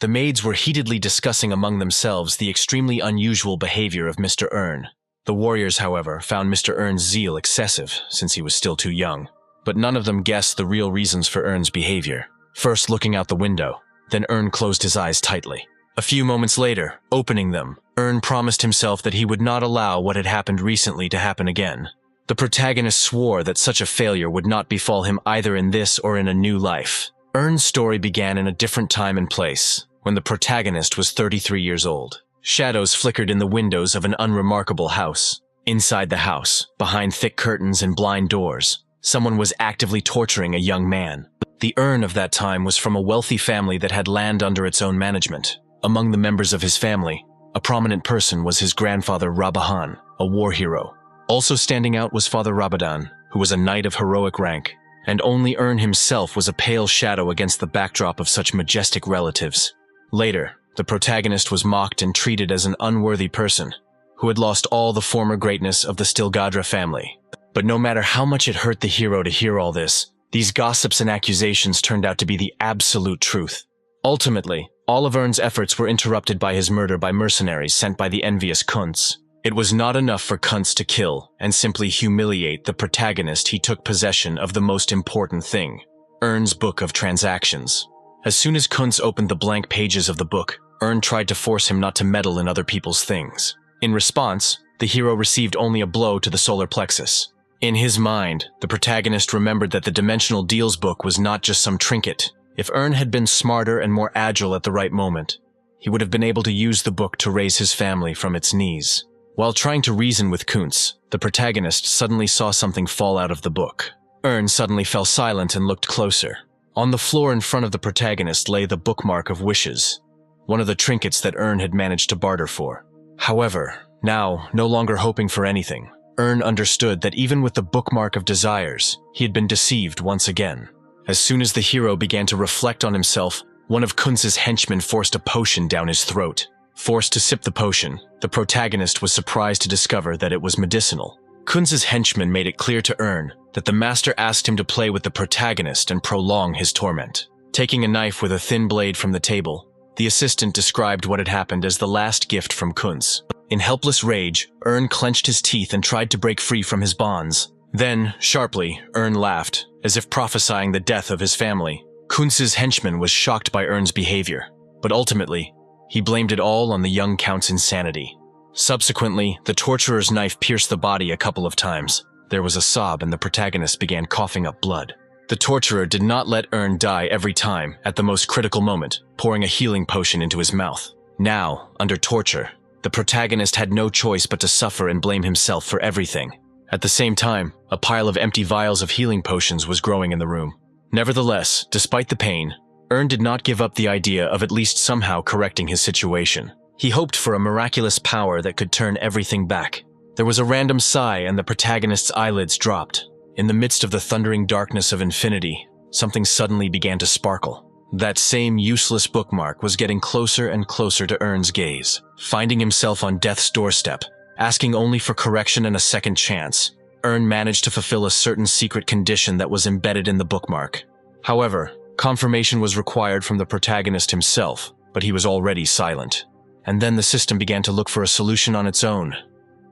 The maids were heatedly discussing among themselves the extremely unusual behavior of Mr. Earn. The warriors, however, found Mr. Earn's zeal excessive, since he was still too young. But none of them guessed the real reasons for Earn's behavior. First looking out the window, then Earn closed his eyes tightly. A few moments later, opening them, Earn promised himself that he would not allow what had happened recently to happen again. The protagonist swore that such a failure would not befall him either in this or in a new life. Earn's story began in a different time and place, when the protagonist was 33 years old. Shadows flickered in the windows of an unremarkable house. Inside the house, behind thick curtains and blind doors, someone was actively torturing a young man. The Earn of that time was from a wealthy family that had land under its own management. Among the members of his family, a prominent person was his grandfather Rabahan, a war hero. Also standing out was Father Rabadan, who was a knight of heroic rank, and only Earn himself was a pale shadow against the backdrop of such majestic relatives. Later, the protagonist was mocked and treated as an unworthy person, who had lost all the former greatness of the Stilgadra family. But no matter how much it hurt the hero to hear all this, these gossips and accusations turned out to be the absolute truth. Ultimately, all of Earn's efforts were interrupted by his murder by mercenaries sent by the envious Kuntz. It was not enough for Kuntz to kill and simply humiliate the protagonist. He took possession of the most important thing, Earn's book of transactions. As soon as Kuntz opened the blank pages of the book, Earn tried to force him not to meddle in other people's things. In response, the hero received only a blow to the solar plexus. In his mind, the protagonist remembered that the Dimensional Deals book was not just some trinket. If Earn had been smarter and more agile at the right moment, he would have been able to use the book to raise his family from its knees. While trying to reason with Kuntz, the protagonist suddenly saw something fall out of the book. Earn suddenly fell silent and looked closer. On the floor in front of the protagonist lay the bookmark of wishes, one of the trinkets that Earn had managed to barter for. However, now, no longer hoping for anything, Earn understood that even with the bookmark of desires, he had been deceived once again. As soon as the hero began to reflect on himself, one of Kuntz's henchmen forced a potion down his throat. Forced to sip the potion, the protagonist was surprised to discover that it was medicinal. Kuntz's henchman made it clear to Earn that the master asked him to play with the protagonist and prolong his torment. Taking a knife with a thin blade from the table, the assistant described what had happened as the last gift from Kuntz. In helpless rage, Earn clenched his teeth and tried to break free from his bonds. Then, sharply, Earn laughed, as if prophesying the death of his family. Kuntz's henchman was shocked by Earn's behavior, but ultimately, he blamed it all on the young count's insanity. Subsequently, the torturer's knife pierced the body a couple of times. There was a sob and the protagonist began coughing up blood. The torturer did not let Earn die every time, at the most critical moment, pouring a healing potion into his mouth. Now, under torture, the protagonist had no choice but to suffer and blame himself for everything. At the same time, a pile of empty vials of healing potions was growing in the room. Nevertheless, despite the pain, Earn did not give up the idea of at least somehow correcting his situation. He hoped for a miraculous power that could turn everything back. There was a random sigh and the protagonist's eyelids dropped. In the midst of the thundering darkness of infinity, something suddenly began to sparkle. That same useless bookmark was getting closer and closer to Earn's gaze. Finding himself on death's doorstep, asking only for correction and a second chance, Earn managed to fulfill a certain secret condition that was embedded in the bookmark. However, confirmation was required from the protagonist himself, but he was already silent. And then the system began to look for a solution on its own,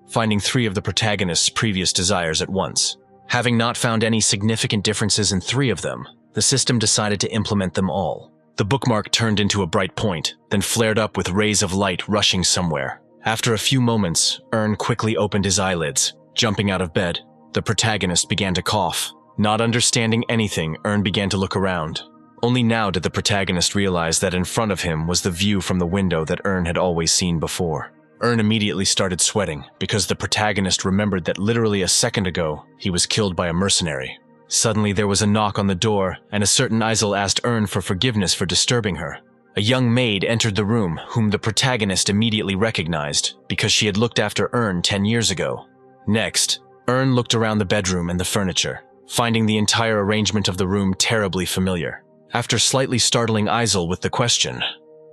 finding 3 of the protagonist's previous desires at once. Having not found any significant differences in 3 of them, the system decided to implement them all. The bookmark turned into a bright point, then flared up with rays of light rushing somewhere. After a few moments, Earn quickly opened his eyelids. Jumping out of bed, the protagonist began to cough. Not understanding anything, Earn began to look around. Only now did the protagonist realize that in front of him was the view from the window that Earn had always seen before. Earn immediately started sweating because the protagonist remembered that literally a second ago, he was killed by a mercenary. Suddenly there was a knock on the door, and a certain Isel asked Earn for forgiveness for disturbing her. A young maid entered the room, whom the protagonist immediately recognized, because she had looked after Earn 10 years ago. Next, Earn looked around the bedroom and the furniture, finding the entire arrangement of the room terribly familiar. After slightly startling Isel with the question,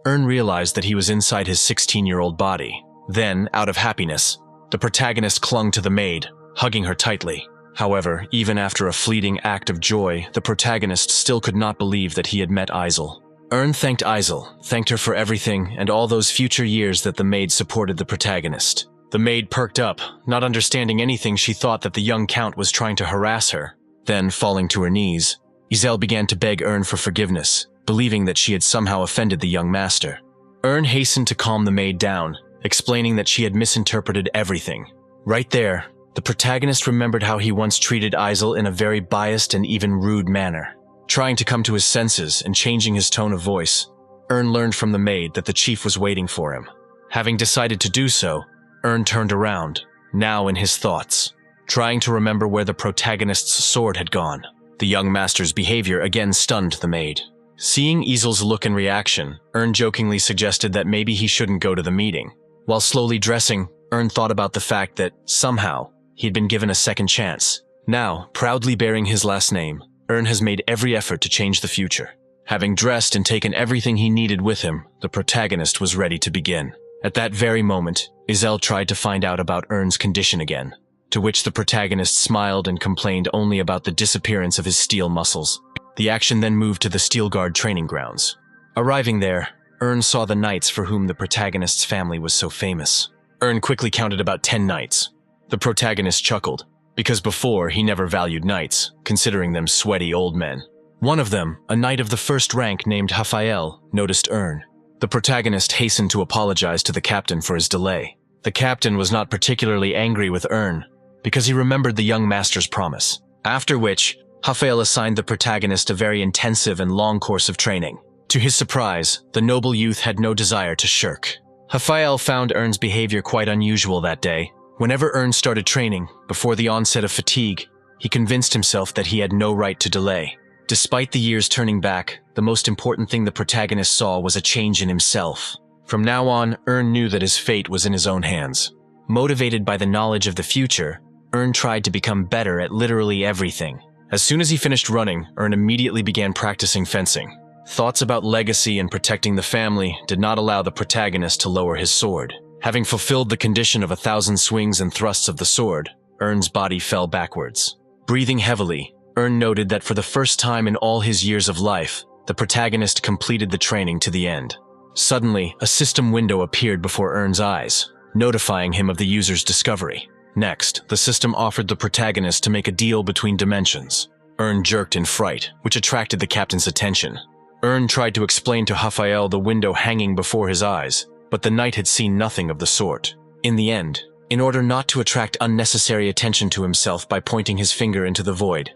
Earn realized that he was inside his 16-year-old body. Then, out of happiness, the protagonist clung to the maid, hugging her tightly. However, even after a fleeting act of joy, the protagonist still could not believe that he had met Isel. Earn thanked Isel, thanked her for everything and all those future years that the maid supported the protagonist. The maid perked up, not understanding anything. She thought that the young count was trying to harass her. Then, falling to her knees, Isel began to beg Earn for forgiveness, believing that she had somehow offended the young master. Earn hastened to calm the maid down, explaining that she had misinterpreted everything. Right there, the protagonist remembered how he once treated Isel in a very biased and even rude manner. Trying to come to his senses and changing his tone of voice, Earn learned from the maid that the chief was waiting for him. Having decided to do so, Earn turned around, now in his thoughts, trying to remember where the protagonist's sword had gone. The young master's behavior again stunned the maid. Seeing Isel's look and reaction, Earn jokingly suggested that maybe he shouldn't go to the meeting. While slowly dressing, Earn thought about the fact that, somehow, he'd been given a second chance. Now, proudly bearing his last name, Earn has made every effort to change the future. Having dressed and taken everything he needed with him, the protagonist was ready to begin. At that very moment, Isel tried to find out about Earn's condition again, to which the protagonist smiled and complained only about the disappearance of his steel muscles. The action then moved to the Steel Guard training grounds. Arriving there, Earn saw the knights for whom the protagonist's family was so famous. Earn quickly counted about 10 knights. The protagonist chuckled, because before he never valued knights, considering them sweaty old men. One of them, a knight of the first rank named Raphael, noticed Earn. The protagonist hastened to apologize to the captain for his delay. The captain was not particularly angry with Earn, because he remembered the young master's promise. After which, Raphael assigned the protagonist a very intensive and long course of training. To his surprise, the noble youth had no desire to shirk. Raphael found Earn's behavior quite unusual that day. Whenever Earn started training, before the onset of fatigue, he convinced himself that he had no right to delay. Despite the years turning back, the most important thing the protagonist saw was a change in himself. From now on, Earn knew that his fate was in his own hands. Motivated by the knowledge of the future, Earn tried to become better at literally everything. As soon as he finished running, Earn immediately began practicing fencing. Thoughts about legacy and protecting the family did not allow the protagonist to lower his sword. Having fulfilled the condition of 1,000 swings and thrusts of the sword, Earn's body fell backwards. Breathing heavily, Earn noted that for the first time in all his years of life, the protagonist completed the training to the end. Suddenly, a system window appeared before Earn's eyes, notifying him of the user's discovery. Next, the system offered the protagonist to make a deal between dimensions. Earn jerked in fright, which attracted the captain's attention. Earn tried to explain to Raphael the window hanging before his eyes, but the knight had seen nothing of the sort. In the end, in order not to attract unnecessary attention to himself by pointing his finger into the void,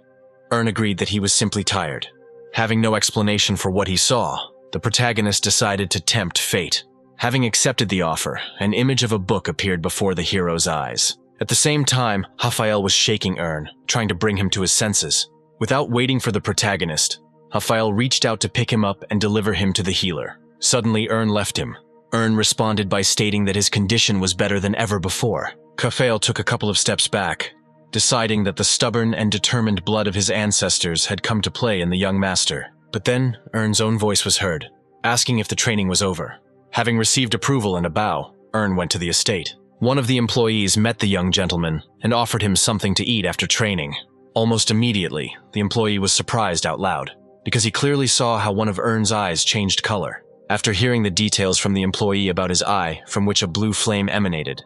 Earn agreed that he was simply tired. Having no explanation for what he saw, the protagonist decided to tempt fate. Having accepted the offer, an image of a book appeared before the hero's eyes. At the same time, Raphael was shaking Earn, trying to bring him to his senses. Without waiting for the protagonist, Raphael reached out to pick him up and deliver him to the healer. Suddenly, Earn left him. Earn responded by stating that his condition was better than ever before. Raphael took a couple of steps back, deciding that the stubborn and determined blood of his ancestors had come to play in the young master. But then, Earn's own voice was heard, asking if the training was over. Having received approval and a bow, Earn went to the estate. One of the employees met the young gentleman and offered him something to eat after training. Almost immediately, the employee was surprised out loud, because he clearly saw how one of Earn's eyes changed color. After hearing the details from the employee about his eye, from which a blue flame emanated,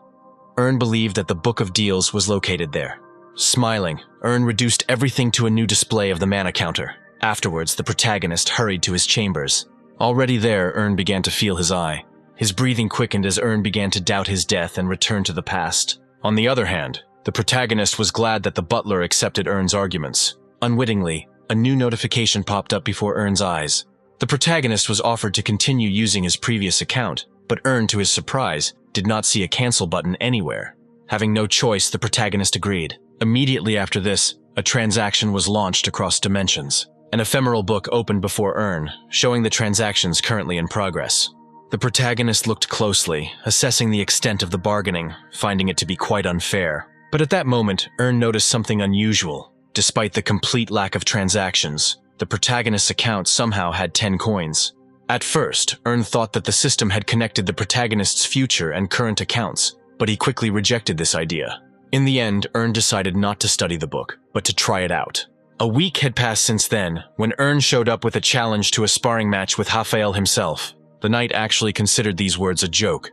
Earn believed that the Book of Deals was located there. Smiling, Earn reduced everything to a new display of the mana counter. Afterwards, the protagonist hurried to his chambers. Already there, Earn began to feel his eye. His breathing quickened as Earn began to doubt his death and return to the past. On the other hand, the protagonist was glad that the butler accepted Earn's arguments. Unwittingly, a new notification popped up before Earn's eyes. The protagonist was offered to continue using his previous account, but Earn, to his surprise, did not see a cancel button anywhere. Having no choice, the protagonist agreed. Immediately after this, a transaction was launched across dimensions. An ephemeral book opened before Earn, showing the transactions currently in progress. The protagonist looked closely, assessing the extent of the bargaining, finding it to be quite unfair. But at that moment, Earn noticed something unusual. Despite the complete lack of transactions, the protagonist's account somehow had 10 coins. At first, Earn thought that the system had connected the protagonist's future and current accounts, but he quickly rejected this idea. In the end, Earn decided not to study the book, but to try it out. A week had passed since then, when Earn showed up with a challenge to a sparring match with Raphael himself. The knight actually considered these words a joke,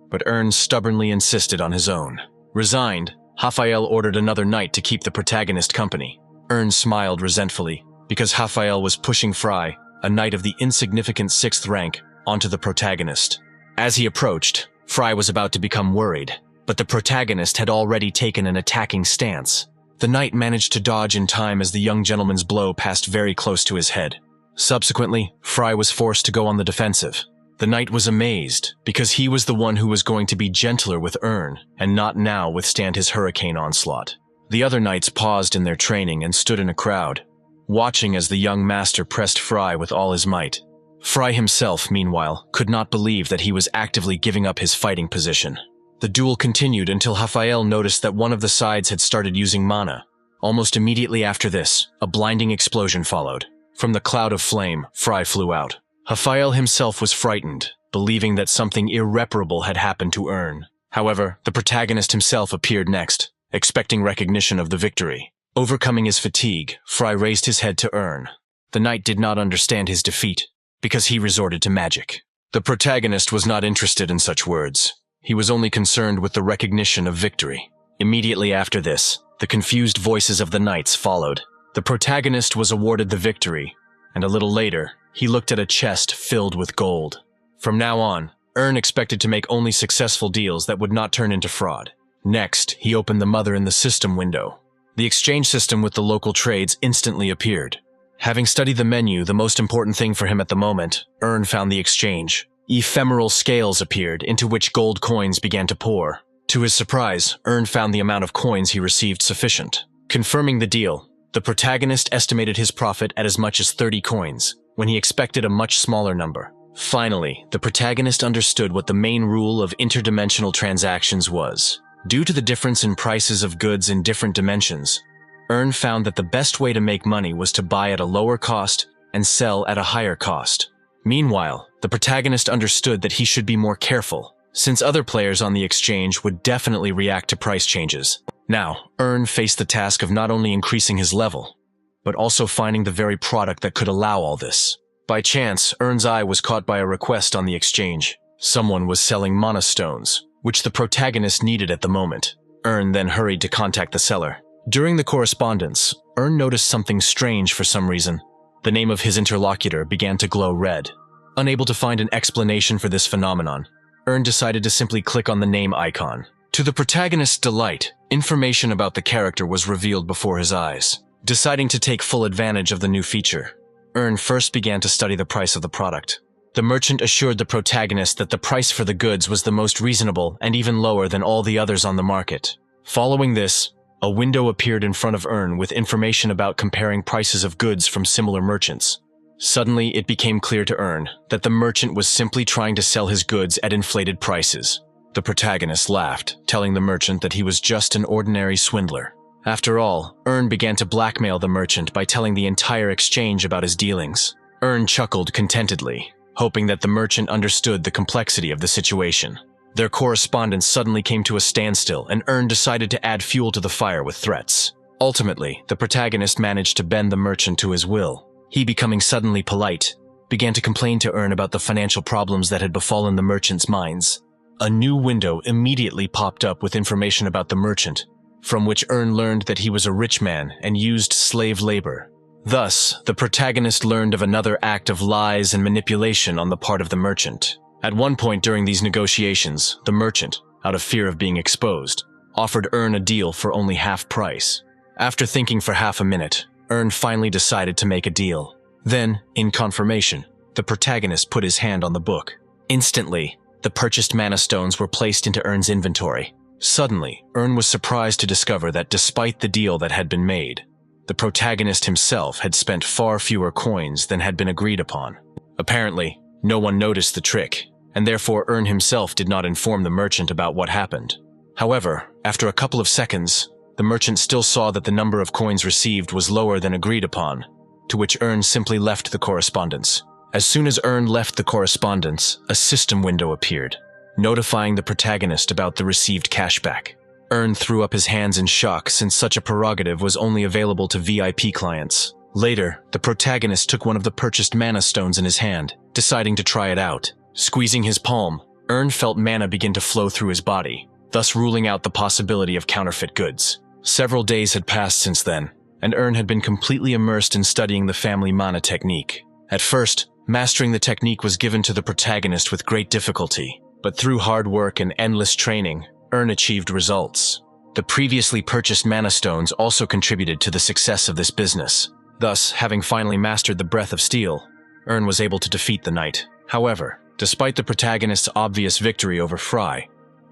but Earn stubbornly insisted on his own. Resigned, Raphael ordered another knight to keep the protagonist company. Earn smiled resentfully, because Raphael was pushing Fry, a knight of the insignificant 6th rank, onto the protagonist. As he approached, Fry was about to become worried, but the protagonist had already taken an attacking stance. The knight managed to dodge in time as the young gentleman's blow passed very close to his head. Subsequently, Fry was forced to go on the defensive. The knight was amazed, because he was the one who was going to be gentler with Earn, and not now withstand his hurricane onslaught. The other knights paused in their training and stood in a crowd, watching as the young master pressed Fry with all his might. Fry himself, meanwhile, could not believe that he was actively giving up his fighting position. The duel continued until Raphael noticed that one of the sides had started using mana. Almost immediately after this, a blinding explosion followed. From the cloud of flame, Fry flew out. Raphael himself was frightened, believing that something irreparable had happened to Earn. However, the protagonist himself appeared next, expecting recognition of the victory. Overcoming his fatigue, Fry raised his head to Earn. The knight did not understand his defeat, because he resorted to magic. The protagonist was not interested in such words. He was only concerned with the recognition of victory. Immediately after this, the confused voices of the knights followed. The protagonist was awarded the victory, and a little later, he looked at a chest filled with gold. From now on, Earn expected to make only successful deals that would not turn into fraud. Next, he opened the Mother in the System window. The exchange system with the local trades instantly appeared. Having studied the menu, the most important thing for him at the moment, Earn found the exchange. Ephemeral scales appeared, into which gold coins began to pour. To his surprise, Earn found the amount of coins he received sufficient. Confirming the deal, the protagonist estimated his profit at as much as 30 coins, when he expected a much smaller number. Finally, the protagonist understood what the main rule of interdimensional transactions was. Due to the difference in prices of goods in different dimensions, Earn found that the best way to make money was to buy at a lower cost and sell at a higher cost. Meanwhile, the protagonist understood that he should be more careful, since other players on the exchange would definitely react to price changes. Now, Earn faced the task of not only increasing his level, but also finding the very product that could allow all this. By chance, Earn's eye was caught by a request on the exchange. Someone was selling mana stones, which the protagonist needed at the moment. Earn then hurried to contact the seller. During the correspondence, Earn noticed something strange for some reason. The name of his interlocutor began to glow red. Unable to find an explanation for this phenomenon, Earn decided to simply click on the name icon. To the protagonist's delight, information about the character was revealed before his eyes. Deciding to take full advantage of the new feature, Earn first began to study the price of the product. The merchant assured the protagonist that the price for the goods was the most reasonable and even lower than all the others on the market. Following this, a window appeared in front of Earn with information about comparing prices of goods from similar merchants. Suddenly, it became clear to Earn that the merchant was simply trying to sell his goods at inflated prices. The protagonist laughed, telling the merchant that he was just an ordinary swindler. After all, Earn began to blackmail the merchant by telling the entire exchange about his dealings. Earn chuckled contentedly, hoping that the merchant understood the complexity of the situation. Their correspondence suddenly came to a standstill, and Earn decided to add fuel to the fire with threats. Ultimately, the protagonist managed to bend the merchant to his will. He, becoming suddenly polite, began to complain to Earn about the financial problems that had befallen the merchant's mines. A new window immediately popped up with information about the merchant, from which Earn learned that he was a rich man and used slave labor. Thus, the protagonist learned of another act of lies and manipulation on the part of the merchant. At one point during these negotiations, the merchant, out of fear of being exposed, offered Earn a deal for only half price. After thinking for half a minute, Earn finally decided to make a deal. Then, in confirmation, the protagonist put his hand on the book. Instantly, the purchased mana stones were placed into Earn's inventory. Suddenly, Earn was surprised to discover that despite the deal that had been made, the protagonist himself had spent far fewer coins than had been agreed upon. Apparently, no one noticed the trick, and therefore Earn himself did not inform the merchant about what happened. However, after a couple of seconds, the merchant still saw that the number of coins received was lower than agreed upon, to which Earn simply left the correspondence. As soon as Earn left the correspondence, a system window appeared, notifying the protagonist about the received cashback. Earn threw up his hands in shock since such a prerogative was only available to VIP clients. Later, the protagonist took one of the purchased mana stones in his hand, deciding to try it out. Squeezing his palm, Earn felt mana begin to flow through his body, thus ruling out the possibility of counterfeit goods. Several days had passed since then, and Earn had been completely immersed in studying the family mana technique. At first, mastering the technique was given to the protagonist with great difficulty, but through hard work and endless training, Earn achieved results. The previously purchased mana stones also contributed to the success of this business. Thus, having finally mastered the Breath of Steel, Earn was able to defeat the knight. However, despite the protagonist's obvious victory over Fry,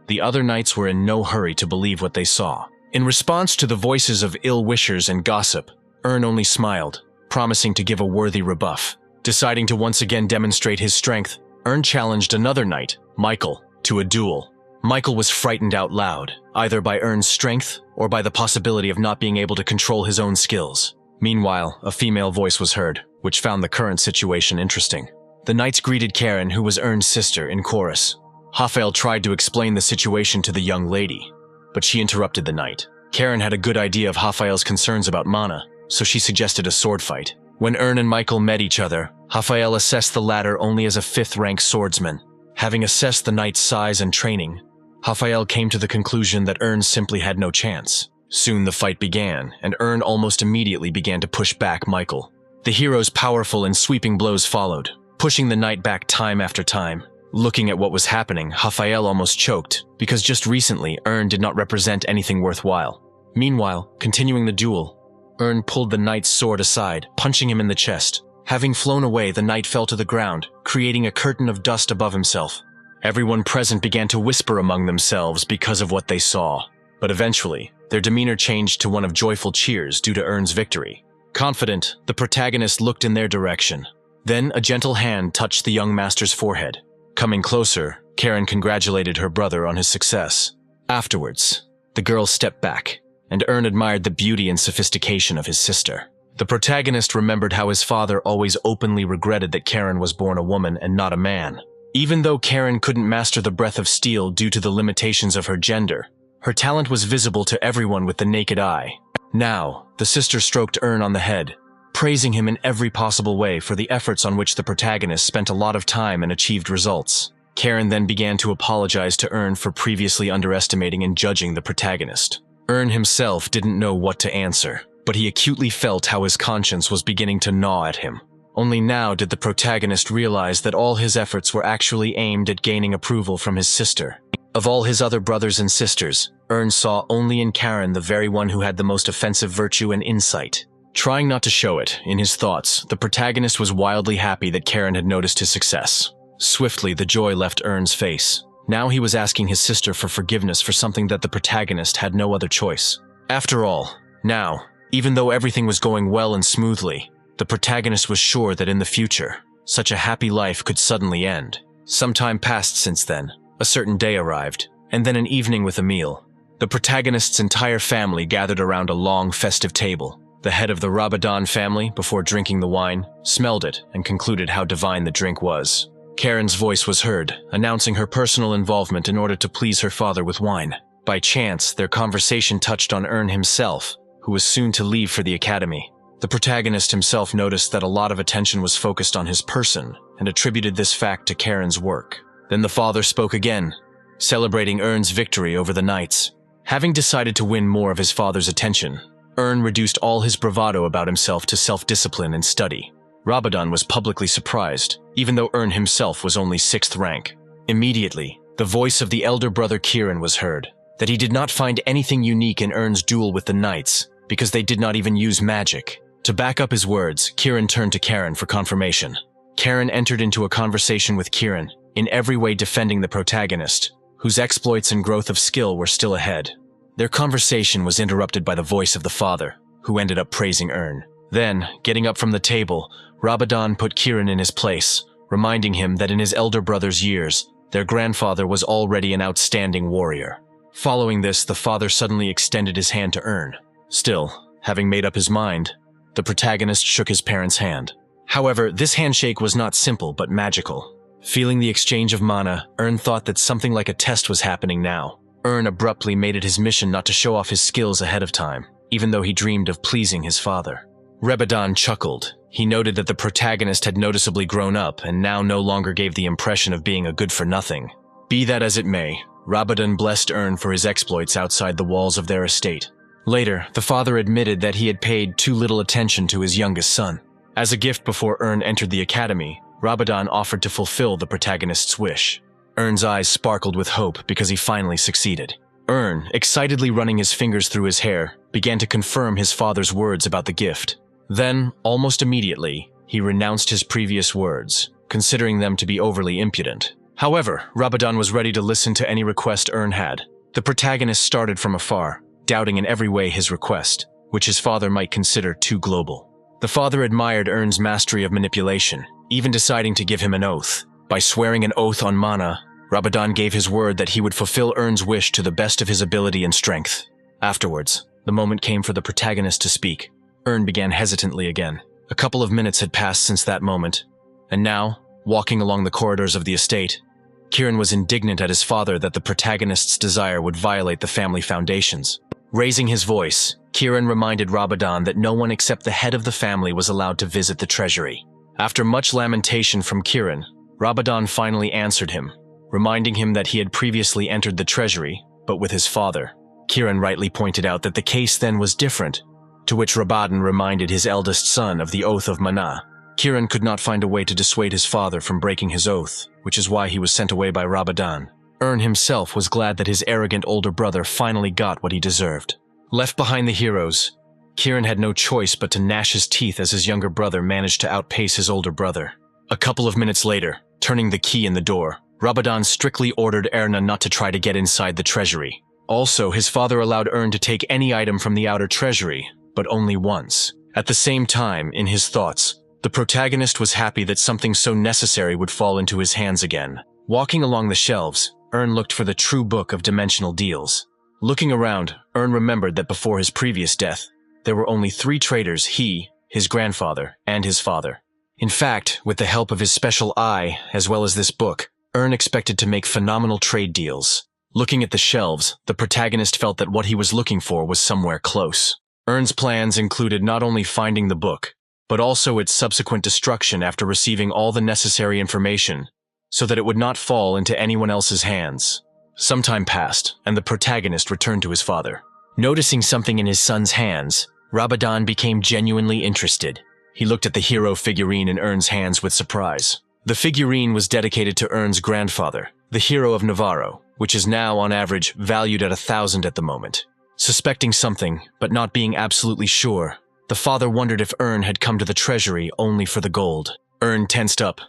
the other knights were in no hurry to believe what they saw. In response to the voices of ill-wishers and gossip, Earn only smiled, promising to give a worthy rebuff. Deciding to once again demonstrate his strength, Earn challenged another knight, Michael, to a duel. Michael was frightened out loud, either by Earn's strength or by the possibility of not being able to control his own skills. Meanwhile, a female voice was heard, which found the current situation interesting. The knights greeted Karen, who was Earn's sister, in chorus. Raphael tried to explain the situation to the young lady, but she interrupted the knight. Karen had a good idea of Raphael's concerns about mana, so she suggested a sword fight. When Earn and Michael met each other, Raphael assessed the latter only as a 5th-rank swordsman. Having assessed the knight's size and training, Raphael came to the conclusion that Earn simply had no chance. Soon the fight began, and Earn almost immediately began to push back Michael. The hero's powerful and sweeping blows followed, pushing the knight back time after time. Looking at what was happening, Raphael almost choked, because just recently Earn did not represent anything worthwhile. Meanwhile, continuing the duel, Earn pulled the knight's sword aside, punching him in the chest. Having flown away, the knight fell to the ground, creating a curtain of dust above himself. Everyone present began to whisper among themselves because of what they saw. But eventually, their demeanor changed to one of joyful cheers due to Earn's victory. Confident, the protagonist looked in their direction. Then a gentle hand touched the young master's forehead. Coming closer, Karen congratulated her brother on his success. Afterwards, the girl stepped back, and Earn admired the beauty and sophistication of his sister. The protagonist remembered how his father always openly regretted that Karen was born a woman and not a man. Even though Karen couldn't master the Breath of Steel due to the limitations of her gender, her talent was visible to everyone with the naked eye. Now, the sister stroked Earn on the head, praising him in every possible way for the efforts on which the protagonist spent a lot of time and achieved results. Karen then began to apologize to Earn for previously underestimating and judging the protagonist. Earn himself didn't know what to answer, but he acutely felt how his conscience was beginning to gnaw at him. Only now did the protagonist realize that all his efforts were actually aimed at gaining approval from his sister. Of all his other brothers and sisters, Earn saw only in Karen the very one who had the most offensive virtue and insight. Trying not to show it, in his thoughts, the protagonist was wildly happy that Karen had noticed his success. Swiftly, the joy left Earn's face. Now he was asking his sister for forgiveness for something that the protagonist had no other choice. After all, now, even though everything was going well and smoothly, the protagonist was sure that in the future, such a happy life could suddenly end. Some time passed since then. A certain day arrived, and then an evening with a meal. The protagonist's entire family gathered around a long, festive table. The head of the Rabadon family, before drinking the wine, smelled it and concluded how divine the drink was. Karen's voice was heard, announcing her personal involvement in order to please her father with wine. By chance, their conversation touched on Earn himself, who was soon to leave for the academy. The protagonist himself noticed that a lot of attention was focused on his person and attributed this fact to Karen's work. Then the father spoke again, celebrating Earn's victory over the knights. Having decided to win more of his father's attention, Earn reduced all his bravado about himself to self-discipline and study. Rabadon was publicly surprised, even though Earn himself was only 6th rank. Immediately, the voice of the elder brother Kieran was heard, that he did not find anything unique in Earn's duel with the knights, because they did not even use magic. To back up his words, Kieran turned to Karen for confirmation. Karen entered into a conversation with Kieran, in every way defending the protagonist, whose exploits and growth of skill were still ahead. Their conversation was interrupted by the voice of the father, who ended up praising Earn. Then, getting up from the table, Rabadon put Kieran in his place, reminding him that in his elder brother's years, their grandfather was already an outstanding warrior. Following this, the father suddenly extended his hand to Earn. Still, having made up his mind, the protagonist shook his parent's hand. However, this handshake was not simple but magical. Feeling the exchange of mana, Earn thought that something like a test was happening now. Ern abruptly made it his mission not to show off his skills ahead of time, even though he dreamed of pleasing his father. Rebidon chuckled. He noted that the protagonist had noticeably grown up and now no longer gave the impression of being a good-for-nothing. Be that as it may, Rabadon blessed Ern for his exploits outside the walls of their estate. Later, the father admitted that he had paid too little attention to his youngest son. As a gift before Ern entered the academy, Rabadon offered to fulfill the protagonist's wish. Ern's eyes sparkled with hope because he finally succeeded. Ern, excitedly running his fingers through his hair, began to confirm his father's words about the gift. Then, almost immediately, he renounced his previous words, considering them to be overly impudent. However, Rabadon was ready to listen to any request Ern had. The protagonist started from afar, doubting in every way his request, which his father might consider too global. The father admired Ern's mastery of manipulation, even deciding to give him an oath. By swearing an oath on Mana, Rabadon gave his word that he would fulfill Ern's wish to the best of his ability and strength. Afterwards, the moment came for the protagonist to speak. Ern began hesitantly again. A couple of minutes had passed since that moment, and now, walking along the corridors of the estate, Kieran was indignant at his father that the protagonist's desire would violate the family foundations. Raising his voice, Kieran reminded Rabadon that no one except the head of the family was allowed to visit the treasury. After much lamentation from Kieran, Rabadon finally answered him, reminding him that he had previously entered the treasury, but with his father. Kieran rightly pointed out that the case then was different, to which Rabadon reminded his eldest son of the oath of Mana. Kieran could not find a way to dissuade his father from breaking his oath, which is why he was sent away by Rabadon. Ern himself was glad that his arrogant older brother finally got what he deserved. Left behind the heroes, Kieran had no choice but to gnash his teeth as his younger brother managed to outpace his older brother. A couple of minutes later, turning the key in the door, Rabadon strictly ordered Erna not to try to get inside the treasury. Also, his father allowed Ern to take any item from the outer treasury, but only once. At the same time, in his thoughts, the protagonist was happy that something so necessary would fall into his hands again. Walking along the shelves, Ern looked for the true book of dimensional deals. Looking around, Ern remembered that before his previous death, there were only 3 traders: he, his grandfather, and his father. In fact, with the help of his special eye, as well as this book, Ern expected to make phenomenal trade deals. Looking at the shelves, the protagonist felt that what he was looking for was somewhere close. Ern's plans included not only finding the book, but also its subsequent destruction after receiving all the necessary information, so that it would not fall into anyone else's hands. Some time passed, and the protagonist returned to his father. Noticing something in his son's hands, Rabadon became genuinely interested. He looked at the hero figurine in Ern's hands with surprise. The figurine was dedicated to Ern's grandfather, the hero of Navarro, which is now, on average, valued at 1,000 at the moment. Suspecting something, but not being absolutely sure, the father wondered if Ern had come to the treasury only for the gold. Ern tensed up.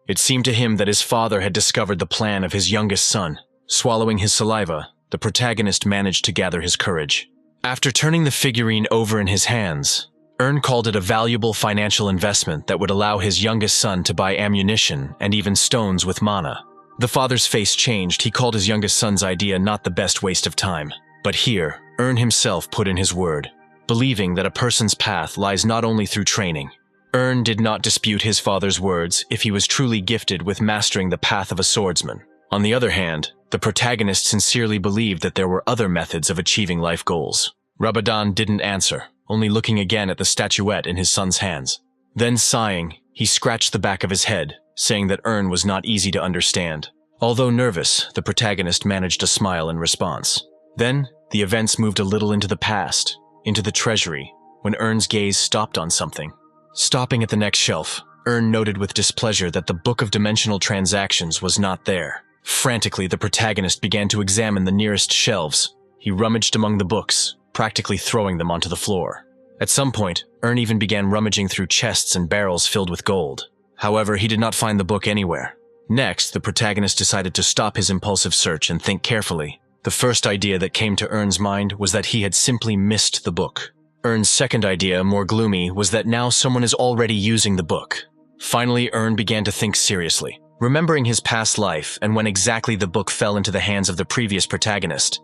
It seemed to him that his father had discovered the plan of his youngest son. Swallowing his saliva, the protagonist managed to gather his courage. After turning the figurine over in his hands, Ern called it a valuable financial investment that would allow his youngest son to buy ammunition and even stones with mana. The father's face changed. He called his youngest son's idea not the best waste of time. But here, Ern himself put in his word, believing that a person's path lies not only through training. Ern did not dispute his father's words if he was truly gifted with mastering the path of a swordsman. On the other hand, the protagonist sincerely believed that there were other methods of achieving life goals. Rabadon didn't answer, only looking again at the statuette in his son's hands. Then sighing, he scratched the back of his head, saying that Ern was not easy to understand. Although nervous, the protagonist managed a smile in response. Then, the events moved a little into the past, into the treasury, when Ern's gaze stopped on something. Stopping at the next shelf, Ern noted with displeasure that the Book of Dimensional Transactions was not there. Frantically, the protagonist began to examine the nearest shelves. He rummaged among the books, practically throwing them onto the floor. At some point, Ern even began rummaging through chests and barrels filled with gold. However, he did not find the book anywhere. Next, the protagonist decided to stop his impulsive search and think carefully. The first idea that came to Ern's mind was that he had simply missed the book. Ern's second idea, more gloomy, was that now someone is already using the book. Finally, Ern began to think seriously. Remembering his past life and when exactly the book fell into the hands of the previous protagonist,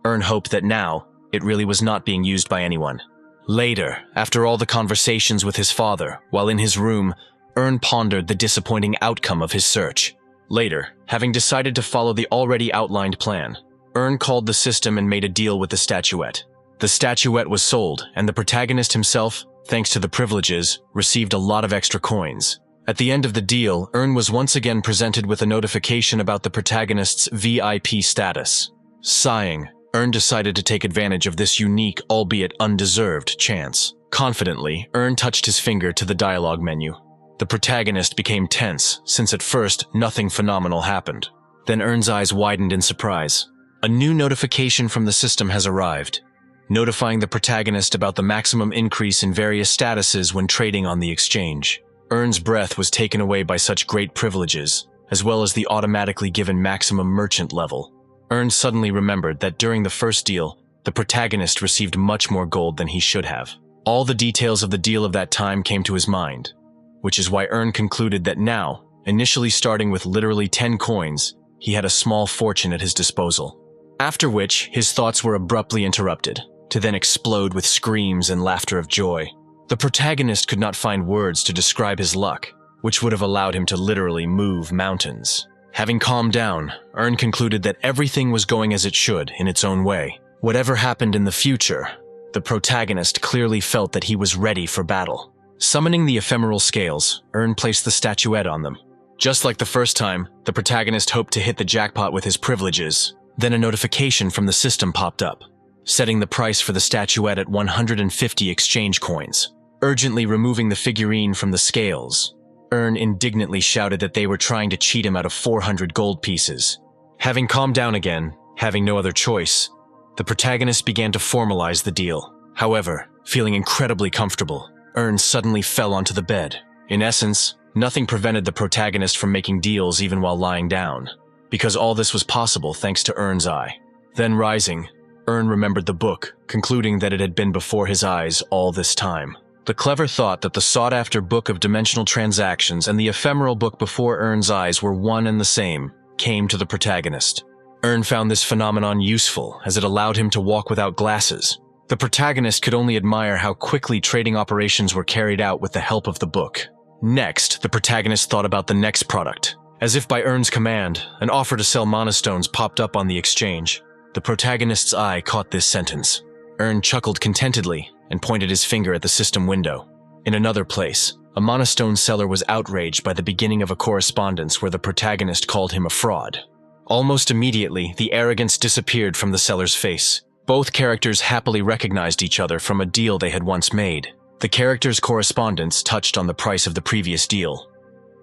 Ern hoped that now, it really was not being used by anyone. Later, after all the conversations with his father, while in his room, Ern pondered the disappointing outcome of his search. Later, having decided to follow the already outlined plan, Earn called the system and made a deal with the statuette. The statuette was sold, and the protagonist himself, thanks to the privileges, received a lot of extra coins. At the end of the deal, Earn was once again presented with a notification about the protagonist's VIP status. Sighing, Earn decided to take advantage of this unique, albeit undeserved, chance. Confidently, Earn touched his finger to the dialogue menu. The protagonist became tense, since at first, nothing phenomenal happened. Then Earn's eyes widened in surprise. A new notification from the system has arrived, notifying the protagonist about the maximum increase in various statuses when trading on the exchange. Earn's breath was taken away by such great privileges, as well as the automatically given maximum merchant level. Earn suddenly remembered that during the first deal, the protagonist received much more gold than he should have. All the details of the deal of that time came to his mind, which is why Earn concluded that now, initially starting with literally 10 coins, he had a small fortune at his disposal. After which, his thoughts were abruptly interrupted, to then explode with screams and laughter of joy. The protagonist could not find words to describe his luck, which would have allowed him to literally move mountains. Having calmed down, Earn concluded that everything was going as it should in its own way. Whatever happened in the future, the protagonist clearly felt that he was ready for battle. Summoning the ephemeral scales, Earn placed the statuette on them. Just like the first time, the protagonist hoped to hit the jackpot with his privileges. Then a notification from the system popped up, setting the price for the statuette at 150 exchange coins. Urgently removing the figurine from the scales, Earn indignantly shouted that they were trying to cheat him out of 400 gold pieces. Having calmed down again, having no other choice, the protagonist began to formalize the deal. However, feeling incredibly comfortable, Earn suddenly fell onto the bed. In essence, nothing prevented the protagonist from making deals even while lying down, because all this was possible thanks to Earn's eye. Then rising, Earn remembered the book, concluding that it had been before his eyes all this time. The clever thought that the sought-after book of dimensional transactions and the ephemeral book before Earn's eyes were one and the same came to the protagonist. Earn found this phenomenon useful, as it allowed him to walk without glasses. The protagonist could only admire how quickly trading operations were carried out with the help of the book. Next, the protagonist thought about the next product. As if by Earn's command, an offer to sell monostones popped up on the exchange. The protagonist's eye caught this sentence. Earn chuckled contentedly and pointed his finger at the system window. In another place, a monostone seller was outraged by the beginning of a correspondence where the protagonist called him a fraud. Almost immediately, the arrogance disappeared from the seller's face. Both characters happily recognized each other from a deal they had once made. The characters' correspondence touched on the price of the previous deal,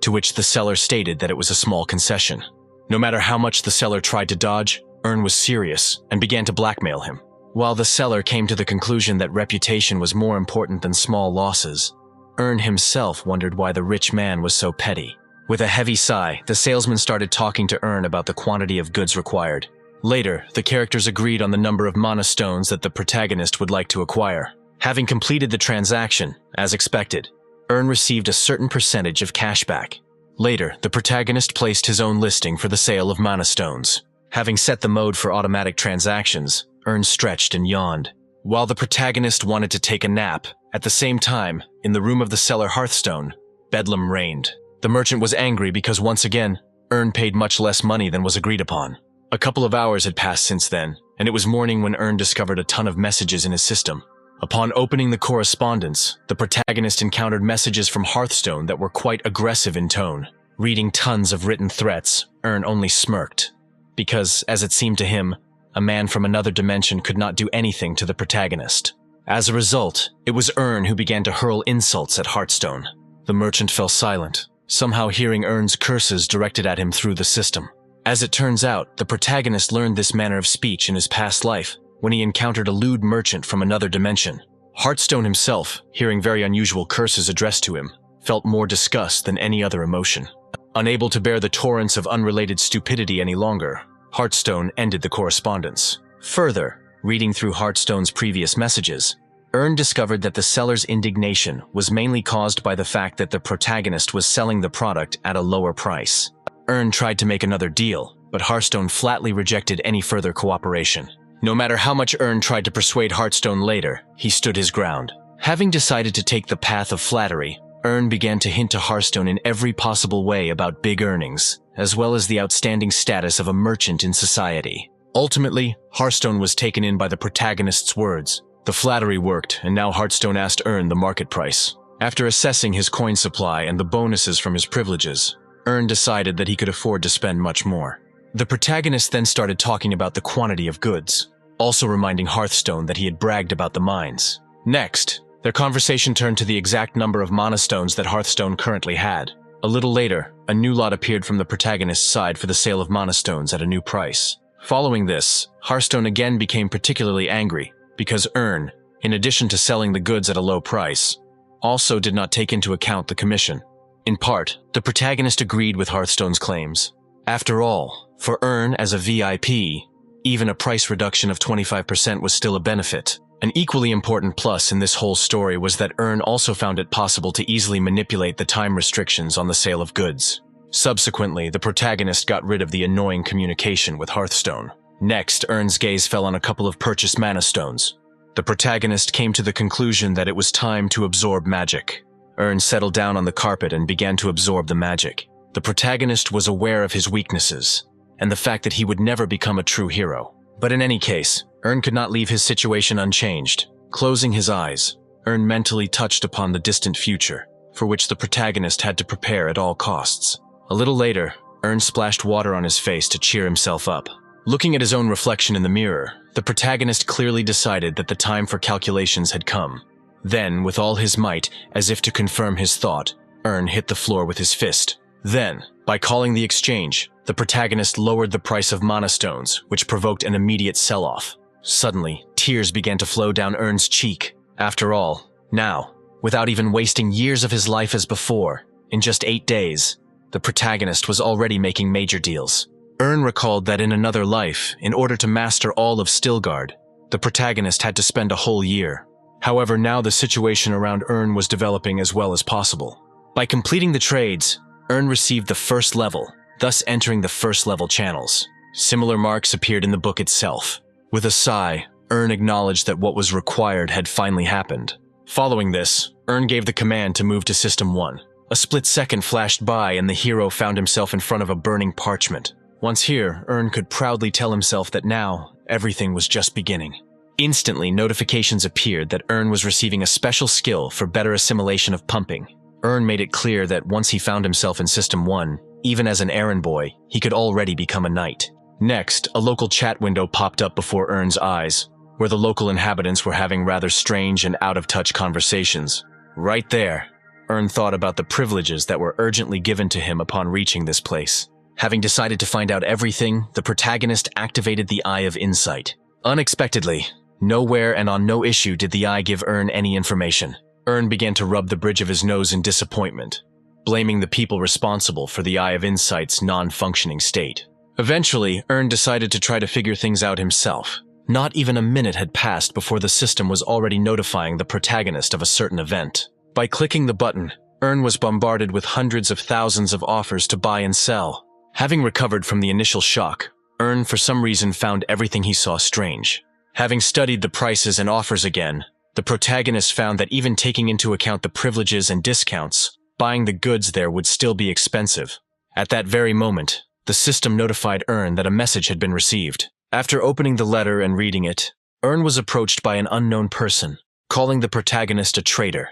to which the seller stated that it was a small concession. No matter how much the seller tried to dodge, Earn was serious and began to blackmail him. While the seller came to the conclusion that reputation was more important than small losses, Earn himself wondered why the rich man was so petty. With a heavy sigh, the salesman started talking to Earn about the quantity of goods required. Later, the characters agreed on the number of monostones that the protagonist would like to acquire. Having completed the transaction, as expected, Earn received a certain percentage of cash back. Later, the protagonist placed his own listing for the sale of monostones. Having set the mode for automatic transactions, Earn stretched and yawned. While the protagonist wanted to take a nap, at the same time, in the room of the seller Hearthstone, bedlam reigned. The merchant was angry because once again, Earn paid much less money than was agreed upon. A couple of hours had passed since then, and it was morning when Earn discovered a ton of messages in his system. Upon opening the correspondence, the protagonist encountered messages from Hearthstone that were quite aggressive in tone. Reading tons of written threats, Earn only smirked, because, as it seemed to him, a man from another dimension could not do anything to the protagonist. As a result, it was Earn who began to hurl insults at Hearthstone. The merchant fell silent, somehow hearing Earn's curses directed at him through the system. As it turns out, the protagonist learned this manner of speech in his past life, when he encountered a lewd merchant from another dimension. Hearthstone himself, hearing very unusual curses addressed to him, felt more disgust than any other emotion. Unable to bear the torrents of unrelated stupidity any longer, Hearthstone ended the correspondence. Further, reading through Hearthstone's previous messages, Earn discovered that the seller's indignation was mainly caused by the fact that the protagonist was selling the product at a lower price. Earn tried to make another deal, but Hearthstone flatly rejected any further cooperation. No matter how much Earn tried to persuade Hearthstone later, he stood his ground. Having decided to take the path of flattery, Earn began to hint to Hearthstone in every possible way about big earnings, as well as the outstanding status of a merchant in society. Ultimately, Hearthstone was taken in by the protagonist's words. The flattery worked, and now Hearthstone asked Earn the market price. After assessing his coin supply and the bonuses from his privileges, Earn decided that he could afford to spend much more. The protagonist then started talking about the quantity of goods, also reminding Hearthstone that he had bragged about the mines. Next, their conversation turned to the exact number of mana stones that Hearthstone currently had. A little later, a new lot appeared from the protagonist's side for the sale of mana stones at a new price. Following this, Hearthstone again became particularly angry because Earn, in addition to selling the goods at a low price, also did not take into account the commission. In part, the protagonist agreed with Hearthstone's claims. After all, for Earn as a VIP, even a price reduction of 25% was still a benefit. An equally important plus in this whole story was that Earn also found it possible to easily manipulate the time restrictions on the sale of goods. Subsequently, the protagonist got rid of the annoying communication with Hearthstone. Next, Earn's gaze fell on a couple of purchased mana stones. The protagonist came to the conclusion that it was time to absorb magic. Earn settled down on the carpet and began to absorb the magic. The protagonist was aware of his weaknesses, and the fact that he would never become a true hero. But in any case, Earn could not leave his situation unchanged. Closing his eyes, Earn mentally touched upon the distant future, for which the protagonist had to prepare at all costs. A little later, Earn splashed water on his face to cheer himself up. Looking at his own reflection in the mirror, the protagonist clearly decided that the time for calculations had come. Then, with all his might, as if to confirm his thought, Earn hit the floor with his fist. Then, by calling the exchange, the protagonist lowered the price of mana stones, which provoked an immediate sell-off. Suddenly, tears began to flow down Earn's cheek. After all, now, without even wasting years of his life as before, in just 8 days, the protagonist was already making major deals. Earn recalled that in another life, in order to master all of Stilgard, the protagonist had to spend a whole year. However, now the situation around Earn was developing as well as possible. By completing the trades, Earn received the first level, thus entering the first level channels. Similar marks appeared in the book itself. With a sigh, Earn acknowledged that what was required had finally happened. Following this, Earn gave the command to move to System 1. A split second flashed by and the hero found himself in front of a burning parchment. Once here, Earn could proudly tell himself that now, everything was just beginning. Instantly, notifications appeared that Earn was receiving a special skill for better assimilation of pumping. Earn made it clear that once he found himself in System 1, even as an errand boy, he could already become a knight. Next, a local chat window popped up before Earn's eyes, where the local inhabitants were having rather strange and out-of-touch conversations. Right there, Earn thought about the privileges that were urgently given to him upon reaching this place. Having decided to find out everything, the protagonist activated the Eye of Insight. Unexpectedly, nowhere and on no issue did the eye give Earn any information. Earn began to rub the bridge of his nose in disappointment, blaming the people responsible for the Eye of Insight's non-functioning state. Eventually, Earn decided to try to figure things out himself. Not even a minute had passed before the system was already notifying the protagonist of a certain event. By clicking the button, Earn was bombarded with hundreds of thousands of offers to buy and sell. Having recovered from the initial shock, Earn for some reason found everything he saw strange. Having studied the prices and offers again, the protagonist found that even taking into account the privileges and discounts, buying the goods there would still be expensive. At that very moment, the system notified Earn that a message had been received. After opening the letter and reading it, Earn was approached by an unknown person, calling the protagonist a traitor,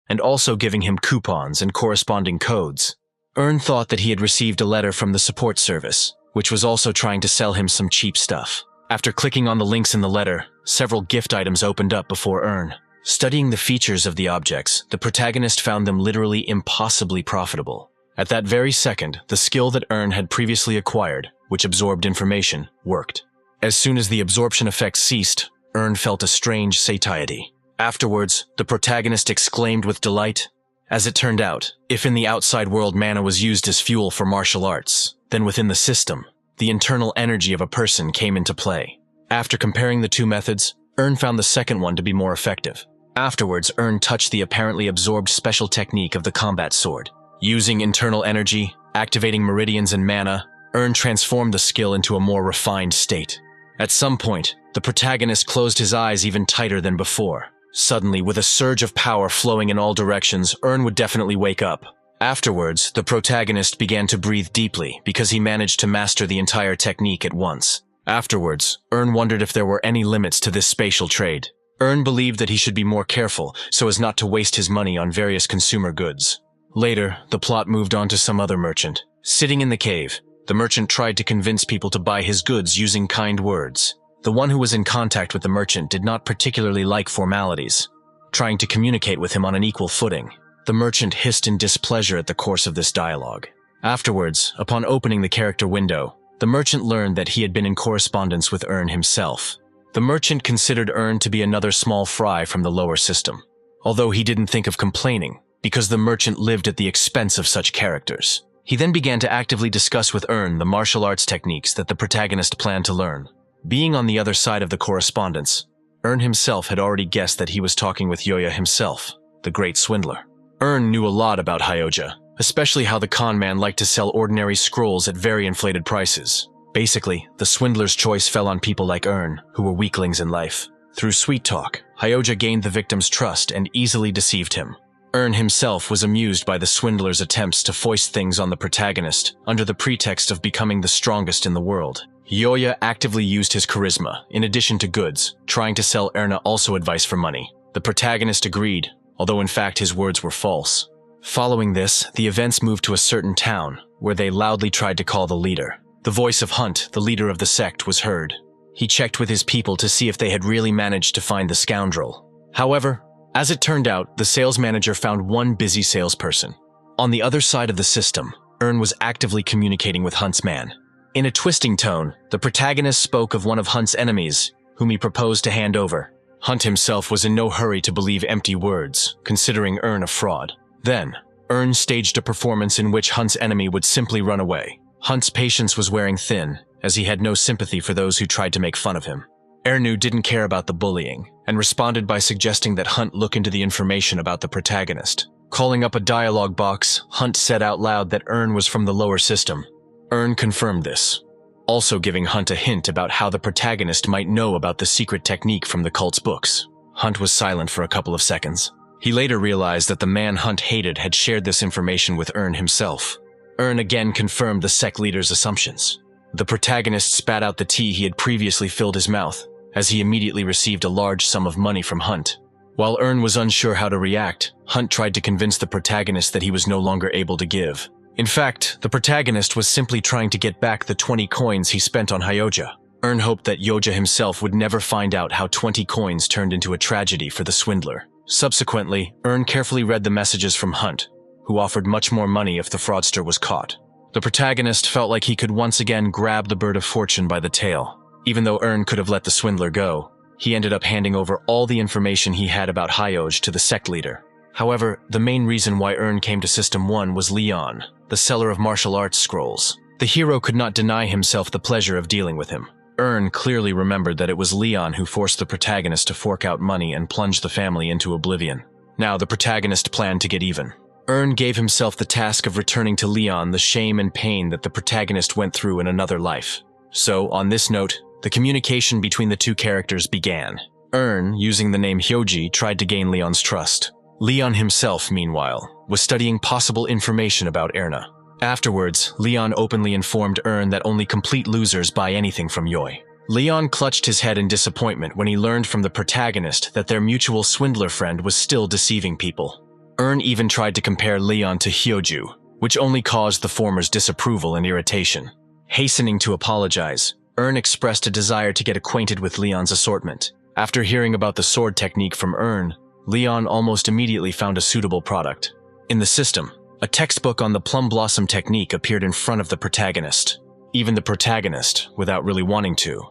and also giving him coupons and corresponding codes. Earn thought that he had received a letter from the support service, which was also trying to sell him some cheap stuff. After clicking on the links in the letter, several gift items opened up before Earn. Studying the features of the objects, the protagonist found them literally impossibly profitable. At that very second, the skill that Earn had previously acquired, which absorbed information, worked. As soon as the absorption effect ceased, Earn felt a strange satiety. Afterwards, the protagonist exclaimed with delight. As it turned out, if in the outside world mana was used as fuel for martial arts, then within the system, the internal energy of a person came into play. After comparing the two methods, Earn found the second one to be more effective. Afterwards, Earn touched the apparently absorbed special technique of the combat sword. Using internal energy, activating meridians and mana, Earn transformed the skill into a more refined state. At some point, the protagonist closed his eyes even tighter than before. Suddenly, with a surge of power flowing in all directions, Earn would definitely wake up. Afterwards, the protagonist began to breathe deeply because he managed to master the entire technique at once. Afterwards, Earn wondered if there were any limits to this spatial trade. Earn believed that he should be more careful so as not to waste his money on various consumer goods. Later, the plot moved on to some other merchant. Sitting in the cave, the merchant tried to convince people to buy his goods using kind words. The one who was in contact with the merchant did not particularly like formalities, trying to communicate with him on an equal footing. The merchant hissed in displeasure at the course of this dialogue. Afterwards, upon opening the character window, the merchant learned that he had been in correspondence with Earn himself. The merchant considered Earn to be another small fry from the lower system, although he didn't think of complaining, because the merchant lived at the expense of such characters. He then began to actively discuss with Earn the martial arts techniques that the protagonist planned to learn. Being on the other side of the correspondence, Earn himself had already guessed that he was talking with Yoya himself, the great swindler. Earn knew a lot about Hyoja, especially how the con man liked to sell ordinary scrolls at very inflated prices. Basically, the swindler's choice fell on people like Earn, who were weaklings in life. Through sweet talk, Hyoja gained the victim's trust and easily deceived him. Earn himself was amused by the swindler's attempts to foist things on the protagonist under the pretext of becoming the strongest in the world. Yoya actively used his charisma, in addition to goods, trying to sell Erna also advice for money. The protagonist agreed, although in fact his words were false. Following this, the events moved to a certain town, where they loudly tried to call the leader. The voice of Hunt, the leader of the sect, was heard. He checked with his people to see if they had really managed to find the scoundrel. However, as it turned out, the sales manager found one busy salesperson. On the other side of the system, Earn was actively communicating with Hunt's man. In a twisting tone, the protagonist spoke of one of Hunt's enemies, whom he proposed to hand over. Hunt himself was in no hurry to believe empty words, considering Earn a fraud. Then, Earn staged a performance in which Hunt's enemy would simply run away. Hunt's patience was wearing thin, as he had no sympathy for those who tried to make fun of him. Ernu didn't care about the bullying, and responded by suggesting that Hunt look into the information about the protagonist. Calling up a dialogue box, Hunt said out loud that Earn was from the lower system. Earn confirmed this, also giving Hunt a hint about how the protagonist might know about the secret technique from the cult's books. Hunt was silent for a couple of seconds. He later realized that the man Hunt hated had shared this information with Earn himself. Earn again confirmed the sect leader's assumptions. The protagonist spat out the tea he had previously filled his mouth, as he immediately received a large sum of money from Hunt. While Earn was unsure how to react, Hunt tried to convince the protagonist that he was no longer able to give. In fact, the protagonist was simply trying to get back the 20 coins he spent on Hyoja. Earn hoped that Yoja himself would never find out how 20 coins turned into a tragedy for the swindler. Subsequently, Earn carefully read the messages from Hunt, who offered much more money if the fraudster was caught. The protagonist felt like he could once again grab the bird of fortune by the tail. Even though Earn could have let the swindler go, he ended up handing over all the information he had about Hyoj to the sect leader. However, the main reason why Earn came to System 1 was Leon, the seller of martial arts scrolls. The hero could not deny himself the pleasure of dealing with him. Earn clearly remembered that it was Leon who forced the protagonist to fork out money and plunge the family into oblivion. Now the protagonist planned to get even. Earn gave himself the task of returning to Leon the shame and pain that the protagonist went through in another life. So, on this note, the communication between the two characters began. Earn, using the name Hyoji, tried to gain Leon's trust. Leon himself, meanwhile, was studying possible information about Erna. Afterwards, Leon openly informed Earn that only complete losers buy anything from Yoi. Leon clutched his head in disappointment when he learned from the protagonist that their mutual swindler friend was still deceiving people. Earn even tried to compare Leon to Hyoju, which only caused the former's disapproval and irritation. Hastening to apologize, Earn expressed a desire to get acquainted with Leon's assortment. After hearing about the sword technique from Earn, Leon almost immediately found a suitable product. In the system, a textbook on the plum blossom technique appeared in front of the protagonist. Even the protagonist, without really wanting to,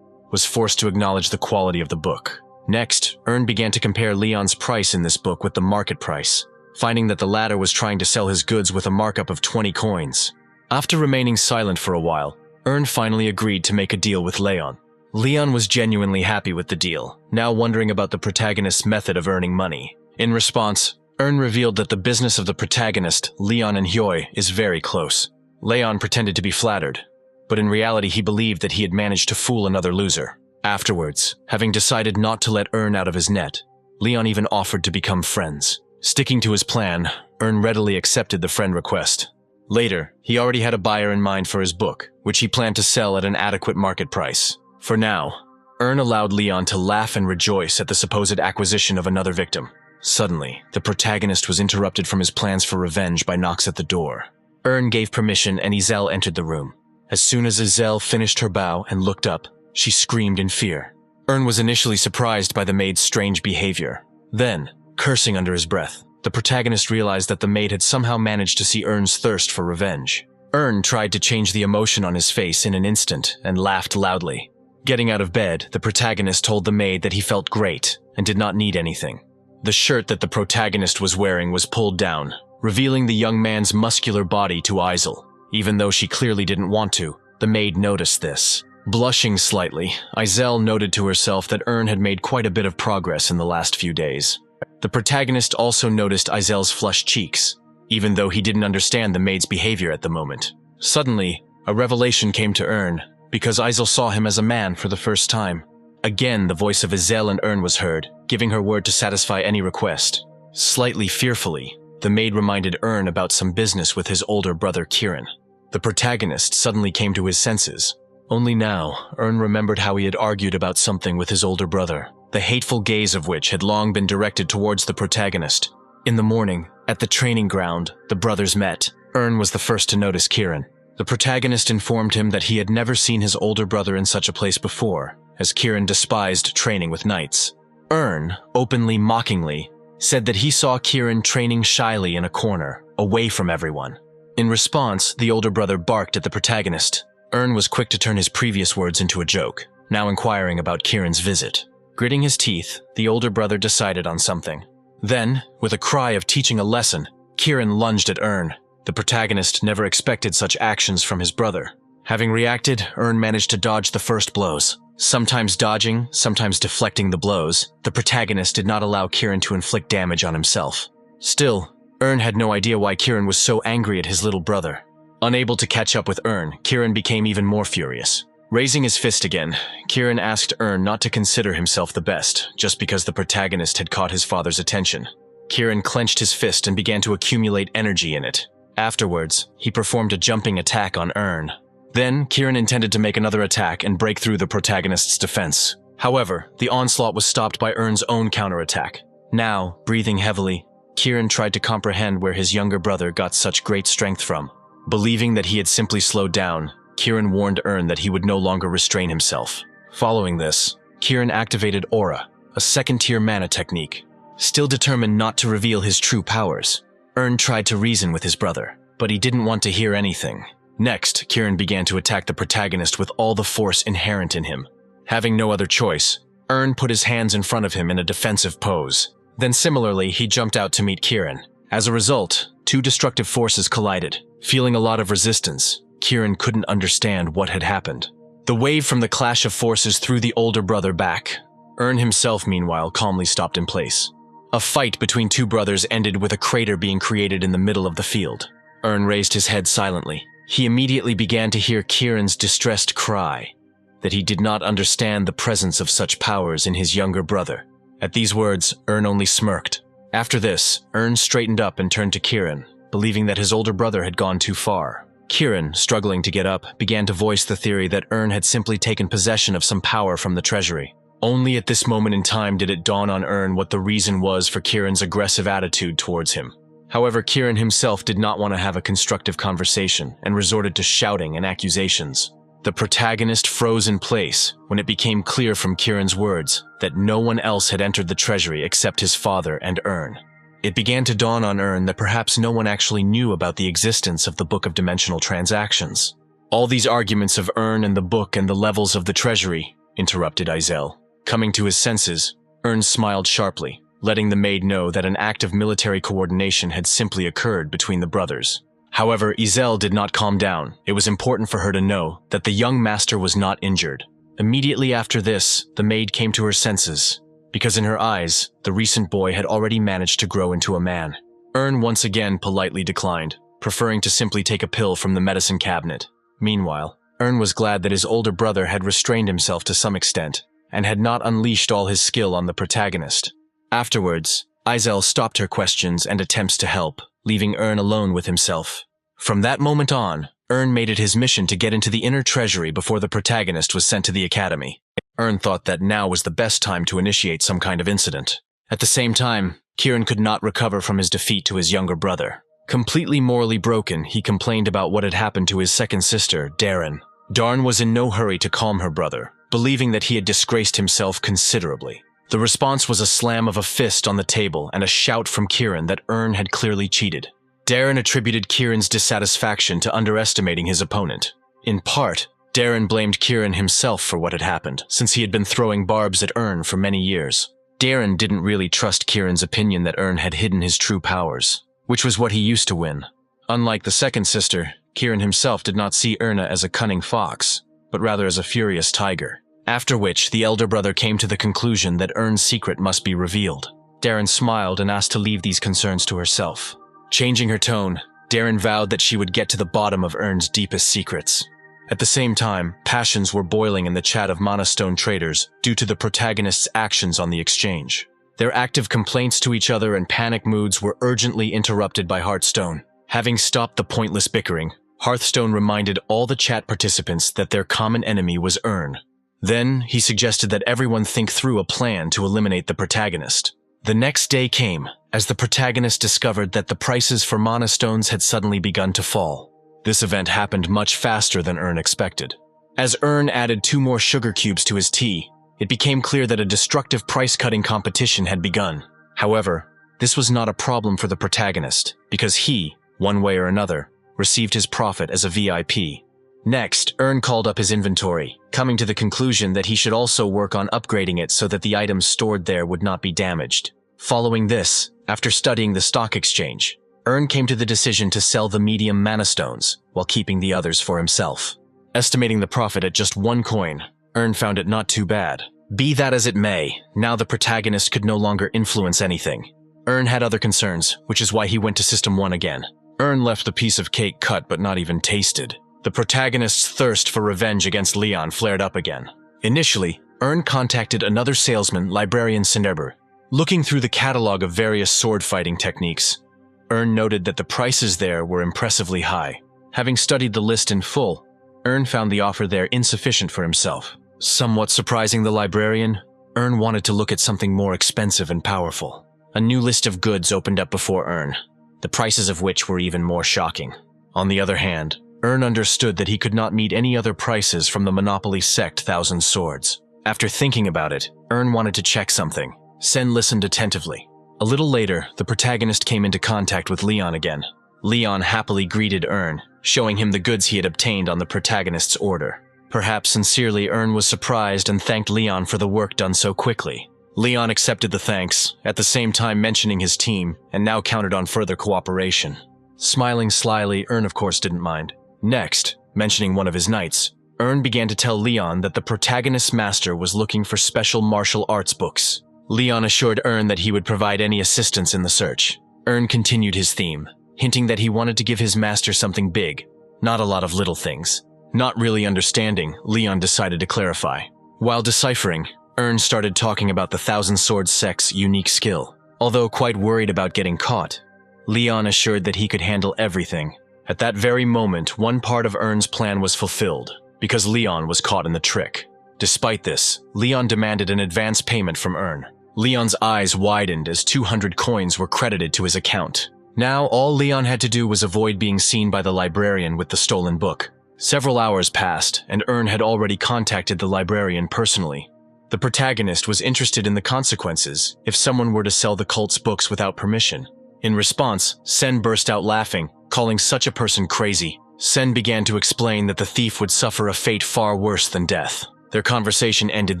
was forced to acknowledge the quality of the book. Next, Earn began to compare Leon's price in this book with the market price, finding that the latter was trying to sell his goods with a markup of 20 coins. After remaining silent for a while, Earn finally agreed to make a deal with Leon. Leon was genuinely happy with the deal, now wondering about the protagonist's method of earning money. In response, Earn revealed that the business of the protagonist, Leon and Hyoi, is very close. Leon pretended to be flattered, but in reality he believed that he had managed to fool another loser. Afterwards, having decided not to let Earn out of his net, Leon even offered to become friends. Sticking to his plan, Earn readily accepted the friend request. Later, he already had a buyer in mind for his book, which he planned to sell at an adequate market price. For now, Earn allowed Leon to laugh and rejoice at the supposed acquisition of another victim. Suddenly, the protagonist was interrupted from his plans for revenge by knocks at the door. Earn gave permission and Izel entered the room. As soon as Izel finished her bow and looked up, she screamed in fear. Earn was initially surprised by the maid's strange behavior. Then, cursing under his breath, the protagonist realized that the maid had somehow managed to see Earn's thirst for revenge. Earn tried to change the emotion on his face in an instant and laughed loudly. Getting out of bed, the protagonist told the maid that he felt great and did not need anything. The shirt that the protagonist was wearing was pulled down, revealing the young man's muscular body to Izel. Even though she clearly didn't want to, the maid noticed this. Blushing slightly, Izel noted to herself that Earn had made quite a bit of progress in the last few days. The protagonist also noticed Izel's flushed cheeks, even though he didn't understand the maid's behavior at the moment. Suddenly, a revelation came to Earn, because Izel saw him as a man for the first time. Again, the voice of Izel and Earn was heard, giving her word to satisfy any request. Slightly fearfully, the maid reminded Earn about some business with his older brother Kieran. The protagonist suddenly came to his senses. Only now, Earn remembered how he had argued about something with his older brother, the hateful gaze of which had long been directed towards the protagonist. In the morning, at the training ground, the brothers met. Earn was the first to notice Kieran. The protagonist informed him that he had never seen his older brother in such a place before, as Kieran despised training with knights. Earn, openly mockingly, said that he saw Kieran training shyly in a corner, away from everyone. In response, the older brother barked at the protagonist. Earn was quick to turn his previous words into a joke, now inquiring about Kieran's visit. Gritting his teeth, the older brother decided on something. Then, with a cry of teaching a lesson, Kieran lunged at Earn. The protagonist never expected such actions from his brother. Having reacted, Earn managed to dodge the first blows. Sometimes dodging, sometimes deflecting the blows, the protagonist did not allow Kieran to inflict damage on himself. Still, Earn had no idea why Kieran was so angry at his little brother. Unable to catch up with Earn, Kieran became even more furious. Raising his fist again, Kieran asked Earn not to consider himself the best, just because the protagonist had caught his father's attention. Kieran clenched his fist and began to accumulate energy in it. Afterwards, he performed a jumping attack on Earn. Then, Kieran intended to make another attack and break through the protagonist's defense. However, the onslaught was stopped by Earn's own counterattack. Now, breathing heavily, Kieran tried to comprehend where his younger brother got such great strength from. Believing that he had simply slowed down, Kieran warned Earn that he would no longer restrain himself. Following this, Kieran activated Aura, a second-tier mana technique. Still determined not to reveal his true powers, Earn tried to reason with his brother, but he didn't want to hear anything. Next, Kieran began to attack the protagonist with all the force inherent in him. Having no other choice, Earn put his hands in front of him in a defensive pose. Then similarly, he jumped out to meet Kieran. As a result, two destructive forces collided. Feeling a lot of resistance, Kieran couldn't understand what had happened. The wave from the clash of forces threw the older brother back. Earn himself, meanwhile, calmly stopped in place. A fight between two brothers ended with a crater being created in the middle of the field. Earn raised his head silently. He immediately began to hear Kieran's distressed cry, that he did not understand the presence of such powers in his younger brother. At these words, Earn only smirked. After this, Earn straightened up and turned to Kieran, believing that his older brother had gone too far. Kieran, struggling to get up, began to voice the theory that Earn had simply taken possession of some power from the treasury. Only at this moment in time did it dawn on Earn what the reason was for Kieran's aggressive attitude towards him. However, Kieran himself did not want to have a constructive conversation and resorted to shouting and accusations. The protagonist froze in place when it became clear from Kieran's words that no one else had entered the treasury except his father and Earn. It began to dawn on Earn that perhaps no one actually knew about the existence of the Book of Dimensional Transactions. All these arguments of Earn and the book and the levels of the treasury, interrupted Izel. Coming to his senses, Earn smiled sharply, letting the maid know that an act of military coordination had simply occurred between the brothers. However, Izel did not calm down. It was important for her to know that the young master was not injured. Immediately after this, the maid came to her senses, because in her eyes, the recent boy had already managed to grow into a man. Earn once again politely declined, preferring to simply take a pill from the medicine cabinet. Meanwhile, Earn was glad that his older brother had restrained himself to some extent, and had not unleashed all his skill on the protagonist. Afterwards, Izel stopped her questions and attempts to help, leaving Earn alone with himself. From that moment on, Earn made it his mission to get into the inner treasury before the protagonist was sent to the academy. Earn thought that now was the best time to initiate some kind of incident. At the same time, Kieran could not recover from his defeat to his younger brother. Completely morally broken, he complained about what had happened to his second sister, Darren. Darn was in no hurry to calm her brother, believing that he had disgraced himself considerably. The response was a slam of a fist on the table and a shout from Kieran that Earn had clearly cheated. Darren attributed Kieran's dissatisfaction to underestimating his opponent. In part, Darren blamed Kieran himself for what had happened, since he had been throwing barbs at Earn for many years. Darren didn't really trust Kieran's opinion that Earn had hidden his true powers, which was what he used to win. Unlike the second sister, Kieran himself did not see Erna as a cunning fox, but rather as a furious tiger. After which, the elder brother came to the conclusion that Ern's secret must be revealed. Darren smiled and asked to leave these concerns to herself. Changing her tone, Darren vowed that she would get to the bottom of Ern's deepest secrets. At the same time, passions were boiling in the chat of Monostone traders due to the protagonist's actions on the exchange. Their active complaints to each other and panic moods were urgently interrupted by Hearthstone. Having stopped the pointless bickering, Hearthstone reminded all the chat participants that their common enemy was Earn. Then, he suggested that everyone think through a plan to eliminate the protagonist. The next day came, as the protagonist discovered that the prices for monostones had suddenly begun to fall. This event happened much faster than Earn expected. As Earn added 2 more sugar cubes to his tea, it became clear that a destructive price-cutting competition had begun. However, this was not a problem for the protagonist, because he, one way or another, received his profit as a VIP. Next, Earn called up his inventory, coming to the conclusion that he should also work on upgrading it so that the items stored there would not be damaged. Following this, after studying the stock exchange, Earn came to the decision to sell the medium mana stones, while keeping the others for himself. Estimating the profit at just 1 coin, Earn found it not too bad. Be that as it may, now the protagonist could no longer influence anything. Earn had other concerns, which is why he went to System 1 again. Earn left the piece of cake cut but not even tasted. The protagonist's thirst for revenge against Leon flared up again. Initially, Earn contacted another salesman, Librarian Cineber. Looking through the catalog of various sword fighting techniques, Earn noted that the prices there were impressively high. Having studied the list in full, Earn found the offer there insufficient for himself. Somewhat surprising the librarian, Earn wanted to look at something more expensive and powerful. A new list of goods opened up before Earn, the prices of which were even more shocking. On the other hand, Earn understood that he could not meet any other prices from the Monopoly sect Thousand Swords. After thinking about it, Earn wanted to check something. Sen listened attentively. A little later, the protagonist came into contact with Leon again. Leon happily greeted Earn, showing him the goods he had obtained on the protagonist's order. Perhaps sincerely, Earn was surprised and thanked Leon for the work done so quickly. Leon accepted the thanks, at the same time mentioning his team, and now counted on further cooperation. Smiling slyly, Earn of course didn't mind. Next, mentioning one of his knights, Earn began to tell Leon that the protagonist's master was looking for special martial arts books. Leon assured Earn that he would provide any assistance in the search. Earn continued his theme, hinting that he wanted to give his master something big, not a lot of little things. Not really understanding, Leon decided to clarify. While deciphering, Earn started talking about the Thousand Swords sect's unique skill. Although quite worried about getting caught, Leon assured that he could handle everything. At that very moment, one part of Earn's plan was fulfilled, because Leon was caught in the trick. Despite this, Leon demanded an advance payment from Earn. Leon's eyes widened as 200 coins were credited to his account. Now, all Leon had to do was avoid being seen by the librarian with the stolen book. Several hours passed, and Earn had already contacted the librarian personally. The protagonist was interested in the consequences if someone were to sell the cult's books without permission. In response, Sen burst out laughing, calling such a person crazy. Sen began to explain that the thief would suffer a fate far worse than death. Their conversation ended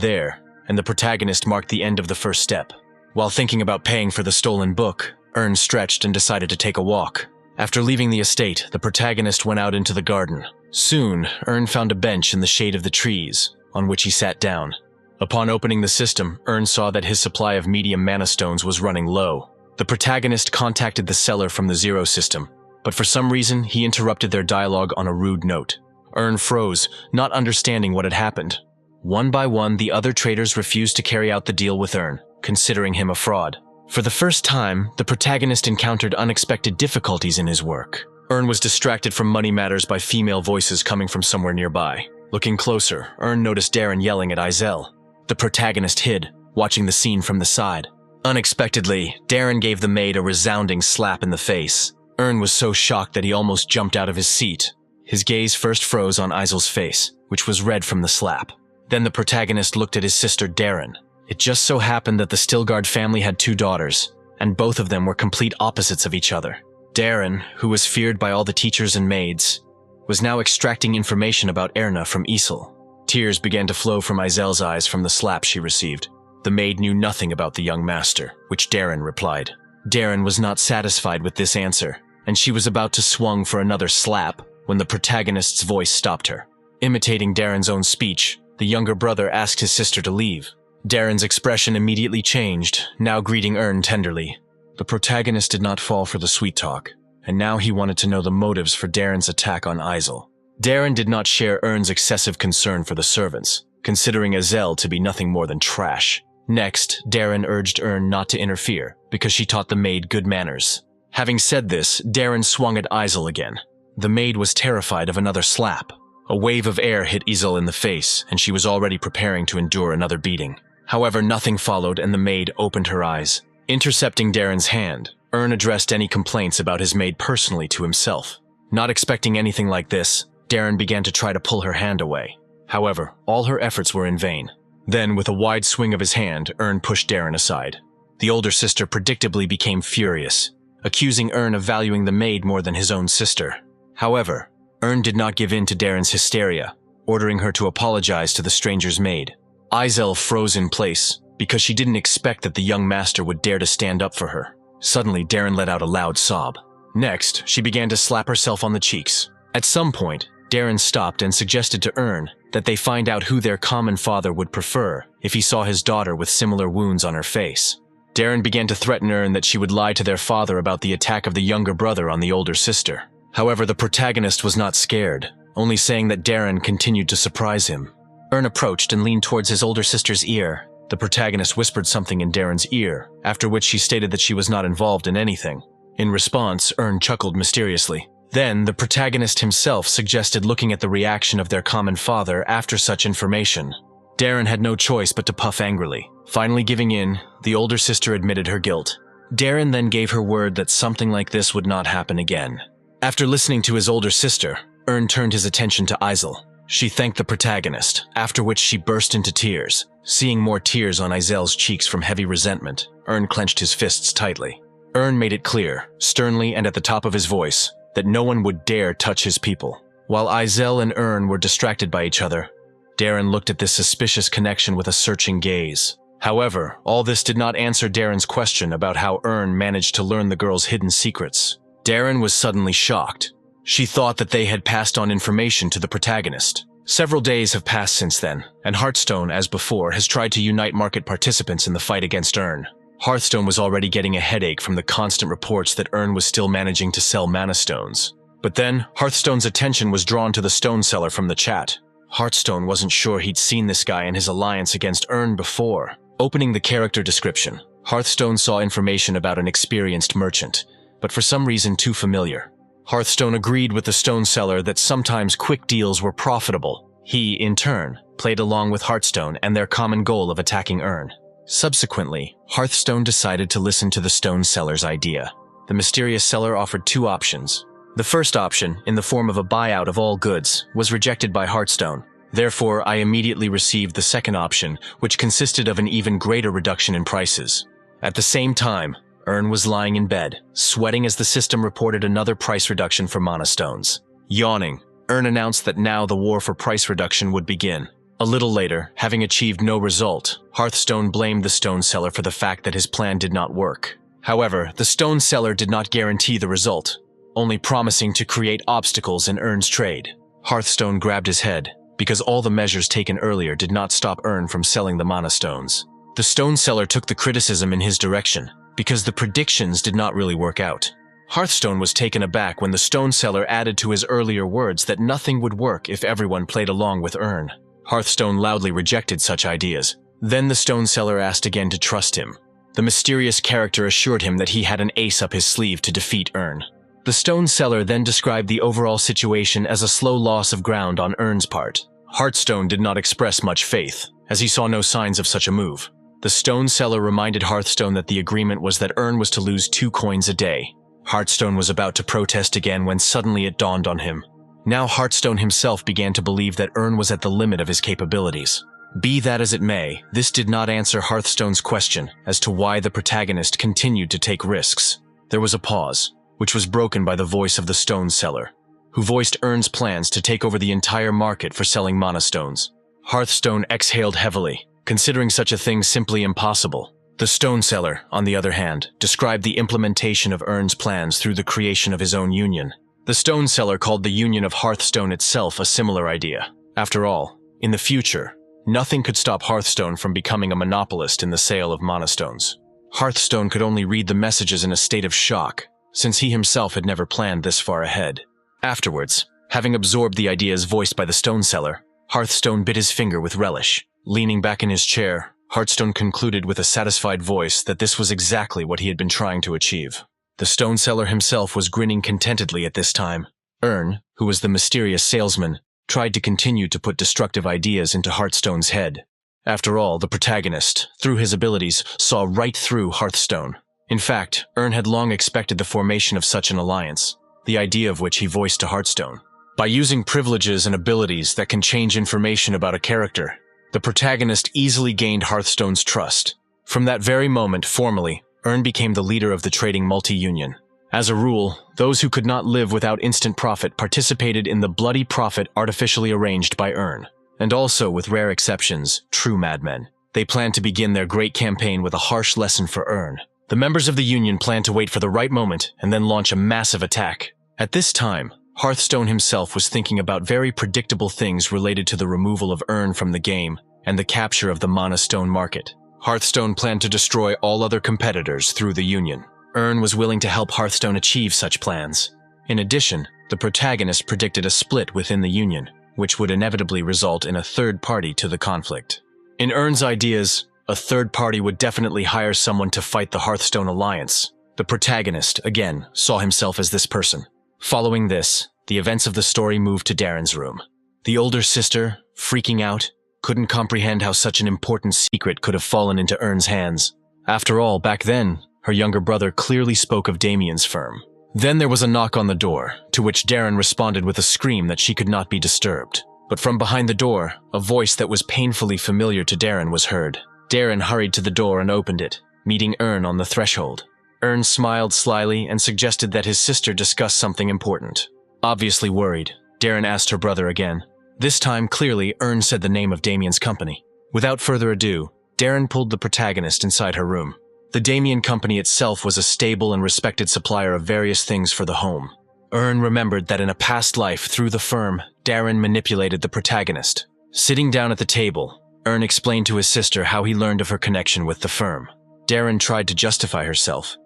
there, and the protagonist marked the end of the first step. While thinking about paying for the stolen book, Earn stretched and decided to take a walk. After leaving the estate, the protagonist went out into the garden. Soon, Earn found a bench in the shade of the trees, on which he sat down. Upon opening the system, Earn saw that his supply of medium mana stones was running low. The protagonist contacted the seller from the Zero system, but for some reason, he interrupted their dialogue on a rude note. Earn froze, not understanding what had happened. One by one, the other traders refused to carry out the deal with Earn, considering him a fraud. For the first time, the protagonist encountered unexpected difficulties in his work. Ern was distracted from money matters by female voices coming from somewhere nearby. Looking closer, Ern noticed Darren yelling at Izel. The protagonist hid, watching the scene from the side. Unexpectedly, Darren gave the maid a resounding slap in the face. Ern was so shocked that he almost jumped out of his seat. His gaze first froze on Izel's face, which was red from the slap. Then the protagonist looked at his sister Darren. It just so happened that the Stilgard family had 2 daughters, and both of them were complete opposites of each other. Darren, who was feared by all the teachers and maids, was now extracting information about Erna from Isel. Tears began to flow from Izel's eyes from the slap she received. The maid knew nothing about the young master, which Darren replied. Darren was not satisfied with this answer, and she was about to swung for another slap when the protagonist's voice stopped her. Imitating Darren's own speech, the younger brother asked his sister to leave. Darren's expression immediately changed, now greeting Ern tenderly. The protagonist did not fall for the sweet talk, and now he wanted to know the motives for Darren's attack on Izel. Darren did not share Ern's excessive concern for the servants, considering Izel to be nothing more than trash. Next, Darren urged Ern not to interfere, because she taught the maid good manners. Having said this, Darren swung at Izel again. The maid was terrified of another slap. A wave of air hit Izel in the face, and she was already preparing to endure another beating. However, nothing followed, and the maid opened her eyes. Intercepting Darren's hand, Ern addressed any complaints about his maid personally to himself. Not expecting anything like this, Darren began to try to pull her hand away. However, all her efforts were in vain. Then, with a wide swing of his hand, Ern pushed Darren aside. The older sister predictably became furious, accusing Ern of valuing the maid more than his own sister. However, Ern did not give in to Darren's hysteria, ordering her to apologize to the stranger's maid. Izel froze in place, because she didn't expect that the young master would dare to stand up for her. Suddenly, Darren let out a loud sob. Next, she began to slap herself on the cheeks. At some point, Darren stopped and suggested to Ern that they find out who their common father would prefer if he saw his daughter with similar wounds on her face. Darren began to threaten Ern that she would lie to their father about the attack of the younger brother on the older sister. However, the protagonist was not scared, only saying that Darren continued to surprise him. Ern approached and leaned towards his older sister's ear. The protagonist whispered something in Darren's ear, after which she stated that she was not involved in anything. In response, Ern chuckled mysteriously. Then, the protagonist himself suggested looking at the reaction of their common father after such information. Darren had no choice but to puff angrily. Finally giving in, the older sister admitted her guilt. Darren then gave her word that something like this would not happen again. After listening to his older sister, Ern turned his attention to Izel. She thanked the protagonist, after which she burst into tears. Seeing more tears on Izel's cheeks from heavy resentment, Ern clenched his fists tightly. Ern made it clear, sternly and at the top of his voice, that no one would dare touch his people. While Izel and Ern were distracted by each other, Darren looked at this suspicious connection with a searching gaze. However, all this did not answer Darren's question about how Ern managed to learn the girl's hidden secrets. Darren was suddenly shocked. She thought that they had passed on information to the protagonist. Several days have passed since then, and Hearthstone, as before, has tried to unite market participants in the fight against Ern. Hearthstone was already getting a headache from the constant reports that Ern was still managing to sell mana stones. But then, Hearthstone's attention was drawn to the stone seller from the chat. Hearthstone wasn't sure he'd seen this guy and his alliance against Ern before. Opening the character description, Hearthstone saw information about an experienced merchant, but for some reason too familiar. Hearthstone agreed with the stone seller that sometimes quick deals were profitable. He, in turn, played along with Hearthstone and their common goal of attacking Ern. Subsequently, Hearthstone decided to listen to the stone seller's idea. The mysterious seller offered 2 options. The first option, in the form of a buyout of all goods, was rejected by Hearthstone. Therefore, I immediately received the second option, which consisted of an even greater reduction in prices. At the same time, Ern was lying in bed, sweating as the system reported another price reduction for mana stones. Yawning, Ern announced that now the war for price reduction would begin. A little later, having achieved no result, Hearthstone blamed the stone seller for the fact that his plan did not work. However, the stone seller did not guarantee the result, only promising to create obstacles in Ern's trade. Hearthstone grabbed his head, because all the measures taken earlier did not stop Ern from selling the mana stones. The stone seller took the criticism in his direction, because the predictions did not really work out. Hearthstone was taken aback when the stone seller added to his earlier words that nothing would work if everyone played along with Ern. Hearthstone loudly rejected such ideas. Then the stone seller asked again to trust him. The mysterious character assured him that he had an ace up his sleeve to defeat Ern. The stone seller then described the overall situation as a slow loss of ground on Earn's part. Hearthstone did not express much faith, as he saw no signs of such a move. The stone seller reminded Hearthstone that the agreement was that Earn was to lose 2 coins a day. Hearthstone was about to protest again when suddenly it dawned on him. Now Hearthstone himself began to believe that Earn was at the limit of his capabilities. Be that as it may, this did not answer Hearthstone's question as to why the protagonist continued to take risks. There was a pause, which was broken by the voice of the stone seller, who voiced Earn's plans to take over the entire market for selling mana stones. Hearthstone exhaled heavily, considering such a thing simply impossible. The stone seller, on the other hand, described the implementation of Earn's plans through the creation of his own union. The stone seller called the union of Hearthstone itself a similar idea. After all, in the future, nothing could stop Hearthstone from becoming a monopolist in the sale of mana stones. Hearthstone could only read the messages in a state of shock, since he himself had never planned this far ahead. Afterwards, having absorbed the ideas voiced by the stone seller, Hearthstone bit his finger with relish. Leaning back in his chair, Hearthstone concluded with a satisfied voice that this was exactly what he had been trying to achieve. The stone seller himself was grinning contentedly at this time. Earn, who was the mysterious salesman, tried to continue to put destructive ideas into Hearthstone's head. After all, the protagonist, through his abilities, saw right through Hearthstone. In fact, Earn had long expected the formation of such an alliance, the idea of which he voiced to Hearthstone. By using privileges and abilities that can change information about a character, the protagonist easily gained Hearthstone's trust. From that very moment, formally, Earn became the leader of the trading multi-union. As a rule, those who could not live without instant profit participated in the bloody profit artificially arranged by Earn. And also, with rare exceptions, true madmen. They planned to begin their great campaign with a harsh lesson for Earn. The members of the union planned to wait for the right moment and then launch a massive attack. At this time, Hearthstone himself was thinking about very predictable things related to the removal of Earn from the game and the capture of the mana stone market. Hearthstone planned to destroy all other competitors through the union. Earn was willing to help Hearthstone achieve such plans. In addition, the protagonist predicted a split within the union, which would inevitably result in a third party to the conflict. In Earn's ideas, a third party would definitely hire someone to fight the Hearthstone alliance. The protagonist, again, saw himself as this person. Following this, the events of the story moved to Darren's room. The older sister, freaking out, couldn't comprehend how such an important secret could have fallen into Earn's hands. After all, back then, her younger brother clearly spoke of Damien's firm. Then there was a knock on the door, to which Darren responded with a scream that she could not be disturbed. But from behind the door, a voice that was painfully familiar to Darren was heard. Darren hurried to the door and opened it, meeting Earn on the threshold. Earn smiled slyly and suggested that his sister discuss something important. Obviously worried, Darren asked her brother again. This time, clearly, Earn said the name of Damien's company. Without further ado, Darren pulled the protagonist inside her room. The Damien company itself was a stable and respected supplier of various things for the home. Earn remembered that in a past life through the firm, Darren manipulated the protagonist. Sitting down at the table, Earn explained to his sister how he learned of her connection with the firm. Darren tried to justify herself,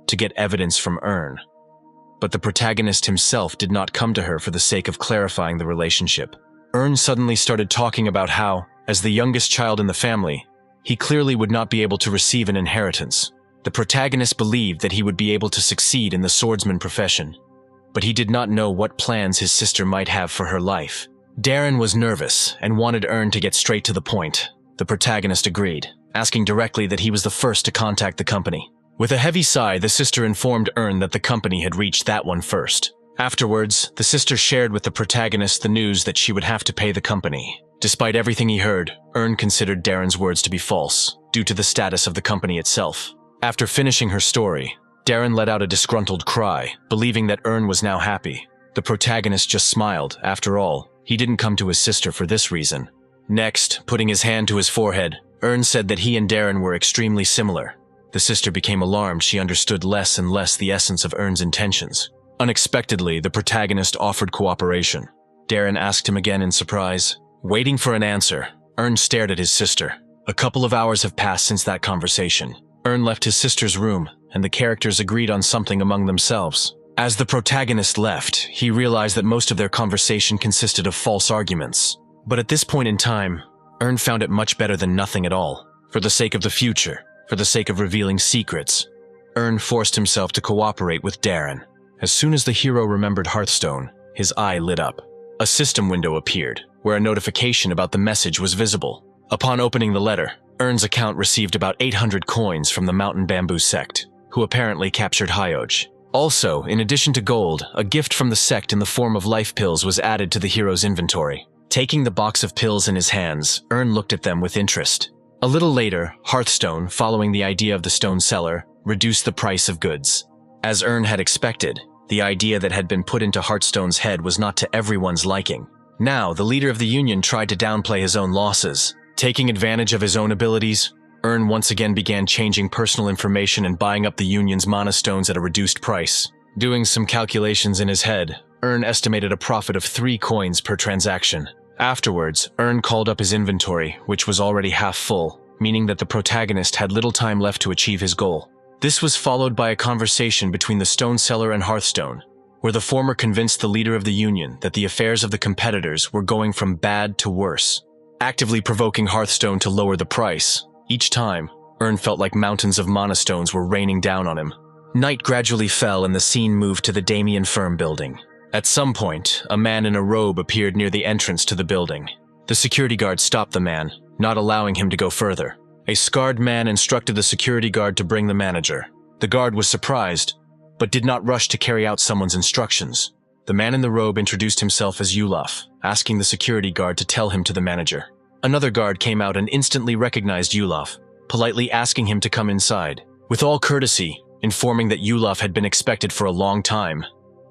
to get evidence from Earn. But the protagonist himself did not come to her for the sake of clarifying the relationship. Earn suddenly started talking about how, as the youngest child in the family, he clearly would not be able to receive an inheritance. The protagonist believed that he would be able to succeed in the swordsman profession, but he did not know what plans his sister might have for her life. Darren was nervous and wanted Earn to get straight to the point. The protagonist agreed, asking directly that he was the first to contact the company. With a heavy sigh, the sister informed Earn that the company had reached that one first. Afterwards, the sister shared with the protagonist the news that she would have to pay the company. Despite everything he heard, Earn considered Darren's words to be false, due to the status of the company itself. After finishing her story, Darren let out a disgruntled cry, believing that Earn was now happy. The protagonist just smiled. After all, he didn't come to his sister for this reason. Next, putting his hand to his forehead, Earn said that he and Darren were extremely similar. The sister became alarmed. She understood less and less the essence of Earn's intentions. Unexpectedly, the protagonist offered cooperation. Darren asked him again in surprise. Waiting for an answer, Earn stared at his sister. A couple of hours have passed since that conversation. Earn left his sister's room, and the characters agreed on something among themselves. As the protagonist left, he realized that most of their conversation consisted of false arguments. But at this point in time, Earn found it much better than nothing at all. For the sake of the future, for the sake of revealing secrets, Earn forced himself to cooperate with Darren. As soon as the hero remembered Hearthstone, his eye lit up. A system window appeared, where a notification about the message was visible. Upon opening the letter, Ern's account received about 800 coins from the Mountain Bamboo sect, who apparently captured Hyoj. Also, in addition to gold, a gift from the sect in the form of life pills was added to the hero's inventory. Taking the box of pills in his hands, Ern looked at them with interest. A little later, Hearthstone, following the idea of the stone seller, reduced the price of goods. As Ern had expected, the idea that had been put into Hearthstone's head was not to everyone's liking. Now, the leader of the union tried to downplay his own losses. Taking advantage of his own abilities, Ern once again began changing personal information and buying up the union's mana stones at a reduced price. Doing some calculations in his head, Ern estimated a profit of 3 coins per transaction. Afterwards, Ern called up his inventory, which was already half full, meaning that the protagonist had little time left to achieve his goal. This was followed by a conversation between the stone seller and Hearthstone, where the former convinced the leader of the union that the affairs of the competitors were going from bad to worse, actively provoking Hearthstone to lower the price. Each time, Ern felt like mountains of mana stones were raining down on him. Night gradually fell and the scene moved to the Damien Firm building. At some point, a man in a robe appeared near the entrance to the building. The security guard stopped the man, not allowing him to go further. A scarred man instructed the security guard to bring the manager. The guard was surprised, but did not rush to carry out someone's instructions. The man in the robe introduced himself as Yulaf, asking the security guard to tell him to the manager. Another guard came out and instantly recognized Yulaf, politely asking him to come inside. With all courtesy, informing that Yulaf had been expected for a long time,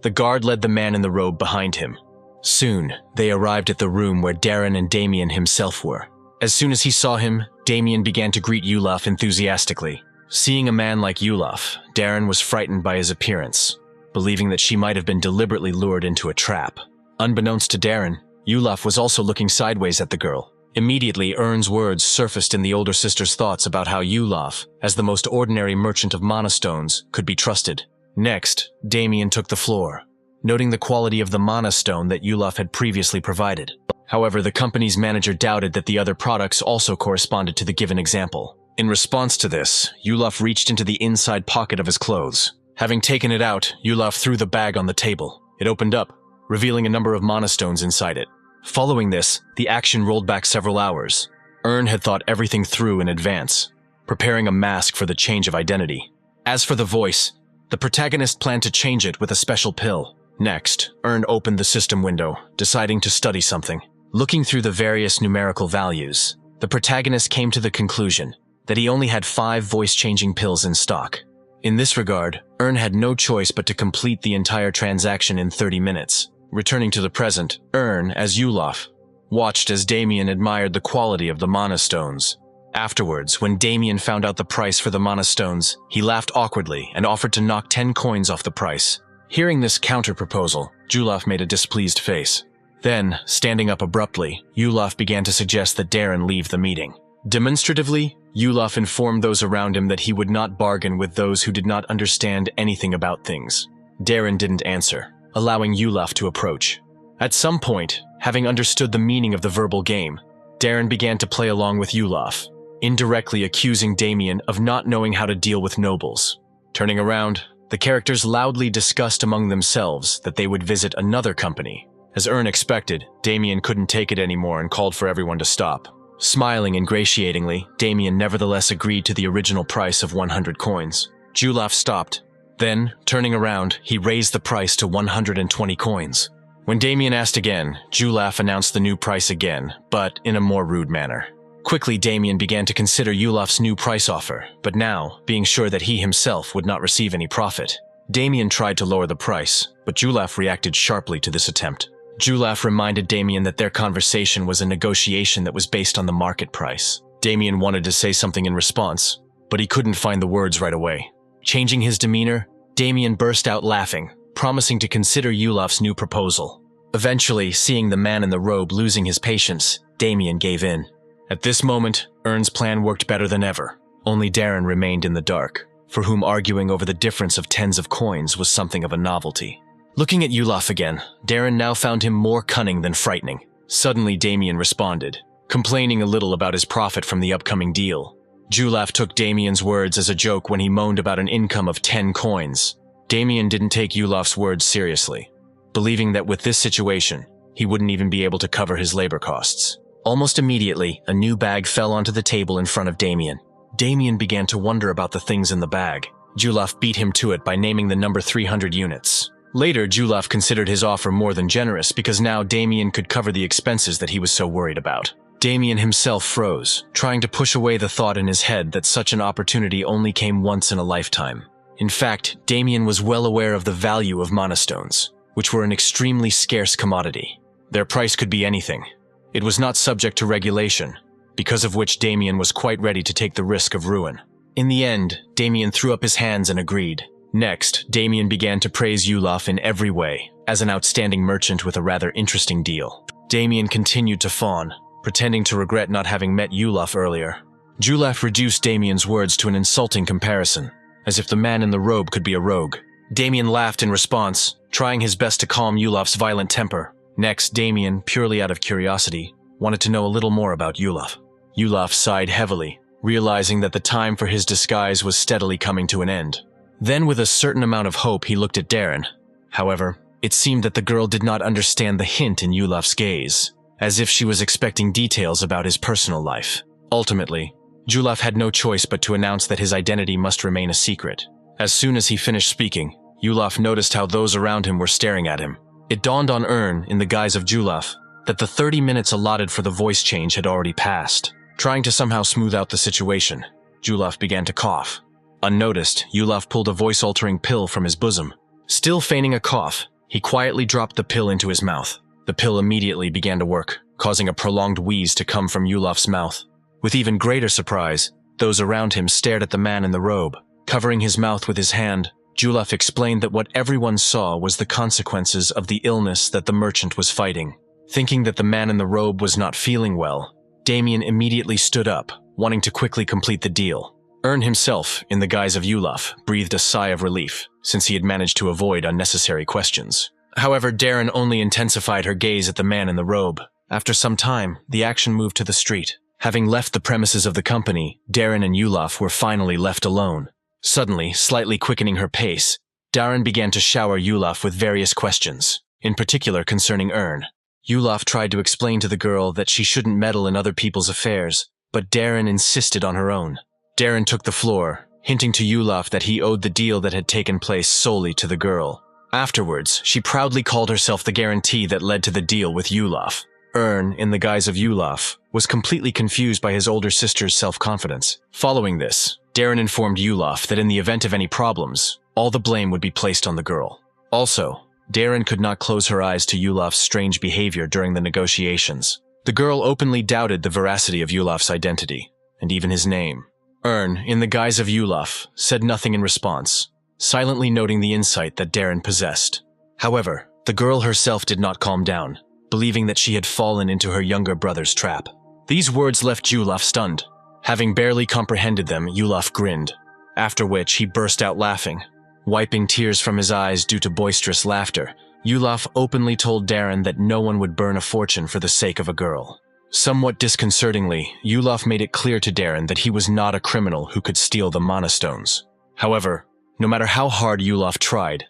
the guard led the man in the robe behind him. Soon, they arrived at the room where Darren and Damien himself were. As soon as he saw him, Damien began to greet Yulaf enthusiastically. Seeing a man like Yulaf, Darren was frightened by his appearance, believing that she might have been deliberately lured into a trap. Unbeknownst to Darren, Yulaf was also looking sideways at the girl. Immediately, Ern's words surfaced in the older sister's thoughts about how Yulaf, as the most ordinary merchant of mana stones, could be trusted. Next, Damien took the floor, noting the quality of the mana stone that Yulaf had previously provided. However, the company's manager doubted that the other products also corresponded to the given example. In response to this, Yulaf reached into the inside pocket of his clothes. Having taken it out, Yulaf threw the bag on the table. It opened up, revealing a number of mana stones inside it. Following this, the action rolled back several hours. Ern had thought everything through in advance, preparing a mask for the change of identity. As for the voice, the protagonist planned to change it with a special pill. Next, Ern opened the system window, deciding to study something. Looking through the various numerical values, the protagonist came to the conclusion that he only had 5 voice-changing pills in stock. In this regard, Ern had no choice but to complete the entire transaction in 30 minutes. Returning to the present, Ern, as Yulaf, watched as Damien admired the quality of the mana stones. Afterwards, when Damien found out the price for the mana stones, he laughed awkwardly and offered to knock 10 coins off the price. Hearing this counter-proposal, Yulaf made a displeased face. Then, standing up abruptly, Yulaf began to suggest that Darren leave the meeting. Demonstratively, Yulaf informed those around him that he would not bargain with those who did not understand anything about things. Darren didn't answer, allowing Yulaf to approach. At some point, having understood the meaning of the verbal game, Darren began to play along with Yulaf, indirectly accusing Damien of not knowing how to deal with nobles. Turning around, the characters loudly discussed among themselves that they would visit another company. As Ern expected, Damien couldn't take it anymore and called for everyone to stop. Smiling ingratiatingly, Damien nevertheless agreed to the original price of 100 coins. Yulaf stopped. Then, turning around, he raised the price to 120 coins. When Damien asked again, Yulaf announced the new price again, but in a more rude manner. Quickly, Damien began to consider Yulaf's new price offer, but now, being sure that he himself would not receive any profit, Damien tried to lower the price, but Yulaf reacted sharply to this attempt. Yulaf reminded Damien that their conversation was a negotiation that was based on the market price. Damien wanted to say something in response, but he couldn't find the words right away. Changing his demeanor, Damien burst out laughing, promising to consider Yulaf's new proposal. Eventually, seeing the man in the robe losing his patience, Damien gave in. At this moment, Ern's plan worked better than ever. Only Darren remained in the dark, for whom arguing over the difference of tens of coins was something of a novelty. Looking at Yulaf again, Darren now found him more cunning than frightening. Suddenly, Damien responded, complaining a little about his profit from the upcoming deal. Yulaf took Damien's words as a joke when he moaned about an income of 10 coins. Damien didn't take Yulaf's words seriously, believing that with this situation, he wouldn't even be able to cover his labor costs. Almost immediately, a new bag fell onto the table in front of Damien. Damien began to wonder about the things in the bag. Julaf beat him to it by naming the number 300 units. Later, Julaf considered his offer more than generous because now Damien could cover the expenses that he was so worried about. Damien himself froze, trying to push away the thought in his head that such an opportunity only came once in a lifetime. In fact, Damien was well aware of the value of mana stones, which were an extremely scarce commodity. Their price could be anything. It was not subject to regulation, because of which Damien was quite ready to take the risk of ruin. In the end, Damien threw up his hands and agreed. Next, Damien began to praise Julaf in every way, as an outstanding merchant with a rather interesting deal. Damien continued to fawn, pretending to regret not having met Julaf earlier. Julaf reduced Damien's words to an insulting comparison, as if the man in the robe could be a rogue. Damien laughed in response, trying his best to calm Julaf's violent temper. Next, Damien, purely out of curiosity, wanted to know a little more about Julaf. Julaf sighed heavily, realizing that the time for his disguise was steadily coming to an end. Then, with a certain amount of hope, he looked at Darren. However, it seemed that the girl did not understand the hint in Julaf's gaze, as if she was expecting details about his personal life. Ultimately, Julaf had no choice but to announce that his identity must remain a secret. As soon as he finished speaking, Julaf noticed how those around him were staring at him. It dawned on Ern, in the guise of Julaf, that the 30 minutes allotted for the voice change had already passed. Trying to somehow smooth out the situation, Julaf began to cough. Unnoticed, Julaf pulled a voice-altering pill from his bosom. Still feigning a cough, he quietly dropped the pill into his mouth. The pill immediately began to work, causing a prolonged wheeze to come from Julaf's mouth. With even greater surprise, those around him stared at the man in the robe. Covering his mouth with his hand, Julaf explained that what everyone saw was the consequences of the illness that the merchant was fighting. Thinking that the man in the robe was not feeling well, Damien immediately stood up, wanting to quickly complete the deal. Ern himself, in the guise of Julaf, breathed a sigh of relief, since he had managed to avoid unnecessary questions. However, Darren only intensified her gaze at the man in the robe. After some time, the action moved to the street. Having left the premises of the company, Darren and Julaf were finally left alone. Suddenly, slightly quickening her pace, Darren began to shower Julaf with various questions, in particular concerning Ern. Julaf tried to explain to the girl that she shouldn't meddle in other people's affairs, but Darren insisted on her own. Darren took the floor, hinting to Julaf that he owed the deal that had taken place solely to the girl. Afterwards, she proudly called herself the guarantee that led to the deal with Julaf. Ern, in the guise of Julaf, was completely confused by his older sister's self-confidence. Following this, Darren informed Julaf that in the event of any problems, all the blame would be placed on the girl. Also, Darren could not close her eyes to Julaf's strange behavior during the negotiations. The girl openly doubted the veracity of Julaf's identity, and even his name. Ern, in the guise of Julaf, said nothing in response, silently noting the insight that Darren possessed. However, the girl herself did not calm down, believing that she had fallen into her younger brother's trap. These words left Julaf stunned. Having barely comprehended them, Julaf grinned, after which he burst out laughing. Wiping tears from his eyes due to boisterous laughter, Julaf openly told Darren that no one would burn a fortune for the sake of a girl. Somewhat disconcertingly, Julaf made it clear to Darren that he was not a criminal who could steal the mana stones. However, no matter how hard Julaf tried,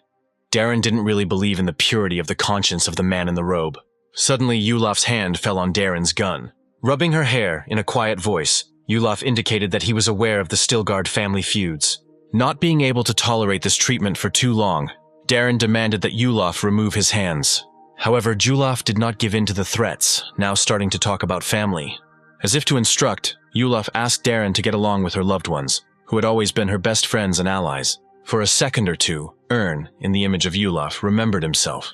Darren didn't really believe in the purity of the conscience of the man in the robe. Suddenly, Yulaf's hand fell on Darren's gun. Rubbing her hair in a quiet voice, Julaf indicated that he was aware of the Stilgard family feuds. Not being able to tolerate this treatment for too long, Darren demanded that Julaf remove his hands. However, Julaf did not give in to the threats, now starting to talk about family. As if to instruct, Julaf asked Darren to get along with her loved ones, who had always been her best friends and allies. For a second or two, Ern, in the image of Julaf, remembered himself,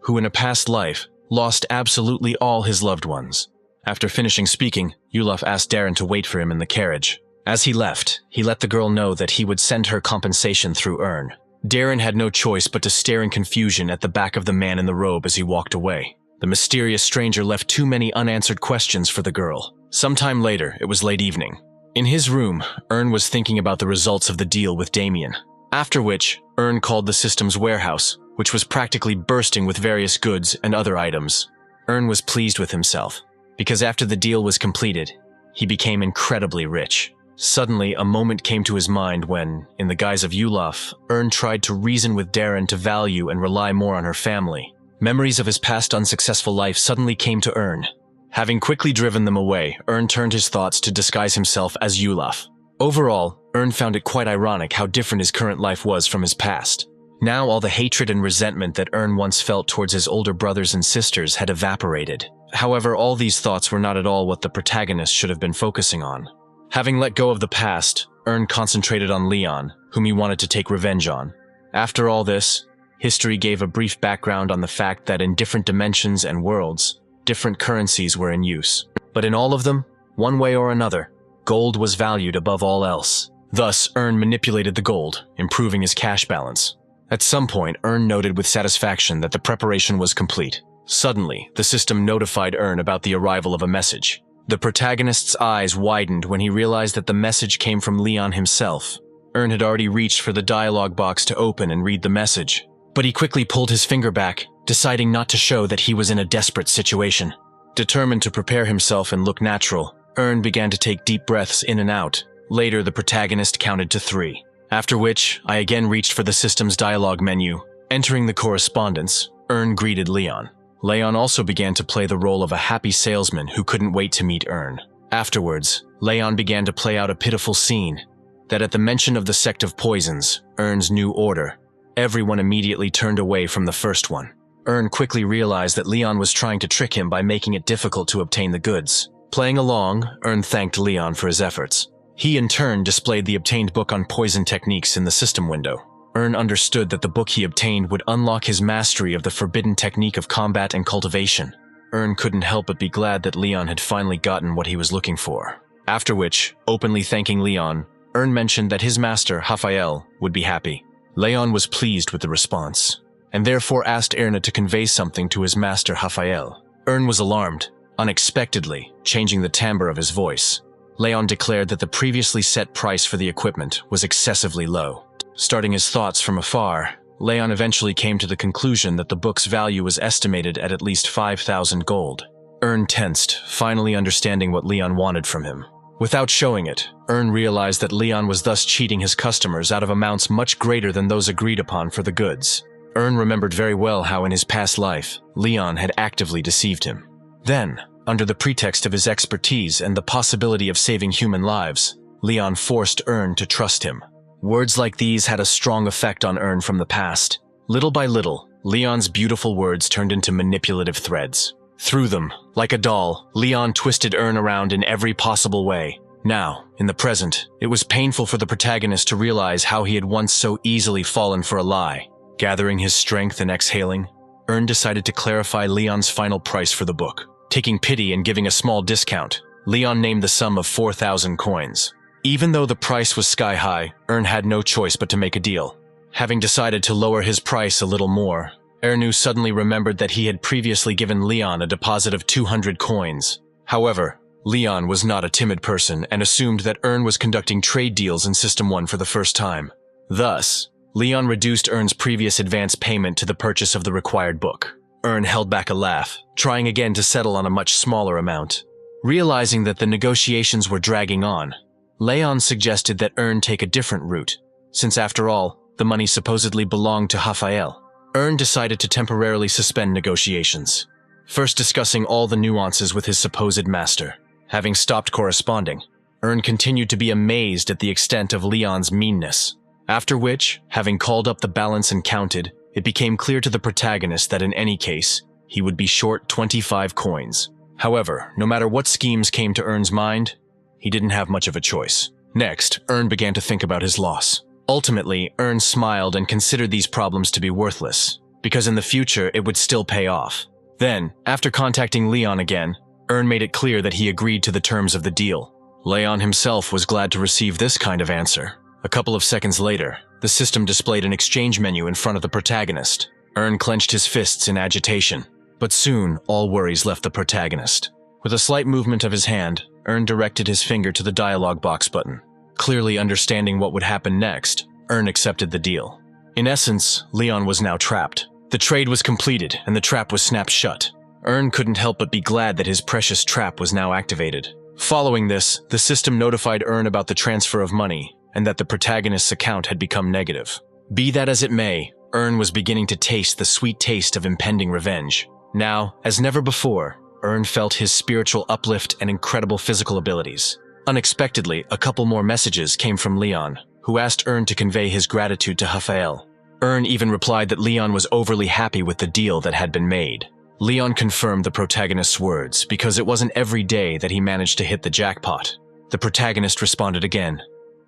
who in a past life lost absolutely all his loved ones. After finishing speaking, Julaf asked Darren to wait for him in the carriage. As he left, he let the girl know that he would send her compensation through Ern. Darren had no choice but to stare in confusion at the back of the man in the robe as he walked away. The mysterious stranger left too many unanswered questions for the girl. Sometime later, it was late evening. In his room, Ern was thinking about the results of the deal with Damien. After which, Ern called the system's warehouse, which was practically bursting with various goods and other items. Ern was pleased with himself, because after the deal was completed, he became incredibly rich. Suddenly, a moment came to his mind when, in the guise of Olaf, Ern tried to reason with Darren to value and rely more on her family. Memories of his past unsuccessful life suddenly came to Ern. Having quickly driven them away, Ern turned his thoughts to disguise himself as Olaf. Overall, Ern found it quite ironic how different his current life was from his past. Now all the hatred and resentment that Ern once felt towards his older brothers and sisters had evaporated. However, all these thoughts were not at all what the protagonist should have been focusing on. Having let go of the past, Ern concentrated on Leon, whom he wanted to take revenge on. After all this, history gave a brief background on the fact that in different dimensions and worlds, different currencies were in use. But in all of them, one way or another, gold was valued above all else. Thus, Ern manipulated the gold, improving his cash balance. At some point, Ern noted with satisfaction that the preparation was complete. Suddenly, the system notified Ern about the arrival of a message. The protagonist's eyes widened when he realized that the message came from Leon himself. Ern had already reached for the dialogue box to open and read the message, but he quickly pulled his finger back, deciding not to show that he was in a desperate situation. Determined to prepare himself and look natural, Ern began to take deep breaths in and out. Later, the protagonist counted to 3, after which I again reached for the system's dialogue menu. Entering the correspondence, Ern greeted Leon. Leon also began to play the role of a happy salesman who couldn't wait to meet Ern. Afterwards, Leon began to play out a pitiful scene, that at the mention of the sect of poisons, Ern's new order, everyone immediately turned away from the first one. Ern quickly realized that Leon was trying to trick him by making it difficult to obtain the goods. Playing along, Ern thanked Leon for his efforts. He in turn displayed the obtained book on poison techniques in the system window. Ern understood that the book he obtained would unlock his mastery of the forbidden technique of combat and cultivation. Ern couldn't help but be glad that Leon had finally gotten what he was looking for. After which, openly thanking Leon, Ern mentioned that his master, Raphael, would be happy. Leon was pleased with the response, and therefore asked Erna to convey something to his master, Raphael. Ern was alarmed, unexpectedly, changing the timbre of his voice. Leon declared that the previously set price for the equipment was excessively low. Starting his thoughts from afar, Leon eventually came to the conclusion that the book's value was estimated at least 5,000 gold. Ern tensed, finally understanding what Leon wanted from him. Without showing it, Ern realized that Leon was thus cheating his customers out of amounts much greater than those agreed upon for the goods. Ern remembered very well how in his past life, Leon had actively deceived him. Then, under the pretext of his expertise and the possibility of saving human lives, Leon forced Ern to trust him. Words like these had a strong effect on Ern from the past. Little by little, Leon's beautiful words turned into manipulative threads. Through them, like a doll, Leon twisted Ern around in every possible way. Now, in the present, it was painful for the protagonist to realize how he had once so easily fallen for a lie. Gathering his strength and exhaling, Ern decided to clarify Leon's final price for the book. Taking pity and giving a small discount, Leon named the sum of 4,000 coins. Even though the price was sky high, Ern had no choice but to make a deal. Having decided to lower his price a little more, Ernu suddenly remembered that he had previously given Leon a deposit of 200 coins. However, Leon was not a timid person and assumed that Ern was conducting trade deals in System 1 for the first time. Thus, Leon reduced Ern's previous advance payment to the purchase of the required book. Ern held back a laugh, trying again to settle on a much smaller amount. Realizing that the negotiations were dragging on, Leon suggested that Ern take a different route, since after all, the money supposedly belonged to Raphael. Ern decided to temporarily suspend negotiations, first discussing all the nuances with his supposed master. Having stopped corresponding, Ern continued to be amazed at the extent of Leon's meanness. After which, having called up the balance and counted, it became clear to the protagonist that in any case, he would be short 25 coins. However, no matter what schemes came to Ern's mind, he didn't have much of a choice. Next, Ern began to think about his loss. Ultimately, Ern smiled and considered these problems to be worthless, because in the future it would still pay off. Then, after contacting Leon again, Ern made it clear that he agreed to the terms of the deal. Leon himself was glad to receive this kind of answer. A couple of seconds later, the system displayed an exchange menu in front of the protagonist. Ern clenched his fists in agitation, but soon all worries left the protagonist. With a slight movement of his hand, Ern directed his finger to the dialogue box button. Clearly understanding what would happen next, Ern accepted the deal. In essence, Leon was now trapped. The trade was completed and the trap was snapped shut. Ern couldn't help but be glad that his precious trap was now activated. Following this, the system notified Earn about the transfer of money and that the protagonist's account had become negative. Be that as it may, Earn was beginning to taste the sweet taste of impending revenge. Now, as never before, Earn felt his spiritual uplift and incredible physical abilities. Unexpectedly, a couple more messages came from Leon, who asked Earn to convey his gratitude to Raphael. Earn even replied that Leon was overly happy with the deal that had been made. Leon confirmed the protagonist's words because it wasn't every day that he managed to hit the jackpot. The protagonist responded again,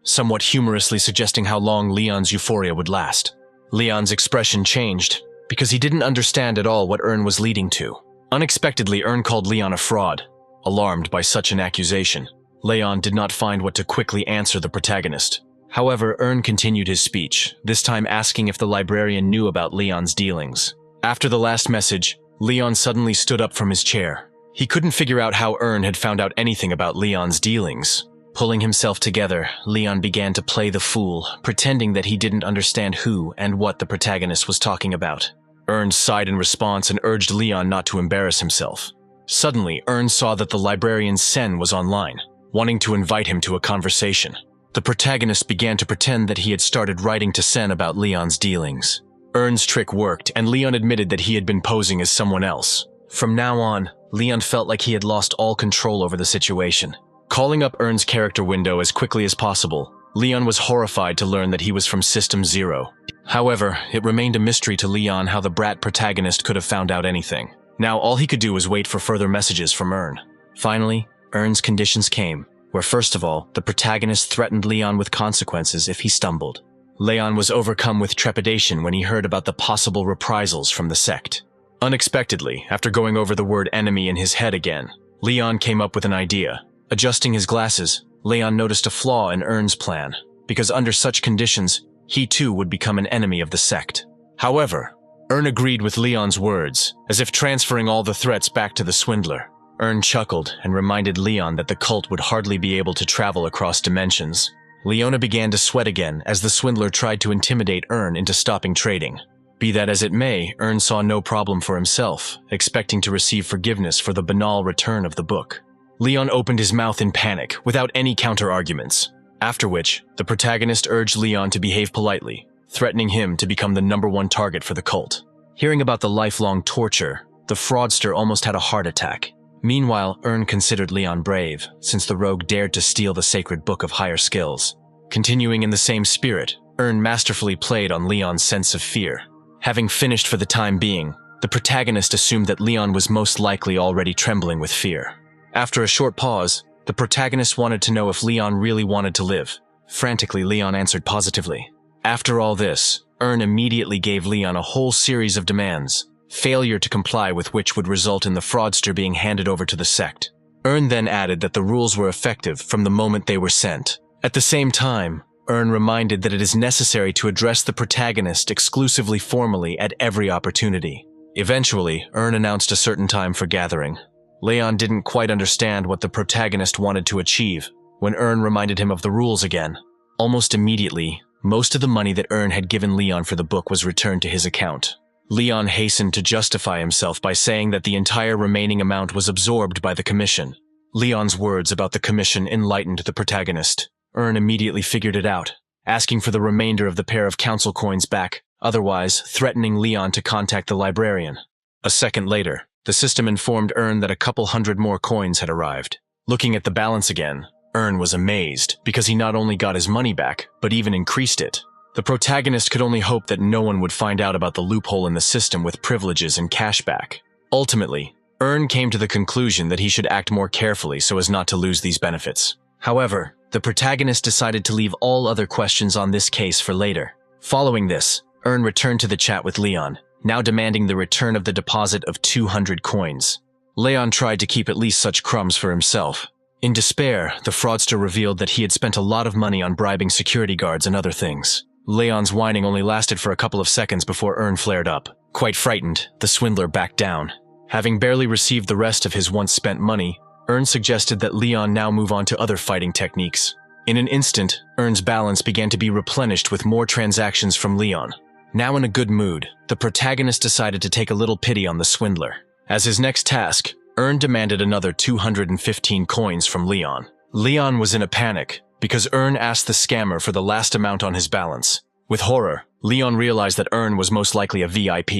somewhat humorously suggesting how long Leon's euphoria would last. Leon's expression changed because he didn't understand at all what Earn was leading to. Unexpectedly, Earn called Leon a fraud. Alarmed by such an accusation, Leon did not find what to quickly answer the protagonist. However, Earn continued his speech, this time asking if the librarian knew about Leon's dealings. After the last message, Leon suddenly stood up from his chair. He couldn't figure out how Earn had found out anything about Leon's dealings. Pulling himself together, Leon began to play the fool, pretending that he didn't understand who and what the protagonist was talking about. Earn sighed in response and urged Leon not to embarrass himself. Suddenly, Earn saw that the librarian Sen was online, wanting to invite him to a conversation. The protagonist began to pretend that he had started writing to Sen about Leon's dealings. Earn's trick worked, and Leon admitted that he had been posing as someone else. From now on, Leon felt like he had lost all control over the situation. Calling up Earn's character window as quickly as possible, Leon was horrified to learn that he was from System 0. However, it remained a mystery to Leon how the brat protagonist could have found out anything. Now all he could do was wait for further messages from Earn. Finally, Earn's conditions came, where first of all, the protagonist threatened Leon with consequences if he stumbled. Leon was overcome with trepidation when he heard about the possible reprisals from the sect. Unexpectedly, after going over the word enemy in his head again, Leon came up with an idea. Adjusting his glasses, Leon noticed a flaw in Earn's plan, because under such conditions, he too would become an enemy of the sect. However, Earn agreed with Leon's words, as if transferring all the threats back to the swindler. Earn chuckled and reminded Leon that the cult would hardly be able to travel across dimensions. Leona began to sweat again as the swindler tried to intimidate Earn into stopping trading. Be that as it may, Earn saw no problem for himself, expecting to receive forgiveness for the banal return of the book. Leon opened his mouth in panic, without any counter-arguments, after which, the protagonist urged Leon to behave politely, threatening him to become the #1 target for the cult. Hearing about the lifelong torture, the fraudster almost had a heart attack. Meanwhile, Earn considered Leon brave, since the rogue dared to steal the sacred book of higher skills. Continuing in the same spirit, Earn masterfully played on Leon's sense of fear. Having finished for the time being, the protagonist assumed that Leon was most likely already trembling with fear. After a short pause, the protagonist wanted to know if Leon really wanted to live. Frantically, Leon answered positively. After all this, Earn immediately gave Leon a whole series of demands, failure to comply with which would result in the fraudster being handed over to the sect. Earn then added that the rules were effective from the moment they were sent. At the same time, Earn reminded that it is necessary to address the protagonist exclusively formally at every opportunity. Eventually, Earn announced a certain time for gathering. Leon didn't quite understand what the protagonist wanted to achieve when Earn reminded him of the rules again. Almost immediately, most of the money that Earn had given Leon for the book was returned to his account. Leon hastened to justify himself by saying that the entire remaining amount was absorbed by the commission. Leon's words about the commission enlightened the protagonist. Earn immediately figured it out, asking for the remainder of the pair of council coins back, otherwise threatening Leon to contact the librarian. A second later, the system informed Earn that a couple hundred more coins had arrived. Looking at the balance again, Earn was amazed because he not only got his money back, but even increased it. The protagonist could only hope that no one would find out about the loophole in the system with privileges and cashback. Ultimately, Earn came to the conclusion that he should act more carefully so as not to lose these benefits. However, the protagonist decided to leave all other questions on this case for later. Following this, Earn returned to the chat with Leon, now demanding the return of the deposit of 200 coins. Leon tried to keep at least such crumbs for himself. In despair, the fraudster revealed that he had spent a lot of money on bribing security guards and other things. Leon's whining only lasted for a couple of seconds before Earn flared up. Quite frightened, the swindler backed down. Having barely received the rest of his once spent money, Earn suggested that Leon now move on to other fighting techniques. In an instant, Earn's balance began to be replenished with more transactions from Leon. Now in a good mood, the protagonist decided to take a little pity on the swindler. As his next task, Earn demanded another 215 coins from Leon. Leon was in a panic because Earn asked the scammer for the last amount on his balance. With horror, Leon realized that Earn was most likely a VIP.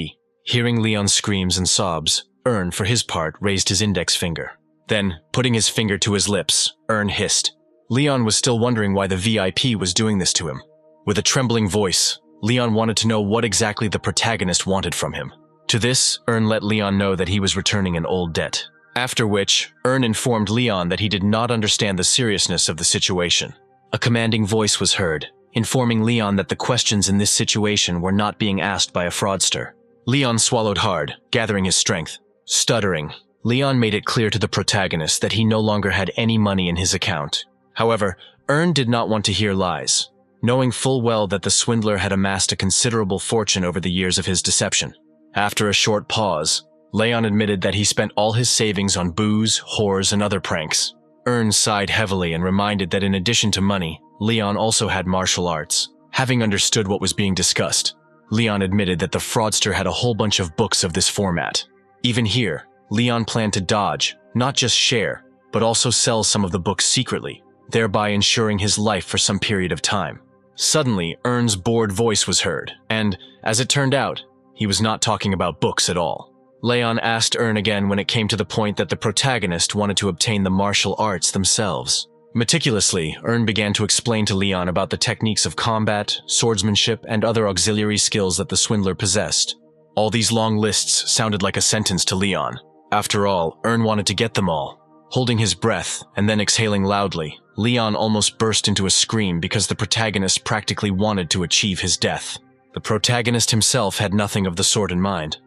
Hearing Leon's screams and sobs, Earn, for his part, raised his index finger. Then, putting his finger to his lips, Earn hissed. Leon was still wondering why the VIP was doing this to him. With a trembling voice, Leon wanted to know what exactly the protagonist wanted from him. To this, Earn let Leon know that he was returning an old debt. After which, Earn informed Leon that he did not understand the seriousness of the situation. A commanding voice was heard, informing Leon that the questions in this situation were not being asked by a fraudster. Leon swallowed hard, gathering his strength. Stuttering, Leon made it clear to the protagonist that he no longer had any money in his account. However, Earn did not want to hear lies, knowing full well that the swindler had amassed a considerable fortune over the years of his deception. After a short pause, Leon admitted that he spent all his savings on booze, whores, and other pranks. Earn sighed heavily and reminded that in addition to money, Leon also had martial arts. Having understood what was being discussed, Leon admitted that the fraudster had a whole bunch of books of this format. Even here, Leon planned to dodge, not just share, but also sell some of the books secretly, thereby ensuring his life for some period of time. Suddenly, Earn's bored voice was heard, and, as it turned out, he was not talking about books at all. Leon asked Earn again when it came to the point that the protagonist wanted to obtain the martial arts themselves. Meticulously, Earn began to explain to Leon about the techniques of combat, swordsmanship, and other auxiliary skills that the swindler possessed. All these long lists sounded like a sentence to Leon. After all, Earn wanted to get them all. Holding his breath and then exhaling loudly, Leon almost burst into a scream because the protagonist practically wanted to achieve his death. The protagonist himself had nothing of the sort in mind,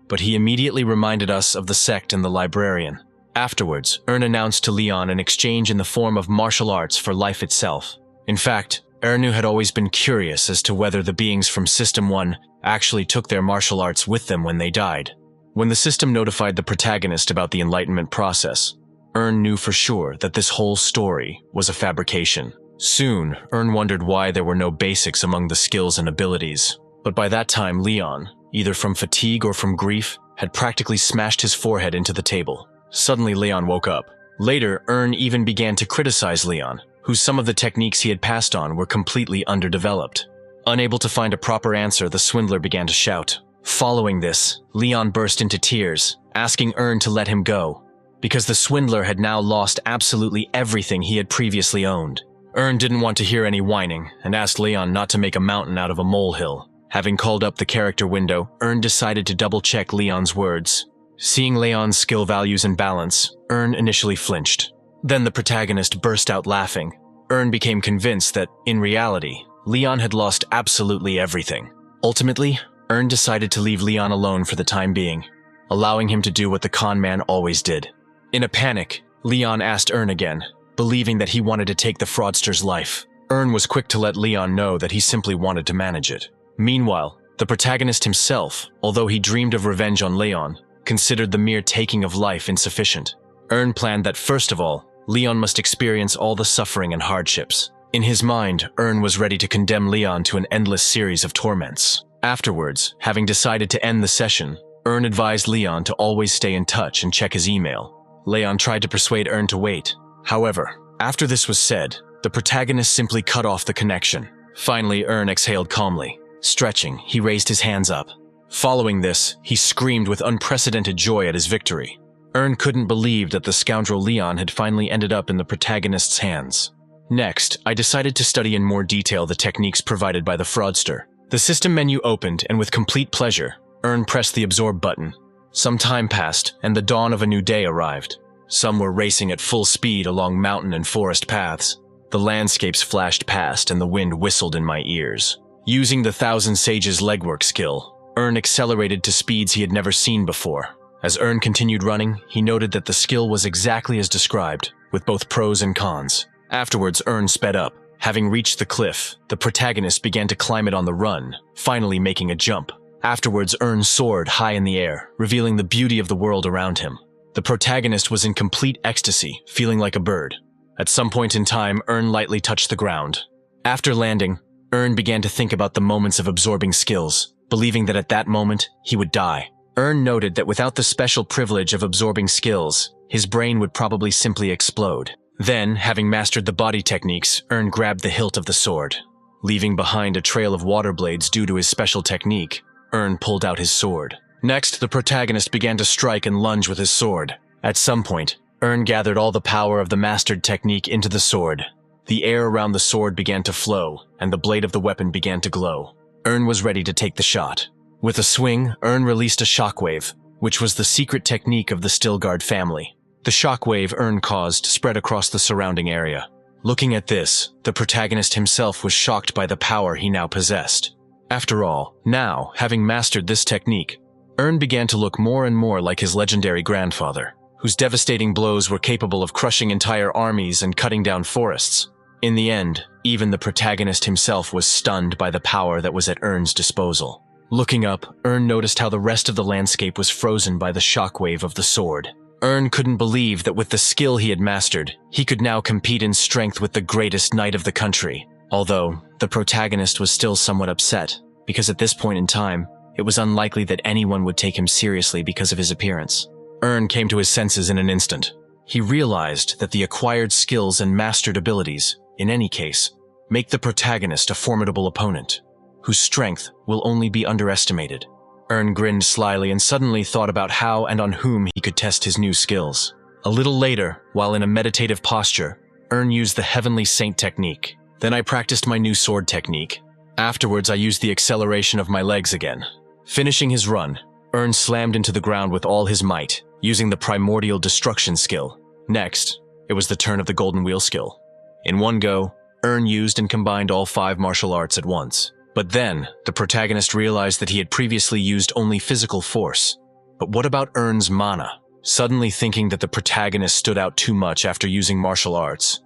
but he immediately reminded us of the sect and the librarian. Afterwards, Earn announced to Leon an exchange in the form of martial arts for life itself. In fact, Ernu had always been curious as to whether the beings from System 1 actually took their martial arts with them when they died. When the system notified the protagonist about the enlightenment process, Earn knew for sure that this whole story was a fabrication. Soon, Earn wondered why there were no basics among the skills and abilities. But by that time, Leon, either from fatigue or from grief, had practically smashed his forehead into the table. Suddenly, Leon woke up. Later, Earn even began to criticize Leon, whose some of the techniques he had passed on were completely underdeveloped. Unable to find a proper answer, the swindler began to shout. Following this, Leon burst into tears, asking Earn to let him go, because the swindler had now lost absolutely everything he had previously owned. Earn didn't want to hear any whining and asked Leon not to make a mountain out of a molehill. Having called up the character window, Earn decided to double-check Leon's words. Seeing Leon's skill values and balance, Earn initially flinched. Then the protagonist burst out laughing. Earn became convinced that, in reality, Leon had lost absolutely everything. Ultimately, Earn decided to leave Leon alone for the time being, allowing him to do what the con man always did. In a panic, Leon asked Earn again, believing that he wanted to take the fraudster's life. Earn was quick to let Leon know that he simply wanted to manage it. Meanwhile, the protagonist himself, although he dreamed of revenge on Leon, considered the mere taking of life insufficient. Earn planned that first of all, Leon must experience all the suffering and hardships. In his mind, Earn was ready to condemn Leon to an endless series of torments. Afterwards, having decided to end the session, Earn advised Leon to always stay in touch and check his email. Leon tried to persuade Earn to wait. However, after this was said, the protagonist simply cut off the connection. Finally, Earn exhaled calmly. Stretching, he raised his hands up. Following this, he screamed with unprecedented joy at his victory. Earn couldn't believe that the scoundrel Leon had finally ended up in the protagonist's hands. Next, I decided to study in more detail the techniques provided by the fraudster. The system menu opened, and with complete pleasure, Earn pressed the absorb button. Some time passed, and the dawn of a new day arrived. Some were racing at full speed along mountain and forest paths. The landscapes flashed past, and the wind whistled in my ears. Using the Thousand Sages legwork skill, Earn accelerated to speeds he had never seen before. As Earn continued running, he noted that the skill was exactly as described, with both pros and cons. Afterwards, Earn sped up. Having reached the cliff, the protagonist began to climb it on the run, finally making a jump. Afterwards, Earn soared high in the air, revealing the beauty of the world around him. The protagonist was in complete ecstasy, feeling like a bird. At some point in time, Earn lightly touched the ground. After landing, Earn began to think about the moments of absorbing skills, believing that at that moment, he would die. Ern noted that without the special privilege of absorbing skills, his brain would probably simply explode. Then, having mastered the body techniques, Ern grabbed the hilt of the sword. Leaving behind a trail of water blades due to his special technique, Ern pulled out his sword. Next, the protagonist began to strike and lunge with his sword. At some point, Ern gathered all the power of the mastered technique into the sword. The air around the sword began to flow, and the blade of the weapon began to glow. Ern was ready to take the shot. With a swing, Ern released a shockwave, which was the secret technique of the Stilgard family. The shockwave Ern caused spread across the surrounding area. Looking at this, the protagonist himself was shocked by the power he now possessed. After all, now, having mastered this technique, Ern began to look more and more like his legendary grandfather, whose devastating blows were capable of crushing entire armies and cutting down forests. In the end, even the protagonist himself was stunned by the power that was at Ern's disposal. Looking up, Ern noticed how the rest of the landscape was frozen by the shockwave of the sword. Ern couldn't believe that with the skill he had mastered, he could now compete in strength with the greatest knight of the country. Although, the protagonist was still somewhat upset, because at this point in time, it was unlikely that anyone would take him seriously because of his appearance. Ern came to his senses in an instant. He realized that the acquired skills and mastered abilities, in any case, make the protagonist a formidable opponent, whose strength will only be underestimated. Ern grinned slyly and suddenly thought about how and on whom he could test his new skills. A little later, while in a meditative posture, Ern used the Heavenly Saint technique. Then I practiced my new sword technique. Afterwards, I used the acceleration of my legs again. Finishing his run, Ern slammed into the ground with all his might, using the Primordial Destruction skill. Next, it was the turn of the Golden Wheel skill. In one go, Ern used and combined all 5 martial arts at once. But then, the protagonist realized that he had previously used only physical force. But what about Ern's mana? Suddenly thinking that the protagonist stood out too much after using martial arts,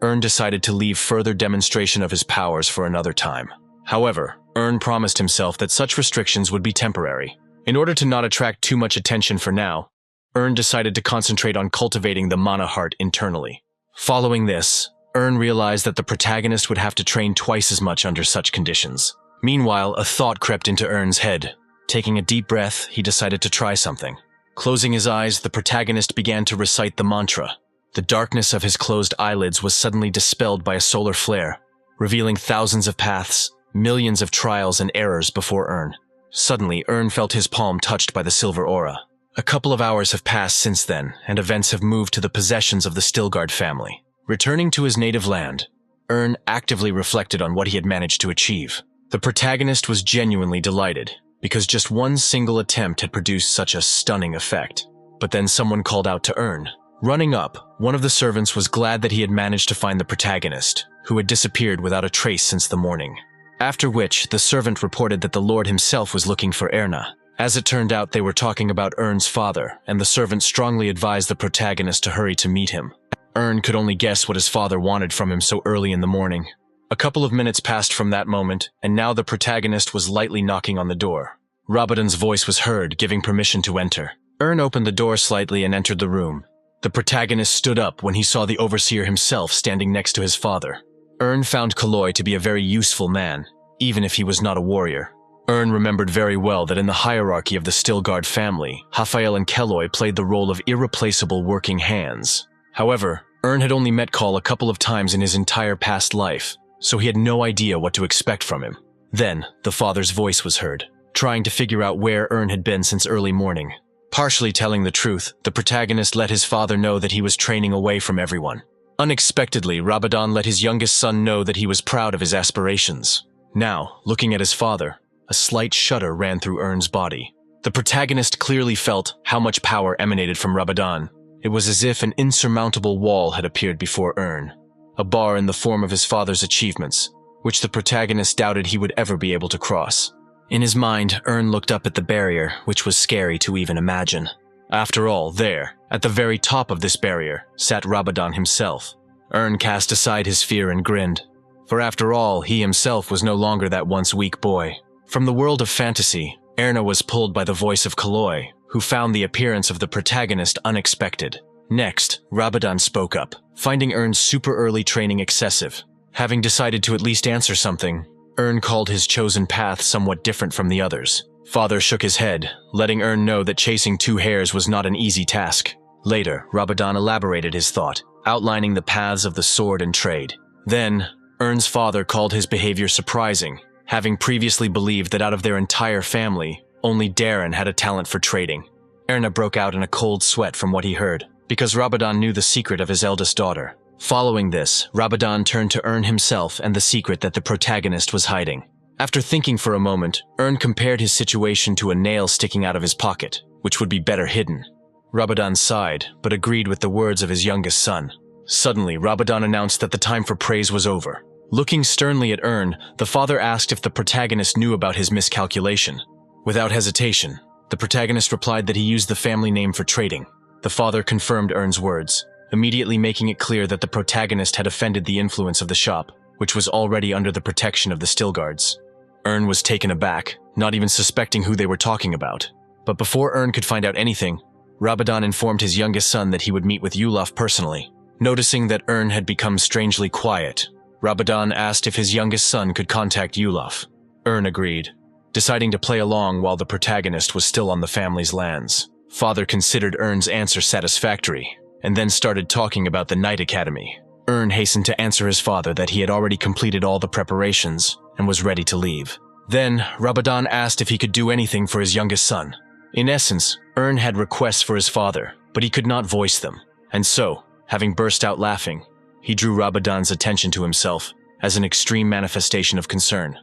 Ern decided to leave further demonstration of his powers for another time. However, Ern promised himself that such restrictions would be temporary. In order to not attract too much attention for now, Ern decided to concentrate on cultivating the mana heart internally. Following this, Ern realized that the protagonist would have to train twice as much under such conditions. Meanwhile, a thought crept into Ern's head. Taking a deep breath, he decided to try something. Closing his eyes, the protagonist began to recite the mantra. The darkness of his closed eyelids was suddenly dispelled by a solar flare, revealing thousands of paths, millions of trials and errors before Ern. Suddenly, Ern felt his palm touched by the silver aura. A couple of hours have passed since then, and events have moved to the possessions of the Stilgard family. Returning to his native land, Ern actively reflected on what he had managed to achieve. The protagonist was genuinely delighted, because just one single attempt had produced such a stunning effect. But then someone called out to Ern. Running up, one of the servants was glad that he had managed to find the protagonist, who had disappeared without a trace since the morning. After which, the servant reported that the Lord himself was looking for Erna. As it turned out, they were talking about Ern's father, and the servant strongly advised the protagonist to hurry to meet him. Ern could only guess what his father wanted from him so early in the morning. A couple of minutes passed from that moment, and now the protagonist was lightly knocking on the door. Rabadon's voice was heard, giving permission to enter. Ern opened the door slightly and entered the room. The protagonist stood up when he saw the overseer himself standing next to his father. Ern found Kaloi to be a very useful man, even if he was not a warrior. Ern remembered very well that in the hierarchy of the Stilgard family, Raphael and Kaloi played the role of irreplaceable working hands. However, Ern had only met Kal a couple of times in his entire past life, so he had no idea what to expect from him. Then, the father's voice was heard, trying to figure out where Ern had been since early morning. Partially telling the truth, the protagonist let his father know that he was training away from everyone. Unexpectedly, Rabadon let his youngest son know that he was proud of his aspirations. Now, looking at his father, a slight shudder ran through Ern's body. The protagonist clearly felt how much power emanated from Rabadon. It was as if an insurmountable wall had appeared before Ern, a bar in the form of his father's achievements, which the protagonist doubted he would ever be able to cross. In his mind, Ern looked up at the barrier, which was scary to even imagine. After all, there, at the very top of this barrier, sat Rabadon himself. Ern cast aside his fear and grinned, for after all, he himself was no longer that once weak boy. From the world of fantasy, Erna was pulled by the voice of Kaloi, who found the appearance of the protagonist unexpected. Next, Rabadon spoke up, finding Ern's super early training excessive. Having decided to at least answer something, Ern called his chosen path somewhat different from the others. Father shook his head, letting Earn know that chasing two hares was not an easy task. Later, Ramadan elaborated his thought, outlining the paths of the sword and trade. Then, Earn's father called his behavior surprising, having previously believed that out of their entire family, only Darren had a talent for trading. Erna broke out in a cold sweat from what he heard, because Ramadan knew the secret of his eldest daughter. Following this, Ramadan turned to Earn himself and the secret that the protagonist was hiding. After thinking for a moment, Earn compared his situation to a nail sticking out of his pocket, which would be better hidden. Ramadan sighed, but agreed with the words of his youngest son. Suddenly, Ramadan announced that the time for praise was over. Looking sternly at Earn, the father asked if the protagonist knew about his miscalculation. Without hesitation, the protagonist replied that he used the family name for trading. The father confirmed Earn's words, immediately making it clear that the protagonist had offended the influence of the shop, which was already under the protection of the still guards. Earn was taken aback, not even suspecting who they were talking about. But before Earn could find out anything, Ramadan informed his youngest son that he would meet with Yulaf personally. Noticing that Earn had become strangely quiet, Ramadan asked if his youngest son could contact Yulaf. Earn agreed, deciding to play along while the protagonist was still on the family's lands. Father considered Earn's answer satisfactory, and then started talking about the Night Academy. Earn hastened to answer his father that he had already completed all the preparations and was ready to leave. Then, Ramadan asked if he could do anything for his youngest son. In essence, Earn had requests for his father, but he could not voice them, and so, having burst out laughing, he drew Ramadan's attention to himself as an extreme manifestation of concern.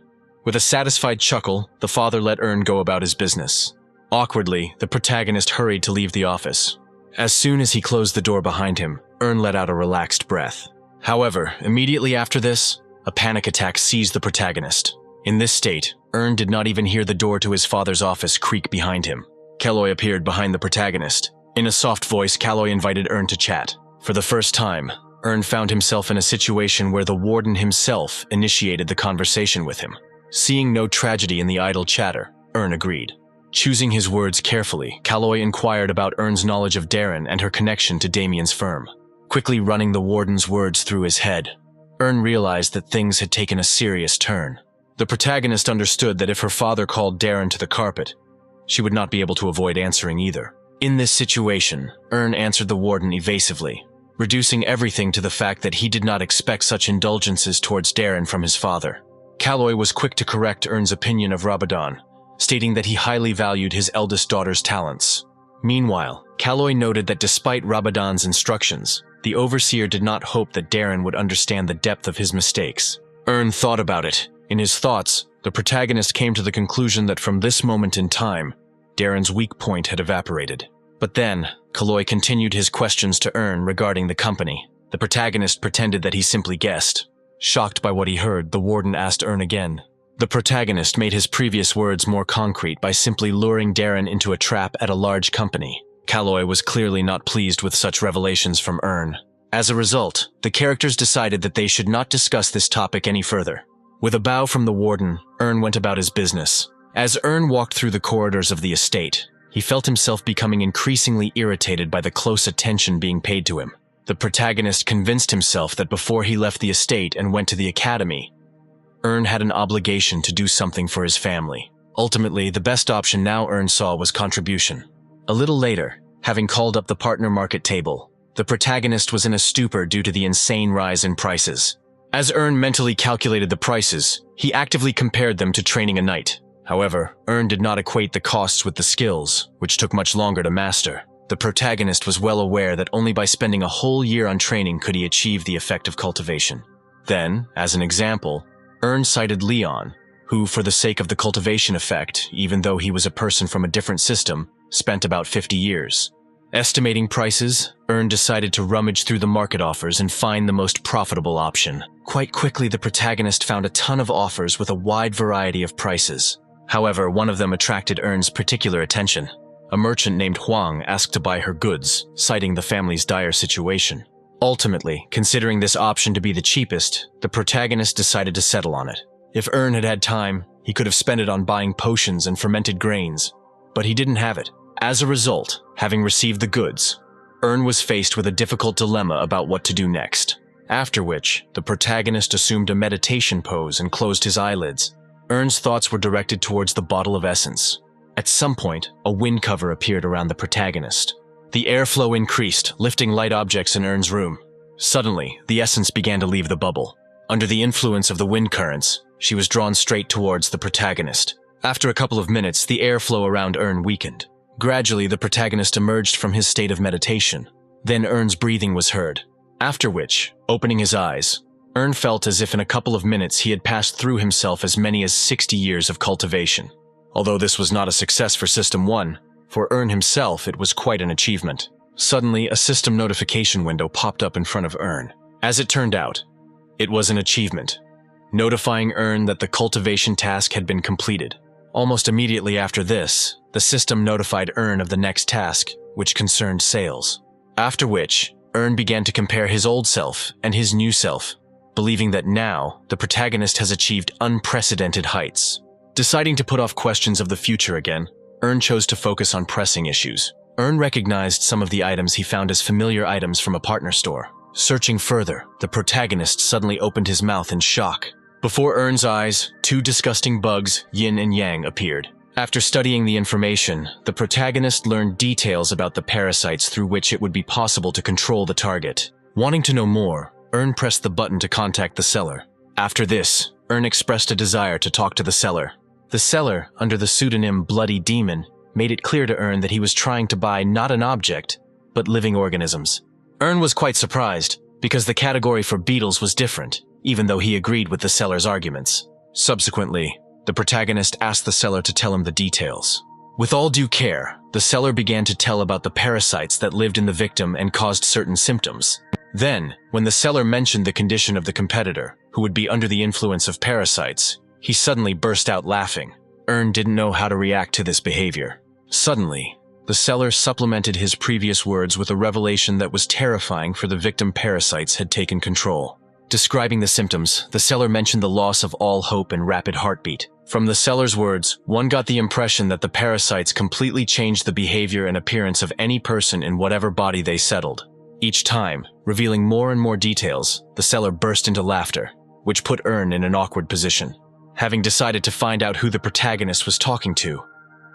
With a satisfied chuckle, the father let Earn go about his business. Awkwardly, the protagonist hurried to leave the office. As soon as he closed the door behind him, Earn let out a relaxed breath. However, immediately after this, a panic attack seized the protagonist. In this state, Earn did not even hear the door to his father's office creak behind him. Kaloi appeared behind the protagonist. In a soft voice, Kaloi invited Earn to chat. For the first time, Earn found himself in a situation where the warden himself initiated the conversation with him. Seeing no tragedy in the idle chatter, Earn agreed. Choosing his words carefully, Kaloi inquired about Earn's knowledge of Darren and her connection to Damien's firm. Quickly running the warden's words through his head, Earn realized that things had taken a serious turn. The protagonist understood that if her father called Darren to the carpet, she would not be able to avoid answering either. In this situation, Earn answered the warden evasively, reducing everything to the fact that he did not expect such indulgences towards Darren from his father. Kaloi was quick to correct Earn's opinion of Ramadan, stating that he highly valued his eldest daughter's talents. Meanwhile, Kaloi noted that despite Ramadan's instructions, the overseer did not hope that Darren would understand the depth of his mistakes. Earn thought about it. In his thoughts, the protagonist came to the conclusion that from this moment in time, Darren's weak point had evaporated. But then, Kaloi continued his questions to Earn regarding the company. The protagonist pretended that he simply guessed. Shocked by what he heard, the warden asked Earn again. The protagonist made his previous words more concrete by simply luring Darren into a trap at a large company. Kaloi was clearly not pleased with such revelations from Earn. As a result, the characters decided that they should not discuss this topic any further. With a bow from the warden, Earn went about his business. As Earn walked through the corridors of the estate, he felt himself becoming increasingly irritated by the close attention being paid to him. The protagonist convinced himself that before he left the estate and went to the academy, Earn had an obligation to do something for his family. Ultimately, the best option now Earn saw was contribution. A little later, having called up the partner market table, the protagonist was in a stupor due to the insane rise in prices. As Earn mentally calculated the prices, he actively compared them to training a knight. However, Earn did not equate the costs with the skills, which took much longer to master. The protagonist was well aware that only by spending a whole year on training could he achieve the effect of cultivation. Then, as an example, Earn cited Leon, who, for the sake of the cultivation effect, even though he was a person from a different system, spent about 50 years. Estimating prices, Earn decided to rummage through the market offers and find the most profitable option. Quite quickly, the protagonist found a ton of offers with a wide variety of prices. However, one of them attracted Earn's particular attention. A merchant named Huang asked to buy her goods, citing the family's dire situation. Ultimately, considering this option to be the cheapest, the protagonist decided to settle on it. If Earn had had time, he could have spent it on buying potions and fermented grains, but he didn't have it. As a result, having received the goods, Earn was faced with a difficult dilemma about what to do next. After which, the protagonist assumed a meditation pose and closed his eyelids. Earn's thoughts were directed towards the bottle of essence. At some point, a wind cover appeared around the protagonist. The airflow increased, lifting light objects in Earn's room. Suddenly, the essence began to leave the bubble. Under the influence of the wind currents, she was drawn straight towards the protagonist. After a couple of minutes, the airflow around Earn weakened. Gradually, the protagonist emerged from his state of meditation. Then Earn's breathing was heard. After which, opening his eyes, Earn felt as if in a couple of minutes he had passed through himself as many as 60 years of cultivation. Although this was not a success for System 1, for Earn himself it was quite an achievement. Suddenly, a system notification window popped up in front of Earn. As it turned out, it was an achievement, notifying Earn that the cultivation task had been completed. Almost immediately after this, the system notified Earn of the next task, which concerned sales. After which, Earn began to compare his old self and his new self, believing that now the protagonist has achieved unprecedented heights. Deciding to put off questions of the future again, Earn chose to focus on pressing issues. Earn recognized some of the items he found as familiar items from a partner store. Searching further, the protagonist suddenly opened his mouth in shock. Before Earn's eyes, two disgusting bugs, Yin and Yang, appeared. After studying the information, the protagonist learned details about the parasites through which it would be possible to control the target. Wanting to know more, Earn pressed the button to contact the seller. After this, Earn expressed a desire to talk to the seller. The seller, under the pseudonym Bloody Demon, made it clear to Earn that he was trying to buy not an object, but living organisms. Earn was quite surprised, because the category for beetles was different, even though he agreed with the seller's arguments. Subsequently, the protagonist asked the seller to tell him the details. With all due care, the seller began to tell about the parasites that lived in the victim and caused certain symptoms. Then, when the seller mentioned the condition of the competitor, who would be under the influence of parasites, he suddenly burst out laughing. Earn didn't know how to react to this behavior. Suddenly, the seller supplemented his previous words with a revelation that was terrifying, for the victim parasites had taken control. Describing the symptoms, the seller mentioned the loss of all hope and rapid heartbeat. From the seller's words, one got the impression that the parasites completely changed the behavior and appearance of any person in whatever body they settled. Each time, revealing more and more details, the seller burst into laughter, which put Earn in an awkward position. Having decided to find out who the protagonist was talking to,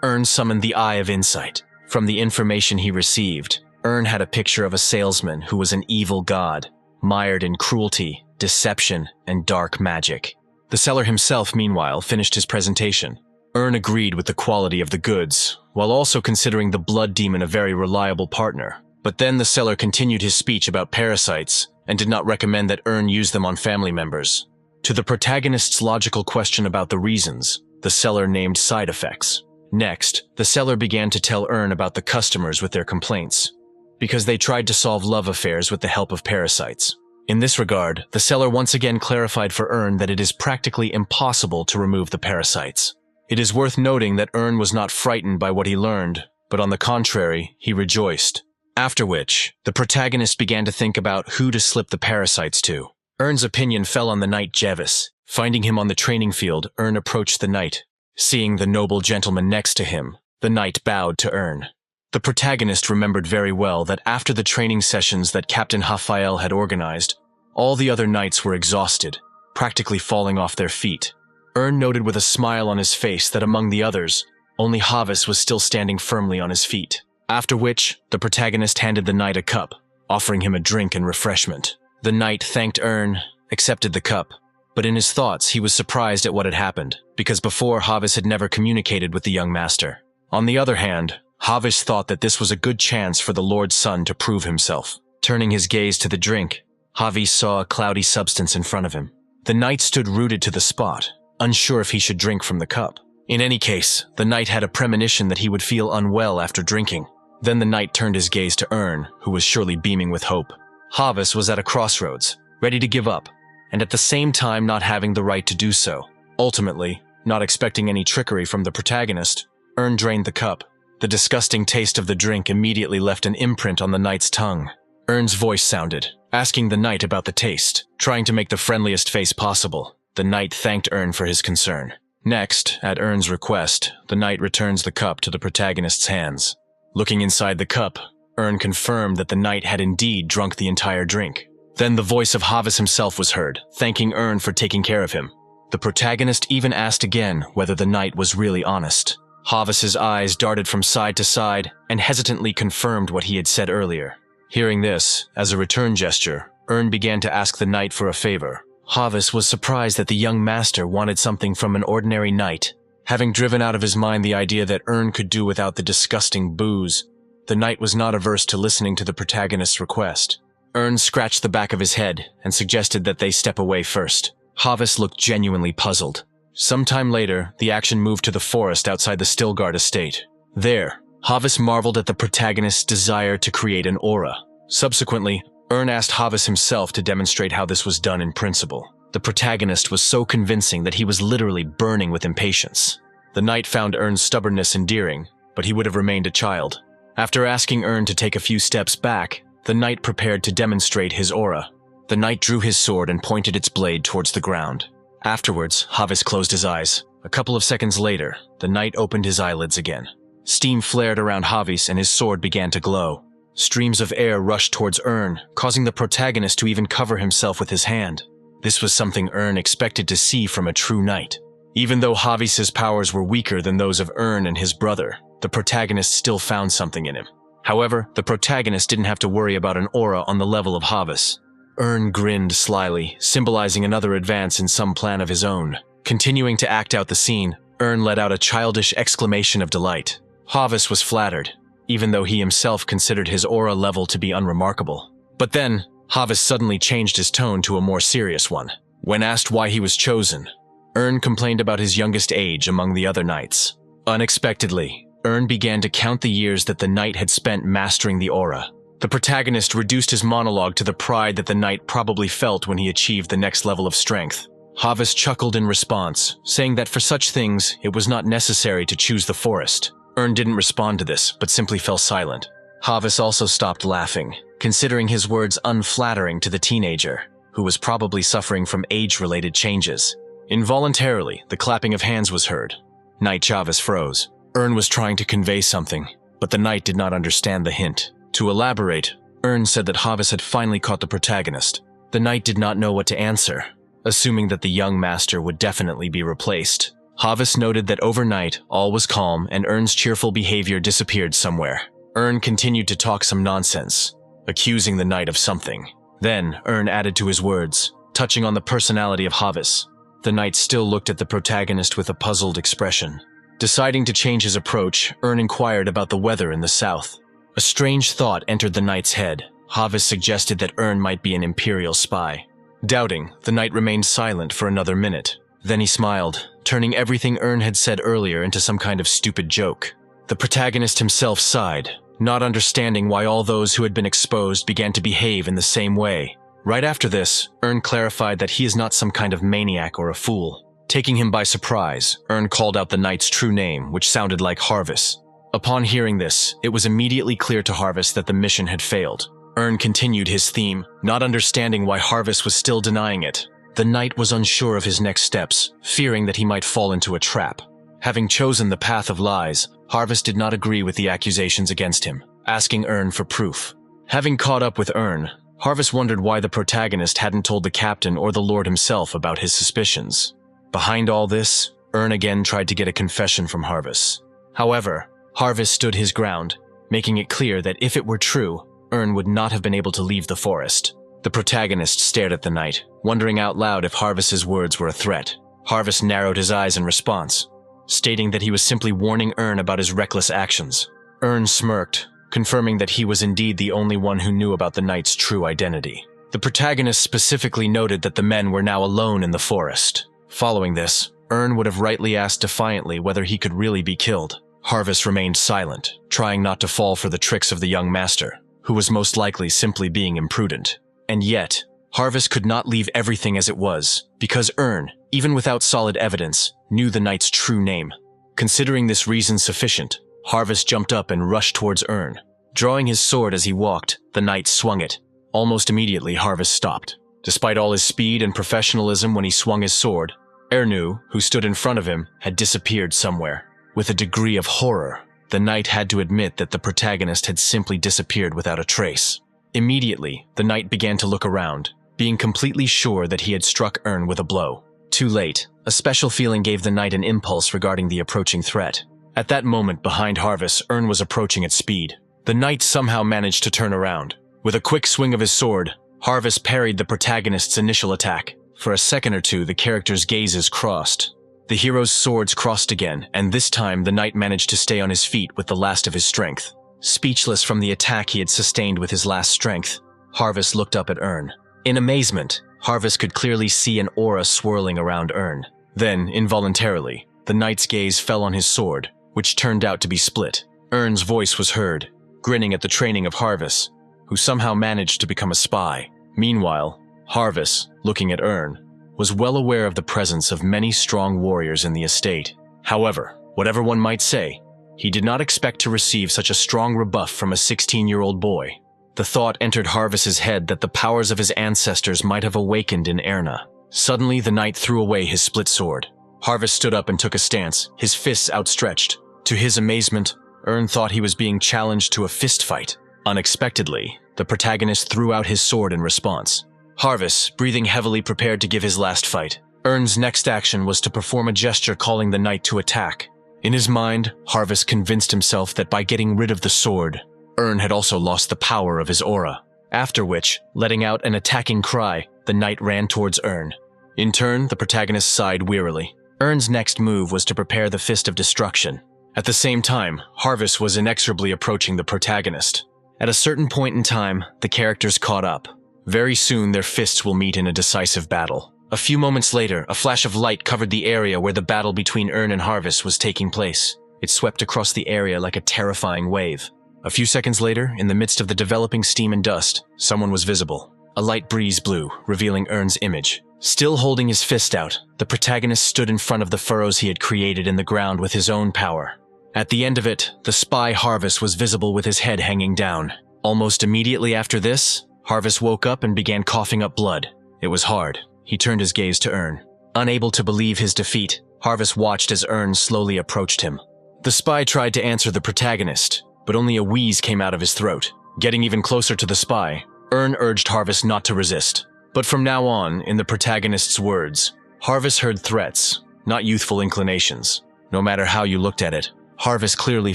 Earn summoned the Eye of Insight. From the information he received, Earn had a picture of a salesman who was an evil god, mired in cruelty, deception, and dark magic. The seller himself, meanwhile, finished his presentation. Earn agreed with the quality of the goods, while also considering the blood demon a very reliable partner. But then the seller continued his speech about parasites, and did not recommend that Earn use them on family members. To the protagonist's logical question about the reasons, the seller named side effects. Next, the seller began to tell Earn about the customers with their complaints, because they tried to solve love affairs with the help of parasites. In this regard, the seller once again clarified for Earn that it is practically impossible to remove the parasites. It is worth noting that Earn was not frightened by what he learned, but on the contrary, he rejoiced. After which, the protagonist began to think about who to slip the parasites to. Earn's opinion fell on the knight Jevis. Finding him on the training field, Earn approached the knight. Seeing the noble gentleman next to him, the knight bowed to Earn. The protagonist remembered very well that after the training sessions that Captain Raphael had organized, all the other knights were exhausted, practically falling off their feet. Earn noted with a smile on his face that among the others, only Havis was still standing firmly on his feet. After which, the protagonist handed the knight a cup, offering him a drink and refreshment. The knight thanked Earn, accepted the cup, but in his thoughts he was surprised at what had happened, because before Havis had never communicated with the young master. On the other hand, Havis thought that this was a good chance for the Lord's son to prove himself. Turning his gaze to the drink, Havis saw a cloudy substance in front of him. The knight stood rooted to the spot, unsure if he should drink from the cup. In any case, the knight had a premonition that he would feel unwell after drinking. Then the knight turned his gaze to Earn, who was surely beaming with hope. Havis was at a crossroads, ready to give up, and at the same time not having the right to do so. Ultimately, not expecting any trickery from the protagonist, Earn drained the cup. The disgusting taste of the drink immediately left an imprint on the knight's tongue. Earn's voice sounded, asking the knight about the taste. Trying to make the friendliest face possible, the knight thanked Earn for his concern. Next, at Earn's request, the knight returns the cup to the protagonist's hands. Looking inside the cup, Earn confirmed that the knight had indeed drunk the entire drink. Then the voice of Havis himself was heard, thanking Earn for taking care of him. The protagonist even asked again whether the knight was really honest. Havis's eyes darted from side to side and hesitantly confirmed what he had said earlier. Hearing this, as a return gesture, Ern began to ask the knight for a favor. Havis was surprised that the young master wanted something from an ordinary knight. Having driven out of his mind the idea that Ern could do without the disgusting booze, the knight was not averse to listening to the protagonist's request. Ern scratched the back of his head and suggested that they step away first. Havis looked genuinely puzzled. Sometime later, the action moved to the forest outside the Stilgard estate. There, Havis marveled at the protagonist's desire to create an aura. Subsequently, Ern asked Havis himself to demonstrate how this was done in principle. The protagonist was so convincing that he was literally burning with impatience. The knight found Ern's stubbornness endearing, but he would have remained a child. After asking Ern to take a few steps back, the knight prepared to demonstrate his aura. The knight drew his sword and pointed its blade towards the ground. Afterwards, Havis closed his eyes. A couple of seconds later, the knight opened his eyelids again. Steam flared around Havis and his sword began to glow. Streams of air rushed towards Ern, causing the protagonist to even cover himself with his hand. This was something Ern expected to see from a true knight. Even though Havis's powers were weaker than those of Ern and his brother, the protagonist still found something in him. However, the protagonist didn't have to worry about an aura on the level of Havis. Ern grinned slyly, symbolizing another advance in some plan of his own. Continuing to act out the scene, Ern let out a childish exclamation of delight. Havis was flattered, even though he himself considered his aura level to be unremarkable. But then, Havis suddenly changed his tone to a more serious one. When asked why he was chosen, Ern complained about his youngest age among the other knights. Unexpectedly, Ern began to count the years that the knight had spent mastering the aura. The protagonist reduced his monologue to the pride that the knight probably felt when he achieved the next level of strength. Havis chuckled in response, saying that for such things, it was not necessary to choose the forest. Ern didn't respond to this, but simply fell silent. Havis also stopped laughing, considering his words unflattering to the teenager, who was probably suffering from age-related changes. Involuntarily, the clapping of hands was heard. Knight Havis froze. Ern was trying to convey something, but the knight did not understand the hint. To elaborate, Ern said that Havis had finally caught the protagonist. The knight did not know what to answer, assuming that the young master would definitely be replaced. Havis noted that overnight, all was calm and Ern's cheerful behavior disappeared somewhere. Ern continued to talk some nonsense, accusing the knight of something. Then, Ern added to his words, touching on the personality of Havis. The knight still looked at the protagonist with a puzzled expression. Deciding to change his approach, Ern inquired about the weather in the south. A strange thought entered the knight's head. Havis suggested that Ern might be an imperial spy. Doubting, the knight remained silent for another minute. Then he smiled, turning everything Ern had said earlier into some kind of stupid joke. The protagonist himself sighed, not understanding why all those who had been exposed began to behave in the same way. Right after this, Ern clarified that he is not some kind of maniac or a fool. Taking him by surprise, Ern called out the knight's true name, which sounded like Harvis. Upon hearing this, it was immediately clear to Harvis that the mission had failed. Ern continued his theme, not understanding why Harvis was still denying it. The knight was unsure of his next steps, fearing that he might fall into a trap. Having chosen the path of lies, Harvis did not agree with the accusations against him, asking Ern for proof. Having caught up with Ern, Harvis wondered why the protagonist hadn't told the captain or the lord himself about his suspicions. Behind all this, Ern again tried to get a confession from Harvis. However, Harvis stood his ground, making it clear that if it were true, Ern would not have been able to leave the forest. The protagonist stared at the knight, wondering out loud if Harvis's words were a threat. Harvis narrowed his eyes in response, stating that he was simply warning Ern about his reckless actions. Ern smirked, confirming that he was indeed the only one who knew about the knight's true identity. The protagonist specifically noted that the men were now alone in the forest. Following this, Ern would have rightly asked defiantly whether he could really be killed. Harvis remained silent, trying not to fall for the tricks of the young master, who was most likely simply being imprudent. And yet, Harvis could not leave everything as it was, because Ern, even without solid evidence, knew the knight's true name. Considering this reason sufficient, Harvis jumped up and rushed towards Ern. Drawing his sword as he walked, the knight swung it. Almost immediately, Harvis stopped. Despite all his speed and professionalism when he swung his sword, Ernu, who stood in front of him, had disappeared somewhere. With a degree of horror, the knight had to admit that the protagonist had simply disappeared without a trace. Immediately, the knight began to look around, being completely sure that he had struck Ern with a blow. Too late, a special feeling gave the knight an impulse regarding the approaching threat. At that moment behind Harvest, Ern was approaching at speed. The knight somehow managed to turn around. With a quick swing of his sword, Harvest parried the protagonist's initial attack. For a second or two, the characters' gazes crossed. The hero's swords crossed again, and this time the knight managed to stay on his feet with the last of his strength. Speechless from the attack he had sustained with his last strength, Harvest looked up at Ern. In amazement, Harvest could clearly see an aura swirling around Ern. Then, involuntarily, the knight's gaze fell on his sword, which turned out to be split. Ern's voice was heard, grinning at the training of Harvest, who somehow managed to become a spy. Meanwhile, Harvest, looking at Ern, was well aware of the presence of many strong warriors in the estate. However, whatever one might say, he did not expect to receive such a strong rebuff from a 16-year-old boy. The thought entered Harvest's head that the powers of his ancestors might have awakened in Erna. Suddenly, the knight threw away his split sword. Harvest stood up and took a stance, his fists outstretched. To his amazement, Ern thought he was being challenged to a fist fight. Unexpectedly, the protagonist threw out his sword in response. Harvest, breathing heavily, prepared to give his last fight. Ern's next action was to perform a gesture calling the knight to attack. In his mind, Harvest convinced himself that by getting rid of the sword, Ern had also lost the power of his aura. After which, letting out an attacking cry, the knight ran towards Ern. In turn, the protagonist sighed wearily. Ern's next move was to prepare the Fist of Destruction. At the same time, Harvest was inexorably approaching the protagonist. At a certain point in time, the characters caught up. Very soon, their fists will meet in a decisive battle. A few moments later, a flash of light covered the area where the battle between Ern and Harvest was taking place. It swept across the area like a terrifying wave. A few seconds later, in the midst of the developing steam and dust, someone was visible. A light breeze blew, revealing Ern's image. Still holding his fist out, the protagonist stood in front of the furrows he had created in the ground with his own power. At the end of it, the spy Harvest was visible with his head hanging down. Almost immediately after this, Harvest woke up and began coughing up blood. It was hard. He turned his gaze to Ern. Unable to believe his defeat, Harvest watched as Ern slowly approached him. The spy tried to answer the protagonist, but only a wheeze came out of his throat. Getting even closer to the spy, Ern urged Harvest not to resist. But from now on, in the protagonist's words, Harvest heard threats, not youthful inclinations. No matter how you looked at it, Harvest clearly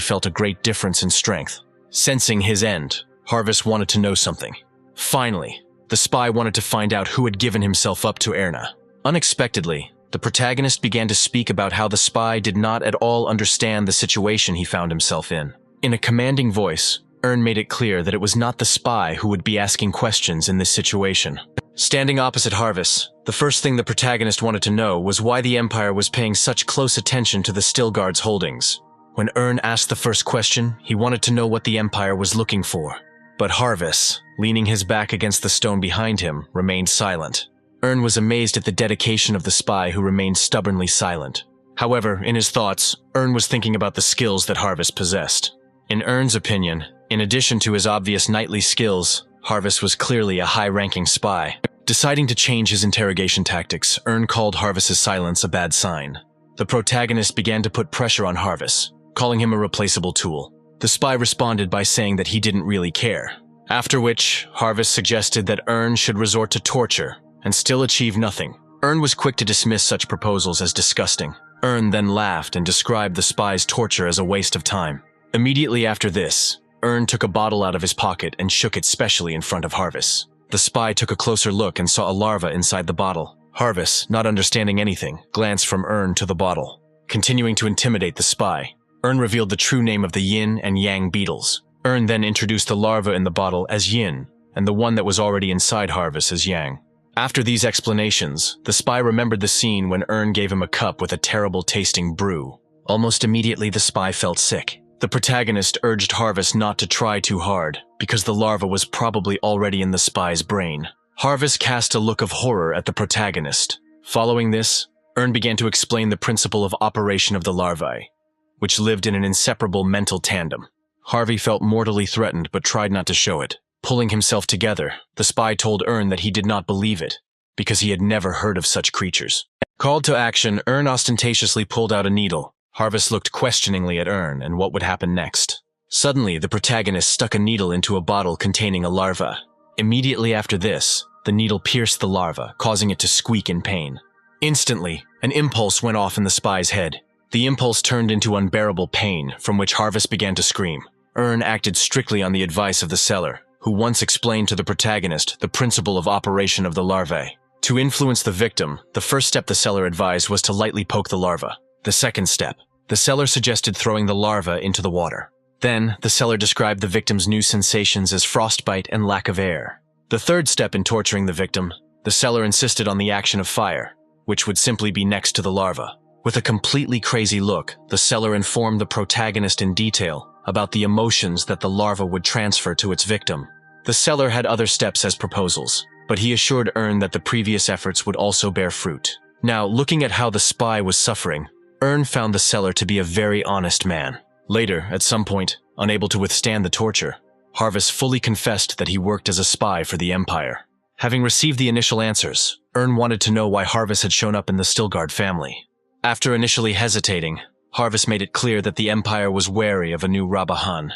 felt a great difference in strength. Sensing his end, Harvest wanted to know something. Finally, the spy wanted to find out who had given himself up to Erna. Unexpectedly, the protagonist began to speak about how the spy did not at all understand the situation he found himself in. In a commanding voice, Ern made it clear that it was not the spy who would be asking questions in this situation. Standing opposite Harvest, the first thing the protagonist wanted to know was why the Empire was paying such close attention to the Stillguard's holdings. When Ern asked the first question, he wanted to know what the Empire was looking for. But Harvest, leaning his back against the stone behind him, remained silent. Ern was amazed at the dedication of the spy who remained stubbornly silent. However, in his thoughts, Ern was thinking about the skills that Harvest possessed. In Ern's opinion, in addition to his obvious knightly skills, Harvest was clearly a high-ranking spy. Deciding to change his interrogation tactics, Ern called Harvest's silence a bad sign. The protagonist began to put pressure on Harvest, calling him a replaceable tool. The spy responded by saying that he didn't really care. After which, Harvest suggested that Ern should resort to torture and still achieve nothing. Ern was quick to dismiss such proposals as disgusting. Ern then laughed and described the spy's torture as a waste of time. Immediately after this, Ern took a bottle out of his pocket and shook it specially in front of Harvest. The spy took a closer look and saw a larva inside the bottle. Harvest, not understanding anything, glanced from Ern to the bottle. Continuing to intimidate the spy, Ern revealed the true name of the yin and yang beetles. Ern then introduced the larva in the bottle as yin, and the one that was already inside Harvest as yang. After these explanations, the spy remembered the scene when Ern gave him a cup with a terrible-tasting brew. Almost immediately, the spy felt sick. The protagonist urged Harvest not to try too hard, because the larva was probably already in the spy's brain. Harvest cast a look of horror at the protagonist. Following this, Ern began to explain the principle of operation of the larvae, which lived in an inseparable mental tandem. Harvey felt mortally threatened but tried not to show it. Pulling himself together, the spy told Ern that he did not believe it, because he had never heard of such creatures. Called to action, Ern ostentatiously pulled out a needle. Harvest looked questioningly at Ern and what would happen next. Suddenly, the protagonist stuck a needle into a bottle containing a larva. Immediately after this, the needle pierced the larva, causing it to squeak in pain. Instantly, an impulse went off in the spy's head. The impulse turned into unbearable pain, from which Harvest began to scream. Acted strictly on the advice of the seller, who once explained to the protagonist the principle of operation of the larvae. To influence the victim, the first step the seller advised was to lightly poke the larva. The second step, the seller suggested throwing the larva into the water. Then, the seller described the victim's new sensations as frostbite and lack of air. The third step in torturing the victim, the seller insisted on the action of fire, which would simply be next to the larva. With a completely crazy look, the seller informed the protagonist in detail about the emotions that the larva would transfer to its victim. The seller had other steps as proposals, but he assured that the previous efforts would also bear fruit. Now, looking at how the spy was suffering, found the seller to be a very honest man. Later, at some point, unable to withstand the torture, Harvest fully confessed that he worked as a spy for the Empire. Having received the initial answers, wanted to know why Harvest had shown up in the Stilgard family. After initially hesitating, Harvest made it clear that the Empire was wary of a new Rabahan.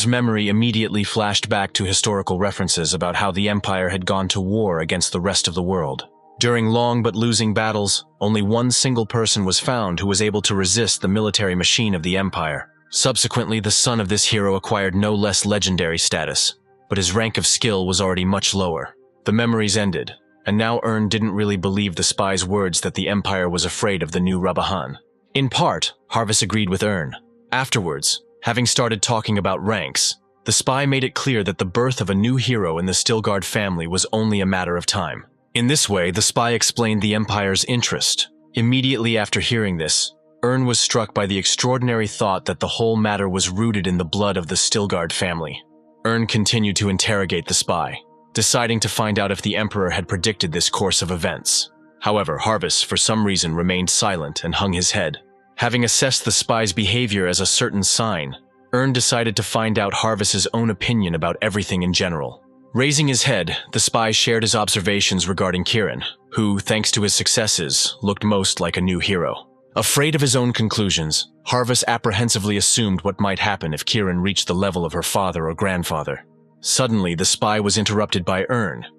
Memory immediately flashed back to historical references about how the Empire had gone to war against the rest of the world. During long but losing battles, only one single person was found who was able to resist the military machine of the Empire. Subsequently, the son of this hero acquired no less legendary status, but his rank of skill was already much lower. The memories ended, and now didn't really believe the spy's words that the Empire was afraid of the new Rabahan. In part, Harvest agreed with Afterwards, having started talking about ranks, the spy made it clear that the birth of a new hero in the Stilgard family was only a matter of time. In this way, the spy explained the Empire's interest. Immediately after hearing this, was struck by the extraordinary thought that the whole matter was rooted in the blood of the Stilgard family. Continued to interrogate the spy, deciding to find out if the Emperor had predicted this course of events. However, Harvest, for some reason, remained silent and hung his head. Having assessed the spy's behavior as a certain sign, decided to find out Harvest's own opinion about everything in general. Raising his head, the spy shared his observations regarding Kirin, who, thanks to his successes, looked most like a new hero. Afraid of his own conclusions, Harvest apprehensively assumed what might happen if Kirin reached the level of her father or grandfather. Suddenly, the spy was interrupted by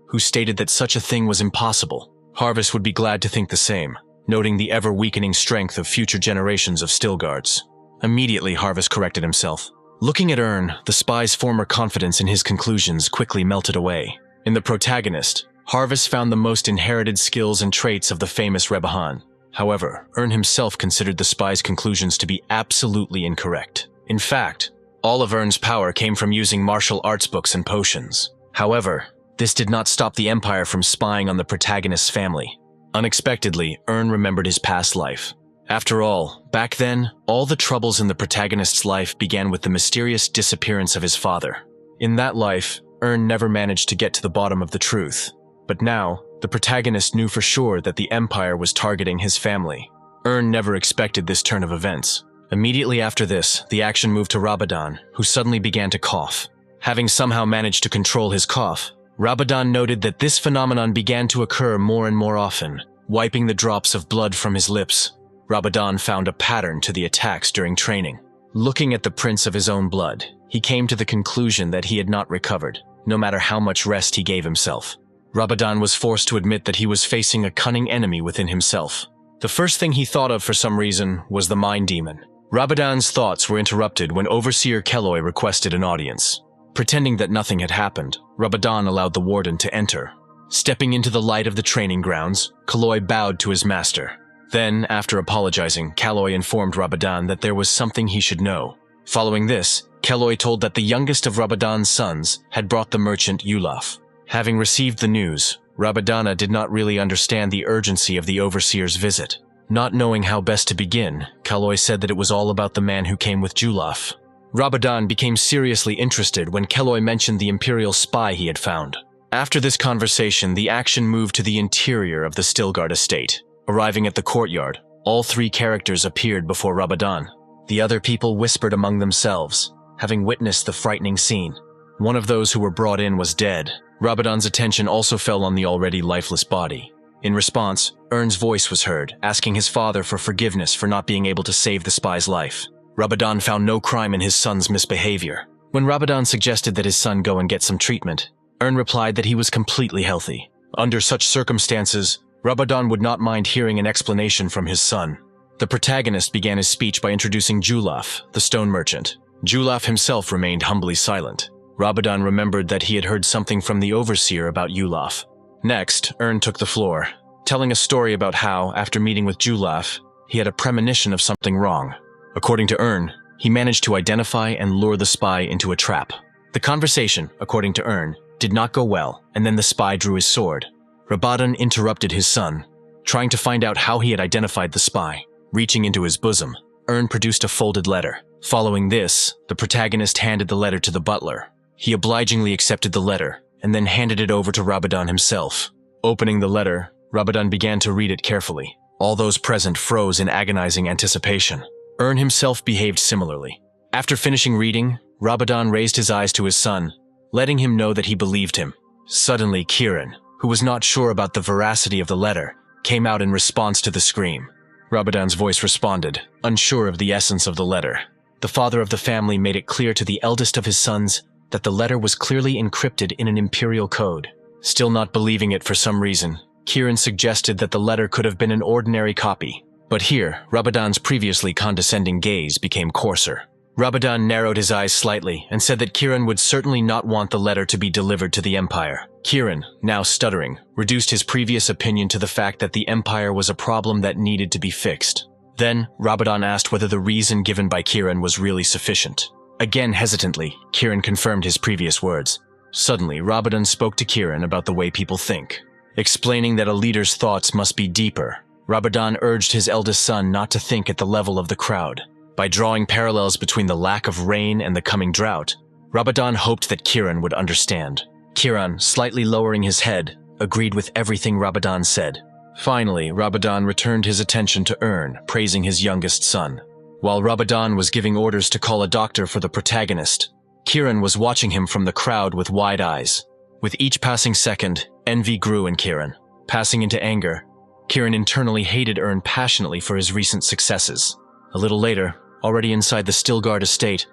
who stated that such a thing was impossible. Harvest would be glad to think the same, noting the ever-weakening strength of future generations of Stilgards. Immediately, Harvest corrected himself. Looking at the spy's former confidence in his conclusions quickly melted away. In the protagonist, Harvest found the most inherited skills and traits of the famous Rebahan. However, himself considered the spy's conclusions to be absolutely incorrect. In fact, all of power came from using martial arts books and potions. However, this did not stop the Empire from spying on the protagonist's family. Unexpectedly, remembered his past life. After all, back then, all the troubles in the protagonist's life began with the mysterious disappearance of his father. In that life, never managed to get to the bottom of the truth. But now, the protagonist knew for sure that the Empire was targeting his family. Never expected this turn of events. Immediately after this, the action moved to Rabadan, who suddenly began to cough. Having somehow managed to control his cough, Rabadan noted that this phenomenon began to occur more and more often. Wiping the drops of blood from his lips, Rabadan found a pattern to the attacks during training. Looking at the prints of his own blood, he came to the conclusion that he had not recovered, no matter how much rest he gave himself. Rabadan was forced to admit that he was facing a cunning enemy within himself. The first thing he thought of for some reason was the Mind Demon. Rabadan's thoughts were interrupted when Overseer Kelloy requested an audience. Pretending that nothing had happened, Rabadan allowed the warden to enter. Stepping into the light of the training grounds, Kelloy bowed to his master. Then, after apologizing, Kelloy informed Rabadan that there was something he should know. Following this, Kelloy told that the youngest of Rabadan's sons had brought the merchant Yulaf. Having received the news, Rabadana did not really understand the urgency of the Overseer's visit. Not knowing how best to begin, Kelloy said that it was all about the man who came with Julaf. Rabadan became seriously interested when Kelloy mentioned the Imperial spy he had found. After this conversation, the action moved to the interior of the Stilgard estate. Arriving at the courtyard, all three characters appeared before Rabadan. The other people whispered among themselves, having witnessed the frightening scene. One of those who were brought in was dead. Rabadan's attention also fell on the already lifeless body. In response, Ern's voice was heard, asking his father for forgiveness for not being able to save the spy's life. Rabadan found no crime in his son's misbehavior. When Rabadan suggested that his son go and get some treatment, Ern replied that he was completely healthy. Under such circumstances, Rabadan would not mind hearing an explanation from his son. The protagonist began his speech by introducing Julaf, the stone merchant. Julaf himself remained humbly silent. Rabadon remembered that he had heard something from the overseer about Julaf. Next, Ern took the floor, telling a story about how, after meeting with Julaf, he had a premonition of something wrong. According to Ern, he managed to identify and lure the spy into a trap. The conversation, according to Ern, did not go well, and then the spy drew his sword. Rabadon interrupted his son, trying to find out how he had identified the spy. Reaching into his bosom, Ern produced a folded letter. Following this, the protagonist handed the letter to the butler. He obligingly accepted the letter, and then handed it over to Rabadon himself. Opening the letter, Rabadon began to read it carefully. All those present froze in agonizing anticipation. Ern himself behaved similarly. After finishing reading, Rabadon raised his eyes to his son, letting him know that he believed him. Suddenly, Kieran, who was not sure about the veracity of the letter, came out in response to the scream. Rabadon's voice responded, unsure of the essence of the letter. The father of the family made it clear to the eldest of his sons that the letter was clearly encrypted in an imperial code. Still not believing it for some reason, Kieran suggested that the letter could have been an ordinary copy. But here, Rabadon's previously condescending gaze became coarser. Rabadon narrowed his eyes slightly and said that Kieran would certainly not want the letter to be delivered to the Empire. Kieran, now stuttering, reduced his previous opinion to the fact that the Empire was a problem that needed to be fixed. Then, Rabadon asked whether the reason given by Kieran was really sufficient. Again hesitantly, Kieran confirmed his previous words. Suddenly, Rabadon spoke to Kieran about the way people think. Explaining that a leader's thoughts must be deeper, Rabadon urged his eldest son not to think at the level of the crowd. By drawing parallels between the lack of rain and the coming drought, Rabadon hoped that Kieran would understand. Kieran, slightly lowering his head, agreed with everything Rabadon said. Finally, Rabadon returned his attention to Ern, praising his youngest son. While Rabadon was giving orders to call a doctor for the protagonist, Kieran was watching him from the crowd with wide eyes. With each passing second, envy grew in Kieran. Passing into anger, Kieran internally hated Ern passionately for his recent successes. A little later, already inside the Stilgard estate,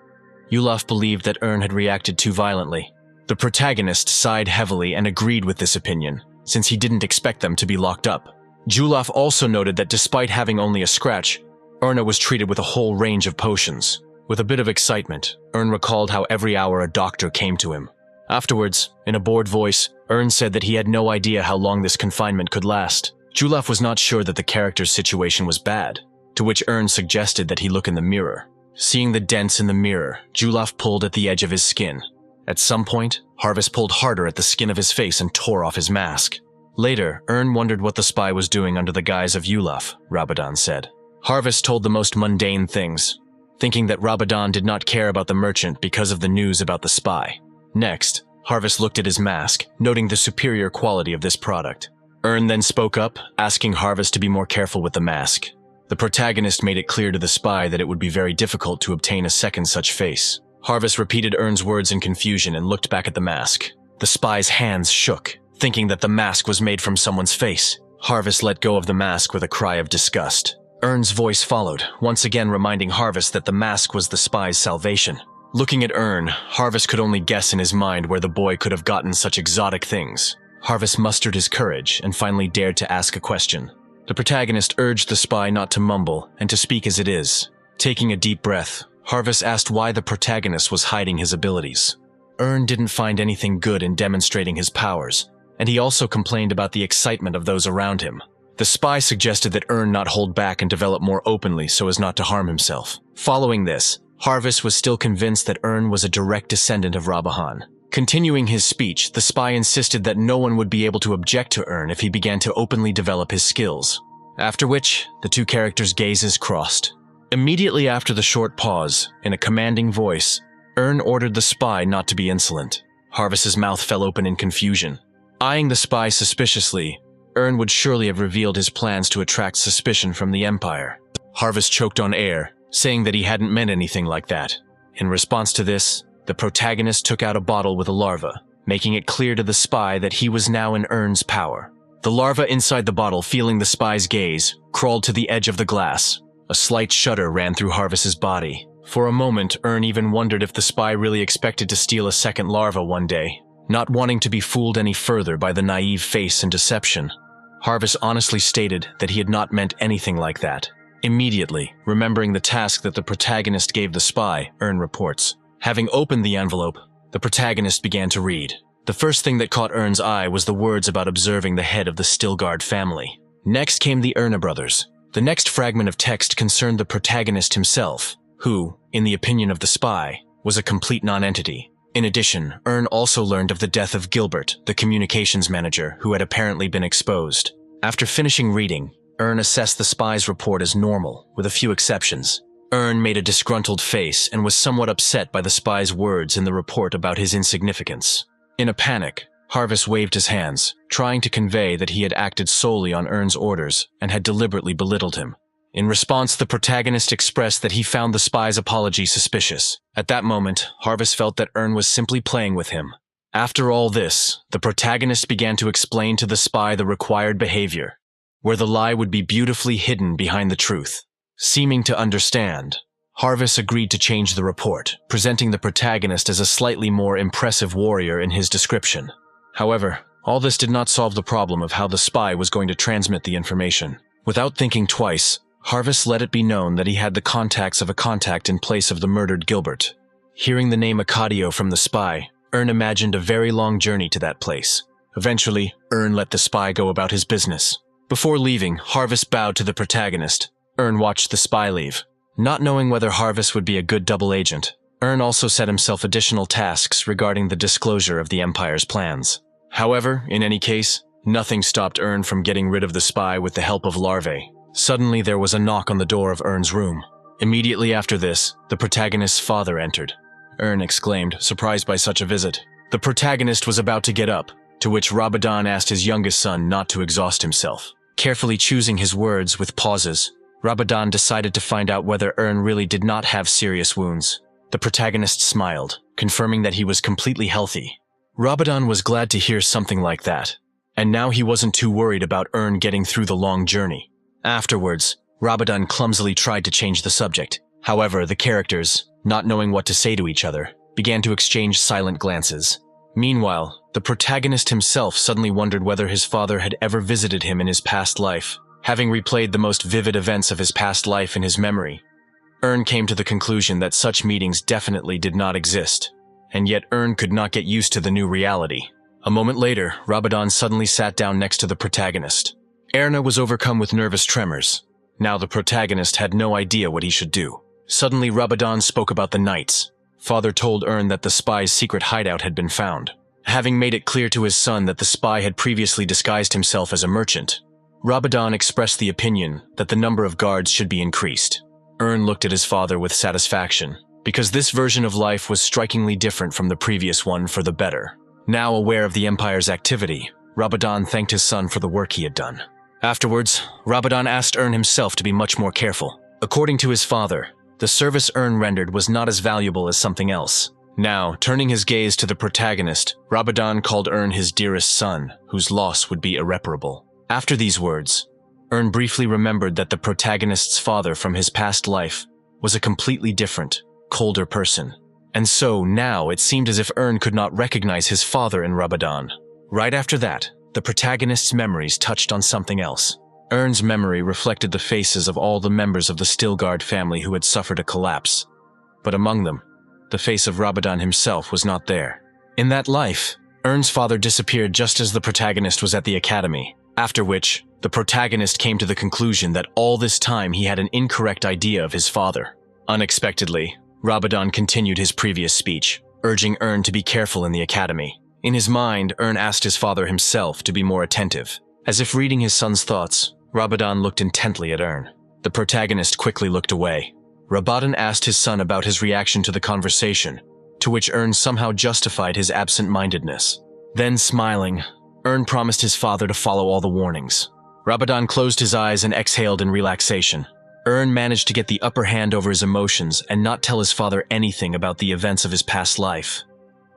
Julaf believed that Ern had reacted too violently. The protagonist sighed heavily and agreed with this opinion, since he didn't expect them to be locked up. Julaf also noted that despite having only a scratch, Erna was treated with a whole range of potions. With a bit of excitement, Ern recalled how every hour a doctor came to him. Afterwards, in a bored voice, Ern said that he had no idea how long this confinement could last. Julaf was not sure that the character's situation was bad, to which Ern suggested that he look in the mirror. Seeing the dents in the mirror, Julaf pulled at the edge of his skin. At some point, Harvest pulled harder at the skin of his face and tore off his mask. Later, Ern wondered what the spy was doing under the guise of Julaf, Rabadon said. Harvest told the most mundane things, thinking that Rabadon did not care about the merchant because of the news about the spy. Next, Harvest looked at his mask, noting the superior quality of this product. Ern then spoke up, asking Harvest to be more careful with the mask. The protagonist made it clear to the spy that it would be very difficult to obtain a second such face. Harvest repeated Ern's words in confusion and looked back at the mask. The spy's hands shook, thinking that the mask was made from someone's face. Harvest let go of the mask with a cry of disgust. Ern's voice followed, once again reminding Harvest that the mask was the spy's salvation. Looking at Ern, Harvest could only guess in his mind where the boy could have gotten such exotic things. Harvest mustered his courage and finally dared to ask a question. The protagonist urged the spy not to mumble and to speak as it is. Taking a deep breath, Harvest asked why the protagonist was hiding his abilities. Ern didn't find anything good in demonstrating his powers, and he also complained about the excitement of those around him. The spy suggested that Ern not hold back and develop more openly so as not to harm himself. Following this, Harvest was still convinced that Ern was a direct descendant of Rabahan. Continuing his speech, the spy insisted that no one would be able to object to Ern if he began to openly develop his skills. After which, the two characters' gazes crossed. Immediately after the short pause, in a commanding voice, Ern ordered the spy not to be insolent. Harvest's mouth fell open in confusion. Eyeing the spy suspiciously, Ern would surely have revealed his plans to attract suspicion from the Empire. Harvest choked on air, saying that he hadn't meant anything like that. In response to this, the protagonist took out a bottle with a larva, making it clear to the spy that he was now in Ern's power. The larva inside the bottle, feeling the spy's gaze, crawled to the edge of the glass. A slight shudder ran through Harvest's body. For a moment, Ern even wondered if the spy really expected to steal a second larva one day, not wanting to be fooled any further by the naive face and deception. Harvest honestly stated that he had not meant anything like that. Immediately, remembering the task that the protagonist gave the spy, Earn reports. Having opened the envelope, the protagonist began to read. The first thing that caught Earn's eye was the words about observing the head of the Stilgard family. Next came the Erna brothers. The next fragment of text concerned the protagonist himself, who, in the opinion of the spy, was a complete nonentity. In addition, Earn also learned of the death of Gilbert, the communications manager, who had apparently been exposed. After finishing reading, Earn assessed the spy's report as normal, with a few exceptions. Earn made a disgruntled face and was somewhat upset by the spy's words in the report about his insignificance. In a panic, Harvis waved his hands, trying to convey that he had acted solely on Earn's orders and had deliberately belittled him. In response, the protagonist expressed that he found the spy's apology suspicious. At that moment, Harvis felt that Earn was simply playing with him. After all this, the protagonist began to explain to the spy the required behavior, where the lie would be beautifully hidden behind the truth. Seeming to understand, Harvis agreed to change the report, presenting the protagonist as a slightly more impressive warrior in his description. However, all this did not solve the problem of how the spy was going to transmit the information. Without thinking twice, Harvis let it be known that he had the contacts of a contact in place of the murdered Gilbert. Hearing the name Acadio from the spy, Earn imagined a very long journey to that place. Eventually, Earn let the spy go about his business. Before leaving, Harvis bowed to the protagonist. Earn watched the spy leave. Not knowing whether Harvis would be a good double agent, Earn also set himself additional tasks regarding the disclosure of the Empire's plans. However, in any case, nothing stopped Earn from getting rid of the spy with the help of larvae. Suddenly, there was a knock on the door of Earn's room. Immediately after this, the protagonist's father entered. Earn exclaimed, surprised by such a visit. The protagonist was about to get up, to which Rabadon asked his youngest son not to exhaust himself. Carefully choosing his words with pauses, Rabadon decided to find out whether Earn really did not have serious wounds. The protagonist smiled, confirming that he was completely healthy. Rabadon was glad to hear something like that, and now he wasn't too worried about Earn getting through the long journey. Afterwards, Rabadon clumsily tried to change the subject. However, the characters, not knowing what to say to each other, began to exchange silent glances. Meanwhile, the protagonist himself suddenly wondered whether his father had ever visited him in his past life. Having replayed the most vivid events of his past life in his memory, Earn came to the conclusion that such meetings definitely did not exist, and yet Earn could not get used to the new reality. A moment later, Rabadon suddenly sat down next to the protagonist. Erna was overcome with nervous tremors. Now the protagonist had no idea what he should do. Suddenly, Rabadon spoke about the Knights. Father told Earn that the spy's secret hideout had been found. Having made it clear to his son that the spy had previously disguised himself as a merchant, Rabadon expressed the opinion that the number of guards should be increased. Earn looked at his father with satisfaction, because this version of life was strikingly different from the previous one for the better. Now aware of the Empire's activity, Rabadon thanked his son for the work he had done. Afterwards, Rabadon asked Earn himself to be much more careful. According to his father, the service Earn rendered was not as valuable as something else. Now, turning his gaze to the protagonist, Rabadon called Earn his dearest son, whose loss would be irreparable. After these words, Earn briefly remembered that the protagonist's father from his past life was a completely different, colder person. And so, now, it seemed as if Earn could not recognize his father in Rabadon. Right after that, the protagonist's memories touched on something else. Earn's memory reflected the faces of all the members of the Stilgard family who had suffered a collapse. But among them, the face of Rabadon himself was not there. In that life, Earn's father disappeared just as the protagonist was at the academy, after which, the protagonist came to the conclusion that all this time he had an incorrect idea of his father. Unexpectedly, Rabadon continued his previous speech, urging Earn to be careful in the academy. In his mind, Earn asked his father himself to be more attentive. As if reading his son's thoughts, Rabadon looked intently at Earn. The protagonist quickly looked away. Rabadon asked his son about his reaction to the conversation, to which Earn somehow justified his absent-mindedness. Then, smiling, Earn promised his father to follow all the warnings. Rabadon closed his eyes and exhaled in relaxation. Earn managed to get the upper hand over his emotions and not tell his father anything about the events of his past life.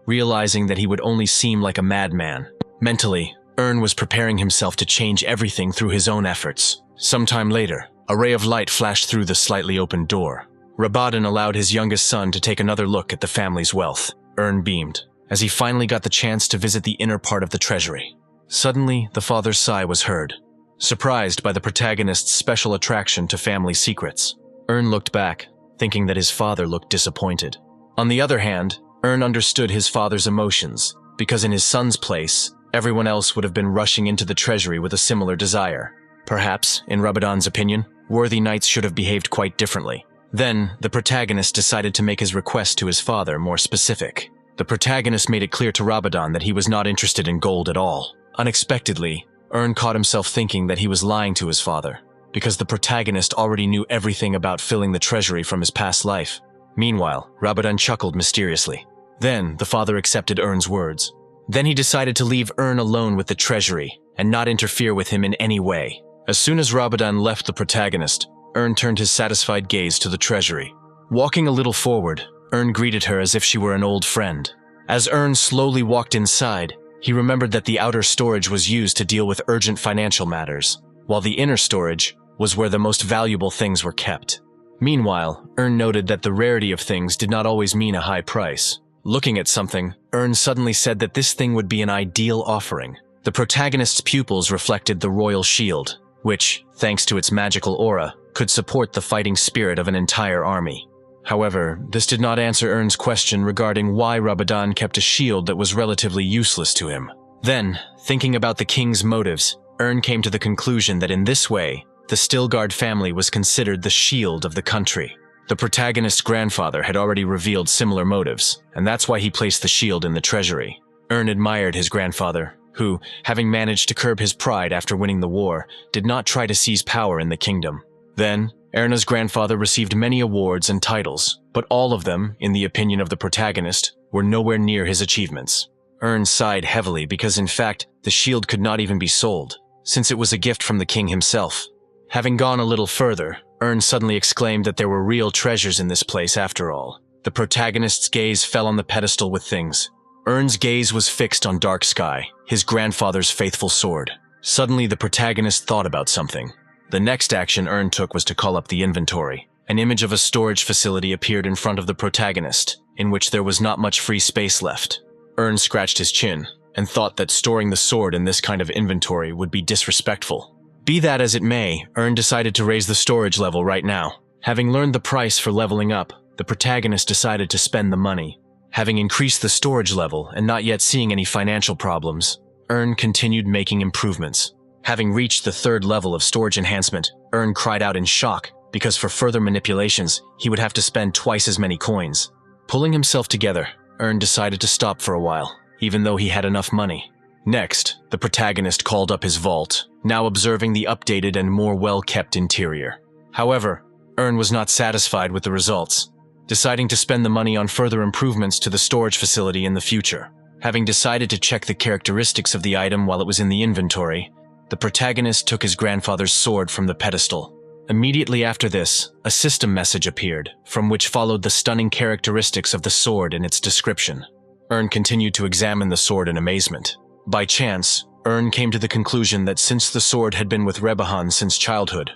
Realizing that he would only seem like a madman, mentally, Earn was preparing himself to change everything through his own efforts. Sometime later, a ray of light flashed through the slightly opened door. Rabadon allowed his youngest son to take another look at the family's wealth. Earn beamed, as he finally got the chance to visit the inner part of the treasury. Suddenly, the father's sigh was heard. surprised by the protagonist's special attraction to family secrets. Ern looked back, thinking that his father looked disappointed. On the other hand, Ern understood his father's emotions, because in his son's place, everyone else would have been rushing into the treasury with a similar desire. Perhaps, in Rabadon's opinion, worthy knights should have behaved quite differently. Then, the protagonist decided to make his request to his father more specific. The protagonist made it clear to Rabadon that he was not interested in gold at all. Unexpectedly, Ern caught himself thinking that he was lying to his father, because the protagonist already knew everything about filling the treasury from his past life. Meanwhile, Rabadon chuckled mysteriously. Then, the father accepted Ern's words. Then he decided to leave Ern alone with the treasury, and not interfere with him in any way. As soon as Rabadon left the protagonist, Ern turned his satisfied gaze to the treasury. Walking a little forward, Ern greeted her as if she were an old friend. As Ern slowly walked inside, he remembered that the outer storage was used to deal with urgent financial matters, while the inner storage was where the most valuable things were kept. Meanwhile, Ern noted that the rarity of things did not always mean a high price. Looking at something, Ern suddenly said that this thing would be an ideal offering. The protagonist's pupils reflected the royal shield, which, thanks to its magical aura, could support the fighting spirit of an entire army. However, this did not answer Ern's question regarding why Rabadon kept a shield that was relatively useless to him. Then, thinking about the king's motives, Ern came to the conclusion that in this way, the Stilgard family was considered the shield of the country. The protagonist's grandfather had already revealed similar motives, and that's why he placed the shield in the treasury. Ern admired his grandfather, who, having managed to curb his pride after winning the war, did not try to seize power in the kingdom. Then, Erna's grandfather received many awards and titles, but all of them, in the opinion of the protagonist, were nowhere near his achievements. Ern sighed heavily because in fact, the shield could not even be sold, since it was a gift from the king himself. Having gone a little further, Ern suddenly exclaimed that there were real treasures in this place after all. The protagonist's gaze fell on the pedestal with things. Ern's gaze was fixed on Dark Sky, his grandfather's faithful sword. Suddenly, the protagonist thought about something. The next action Ern took was to call up the inventory. An image of a storage facility appeared in front of the protagonist, in which there was not much free space left. Ern scratched his chin, and thought that storing the sword in this kind of inventory would be disrespectful. Be that as it may, Ern decided to raise the storage level right now. Having learned the price for leveling up, the protagonist decided to spend the money. Having increased the storage level and not yet seeing any financial problems, Ern continued making improvements. Having reached the 3rd level of storage enhancement, Ern cried out in shock because for further manipulations, he would have to spend twice as many coins. Pulling himself together, Ern decided to stop for a while, even though he had enough money. Next, the protagonist called up his vault, now observing the updated and more well-kept interior. However, Ern was not satisfied with the results, deciding to spend the money on further improvements to the storage facility in the future. Having decided to check the characteristics of the item while it was in the inventory, the protagonist took his grandfather's sword from the pedestal. Immediately after this, a system message appeared, from which followed the stunning characteristics of the sword and its description. Ern continued to examine the sword in amazement. By chance, Ern came to the conclusion that since the sword had been with Rebahon since childhood,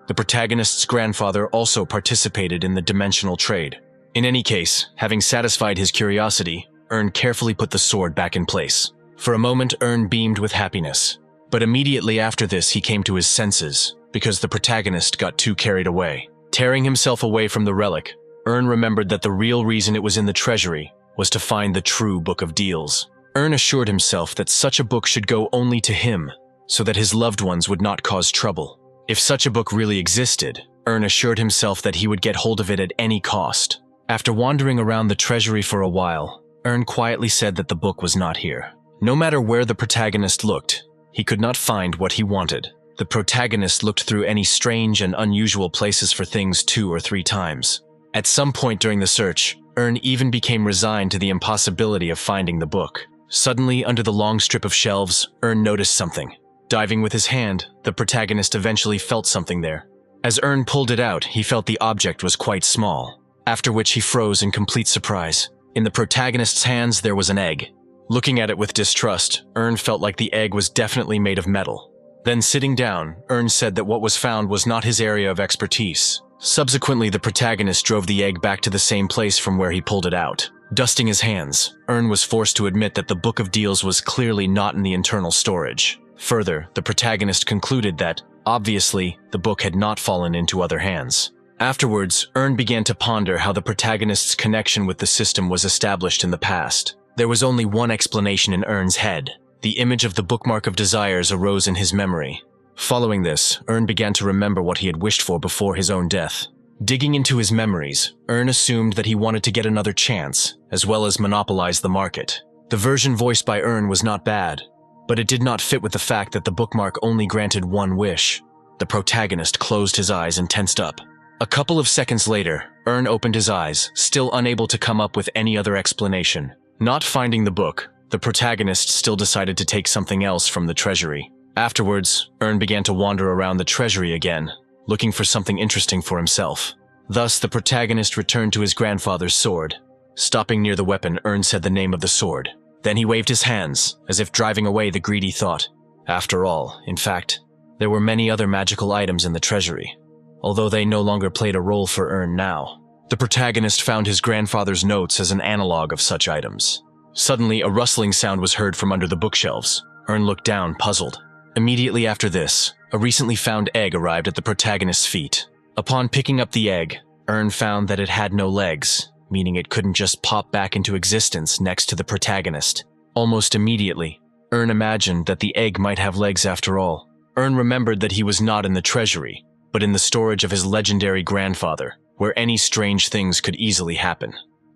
the protagonist's grandfather also participated in the dimensional trade. In any case, having satisfied his curiosity, Ern carefully put the sword back in place. For a moment, Ern beamed with happiness. But immediately after this, he came to his senses, because the protagonist got too carried away. Tearing himself away from the relic, Ern remembered that the real reason it was in the treasury was to find the true Book of Deals. Ern assured himself that such a book should go only to him, so that his loved ones would not cause trouble. If such a book really existed, Ern assured himself that he would get hold of it at any cost. After wandering around the treasury for a while, Ern quietly said that the book was not here. No matter where the protagonist looked, he could not find what he wanted. The protagonist looked through any strange and unusual places for things 2 or 3 times. At some point during the search, Ern even became resigned to the impossibility of finding the book. Suddenly, under the long strip of shelves, Ern noticed something. Diving with his hand, the protagonist eventually felt something there. As Ern pulled it out, he felt the object was quite small, after which he froze in complete surprise. In the protagonist's hands, there was an egg. Looking at it with distrust, Ern felt like the egg was definitely made of metal. Then sitting down, Ern said that what was found was not his area of expertise. Subsequently, the protagonist drove the egg back to the same place from where he pulled it out. Dusting his hands, Ern was forced to admit that the Book of Deals was clearly not in the internal storage. Further, the protagonist concluded that, obviously, the book had not fallen into other hands. Afterwards, Earn began to ponder how the protagonist's connection with the system was established in the past. There was only one explanation in Earn's head. The image of the bookmark of desires arose in his memory. Following this, Earn began to remember what he had wished for before his own death. Digging into his memories, Earn assumed that he wanted to get another chance, as well as monopolize the market. The version voiced by Earn was not bad, but it did not fit with the fact that the bookmark only granted one wish. The protagonist closed his eyes and tensed up. A couple of seconds later, Earn opened his eyes, still unable to come up with any other explanation. Not finding the book, the protagonist still decided to take something else from the treasury. Afterwards, Earn began to wander around the treasury again, looking for something interesting for himself. Thus, the protagonist returned to his grandfather's sword. Stopping near the weapon, Earn said the name of the sword. Then he waved his hands, as if driving away the greedy thought. After all, in fact, there were many other magical items in the treasury, although they no longer played a role for Earn now. The protagonist found his grandfather's notes as an analog of such items. Suddenly, a rustling sound was heard from under the bookshelves. Earn looked down, puzzled. Immediately after this, a recently found egg arrived at the protagonist's feet. Upon picking up the egg, Earn found that it had no legs, meaning it couldn't just pop back into existence next to the protagonist. Almost immediately, Earn imagined that the egg might have legs after all. Earn remembered that he was not in the treasury, but in the storage of his legendary grandfather, where any strange things could easily happen.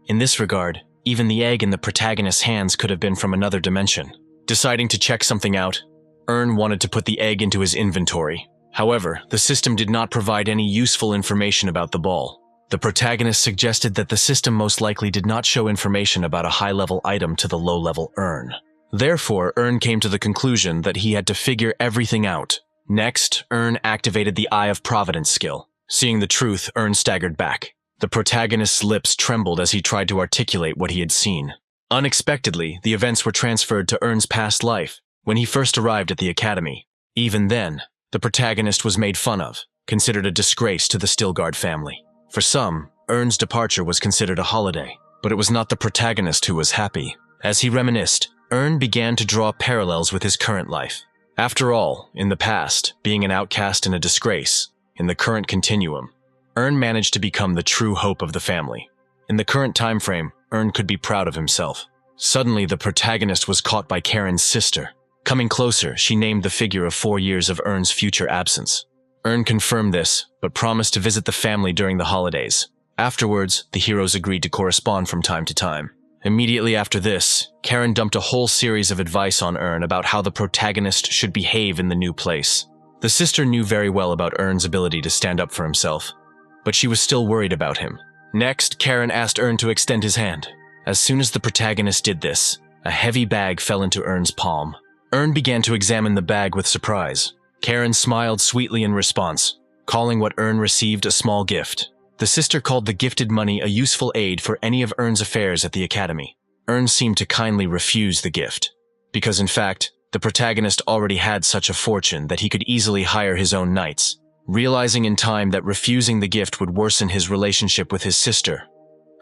In this regard, even the egg in the protagonist's hands could have been from another dimension. Deciding to check something out, Earn wanted to put the egg into his inventory. However, the system did not provide any useful information about the ball. The protagonist suggested that the system most likely did not show information about a high-level item to the low-level Earn. Therefore, Earn came to the conclusion that he had to figure everything out. Next, Earn activated the Eye of Providence skill. Seeing the truth, Earn staggered back. The protagonist's lips trembled as he tried to articulate what he had seen. Unexpectedly, the events were transferred to Earn's past life, when he first arrived at the academy. Even then, the protagonist was made fun of, considered a disgrace to the Stilgard family. For some, Earn's departure was considered a holiday, but it was not the protagonist who was happy. As he reminisced, Earn began to draw parallels with his current life. After all, in the past, being an outcast and a disgrace, in the current continuum, Earn managed to become the true hope of the family. In the current time frame, Earn could be proud of himself. Suddenly, the protagonist was caught by Karen's sister. Coming closer, she named the figure of 4 years of Earn's future absence. Earn confirmed this, but promised to visit the family during the holidays. Afterwards, the heroes agreed to correspond from time to time. Immediately after this, Karen dumped a whole series of advice on Earn about how the protagonist should behave in the new place. The sister knew very well about Earn's ability to stand up for himself, but she was still worried about him. Next, Karen asked Earn to extend his hand. As soon as the protagonist did this, a heavy bag fell into Earn's palm. Earn began to examine the bag with surprise. Karen smiled sweetly in response, calling what Earn received a small gift. The sister called the gifted money a useful aid for any of Earn's affairs at the academy. Earn seemed to kindly refuse the gift, because in fact, the protagonist already had such a fortune that he could easily hire his own knights. Realizing in time that refusing the gift would worsen his relationship with his sister,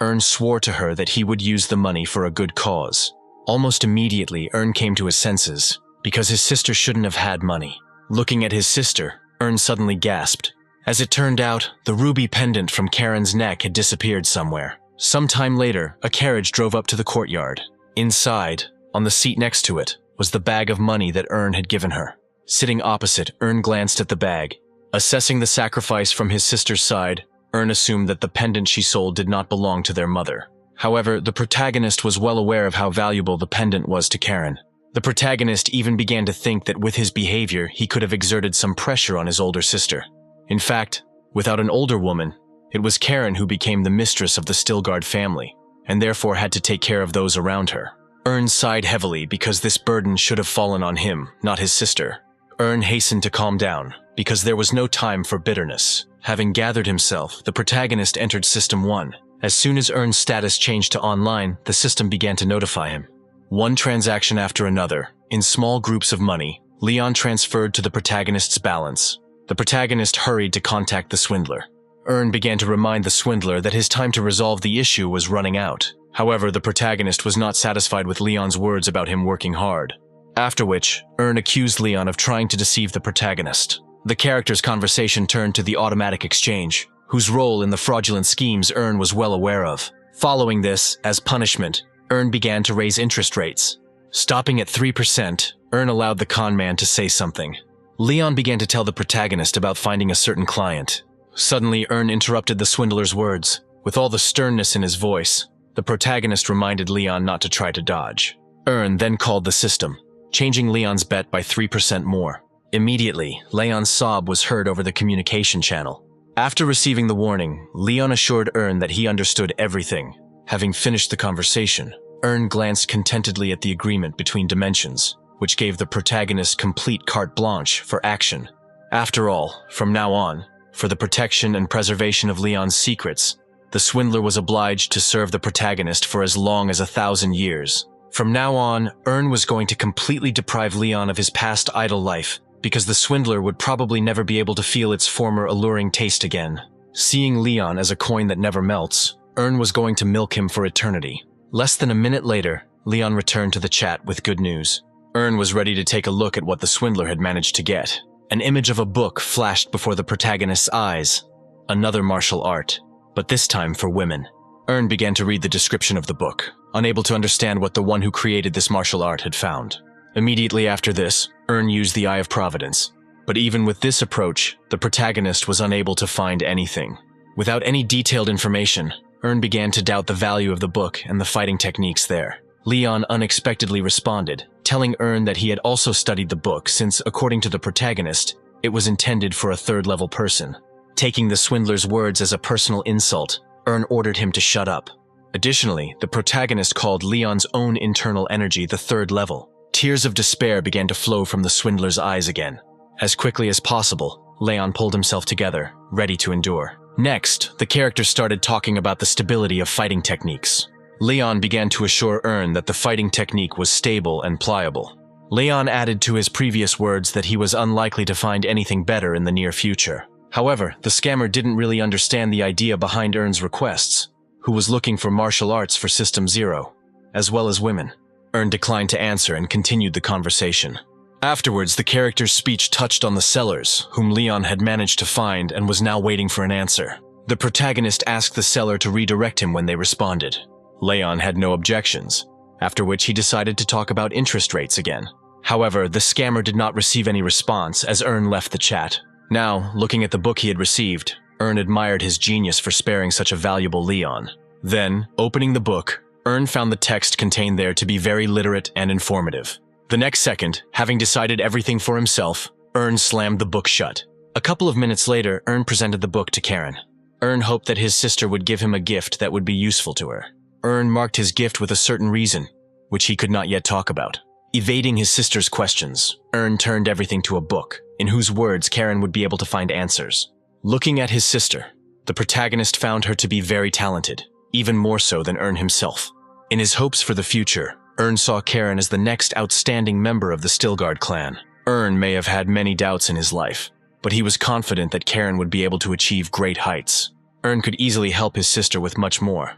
Earn swore to her that he would use the money for a good cause. Almost immediately, Earn came to his senses, because his sister shouldn't have had money. Looking at his sister, Earn suddenly gasped. As it turned out, the ruby pendant from Karen's neck had disappeared somewhere. Some time later, a carriage drove up to the courtyard. Inside, on the seat next to it, was the bag of money that Earn had given her. Sitting opposite, Earn glanced at the bag. Assessing the sacrifice from his sister's side, Earn assumed that the pendant she sold did not belong to their mother. However, the protagonist was well aware of how valuable the pendant was to Karen. The protagonist even began to think that with his behavior, he could have exerted some pressure on his older sister. In fact, without an older woman, it was Karen who became the mistress of the Stilgard family, and therefore had to take care of those around her. Earn sighed heavily because this burden should have fallen on him, not his sister. Earn hastened to calm down, because there was no time for bitterness. Having gathered himself, the protagonist entered System 1. As soon as Earn's status changed to online, the system began to notify him. One transaction after another, in small groups of money, Leon transferred to the protagonist's balance. The protagonist hurried to contact the swindler. Earn began to remind the swindler that his time to resolve the issue was running out. However, the protagonist was not satisfied with Leon's words about him working hard. After which, Earn accused Leon of trying to deceive the protagonist. The character's conversation turned to the automatic exchange, whose role in the fraudulent schemes Earn was well aware of. Following this, as punishment, Earn began to raise interest rates. Stopping at 3%, Earn allowed the con man to say something. Leon began to tell the protagonist about finding a certain client. Suddenly, Earn interrupted the swindler's words. With all the sternness in his voice, the protagonist reminded Leon not to try to dodge. Earn then called the system, changing Leon's bet by 3% more. Immediately, Leon's sob was heard over the communication channel. After receiving the warning, Leon assured Earn that he understood everything. Having finished the conversation, Earn glanced contentedly at the agreement between dimensions, which gave the protagonist complete carte blanche for action. After all, from now on, for the protection and preservation of Leon's secrets, the swindler was obliged to serve the protagonist for as long as 1,000 years. From now on, Earn was going to completely deprive Leon of his past idle life, because the swindler would probably never be able to feel its former alluring taste again. Seeing Leon as a coin that never melts, Earn was going to milk him for eternity. Less than a minute later, Leon returned to the chat with good news. Earn was ready to take a look at what the swindler had managed to get. An image of a book flashed before the protagonist's eyes. Another martial art, but this time for women. Earn began to read the description of the book, unable to understand what the one who created this martial art had found. Immediately after this, Earn used the Eye of Providence. But even with this approach, the protagonist was unable to find anything. Without any detailed information, Earn began to doubt the value of the book and the fighting techniques there. Leon unexpectedly responded, telling Earn that he had also studied the book since, according to the protagonist, it was intended for a third-level person. Taking the swindler's words as a personal insult, Earn ordered him to shut up. Additionally, the protagonist called Leon's own internal energy the third level. Tears of despair began to flow from the swindler's eyes again. As quickly as possible, Leon pulled himself together, ready to endure. Next, the character started talking about the stability of fighting techniques. Leon began to assure Earn that the fighting technique was stable and pliable. Leon added to his previous words that he was unlikely to find anything better in the near future. However, the scammer didn't really understand the idea behind Earn's requests, who was looking for martial arts for System 0, as well as women. Earn declined to answer and continued the conversation. Afterwards, the character's speech touched on the sellers, whom Leon had managed to find and was now waiting for an answer. The protagonist asked the seller to redirect him when they responded. Leon had no objections, after which he decided to talk about interest rates again. However, the scammer did not receive any response as Earn left the chat. Now, looking at the book he had received, Earn admired his genius for sparing such a valuable Leon. Then, opening the book, Earn found the text contained there to be very literate and informative. The next second, having decided everything for himself, Earn slammed the book shut. A couple of minutes later, Earn presented the book to Karen. Earn hoped that his sister would give him a gift that would be useful to her. Earn marked his gift with a certain reason, which he could not yet talk about. Evading his sister's questions, Earn turned everything to a book, in whose words Karen would be able to find answers. Looking at his sister, the protagonist found her to be very talented, even more so than Earn himself. In his hopes for the future, Earn saw Karen as the next outstanding member of the Stilgard clan. Earn may have had many doubts in his life, but he was confident that Karen would be able to achieve great heights. Earn could easily help his sister with much more,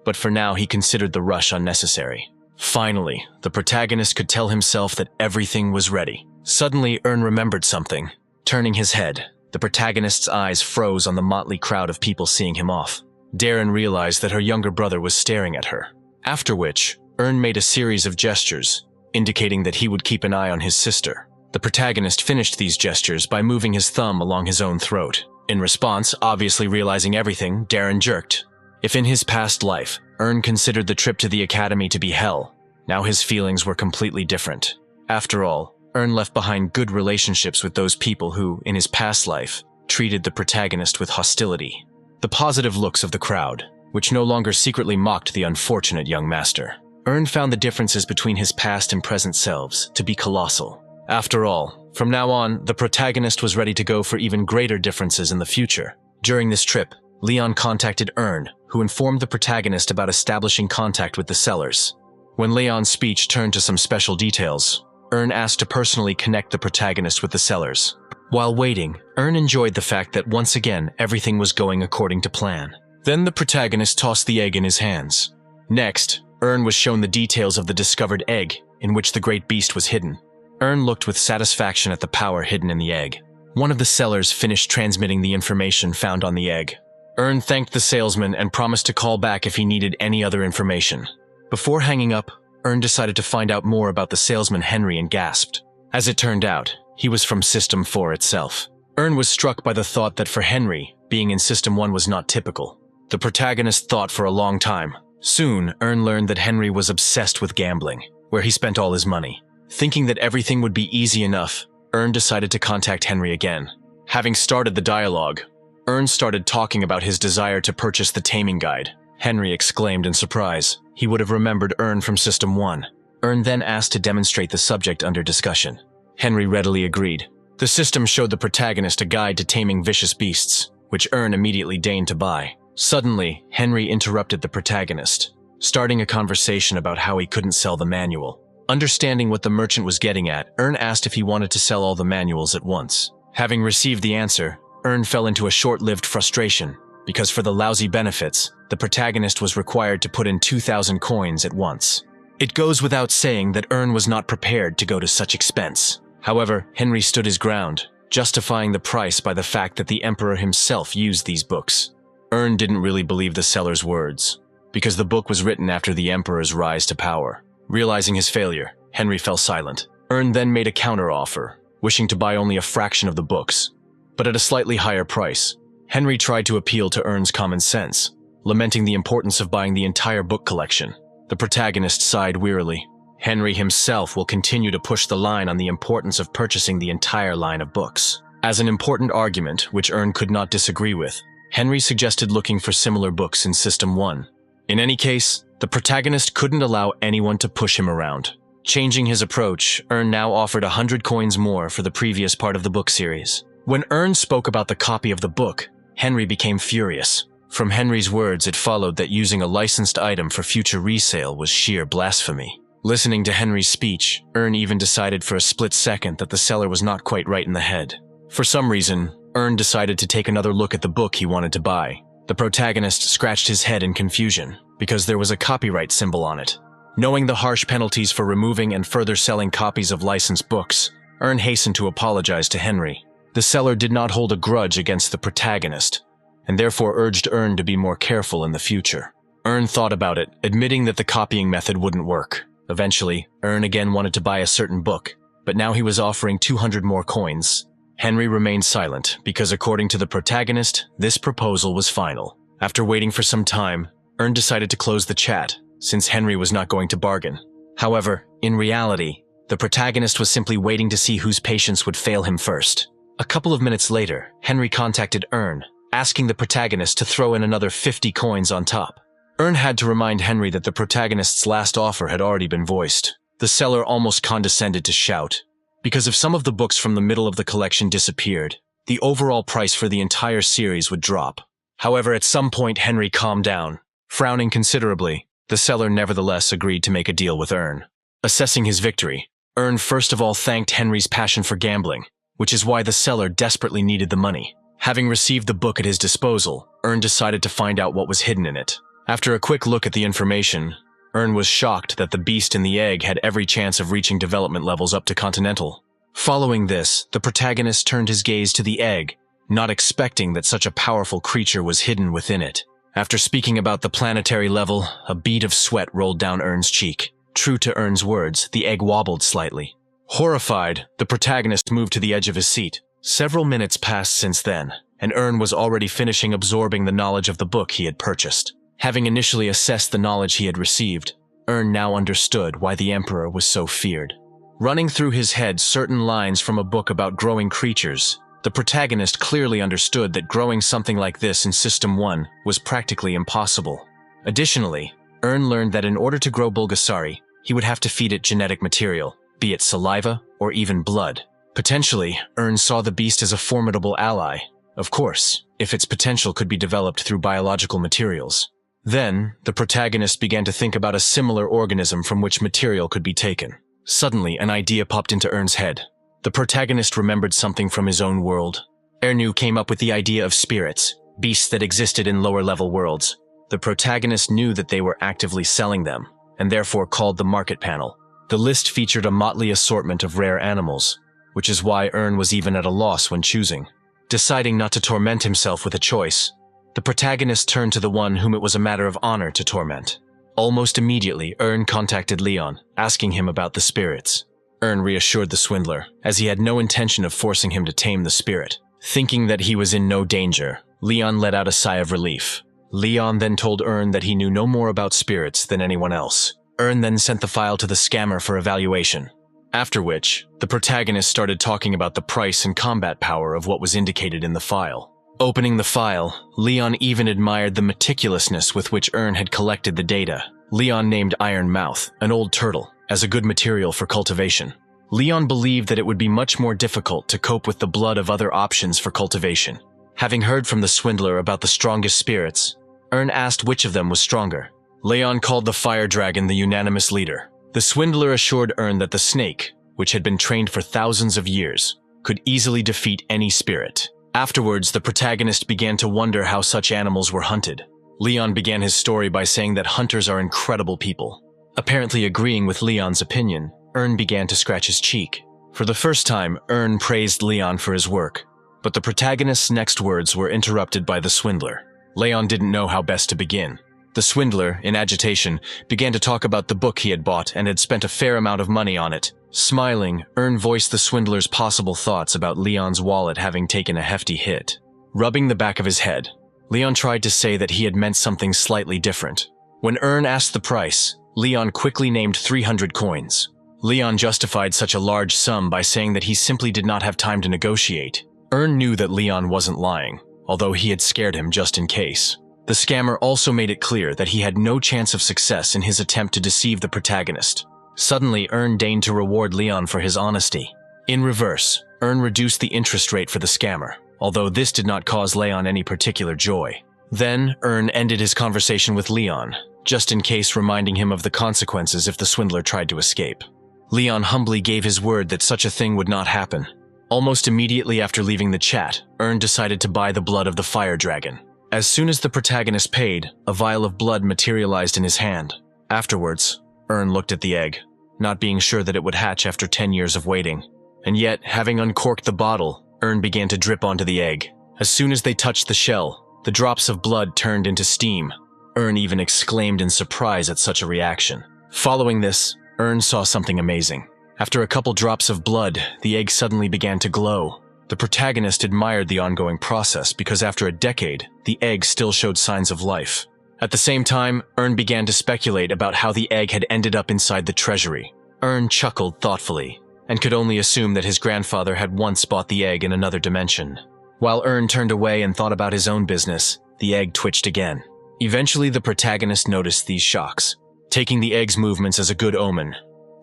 but for now he considered the rush unnecessary. Finally, the protagonist could tell himself that everything was ready. Suddenly, Earn remembered something. Turning his head, the protagonist's eyes froze on the motley crowd of people seeing him off. Darren realized that her younger brother was staring at her. After which, Earn made a series of gestures, indicating that he would keep an eye on his sister. The protagonist finished these gestures by moving his thumb along his own throat. In response, obviously realizing everything, Darren jerked. If in his past life, Earn considered the trip to the academy to be hell, now his feelings were completely different. After all, Earn left behind good relationships with those people who, in his past life, treated the protagonist with hostility. The positive looks of the crowd, which no longer secretly mocked the unfortunate young master. Earn found the differences between his past and present selves to be colossal. After all, from now on, the protagonist was ready to go for even greater differences in the future. During this trip, Leon contacted Earn, who informed the protagonist about establishing contact with the sellers. When Leon's speech turned to some special details, Earn asked to personally connect the protagonist with the sellers. While waiting, Earn enjoyed the fact that once again everything was going according to plan. Then the protagonist tossed the egg in his hands. Next, Earn was shown the details of the discovered egg, in which the great beast was hidden. Ern looked with satisfaction at the power hidden in the egg. One of the sellers finished transmitting the information found on the egg. Ern thanked the salesman and promised to call back if he needed any other information. Before hanging up, Ern decided to find out more about the salesman Henry and gasped. As it turned out, he was from System 4 itself. Ern was struck by the thought that for Henry, being in System 1 was not typical. The protagonist thought for a long time. Soon, Ern learned that Henry was obsessed with gambling, where he spent all his money. Thinking that everything would be easy enough, Ern decided to contact Henry again. Having started the dialogue, Ern started talking about his desire to purchase the Taming Guide. Henry exclaimed in surprise. He would have remembered Ern from System 1. Ern then asked to demonstrate the subject under discussion. Henry readily agreed. The system showed the protagonist a guide to taming vicious beasts, which Ern immediately deigned to buy. Suddenly, Henry interrupted the protagonist, starting a conversation about how he couldn't sell the manual. Understanding what the merchant was getting at, Ern asked if he wanted to sell all the manuals at once. Having received the answer, Ern fell into a short-lived frustration, because for the lousy benefits, the protagonist was required to put in 2,000 coins at once. It goes without saying that Ern was not prepared to go to such expense. However, Henry stood his ground, justifying the price by the fact that the Emperor himself used these books. Ern didn't really believe the seller's words, because the book was written after the Emperor's rise to power. Realizing his failure, Henry fell silent. Ern then made a counter-offer, wishing to buy only a fraction of the books, but at a slightly higher price. Henry tried to appeal to Ern's common sense, lamenting the importance of buying the entire book collection. The protagonist sighed wearily. Henry himself will continue to push the line on the importance of purchasing the entire line of books. As an important argument, which Ern could not disagree with, Henry suggested looking for similar books in System 1. In any case, the protagonist couldn't allow anyone to push him around. Changing his approach, Ern now offered 100 coins more for the previous part of the book series. When Ern spoke about the copy of the book, Henry became furious. From Henry's words, it followed that using a licensed item for future resale was sheer blasphemy. Listening to Henry's speech, Ern even decided for a split second that the seller was not quite right in the head. For some reason, Ern decided to take another look at the book he wanted to buy. The protagonist scratched his head in confusion, because there was a copyright symbol on it. Knowing the harsh penalties for removing and further selling copies of licensed books, Ern hastened to apologize to Henry. The seller did not hold a grudge against the protagonist, and therefore urged Ern to be more careful in the future. Ern thought about it, admitting that the copying method wouldn't work. Eventually, Ern again wanted to buy a certain book, but now he was offering 200 more coins. Henry remained silent, because according to the protagonist, this proposal was final. After waiting for some time, Ern decided to close the chat, since Henry was not going to bargain. However, in reality, the protagonist was simply waiting to see whose patience would fail him first. A couple of minutes later, Henry contacted Ern, asking the protagonist to throw in another 50 coins on top. Ern had to remind Henry that the protagonist's last offer had already been voiced. The seller almost condescended to shout, because if some of the books from the middle of the collection disappeared, the overall price for the entire series would drop. However, at some point Henry calmed down. Frowning considerably, the seller nevertheless agreed to make a deal with Ern. Assessing his victory, Ern first of all thanked Henry's passion for gambling, which is why the seller desperately needed the money. Having received the book at his disposal, Ern decided to find out what was hidden in it. After a quick look at the information, Ern was shocked that the beast in the egg had every chance of reaching development levels up to Continental. Following this, the protagonist turned his gaze to the egg, not expecting that such a powerful creature was hidden within it. After speaking about the planetary level, a bead of sweat rolled down Ern's cheek. True to Ern's words, the egg wobbled slightly. Horrified, the protagonist moved to the edge of his seat. Several minutes passed since then, and Ern was already finishing absorbing the knowledge of the book he had purchased. Having initially assessed the knowledge he had received, Ern now understood why the Emperor was so feared. Running through his head certain lines from a book about growing creatures, the protagonist clearly understood that growing something like this in System 1 was practically impossible. Additionally, Ern learned that in order to grow Bulgasari, he would have to feed it genetic material, be it saliva or even blood. Potentially, Ern saw the beast as a formidable ally, of course, if its potential could be developed through biological materials. Then, the protagonist began to think about a similar organism from which material could be taken. Suddenly, an idea popped into Ern's head. The protagonist remembered something from his own world. Ernu came up with the idea of spirits, beasts that existed in lower-level worlds. The protagonist knew that they were actively selling them, and therefore called the market panel. The list featured a motley assortment of rare animals, which is why Ern was even at a loss when choosing. Deciding not to torment himself with a choice, the protagonist turned to the one whom it was a matter of honor to torment. Almost immediately, Ern contacted Leon, asking him about the spirits. Ern reassured the swindler, as he had no intention of forcing him to tame the spirit. Thinking that he was in no danger, Leon let out a sigh of relief. Leon then told Ern that he knew no more about spirits than anyone else. Ern then sent the file to the scammer for evaluation. After which, the protagonist started talking about the price and combat power of what was indicated in the file. Opening the file, Leon even admired the meticulousness with which Ern had collected the data. Leon named Iron Mouth, an old turtle, as a good material for cultivation. Leon believed that it would be much more difficult to cope with the blood of other options for cultivation. Having heard from the swindler about the strongest spirits, Ern asked which of them was stronger. Leon called the fire dragon the unanimous leader. The swindler assured Ern that the snake, which had been trained for thousands of years, could easily defeat any spirit. Afterwards, the protagonist began to wonder how such animals were hunted. Leon began his story by saying that hunters are incredible people. Apparently agreeing with Leon's opinion, Ern began to scratch his cheek. For the first time, Ern praised Leon for his work, but the protagonist's next words were interrupted by the swindler. Leon didn't know how best to begin. The swindler, in agitation, began to talk about the book he had bought and had spent a fair amount of money on it. Smiling, Ern voiced the swindler's possible thoughts about Leon's wallet having taken a hefty hit. Rubbing the back of his head, Leon tried to say that he had meant something slightly different. When Ern asked the price, Leon quickly named 300 coins. Leon justified such a large sum by saying that he simply did not have time to negotiate. Ern knew that Leon wasn't lying, although he had scared him just in case. The scammer also made it clear that he had no chance of success in his attempt to deceive the protagonist. Suddenly, Ern deigned to reward Leon for his honesty. In reverse, Ern reduced the interest rate for the scammer, although this did not cause Leon any particular joy. Then, Ern ended his conversation with Leon, just in case reminding him of the consequences if the swindler tried to escape. Leon humbly gave his word that such a thing would not happen. Almost immediately after leaving the chat, Ern decided to buy the blood of the fire dragon. As soon as the protagonist paid, a vial of blood materialized in his hand. Afterwards, Ern looked at the egg, not being sure that it would hatch after 10 years of waiting. And yet, having uncorked the bottle, Ern began to drip onto the egg. As soon as they touched the shell, the drops of blood turned into steam. Ern even exclaimed in surprise at such a reaction. Following this, Ern saw something amazing. After a couple drops of blood, the egg suddenly began to glow. The protagonist admired the ongoing process because after a decade, the egg still showed signs of life. At the same time, Ern began to speculate about how the egg had ended up inside the treasury. Ern chuckled thoughtfully, and could only assume that his grandfather had once bought the egg in another dimension. While Ern turned away and thought about his own business, the egg twitched again. Eventually, the protagonist noticed these shocks. Taking the egg's movements as a good omen,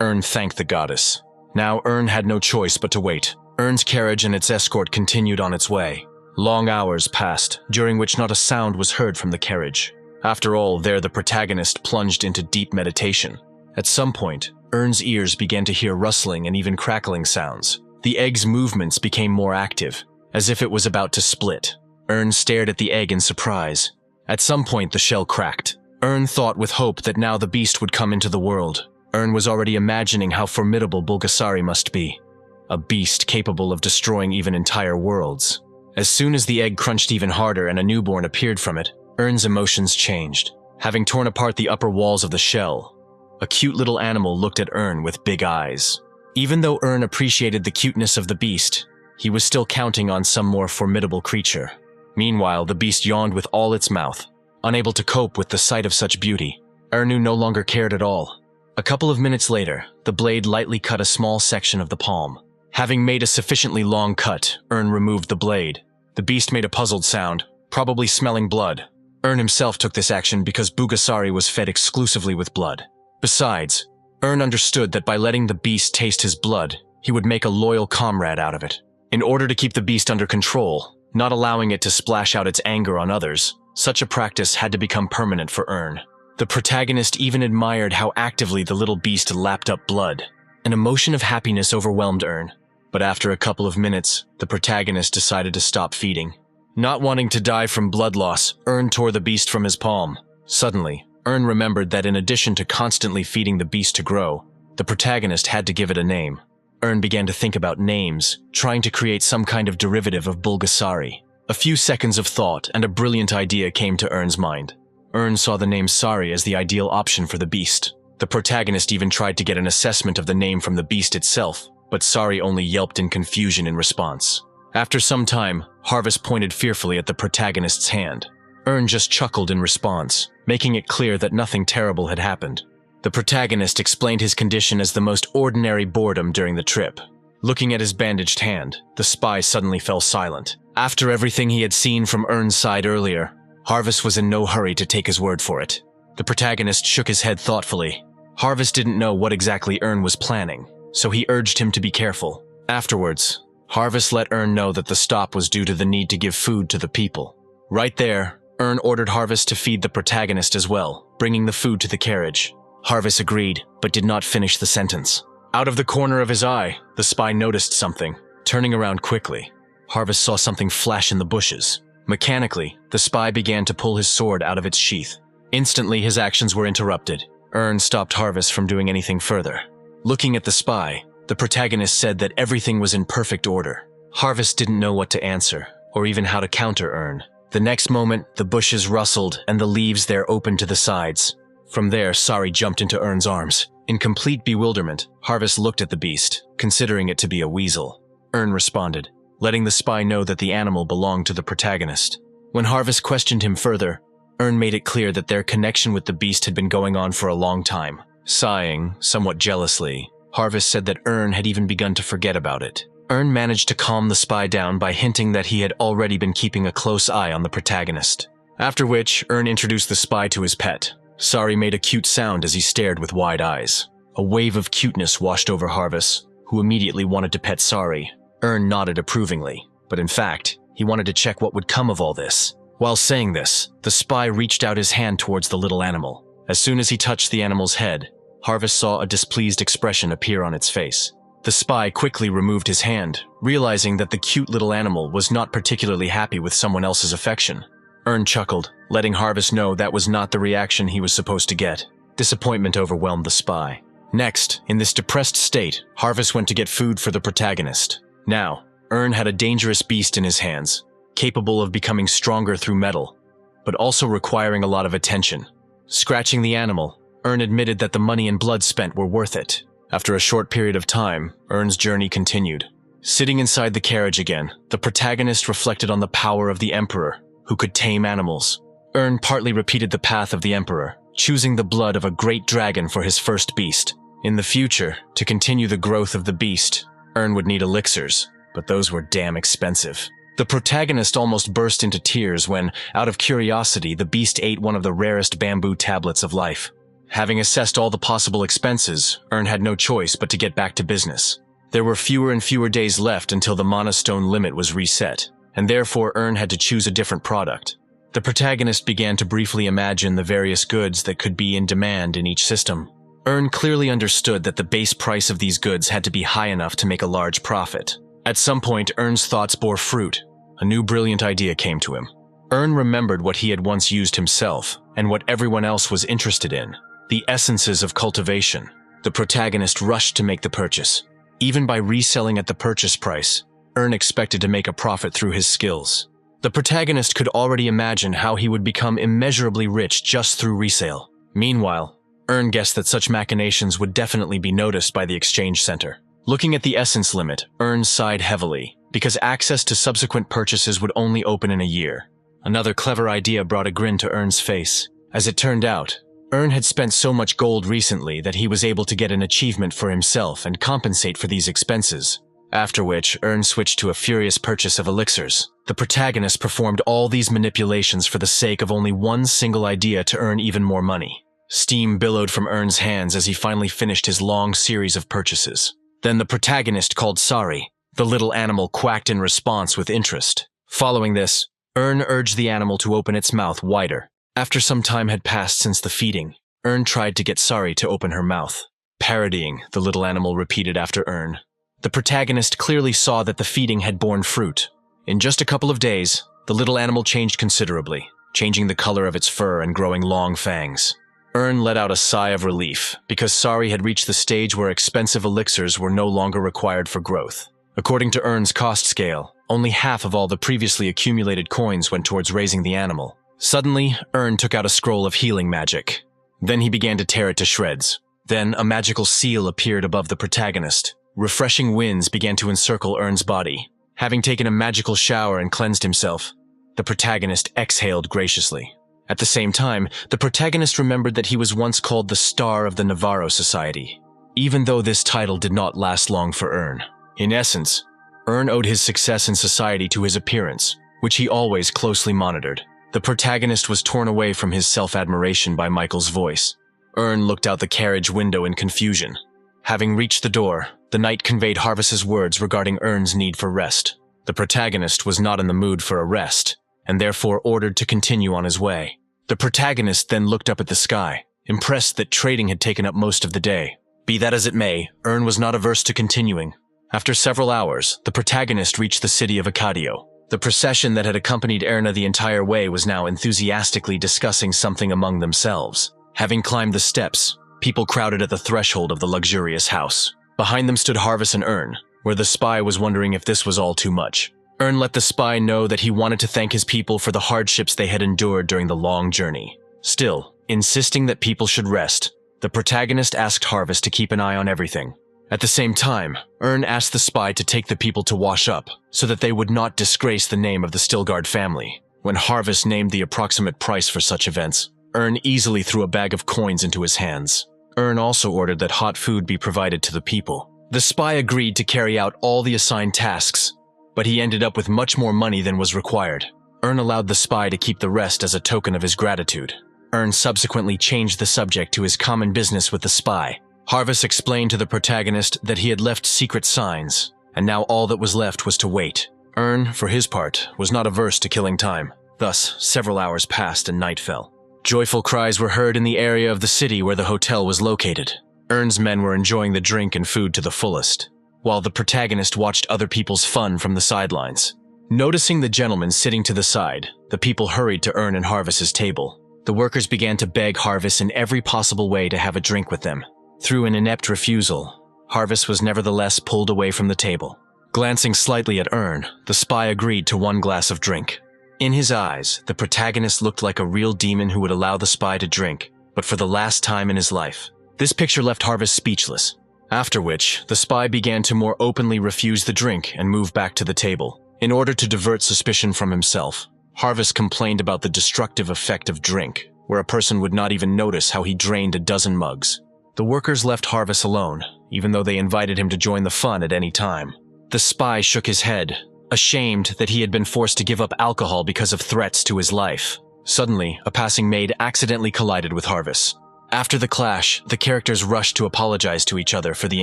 Ern thanked the goddess. Now Ern had no choice but to wait. Ern's carriage and its escort continued on its way. Long hours passed, during which not a sound was heard from the carriage. After all, there the protagonist plunged into deep meditation. At some point, Ern's ears began to hear rustling and even crackling sounds. The egg's movements became more active, as if it was about to split. Ern stared at the egg in surprise. At some point, the shell cracked. Ern thought with hope that now the beast would come into the world. Ern was already imagining how formidable Bulgasari must be. A beast capable of destroying even entire worlds. As soon as the egg crunched even harder and a newborn appeared from it, Ern's emotions changed. Having torn apart the upper walls of the shell, a cute little animal looked at Ern with big eyes. Even though Ern appreciated the cuteness of the beast, he was still counting on some more formidable creature. Meanwhile, the beast yawned with all its mouth. Unable to cope with the sight of such beauty, Ern no longer cared at all. A couple of minutes later, the blade lightly cut a small section of the palm. Having made a sufficiently long cut, Ern removed the blade. The beast made a puzzled sound, probably smelling blood. Ern himself took this action because Bulgasari was fed exclusively with blood. Besides, Ern understood that by letting the beast taste his blood, he would make a loyal comrade out of it. In order to keep the beast under control, not allowing it to splash out its anger on others, such a practice had to become permanent for Ern. The protagonist even admired how actively the little beast lapped up blood. An emotion of happiness overwhelmed Ern. But after a couple of minutes, the protagonist decided to stop feeding. Not wanting to die from blood loss, Ern tore the beast from his palm. Suddenly, Ern remembered that in addition to constantly feeding the beast to grow, The protagonist had to give it a name. Ern began to think about names, trying to create some kind of derivative of Bulgasari. A few seconds of thought and a brilliant idea came to Ern's mind. Ern saw the name Sari as the ideal option for the beast. The protagonist even tried to get an assessment of the name from the beast itself, but Sari only yelped in confusion in response. After some time, Harvest pointed fearfully at the protagonist's hand. Ern just chuckled in response, making it clear that nothing terrible had happened. The protagonist explained his condition as the most ordinary boredom during the trip. Looking at his bandaged hand, the spy suddenly fell silent. After everything he had seen from Ern's side earlier, Harvest was in no hurry to take his word for it. The protagonist shook his head thoughtfully. Harvest didn't know what exactly Ern was planning, so he urged him to be careful. Afterwards, Harvest let Ern know that the stop was due to the need to give food to the people. Right there, Ern ordered Harvest to feed the protagonist as well, bringing the food to the carriage. Harvest agreed, but did not finish the sentence. Out of the corner of his eye, the spy noticed something. Turning around quickly, Harvest saw something flash in the bushes. Mechanically, the spy began to pull his sword out of its sheath. Instantly, his actions were interrupted. Ern stopped Harvest from doing anything further. Looking at the spy, the protagonist said that everything was in perfect order. Harvest didn't know what to answer, or even how to counter Ern. The next moment, the bushes rustled and the leaves there opened to the sides. From there, Sari jumped into Ern's arms. In complete bewilderment, Harvest looked at the beast, considering it to be a weasel. Ern responded, letting the spy know that the animal belonged to the protagonist. When Harvest questioned him further, Ern made it clear that their connection with the beast had been going on for a long time. Sighing, somewhat jealously, Harvest said that Ern had even begun to forget about it. Ern managed to calm the spy down by hinting that he had already been keeping a close eye on the protagonist. After which, Ern introduced the spy to his pet. Sari made a cute sound as he stared with wide eyes. A wave of cuteness washed over Harvest, who immediately wanted to pet Sari. Ern nodded approvingly, but in fact, he wanted to check what would come of all this. While saying this, the spy reached out his hand towards the little animal. As soon as he touched the animal's head, Harvest saw a displeased expression appear on its face. The spy quickly removed his hand, realizing that the cute little animal was not particularly happy with someone else's affection. Ern chuckled, letting Harvest know that was not the reaction he was supposed to get. Disappointment overwhelmed the spy. Next, in this depressed state, Harvest went to get food for the protagonist. Now, Ern had a dangerous beast in his hands, capable of becoming stronger through metal, but also requiring a lot of attention. Scratching the animal, Ern admitted that the money and blood spent were worth it. After a short period of time, Ern's journey continued. Sitting inside the carriage again, the protagonist reflected on the power of the Emperor, who could tame animals. Ern partly repeated the path of the Emperor, choosing the blood of a great dragon for his first beast. In the future, to continue the growth of the beast, Ern would need elixirs, but those were damn expensive. The protagonist almost burst into tears when, out of curiosity, the beast ate one of the rarest bamboo tablets of life. Having assessed all the possible expenses, Ern had no choice but to get back to business. There were fewer and fewer days left until the monostone limit was reset, and therefore Ern had to choose a different product. The protagonist began to briefly imagine the various goods that could be in demand in each system. Ern clearly understood that the base price of these goods had to be high enough to make a large profit. At some point, Ern's thoughts bore fruit. A new brilliant idea came to him. Ern remembered what he had once used himself, and what everyone else was interested in: the essences of cultivation. The protagonist rushed to make the purchase. Even by reselling at the purchase price, Ern expected to make a profit through his skills. The protagonist could already imagine how he would become immeasurably rich just through resale. Meanwhile, Ern guessed that such machinations would definitely be noticed by the exchange center. Looking at the essence limit, Ern sighed heavily, because access to subsequent purchases would only open in a year. Another clever idea brought a grin to Ern's face. As it turned out, Ern had spent so much gold recently that he was able to get an achievement for himself and compensate for these expenses. After which, Ern switched to a furious purchase of elixirs. The protagonist performed all these manipulations for the sake of only one single idea to earn even more money. Steam billowed from Ern's hands as he finally finished his long series of purchases. Then the protagonist called Sari. The little animal quacked in response with interest. Following this, Ern urged the animal to open its mouth wider. After some time had passed since the feeding, Ern tried to get Sari to open her mouth. Parodying, the little animal repeated after Ern. The protagonist clearly saw that the feeding had borne fruit. In just a couple of days, the little animal changed considerably, changing the color of its fur and growing long fangs. Ern let out a sigh of relief, because Sari had reached the stage where expensive elixirs were no longer required for growth. According to Ern's cost scale, only half of all the previously accumulated coins went towards raising the animal. Suddenly, Ern took out a scroll of healing magic. Then he began to tear it to shreds. Then a magical seal appeared above the protagonist. Refreshing winds began to encircle Ern's body. Having taken a magical shower and cleansed himself, the protagonist exhaled graciously. At the same time, the protagonist remembered that he was once called the Star of the Navarro Society, even though this title did not last long for Ern. In essence, Ern owed his success in society to his appearance, which he always closely monitored. The protagonist was torn away from his self-admiration by Michael's voice. Ern looked out the carriage window in confusion. Having reached the door, the knight conveyed Harvis's words regarding Ern's need for rest. The protagonist was not in the mood for a rest, and therefore ordered to continue on his way. The protagonist then looked up at the sky, impressed that trading had taken up most of the day. Be that as it may, Ern was not averse to continuing. After several hours, the protagonist reached the city of Acadio. The procession that had accompanied Erna the entire way was now enthusiastically discussing something among themselves. Having climbed the steps, people crowded at the threshold of the luxurious house. Behind them stood Harvis and Ern, where the spy was wondering if this was all too much. Ern let the spy know that he wanted to thank his people for the hardships they had endured during the long journey. Still, insisting that people should rest, the protagonist asked Harvis to keep an eye on everything. At the same time, Ern asked the spy to take the people to wash up, so that they would not disgrace the name of the Stilgard family. When Harvis named the approximate price for such events, Ern easily threw a bag of coins into his hands. Ern also ordered that hot food be provided to the people. The spy agreed to carry out all the assigned tasks, but he ended up with much more money than was required. Ern allowed the spy to keep the rest as a token of his gratitude. Ern subsequently changed the subject to his common business with the spy. Harvis explained to the protagonist that he had left secret signs, and now all that was left was to wait. Ern, for his part, was not averse to killing time. Thus, several hours passed and night fell. Joyful cries were heard in the area of the city where the hotel was located. Ern's men were enjoying the drink and food to the fullest, while the protagonist watched other people's fun from the sidelines. Noticing the gentleman sitting to the side, the people hurried to Ern and Harvis's table. The workers began to beg Harvis in every possible way to have a drink with them. Through an inept refusal, Harvis was nevertheless pulled away from the table. Glancing slightly at Ern, the spy agreed to one glass of drink. In his eyes, the protagonist looked like a real demon who would allow the spy to drink, but for the last time in his life. This picture left Harvis speechless. After which, the spy began to more openly refuse the drink and move back to the table. In order to divert suspicion from himself, Harvis complained about the destructive effect of drink, where a person would not even notice how he drained a dozen mugs. The workers left Harvis alone, even though they invited him to join the fun at any time. The spy shook his head, ashamed that he had been forced to give up alcohol because of threats to his life. Suddenly, a passing maid accidentally collided with Harvis. After the clash, the characters rushed to apologize to each other for the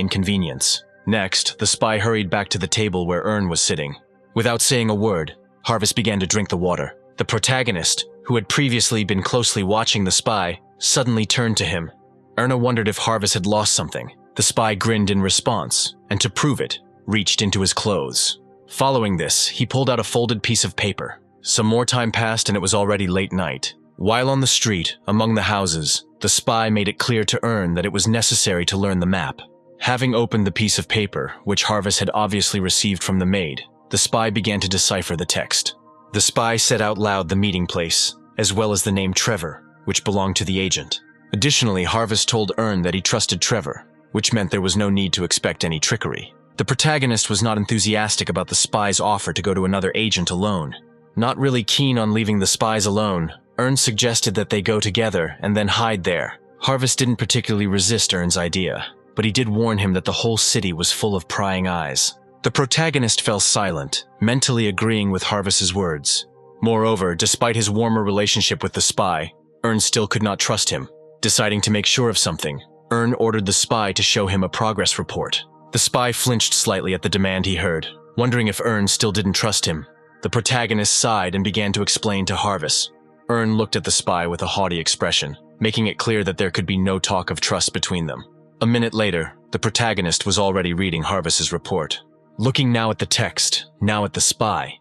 inconvenience. Next, the spy hurried back to the table where Ern was sitting. Without saying a word, Harvis began to drink the water. The protagonist, who had previously been closely watching the spy, suddenly turned to him. Erna wondered if Harvis had lost something. The spy grinned in response, and to prove it, reached into his clothes. Following this, he pulled out a folded piece of paper. Some more time passed and it was already late night. While on the street, among the houses, the spy made it clear to Ern that it was necessary to learn the map. Having opened the piece of paper, which Harvis had obviously received from the maid, the spy began to decipher the text. The spy said out loud the meeting place, as well as the name Trevor, which belonged to the agent. Additionally, Harvis told Ern that he trusted Trevor, which meant there was no need to expect any trickery. The protagonist was not enthusiastic about the spy's offer to go to another agent alone. Not really keen on leaving the spies alone, Ern suggested that they go together and then hide there. Harvis didn't particularly resist Ern's idea, but he did warn him that the whole city was full of prying eyes. The protagonist fell silent, mentally agreeing with Harvis's words. Moreover, despite his warmer relationship with the spy, Ern still could not trust him. Deciding to make sure of something, Ern ordered the spy to show him a progress report. The spy flinched slightly at the demand he heard, wondering if Ern still didn't trust him. The protagonist sighed and began to explain to Harvis. Ern looked at the spy with a haughty expression, making it clear that there could be no talk of trust between them. A minute later, the protagonist was already reading Harvis's report. Looking now at the text, now at the spy,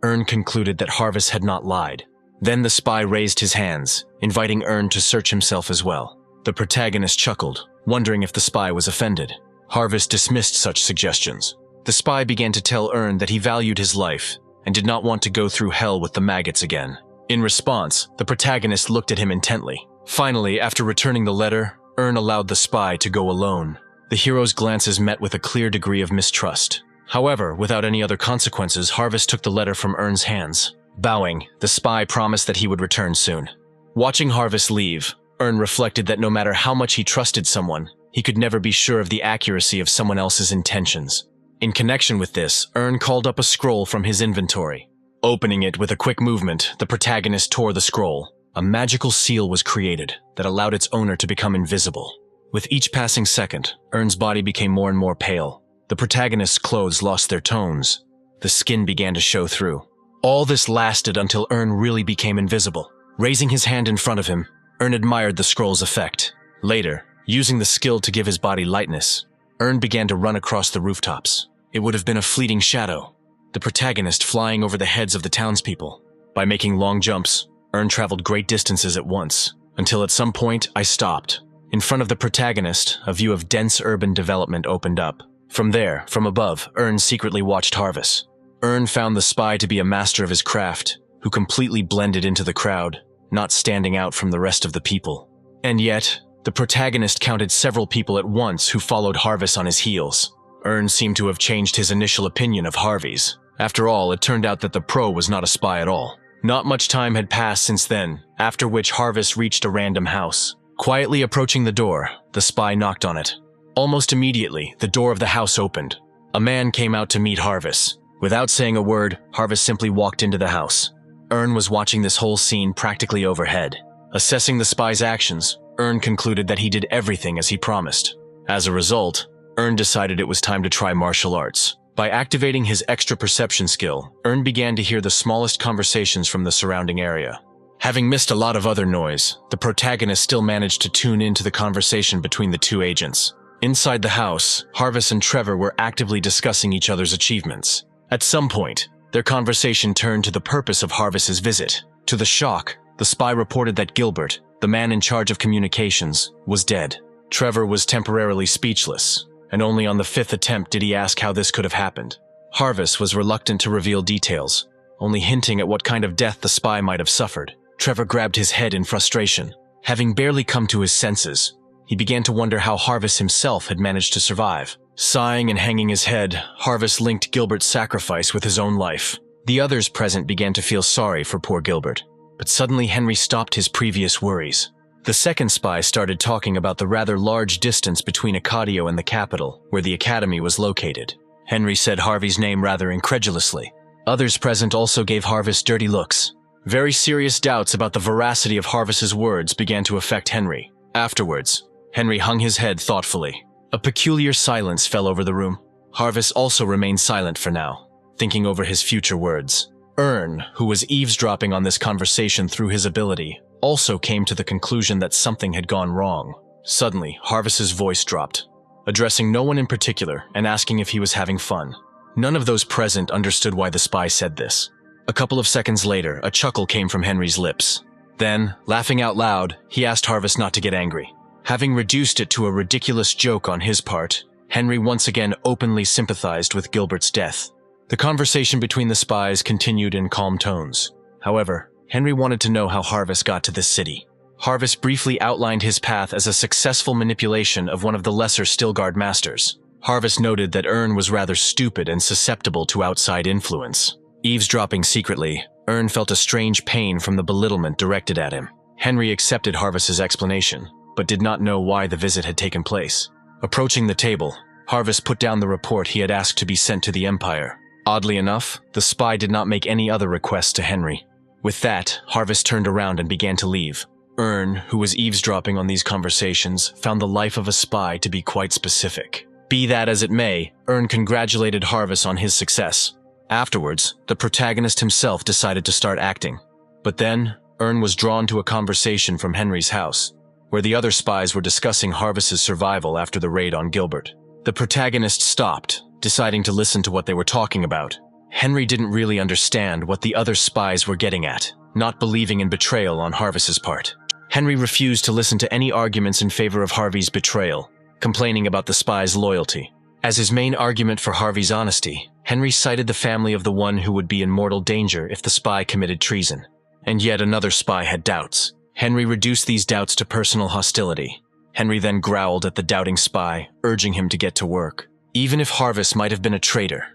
Ern concluded that Harvis had not lied. Then the spy raised his hands, inviting Ern to search himself as well. The protagonist chuckled, wondering if the spy was offended. Harvest dismissed such suggestions. The spy began to tell Earn that he valued his life and did not want to go through hell with the maggots again. In response, the protagonist looked at him intently. Finally, after returning the letter, Earn allowed the spy to go alone. The hero's glances met with a clear degree of mistrust. However, without any other consequences, Harvest took the letter from Earn's hands. Bowing, the spy promised that he would return soon. Watching Harvest leave, Earn reflected that no matter how much he trusted someone, he could never be sure of the accuracy of someone else's intentions. In connection with this, Earn called up a scroll from his inventory. Opening it with a quick movement, the protagonist tore the scroll. A magical seal was created that allowed its owner to become invisible. With each passing second, Earn's body became more and more pale. The protagonist's clothes lost their tones. The skin began to show through. All this lasted until Earn really became invisible. Raising his hand in front of him, Earn admired the scroll's effect. Later, using the skill to give his body lightness, Earn began to run across the rooftops. It would have been a fleeting shadow, the protagonist flying over the heads of the townspeople. By making long jumps, Earn traveled great distances at once, until at some point I stopped. In front of the protagonist, a view of dense urban development opened up. From there, from above, Earn secretly watched Harvest. Earn found the spy to be a master of his craft, who completely blended into the crowd, not standing out from the rest of the people. And yet, the protagonist counted several people at once who followed Harvest on his heels. Earn seemed to have changed his initial opinion of Harvey's. After all, it turned out that the pro was not a spy at all. Not much time had passed since then, after which Harvest reached a random house. Quietly approaching the door, the spy knocked on it. Almost immediately, the door of the house opened. A man came out to meet Harvest. Without saying a word, Harvest simply walked into the house. Earn was watching this whole scene practically overhead. Assessing the spy's actions, Earn concluded that he did everything as he promised. As a result, Earn decided it was time to try martial arts. By activating his extra perception skill, Earn began to hear the smallest conversations from the surrounding area. Having missed a lot of other noise, the protagonist still managed to tune into the conversation between the two agents. Inside the house, Harvest and Trevor were actively discussing each other's achievements. At some point, their conversation turned to the purpose of Harvest's visit. To the shock, the spy reported that Gilbert, the man in charge of communications, was dead. Trevor was temporarily speechless, and only on the 5th attempt did he ask how this could have happened. Harvest was reluctant to reveal details, only hinting at what kind of death the spy might have suffered. Trevor grabbed his head in frustration. Having barely come to his senses, he began to wonder how Harvest himself had managed to survive. Sighing and hanging his head, Harvest linked Gilbert's sacrifice with his own life. The others present began to feel sorry for poor Gilbert, but suddenly Henry stopped his previous worries. The second spy started talking about the rather large distance between Acadio and the capital, where the academy was located. Henry said Harvey's name rather incredulously. Others present also gave Harvest dirty looks. Very serious doubts about the veracity of Harvest's words began to affect Henry. Afterwards, Henry hung his head thoughtfully. A peculiar silence fell over the room. Harvest also remained silent for now, thinking over his future words. Earn, who was eavesdropping on this conversation through his ability, also came to the conclusion that something had gone wrong. Suddenly, Harvest's voice dropped, addressing no one in particular and asking if he was having fun. None of those present understood why the spy said this. A couple of seconds later, a chuckle came from Henry's lips. Then, laughing out loud, he asked Harvest not to get angry. Having reduced it to a ridiculous joke on his part, Henry once again openly sympathized with Gilbert's death. The conversation between the spies continued in calm tones. However, Henry wanted to know how Harvest got to this city. Harvest briefly outlined his path as a successful manipulation of one of the lesser Stillguard masters. Harvest noted that Earn was rather stupid and susceptible to outside influence. Eavesdropping secretly, Earn felt a strange pain from the belittlement directed at him. Henry accepted Harvest's explanation, but did not know why the visit had taken place. Approaching the table, Harvest put down the report he had asked to be sent to the Empire. Oddly enough, the spy did not make any other requests to Henry. With that, Harvest turned around and began to leave. Earn, who was eavesdropping on these conversations, found the life of a spy to be quite specific. Be that as it may, Earn congratulated Harvest on his success. Afterwards, the protagonist himself decided to start acting. But then, Earn was drawn to a conversation from Henry's house, where the other spies were discussing Harvest's survival after the raid on Gilbert. The protagonist stopped, deciding to listen to what they were talking about. Henry didn't really understand what the other spies were getting at, not believing in betrayal on Harvest's part. Henry refused to listen to any arguments in favor of Harvey's betrayal, complaining about the spy's loyalty. As his main argument for Harvey's honesty, Henry cited the family of the one who would be in mortal danger if the spy committed treason. And yet another spy had doubts. Henry reduced these doubts to personal hostility. Henry then growled at the doubting spy, urging him to get to work. Even if Harvey might have been a traitor,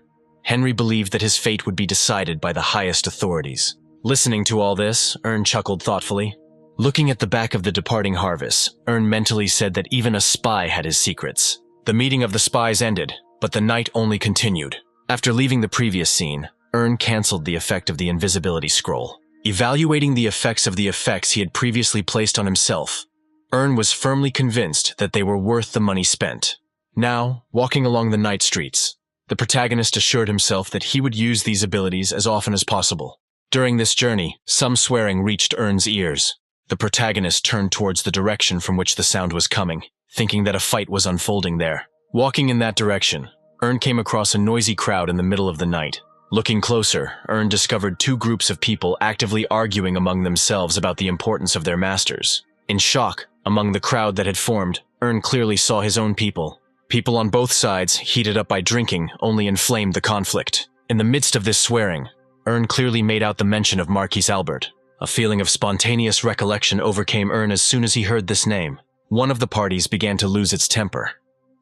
Henry believed that his fate would be decided by the highest authorities. Listening to all this, Ern chuckled thoughtfully. Looking at the back of the departing Harvey, Ern mentally said that even a spy had his secrets. The meeting of the spies ended, but the night only continued. After leaving the previous scene, Ern cancelled the effect of the invisibility scroll. Evaluating the effects of the effects he had previously placed on himself, Ern was firmly convinced that they were worth the money spent. Now, walking along the night streets, the protagonist assured himself that he would use these abilities as often as possible. During this journey, some swearing reached Ern's ears. The protagonist turned towards the direction from which the sound was coming, thinking that a fight was unfolding there. Walking in that direction, Ern came across a noisy crowd in the middle of the night. Looking closer, Ern discovered two groups of people actively arguing among themselves about the importance of their masters. In shock, among the crowd that had formed, Ern clearly saw his own people. People on both sides, heated up by drinking, only inflamed the conflict. In the midst of this swearing, Ern clearly made out the mention of Marquis Albert. A feeling of spontaneous recollection overcame Ern as soon as he heard this name. One of the parties began to lose its temper.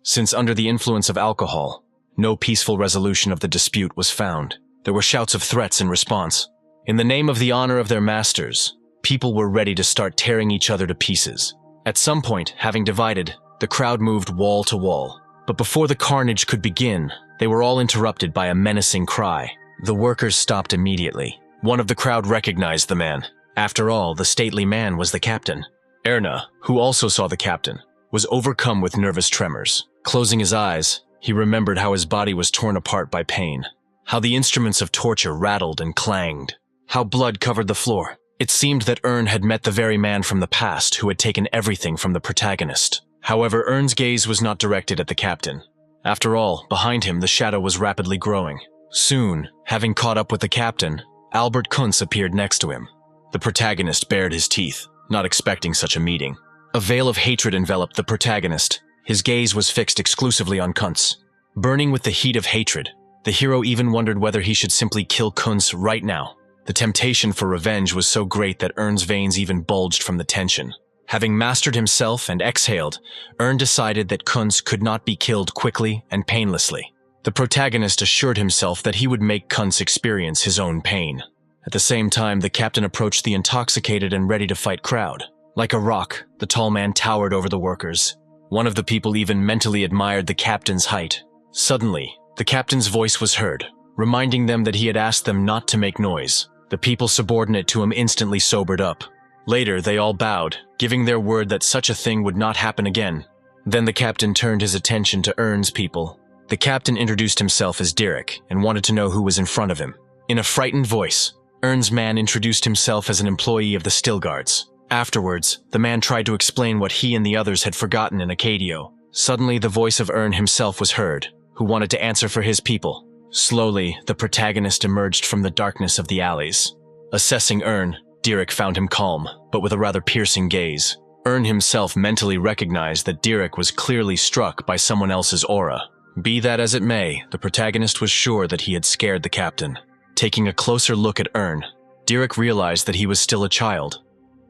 Since under the influence of alcohol, no peaceful resolution of the dispute was found. There were shouts of threats in response. In the name of the honor of their masters, people were ready to start tearing each other to pieces. At some point, having divided, the crowd moved wall to wall. But before the carnage could begin, they were all interrupted by a menacing cry. The workers stopped immediately. One of the crowd recognized the man. After all, the stately man was the captain. Erna, who also saw the captain, was overcome with nervous tremors. Closing his eyes, he remembered how his body was torn apart by pain, how the instruments of torture rattled and clanged, how blood covered the floor. It seemed that Ern had met the very man from the past who had taken everything from the protagonist. However, Ern's gaze was not directed at the captain. After all, behind him the shadow was rapidly growing. Soon, having caught up with the captain, Albert Kuntz appeared next to him. The protagonist bared his teeth, not expecting such a meeting. A veil of hatred enveloped the protagonist. His gaze was fixed exclusively on Kuntz. Burning with the heat of hatred, the hero even wondered whether he should simply kill Kuntz right now. The temptation for revenge was so great that Ern's veins even bulged from the tension. Having mastered himself and exhaled, Ern decided that Kuntz could not be killed quickly and painlessly. The protagonist assured himself that he would make Kuntz experience his own pain. At the same time, the captain approached the intoxicated and ready-to-fight crowd. Like a rock, the tall man towered over the workers. One of the people even mentally admired the captain's height. Suddenly, the captain's voice was heard, reminding them that he had asked them not to make noise. The people subordinate to him instantly sobered up. Later, they all bowed, giving their word that such a thing would not happen again. Then the captain turned his attention to Ern's people. The captain introduced himself as Derek and wanted to know who was in front of him. In a frightened voice, Ern's man introduced himself as an employee of the Still Guards. Afterwards, the man tried to explain what he and the others had forgotten in Acadio. Suddenly, the voice of Ern himself was heard, who wanted to answer for his people. Slowly, the protagonist emerged from the darkness of the alleys. Assessing Ern, Derek found him calm, but with a rather piercing gaze. Ern himself mentally recognized that Derek was clearly struck by someone else's aura. Be that as it may, the protagonist was sure that he had scared the captain. Taking a closer look at Ern, Derek realized that he was still a child,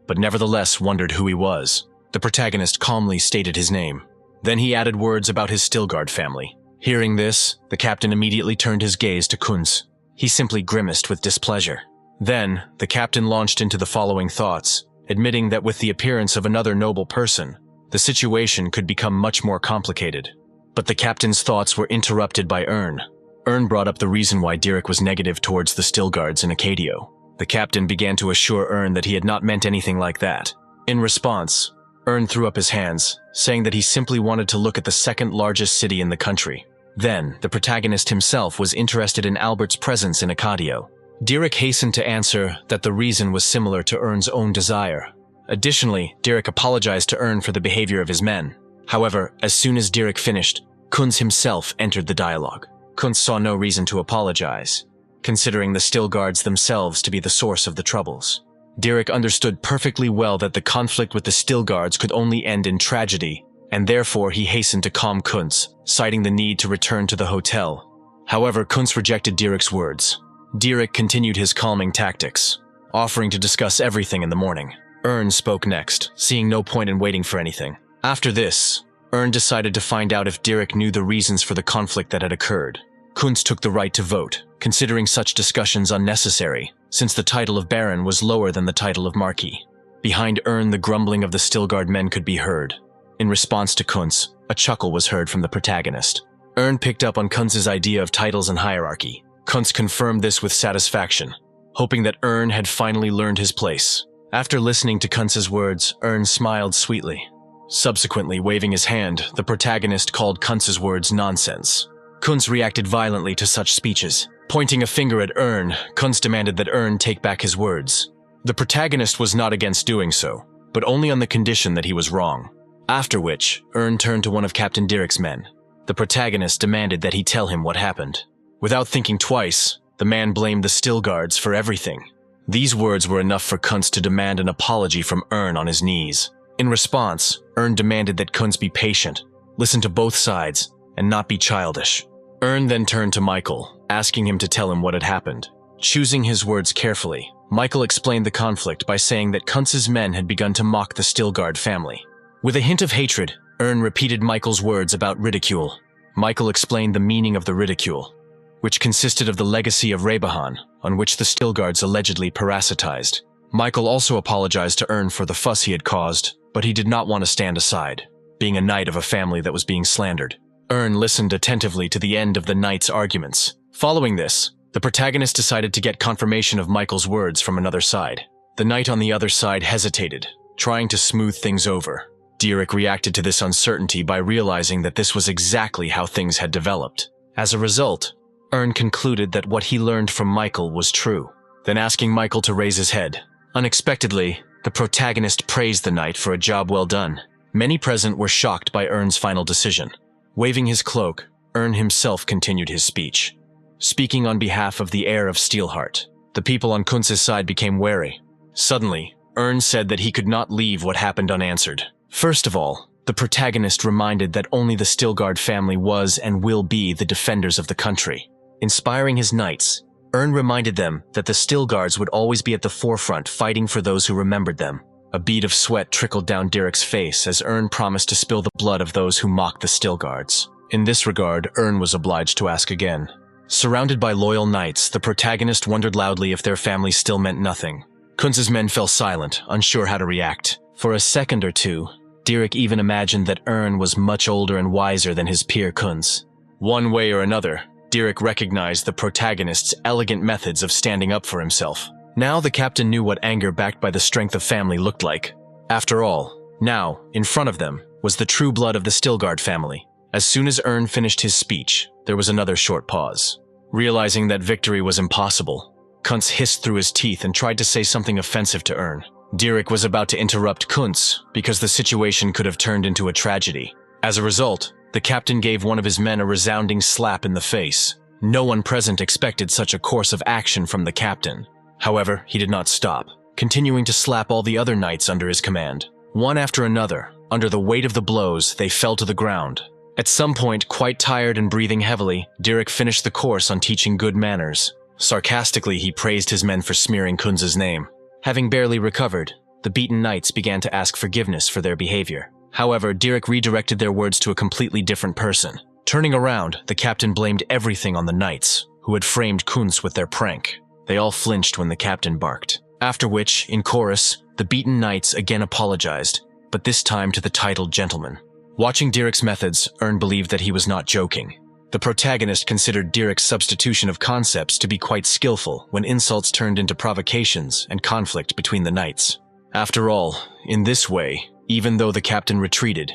but nevertheless wondered who he was. The protagonist calmly stated his name. Then he added words about his Stillguard family. Hearing this, the captain immediately turned his gaze to Kuntz. He simply grimaced with displeasure. Then, the captain launched into the following thoughts, admitting that with the appearance of another noble person, the situation could become much more complicated. But the captain's thoughts were interrupted by Ern. Ern brought up the reason why Derek was negative towards the Stillguards in Acadio. The captain began to assure Ern that he had not meant anything like that. In response, Ern threw up his hands, saying that he simply wanted to look at the second largest city in the country. Then, the protagonist himself was interested in Albert's presence in Acadio. Derek hastened to answer that the reason was similar to Ern's own desire. Additionally, Derek apologized to Ern for the behavior of his men. However, as soon as Derek finished, Kuntz himself entered the dialogue. Kuntz saw no reason to apologize, considering the Stillguards themselves to be the source of the troubles. Dirk understood perfectly well that the conflict with the Still Guards could only end in tragedy, and therefore he hastened to calm Kunz, citing the need to return to the hotel. However, Kunz rejected Dirk's words. Dirk continued his calming tactics, offering to discuss everything in the morning. Ern spoke next, seeing no point in waiting for anything. After this, Ern decided to find out if Dirk knew the reasons for the conflict that had occurred. Kunz took the right to vote, considering such discussions unnecessary, since the title of Baron was lower than the title of Marquis. Behind Ern, the grumbling of the Stillguard men could be heard. In response to Kunz, a chuckle was heard from the protagonist. Ern picked up on Kunz's idea of titles and hierarchy. Kunz confirmed this with satisfaction, hoping that Ern had finally learned his place. After listening to Kunz's words, Ern smiled sweetly. Subsequently, waving his hand, the protagonist called Kunz's words nonsense. Kunz reacted violently to such speeches. Pointing a finger at Ern, Kunz demanded that Ern take back his words. The protagonist was not against doing so, but only on the condition that he was wrong. After which, Ern turned to one of Captain Dirk's men. The protagonist demanded that he tell him what happened. Without thinking twice, the man blamed the Still Guards for everything. These words were enough for Kunz to demand an apology from Ern on his knees. In response, Ern demanded that Kunz be patient, listen to both sides, and not be childish. Ern then turned to Michael, asking him to tell him what had happened. Choosing his words carefully, Michael explained the conflict by saying that Kunz's men had begun to mock the Stillguard family. With a hint of hatred, Ern repeated Michael's words about ridicule. Michael explained the meaning of the ridicule, which consisted of the legacy of Rebahan, on which the Stillguards allegedly parasitized. Michael also apologized to Ern for the fuss he had caused, but he did not want to stand aside, being a knight of a family that was being slandered. Ern listened attentively to the end of the knight's arguments. Following this, the protagonist decided to get confirmation of Michael's words from another side. The knight on the other side hesitated, trying to smooth things over. Dirk reacted to this uncertainty by realizing that this was exactly how things had developed. As a result, Ern concluded that what he learned from Michael was true, then asking Michael to raise his head. Unexpectedly, the protagonist praised the knight for a job well done. Many present were shocked by Ern's final decision. Waving his cloak, Ern himself continued his speech. Speaking on behalf of the heir of Steelheart, the people on Kunz's side became wary. Suddenly, Ern said that he could not leave what happened unanswered. First of all, the protagonist reminded that only the Stillguard family was and will be the defenders of the country. Inspiring his knights, Ern reminded them that the Stillguards would always be at the forefront fighting for those who remembered them. A bead of sweat trickled down Dirk's face as Ern promised to spill the blood of those who mocked the Stillguards. In this regard, Ern was obliged to ask again. Surrounded by loyal knights, the protagonist wondered loudly if their family still meant nothing. Kunz's men fell silent, unsure how to react. For a second or two, Dirk even imagined that Ern was much older and wiser than his peer Kunz. One way or another, Dirk recognized the protagonist's elegant methods of standing up for himself. Now the captain knew what anger backed by the strength of family looked like. After all, now, in front of them, was the true blood of the Stillguard family. As soon as Ern finished his speech, there was another short pause. Realizing that victory was impossible, Kunz hissed through his teeth and tried to say something offensive to Ern. Dirk was about to interrupt Kunz because the situation could have turned into a tragedy. As a result, the captain gave one of his men a resounding slap in the face. No one present expected such a course of action from the captain. However, he did not stop, continuing to slap all the other knights under his command. One after another, under the weight of the blows, they fell to the ground. At some point, quite tired and breathing heavily, Dirk finished the course on teaching good manners. Sarcastically, he praised his men for smearing Kunz's name. Having barely recovered, the beaten knights began to ask forgiveness for their behavior. However, Dirk redirected their words to a completely different person. Turning around, the captain blamed everything on the knights, who had framed Kunz with their prank. They all flinched when the captain barked. After which, in chorus, the beaten knights again apologized, but this time to the titled gentleman. Watching Dirk's methods, Ern believed that he was not joking. The protagonist considered Dirk's substitution of concepts to be quite skillful when insults turned into provocations and conflict between the knights. After all, in this way, even though the captain retreated,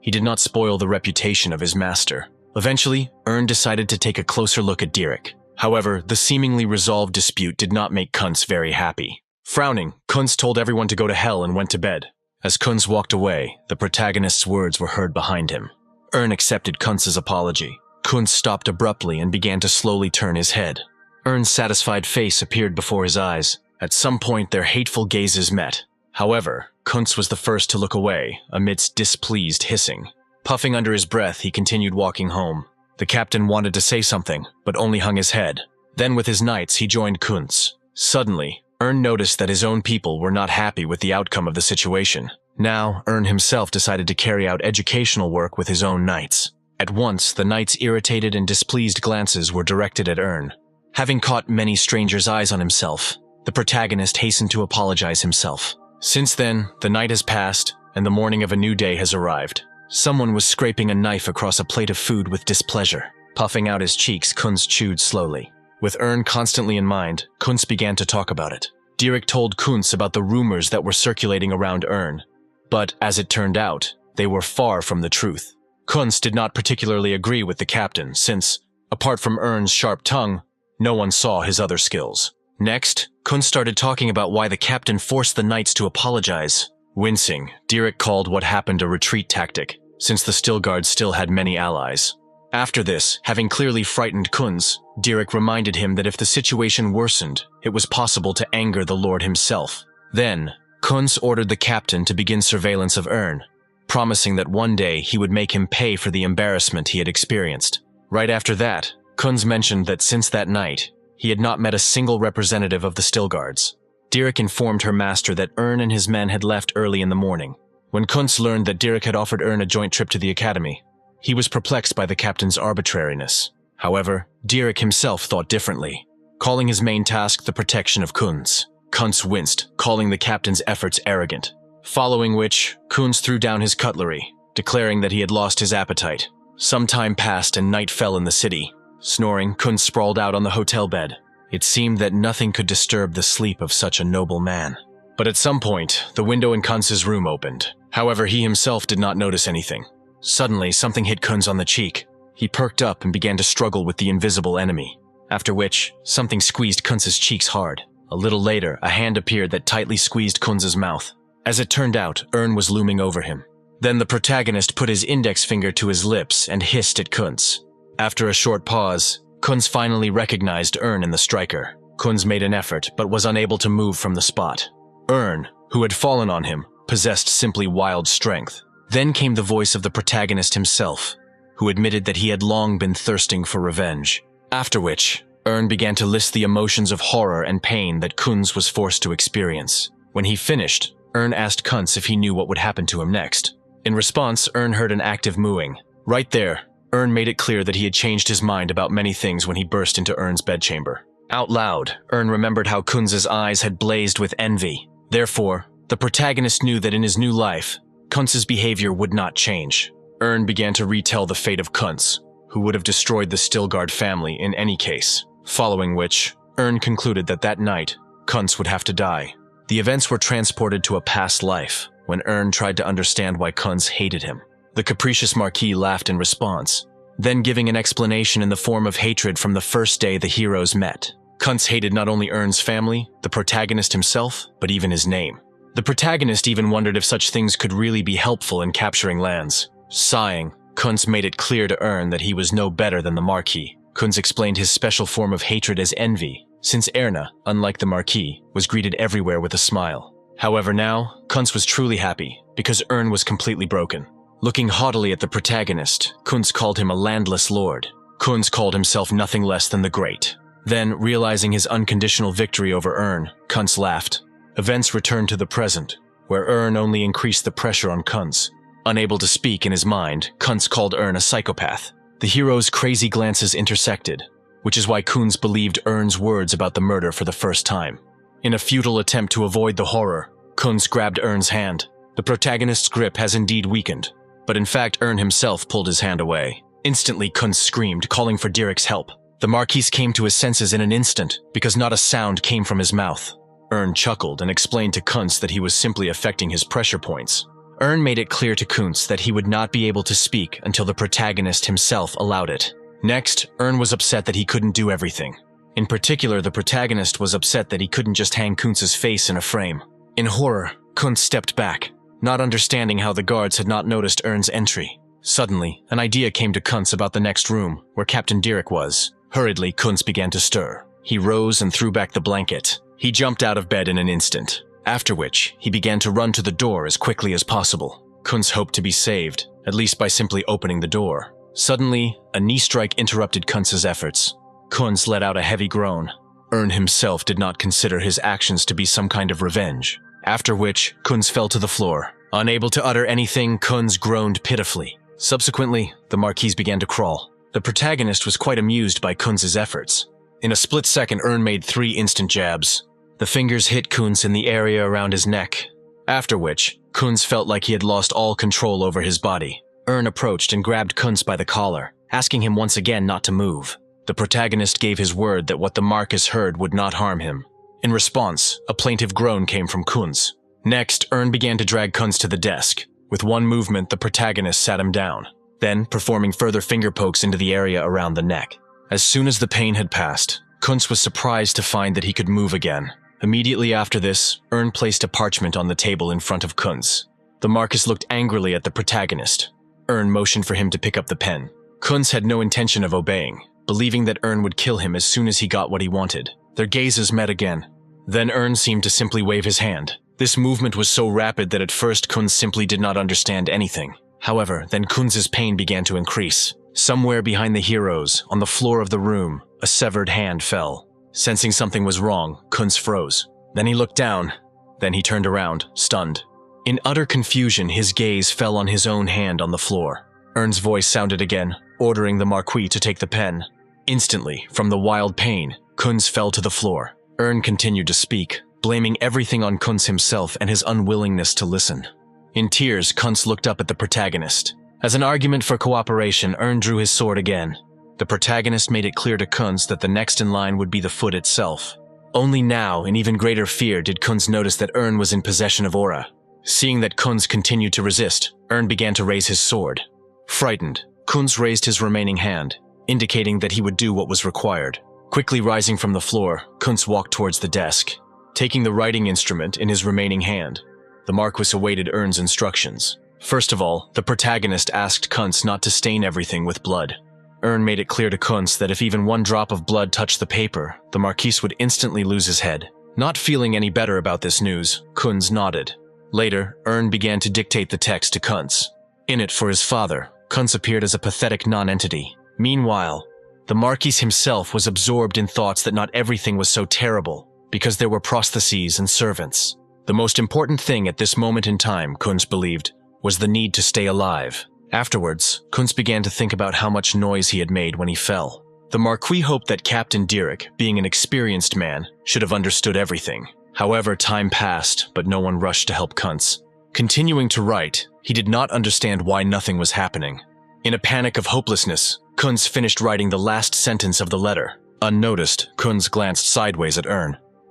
he did not spoil the reputation of his master. Eventually, Ern decided to take a closer look at Dirk. However, the seemingly resolved dispute did not make Kunz very happy. Frowning, Kunz told everyone to go to hell and went to bed. As Kunz walked away, the protagonist's words were heard behind him. Ern accepted Kunz's apology. Kunz stopped abruptly and began to slowly turn his head. Ern's satisfied face appeared before his eyes. At some point, their hateful gazes met. However, Kunz was the first to look away, amidst displeased hissing. Puffing under his breath, he continued walking home. The captain wanted to say something, but only hung his head. Then with his knights, he joined Kunz. Suddenly, Ern noticed that his own people were not happy with the outcome of the situation. Now, Ern himself decided to carry out educational work with his own knights. At once, the knights' irritated and displeased glances were directed at Ern. Having caught many strangers' eyes on himself, the protagonist hastened to apologize himself. Since then, the night has passed, and the morning of a new day has arrived. Someone was scraping a knife across a plate of food with displeasure. Puffing out his cheeks, Kunz chewed slowly. With Ern constantly in mind, Kunz began to talk about it. Dirk told Kunz about the rumors that were circulating around Ern. But, as it turned out, they were far from the truth. Kunz did not particularly agree with the captain, since, apart from Ern's sharp tongue, no one saw his other skills. Next, Kunz started talking about why the captain forced the knights to apologize. Wincing, Dirk called what happened a retreat tactic, since the Stillguards still had many allies. After this, having clearly frightened Kunz, Dirk reminded him that if the situation worsened, it was possible to anger the Lord himself. Then, Kunz ordered the captain to begin surveillance of Ern, promising that one day he would make him pay for the embarrassment he had experienced. Right after that, Kunz mentioned that since that night, he had not met a single representative of the Stillguards. Dirk informed her master that Ern and his men had left early in the morning. When Kunz learned that Dirk had offered Ern a joint trip to the academy, he was perplexed by the captain's arbitrariness. However, Dirk himself thought differently, calling his main task the protection of Kunz. Kunz winced, calling the captain's efforts arrogant. Following which, Kunz threw down his cutlery, declaring that he had lost his appetite. Some time passed and night fell in the city. Snoring, Kunz sprawled out on the hotel bed. It seemed that nothing could disturb the sleep of such a noble man. But at some point, the window in Kunz's room opened. However, he himself did not notice anything. Suddenly, something hit Kunz on the cheek. He perked up and began to struggle with the invisible enemy. After which, something squeezed Kunz's cheeks hard. A little later, a hand appeared that tightly squeezed Kunz's mouth. As it turned out, Ern was looming over him. Then the protagonist put his index finger to his lips and hissed at Kunz. After a short pause, Kunz finally recognized Ern in the striker. Kunz made an effort, but was unable to move from the spot. Ern, who had fallen on him, possessed simply wild strength. Then came the voice of the protagonist himself, who admitted that he had long been thirsting for revenge. After which, Ern began to list the emotions of horror and pain that Kunz was forced to experience. When he finished, Ern asked Kunz if he knew what would happen to him next. In response, Ern heard an active mooing. Right there, Ern made it clear that he had changed his mind about many things when he burst into Ern's bedchamber. Out loud, Ern remembered how Kunz's eyes had blazed with envy. Therefore, the protagonist knew that in his new life, Kunz's behavior would not change. Ern began to retell the fate of Kunz, who would have destroyed the Stillguard family in any case. Following which, Ern concluded that that night, Kunz would have to die. The events were transported to a past life, when Ern tried to understand why Kunz hated him. The capricious Marquis laughed in response, then giving an explanation in the form of hatred from the first day the heroes met. Kunz hated not only Ern's family, the protagonist himself, but even his name. The protagonist even wondered if such things could really be helpful in capturing lands. Sighing, Kunz made it clear to Ern that he was no better than the Marquis. Kunz explained his special form of hatred as envy, since Erna, unlike the Marquis, was greeted everywhere with a smile. However now, Kunz was truly happy, because Ern was completely broken. Looking haughtily at the protagonist, Kunz called him a landless lord. Kunz called himself nothing less than the Great. Then, realizing his unconditional victory over Ern, Kunz laughed. Events returned to the present, where Ern only increased the pressure on Kunz. Unable to speak in his mind, Kunz called Ern a psychopath. The hero's crazy glances intersected, which is why Kunz believed Ern's words about the murder for the first time. In a futile attempt to avoid the horror, Kunz grabbed Ern's hand. The protagonist's grip has indeed weakened, but in fact Ern himself pulled his hand away. Instantly Kunz screamed, calling for Dirk's help. The Marquis came to his senses in an instant, because not a sound came from his mouth. Ern chuckled and explained to Kunz that he was simply affecting his pressure points. Ern made it clear to Kunz that he would not be able to speak until the protagonist himself allowed it. Next, Ern was upset that he couldn't do everything. In particular, the protagonist was upset that he couldn't just hang Kunz's face in a frame. In horror, Kunz stepped back, not understanding how the guards had not noticed Ern's entry. Suddenly, an idea came to Kunz about the next room, where Captain Dirk was. Hurriedly, Kunz began to stir. He rose and threw back the blanket. He jumped out of bed in an instant, after which he began to run to the door as quickly as possible. Kunz hoped to be saved, at least by simply opening the door. Suddenly, a knee strike interrupted Kunz's efforts. Kunz let out a heavy groan. Himself did not consider his actions to be some kind of revenge, after which Kunz fell to the floor. Unable to utter anything, Kunz groaned pitifully. Subsequently, the Marquise began to crawl. The protagonist was quite amused by Kunz's efforts. In a split second, made 3 instant jabs. The fingers hit Kunz in the area around his neck, after which Kunz felt like he had lost all control over his body. Approached and grabbed Kunz by the collar, asking him once again not to move. The protagonist gave his word that what the Marquis heard would not harm him. In response, a plaintive groan came from Kunz. Next, began to drag Kunz to the desk. With one movement, the protagonist sat him down, then performing further finger pokes into the area around the neck. As soon as the pain had passed, Kunz was surprised to find that he could move again. Immediately after this, placed a parchment on the table in front of Kunz. The Marquis looked angrily at the protagonist. Motioned for him to pick up the pen. Kunz had no intention of obeying, believing that would kill him as soon as he got what he wanted. Their gazes met again. Then seemed to simply wave his hand. This movement was so rapid that at first Kunz simply did not understand anything. However, then Kunz's pain began to increase. Somewhere behind the heroes, on the floor of the room, a severed hand fell. Sensing something was wrong, Kunz froze. Then he looked down. Then he turned around, stunned. In utter confusion, his gaze fell on his own hand on the floor. Ern's voice sounded again, ordering the Marquis to take the pen. Instantly, from the wild pain, Kunz fell to the floor. Continued to speak, blaming everything on Kunz himself and his unwillingness to listen. In tears, Kunz looked up at the protagonist. As an argument for cooperation, drew his sword again. The protagonist made it clear to Kunz that the next in line would be the foot itself. Only now, in even greater fear, did Kunz notice that was in possession of aura. Seeing that Kunz continued to resist, began to raise his sword. Frightened, Kunz raised his remaining hand, indicating that he would do what was required. Quickly rising from the floor, Kunz walked towards the desk, taking the writing instrument in his remaining hand. The Marquis awaited Ern's instructions. First of all, the protagonist asked Kunz not to stain everything with blood. Made it clear to Kunz that if even one drop of blood touched the paper, the Marquis would instantly lose his head. Not feeling any better about this news, Kunz nodded. Later, began to dictate the text to Kunz. In it, for his father, Kunz appeared as a pathetic non-entity. Meanwhile, the Marquis himself was absorbed in thoughts that not everything was so terrible, because there were prostheses and servants. The most important thing at this moment in time, Kunz believed, was the need to stay alive. Afterwards, Kunz began to think about how much noise he had made when he fell. The Marquis hoped that Captain Dirac, being an experienced man, should have understood everything. However, time passed, but no one rushed to help Kunz. Continuing to write, he did not understand why nothing was happening. In a panic of hopelessness, Kunz finished writing the last sentence of the letter. Unnoticed, Kunz glanced sideways at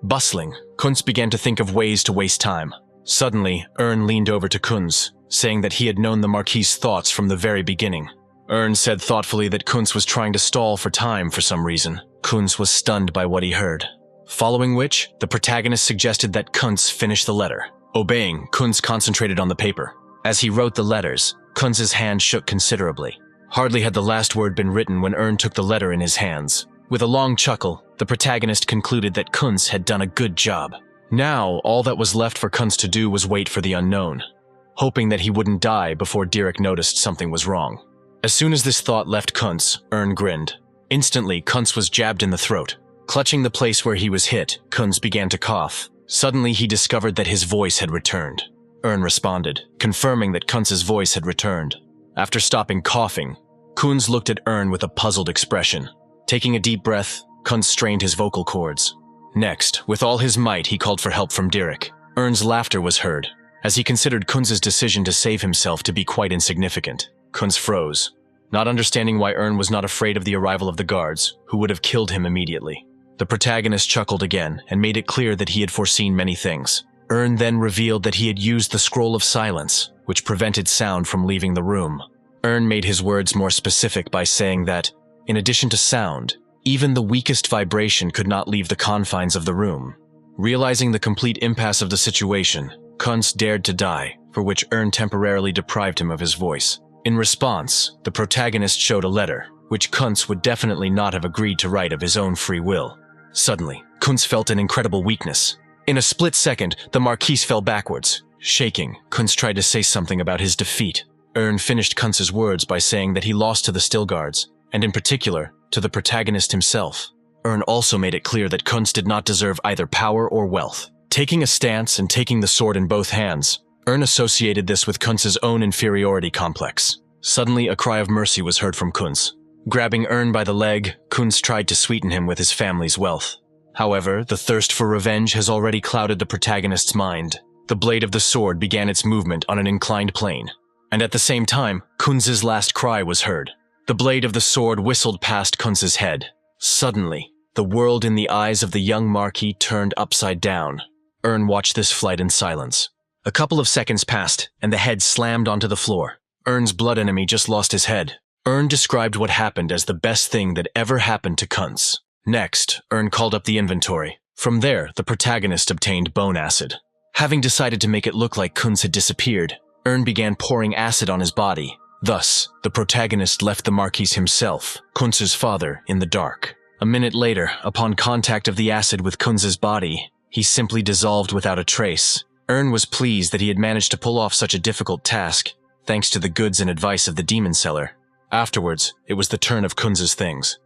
Bustling, Kunz began to think of ways to waste time. Suddenly, leaned over to Kunz, saying that he had known the Marquis' thoughts from the very beginning. Said thoughtfully that Kunz was trying to stall for time for some reason. Kunz was stunned by what he heard. Following which, the protagonist suggested that Kunz finish the letter. Obeying, Kunz concentrated on the paper. As he wrote the letters, Kunz's hand shook considerably. Hardly had the last word been written when took the letter in his hands. With a long chuckle, the protagonist concluded that Kunz had done a good job. Now, all that was left for Kunz to do was wait for the unknown, hoping that he wouldn't die before Dirac noticed something was wrong. As soon as this thought left Kunz, grinned. Instantly, Kunz was jabbed in the throat. Clutching the place where he was hit, Kunz began to cough. Suddenly, he discovered that his voice had returned. Responded, confirming that Kunz's voice had returned. After stopping coughing, Kunz looked at with a puzzled expression. Taking a deep breath, Kunz strained his vocal cords. Next, with all his might, he called for help from Dirac. Laughter was heard, as he considered Kunz's decision to save himself to be quite insignificant. Kunz froze, not understanding why was not afraid of the arrival of the guards, who would have killed him immediately. The protagonist chuckled again and made it clear that he had foreseen many things. Then revealed that he had used the Scroll of Silence, which prevented sound from leaving the room. Made his words more specific by saying that, in addition to sound, even the weakest vibration could not leave the confines of the room. Realizing the complete impasse of the situation, Kunz dared to die, for which temporarily deprived him of his voice. In response, the protagonist showed a letter, which Kunz would definitely not have agreed to write of his own free will. Suddenly, Kunz felt an incredible weakness. In a split second, the Marquise fell backwards. Shaking, Kunz tried to say something about his defeat. Finished Kunz's words by saying that he lost to the Still Guards, and in particular, to the protagonist himself. Also made it clear that Kunz did not deserve either power or wealth. Taking a stance and taking the sword in both hands, associated this with Kunz's own inferiority complex. Suddenly, a cry of mercy was heard from Kunz. Grabbing by the leg, Kunz tried to sweeten him with his family's wealth. However, the thirst for revenge has already clouded the protagonist's mind. The blade of the sword began its movement on an inclined plane, and at the same time, Kunz's last cry was heard. The blade of the sword whistled past Kunz's head. Suddenly, the world in the eyes of the young Marquis turned upside down. Watched this flight in silence. A couple of seconds passed, and the head slammed onto the floor. Ern's blood enemy just lost his head. Described what happened as the best thing that ever happened to Kunz. Next, called up the inventory. From there, the protagonist obtained bone acid. Having decided to make it look like Kunz had disappeared, began pouring acid on his body. Thus, the protagonist left the Marquis himself, Kunz's father, in the dark. A minute later, upon contact of the acid with Kunz's body, he simply dissolved without a trace. Was pleased that he had managed to pull off such a difficult task, thanks to the goods and advice of the demon seller. Afterwards, it was the turn of Kunz's things.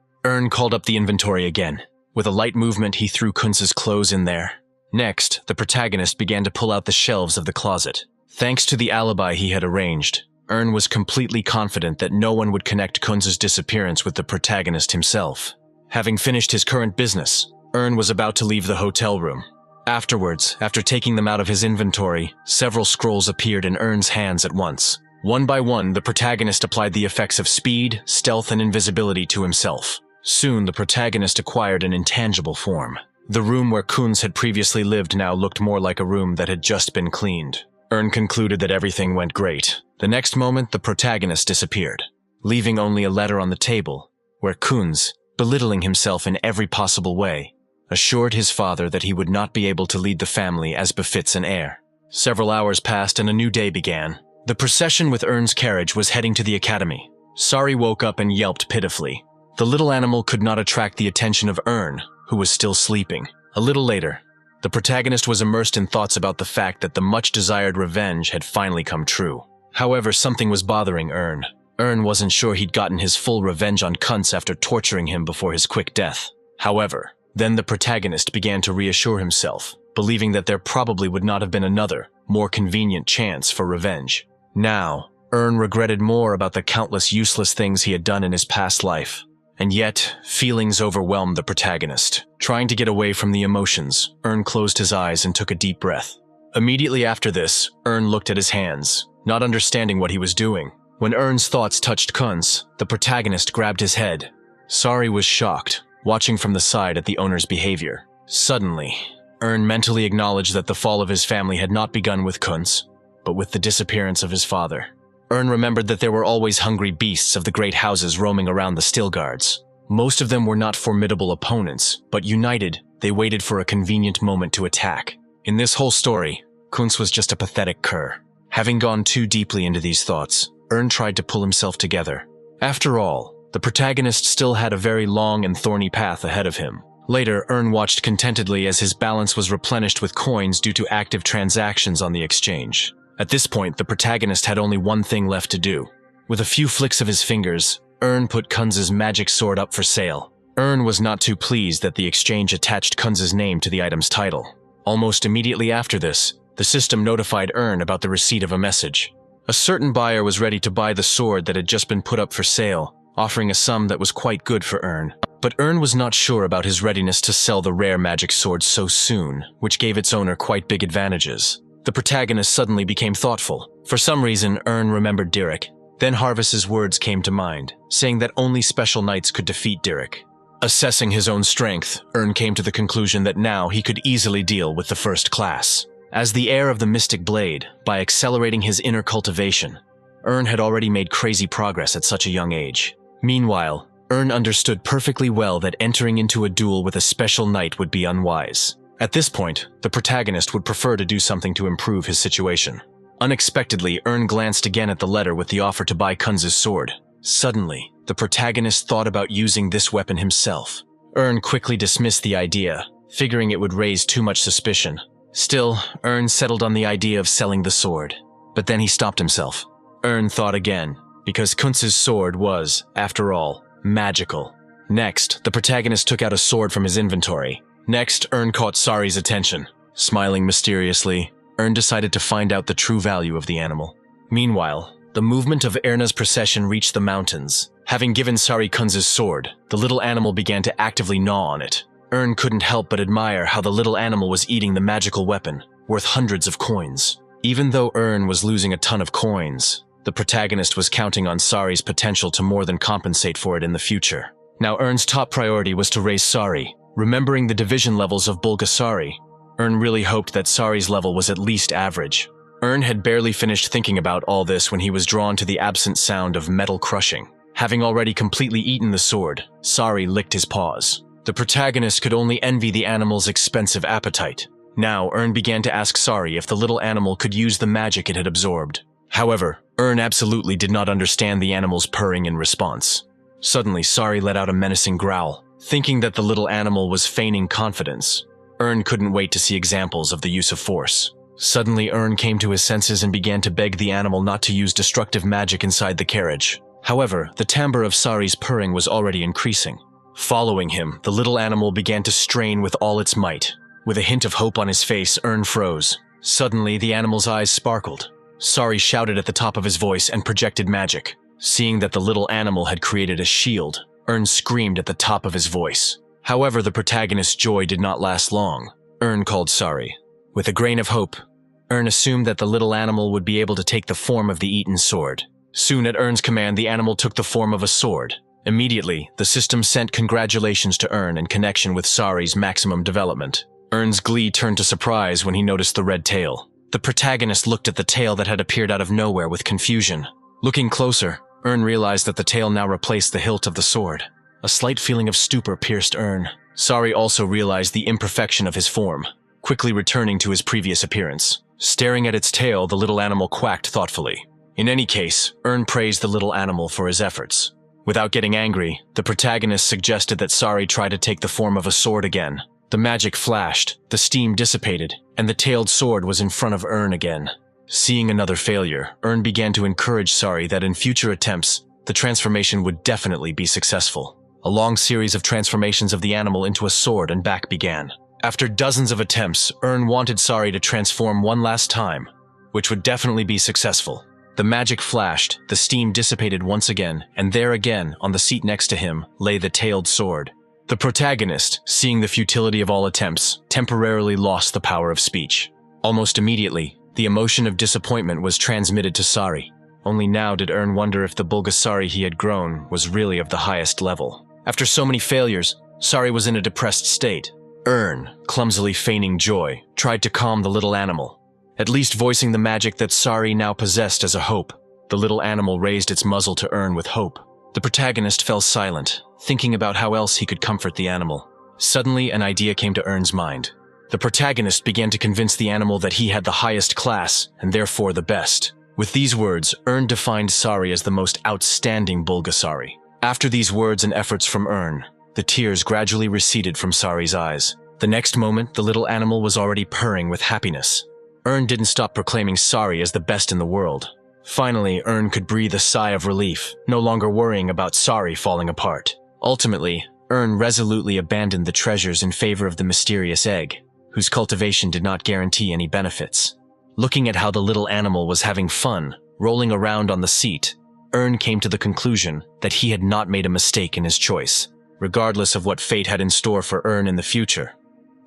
Called up the inventory again. With a light movement, he threw Kunz's clothes in there. Next, the protagonist began to pull out the shelves of the closet. Thanks to the alibi he had arranged, was completely confident that no one would connect Kunz's disappearance with the protagonist himself. Having finished his current business, was about to leave the hotel room. Afterwards, after taking them out of his inventory, several scrolls appeared in Ern's hands at once. One by one, the protagonist applied the effects of speed, stealth, and invisibility to himself. Soon, the protagonist acquired an intangible form. The room where Kunz had previously lived now looked more like a room that had just been cleaned. Concluded that everything went great. The next moment, the protagonist disappeared, leaving only a letter on the table, where Kunz, belittling himself in every possible way, assured his father that he would not be able to lead the family as befits an heir. Several hours passed and a new day began. The procession with Ern's carriage was heading to the academy. Sari woke up and yelped pitifully. The little animal could not attract the attention of Ern, who was still sleeping. A little later, the protagonist was immersed in thoughts about the fact that the much-desired revenge had finally come true. However, something was bothering Ern. Ern wasn't sure he'd gotten his full revenge on Kunz after torturing him before his quick death. However, then the protagonist began to reassure himself, believing that there probably would not have been another, more convenient chance for revenge. Now, Ern regretted more about the countless useless things he had done in his past life. And yet, feelings overwhelmed the protagonist. Trying to get away from the emotions, Ern closed his eyes and took a deep breath. Immediately after this, Ern looked at his hands, not understanding what he was doing. When Ern's thoughts touched Kunz, the protagonist grabbed his head. Sari was shocked, watching from the side at the owner's behavior. Suddenly, Ern mentally acknowledged that the fall of his family had not begun with Kunz, but with the disappearance of his father. Ern remembered that there were always hungry beasts of the great houses roaming around the Still Guards. Most of them were not formidable opponents, but united, they waited for a convenient moment to attack. In this whole story, Kunz was just a pathetic cur. Having gone too deeply into these thoughts, Ern tried to pull himself together. After all, the protagonist still had a very long and thorny path ahead of him. Later, Ern watched contentedly as his balance was replenished with coins due to active transactions on the exchange. At this point, the protagonist had only one thing left to do. With a few flicks of his fingers, Ern put Kunz's magic sword up for sale. Ern was not too pleased that the exchange attached Kunz's name to the item's title. Almost immediately after this, the system notified Ern about the receipt of a message. A certain buyer was ready to buy the sword that had just been put up for sale, offering a sum that was quite good for Ern. But Ern was not sure about his readiness to sell the rare magic sword so soon, which gave its owner quite big advantages. The protagonist suddenly became thoughtful. For some reason, Ern remembered Direk. Then Harvis's words came to mind, saying that only special knights could defeat Direk. Assessing his own strength, Ern came to the conclusion that now he could easily deal with the first class. As the heir of the Mystic Blade, by accelerating his inner cultivation, Ern had already made crazy progress at such a young age. Meanwhile, Ern understood perfectly well that entering into a duel with a special knight would be unwise. At this point, the protagonist would prefer to do something to improve his situation. Unexpectedly, Ern glanced again at the letter with the offer to buy Kunz's sword. Suddenly, the protagonist thought about using this weapon himself. Ern quickly dismissed the idea, figuring it would raise too much suspicion. Still, Earn settled on the idea of selling the sword. But then he stopped himself. Earn thought again, because Kunz's sword was, after all, magical. Next, the protagonist took out a sword from his inventory. Next, Earn caught Sari's attention. Smiling mysteriously, Earn decided to find out the true value of the animal. Meanwhile, the movement of Erna's procession reached the mountains. Having given Sari Kunz's sword, the little animal began to actively gnaw on it. Earn couldn't help but admire how the little animal was eating the magical weapon, worth hundreds of coins. Even though Earn was losing a ton of coins, the protagonist was counting on Sari's potential to more than compensate for it in the future. Now Earn's top priority was to raise Sari. Remembering the division levels of Bulgasari, Earn really hoped that Sari's level was at least average. Earn had barely finished thinking about all this when he was drawn to the absent sound of metal crushing. Having already completely eaten the sword, Sari licked his paws. The protagonist could only envy the animal's expensive appetite. Now Earn began to ask Sari if the little animal could use the magic it had absorbed. However, Earn absolutely did not understand the animal's purring in response. Suddenly, Sari let out a menacing growl. Thinking that the little animal was feigning confidence, Earn couldn't wait to see examples of the use of force. Suddenly, Earn came to his senses and began to beg the animal not to use destructive magic inside the carriage. However, the timbre of Sari's purring was already increasing. Following him, the little animal began to strain with all its might. With a hint of hope on his face, Earn froze. Suddenly, the animal's eyes sparkled. Sari shouted at the top of his voice and projected magic. Seeing that the little animal had created a shield, Earn screamed at the top of his voice. However, the protagonist's joy did not last long. Earn called Sari. With a grain of hope, Earn assumed that the little animal would be able to take the form of the eaten sword. Soon at Earn's command, the animal took the form of a sword. Immediately, the system sent congratulations to Earn in connection with Sari's maximum development. Earn's glee turned to surprise when he noticed the red tail. The protagonist looked at the tail that had appeared out of nowhere with confusion. Looking closer, Earn realized that the tail now replaced the hilt of the sword. A slight feeling of stupor pierced Earn. Sari also realized the imperfection of his form, quickly returning to his previous appearance. Staring at its tail, the little animal quacked thoughtfully. In any case, Earn praised the little animal for his efforts. Without getting angry, the protagonist suggested that Sari try to take the form of a sword again. The magic flashed, the steam dissipated, and the tailed sword was in front of Earn again. Seeing another failure, Earn began to encourage Sari that in future attempts, the transformation would definitely be successful. A long series of transformations of the animal into a sword and back began. After dozens of attempts, Earn wanted Sari to transform one last time, which would definitely be successful. The magic flashed, the steam dissipated once again, and there again, on the seat next to him, lay the tailed sword. The protagonist, seeing the futility of all attempts, temporarily lost the power of speech. Almost immediately, the emotion of disappointment was transmitted to Sari. Only now did Earn wonder if the Bulgasari he had grown was really of the highest level. After so many failures, Sari was in a depressed state. Earn, clumsily feigning joy, tried to calm the little animal, at least voicing the magic that Sari now possessed as a hope. The little animal raised its muzzle to Earn with hope. The protagonist fell silent, thinking about how else he could comfort the animal. Suddenly, an idea came to Earn's mind. The protagonist began to convince the animal that he had the highest class, and therefore the best. With these words, Earn defined Sari as the most outstanding Bulgasari. After these words and efforts from Earn, the tears gradually receded from Sari's eyes. The next moment, the little animal was already purring with happiness. Earn didn't stop proclaiming Sari as the best in the world. Finally, Earn could breathe a sigh of relief, no longer worrying about Sari falling apart. Ultimately, Earn resolutely abandoned the treasures in favor of the mysterious egg, whose cultivation did not guarantee any benefits. Looking at how the little animal was having fun, rolling around on the seat, Earn came to the conclusion that he had not made a mistake in his choice, regardless of what fate had in store for Earn in the future.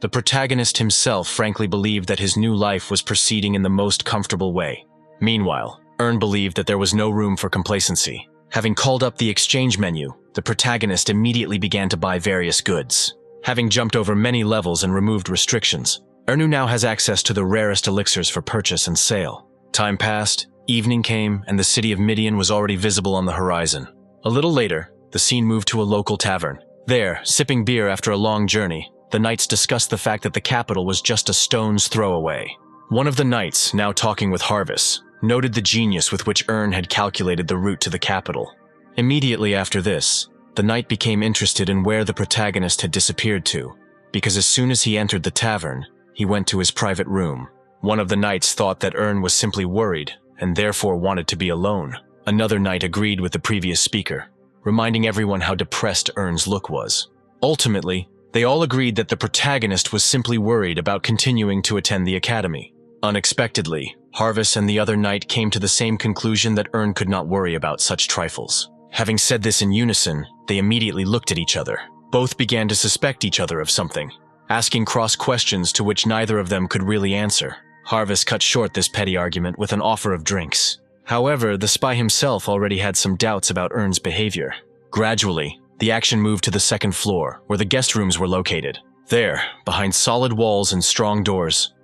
The protagonist himself frankly believed that his new life was proceeding in the most comfortable way. Meanwhile, Earn believed that there was no room for complacency. Having called up the exchange menu, the protagonist immediately began to buy various goods. Having jumped over many levels and removed restrictions, Earn now has access to the rarest elixirs for purchase and sale. Time passed, evening came, and the city of Midian was already visible on the horizon. A little later, the scene moved to a local tavern. There, sipping beer after a long journey, the knights discussed the fact that the capital was just a stone's throw away. One of the knights, now talking with Harvis, noted the genius with which Earn had calculated the route to the capital. Immediately after this, the knight became interested in where the protagonist had disappeared to. because as soon as he entered the tavern, he went to his private room. One of the knights thought that Earn was simply worried and therefore wanted to be alone. Another knight agreed with the previous speaker, reminding everyone how depressed Earn's look was. Ultimately, they all agreed that the protagonist was simply worried about continuing to attend the academy. Unexpectedly, Harvest and the other knight came to the same conclusion that Earn could not worry about such trifles. Having said this in unison, they immediately looked at each other. Both began to suspect each other of something, asking cross questions to which neither of them could really answer. Harvest cut short this petty argument with an offer of drinks. However, the spy himself already had some doubts about Earn's behavior. Gradually, the action moved to the second floor, where the guest rooms were located. There, behind solid walls and strong doors,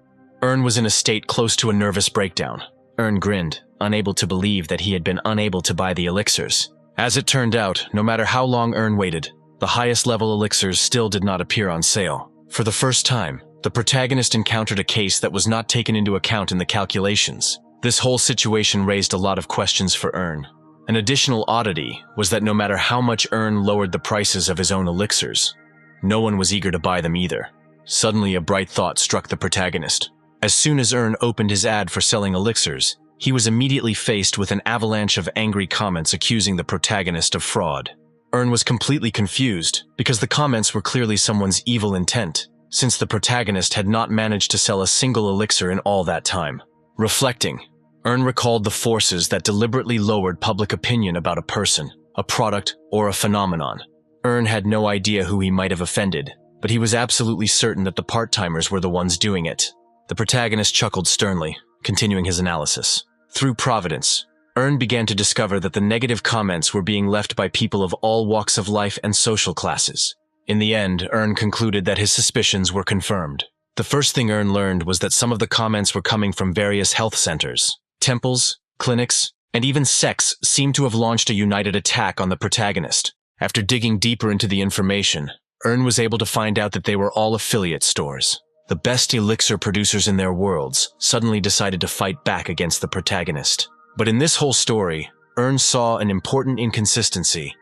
Earn was in a state close to a nervous breakdown. Earn grinned, unable to believe that he had been unable to buy the elixirs. As it turned out, no matter how long Earn waited, the highest level elixirs still did not appear on sale. For the first time, the protagonist encountered a case that was not taken into account in the calculations. This whole situation raised a lot of questions for Earn. An additional oddity was that no matter how much Earn lowered the prices of his own elixirs, no one was eager to buy them either. Suddenly, a bright thought struck the protagonist. As soon as Earn opened his ad for selling elixirs, he was immediately faced with an avalanche of angry comments accusing the protagonist of fraud. Earn was completely confused because the comments were clearly someone's evil intent, since the protagonist had not managed to sell a single elixir in all that time. Reflecting, Earn recalled the forces that deliberately lowered public opinion about a person, a product, or a phenomenon. Earn had no idea who he might have offended, but he was absolutely certain that the part-timers were the ones doing it. The protagonist chuckled sternly, continuing his analysis. Through providence, Earn began to discover that the negative comments were being left by people of all walks of life and social classes. In the end, Earn concluded that his suspicions were confirmed. The first thing Earn learned was that some of the comments were coming from various health centers. Temples, clinics, and even sects seemed to have launched a united attack on the protagonist. After digging deeper into the information, Earn was able to find out that they were all affiliate stores. The best elixir producers in their worlds suddenly decided to fight back against the protagonist. But in this whole story, Earn saw an important inconsistency,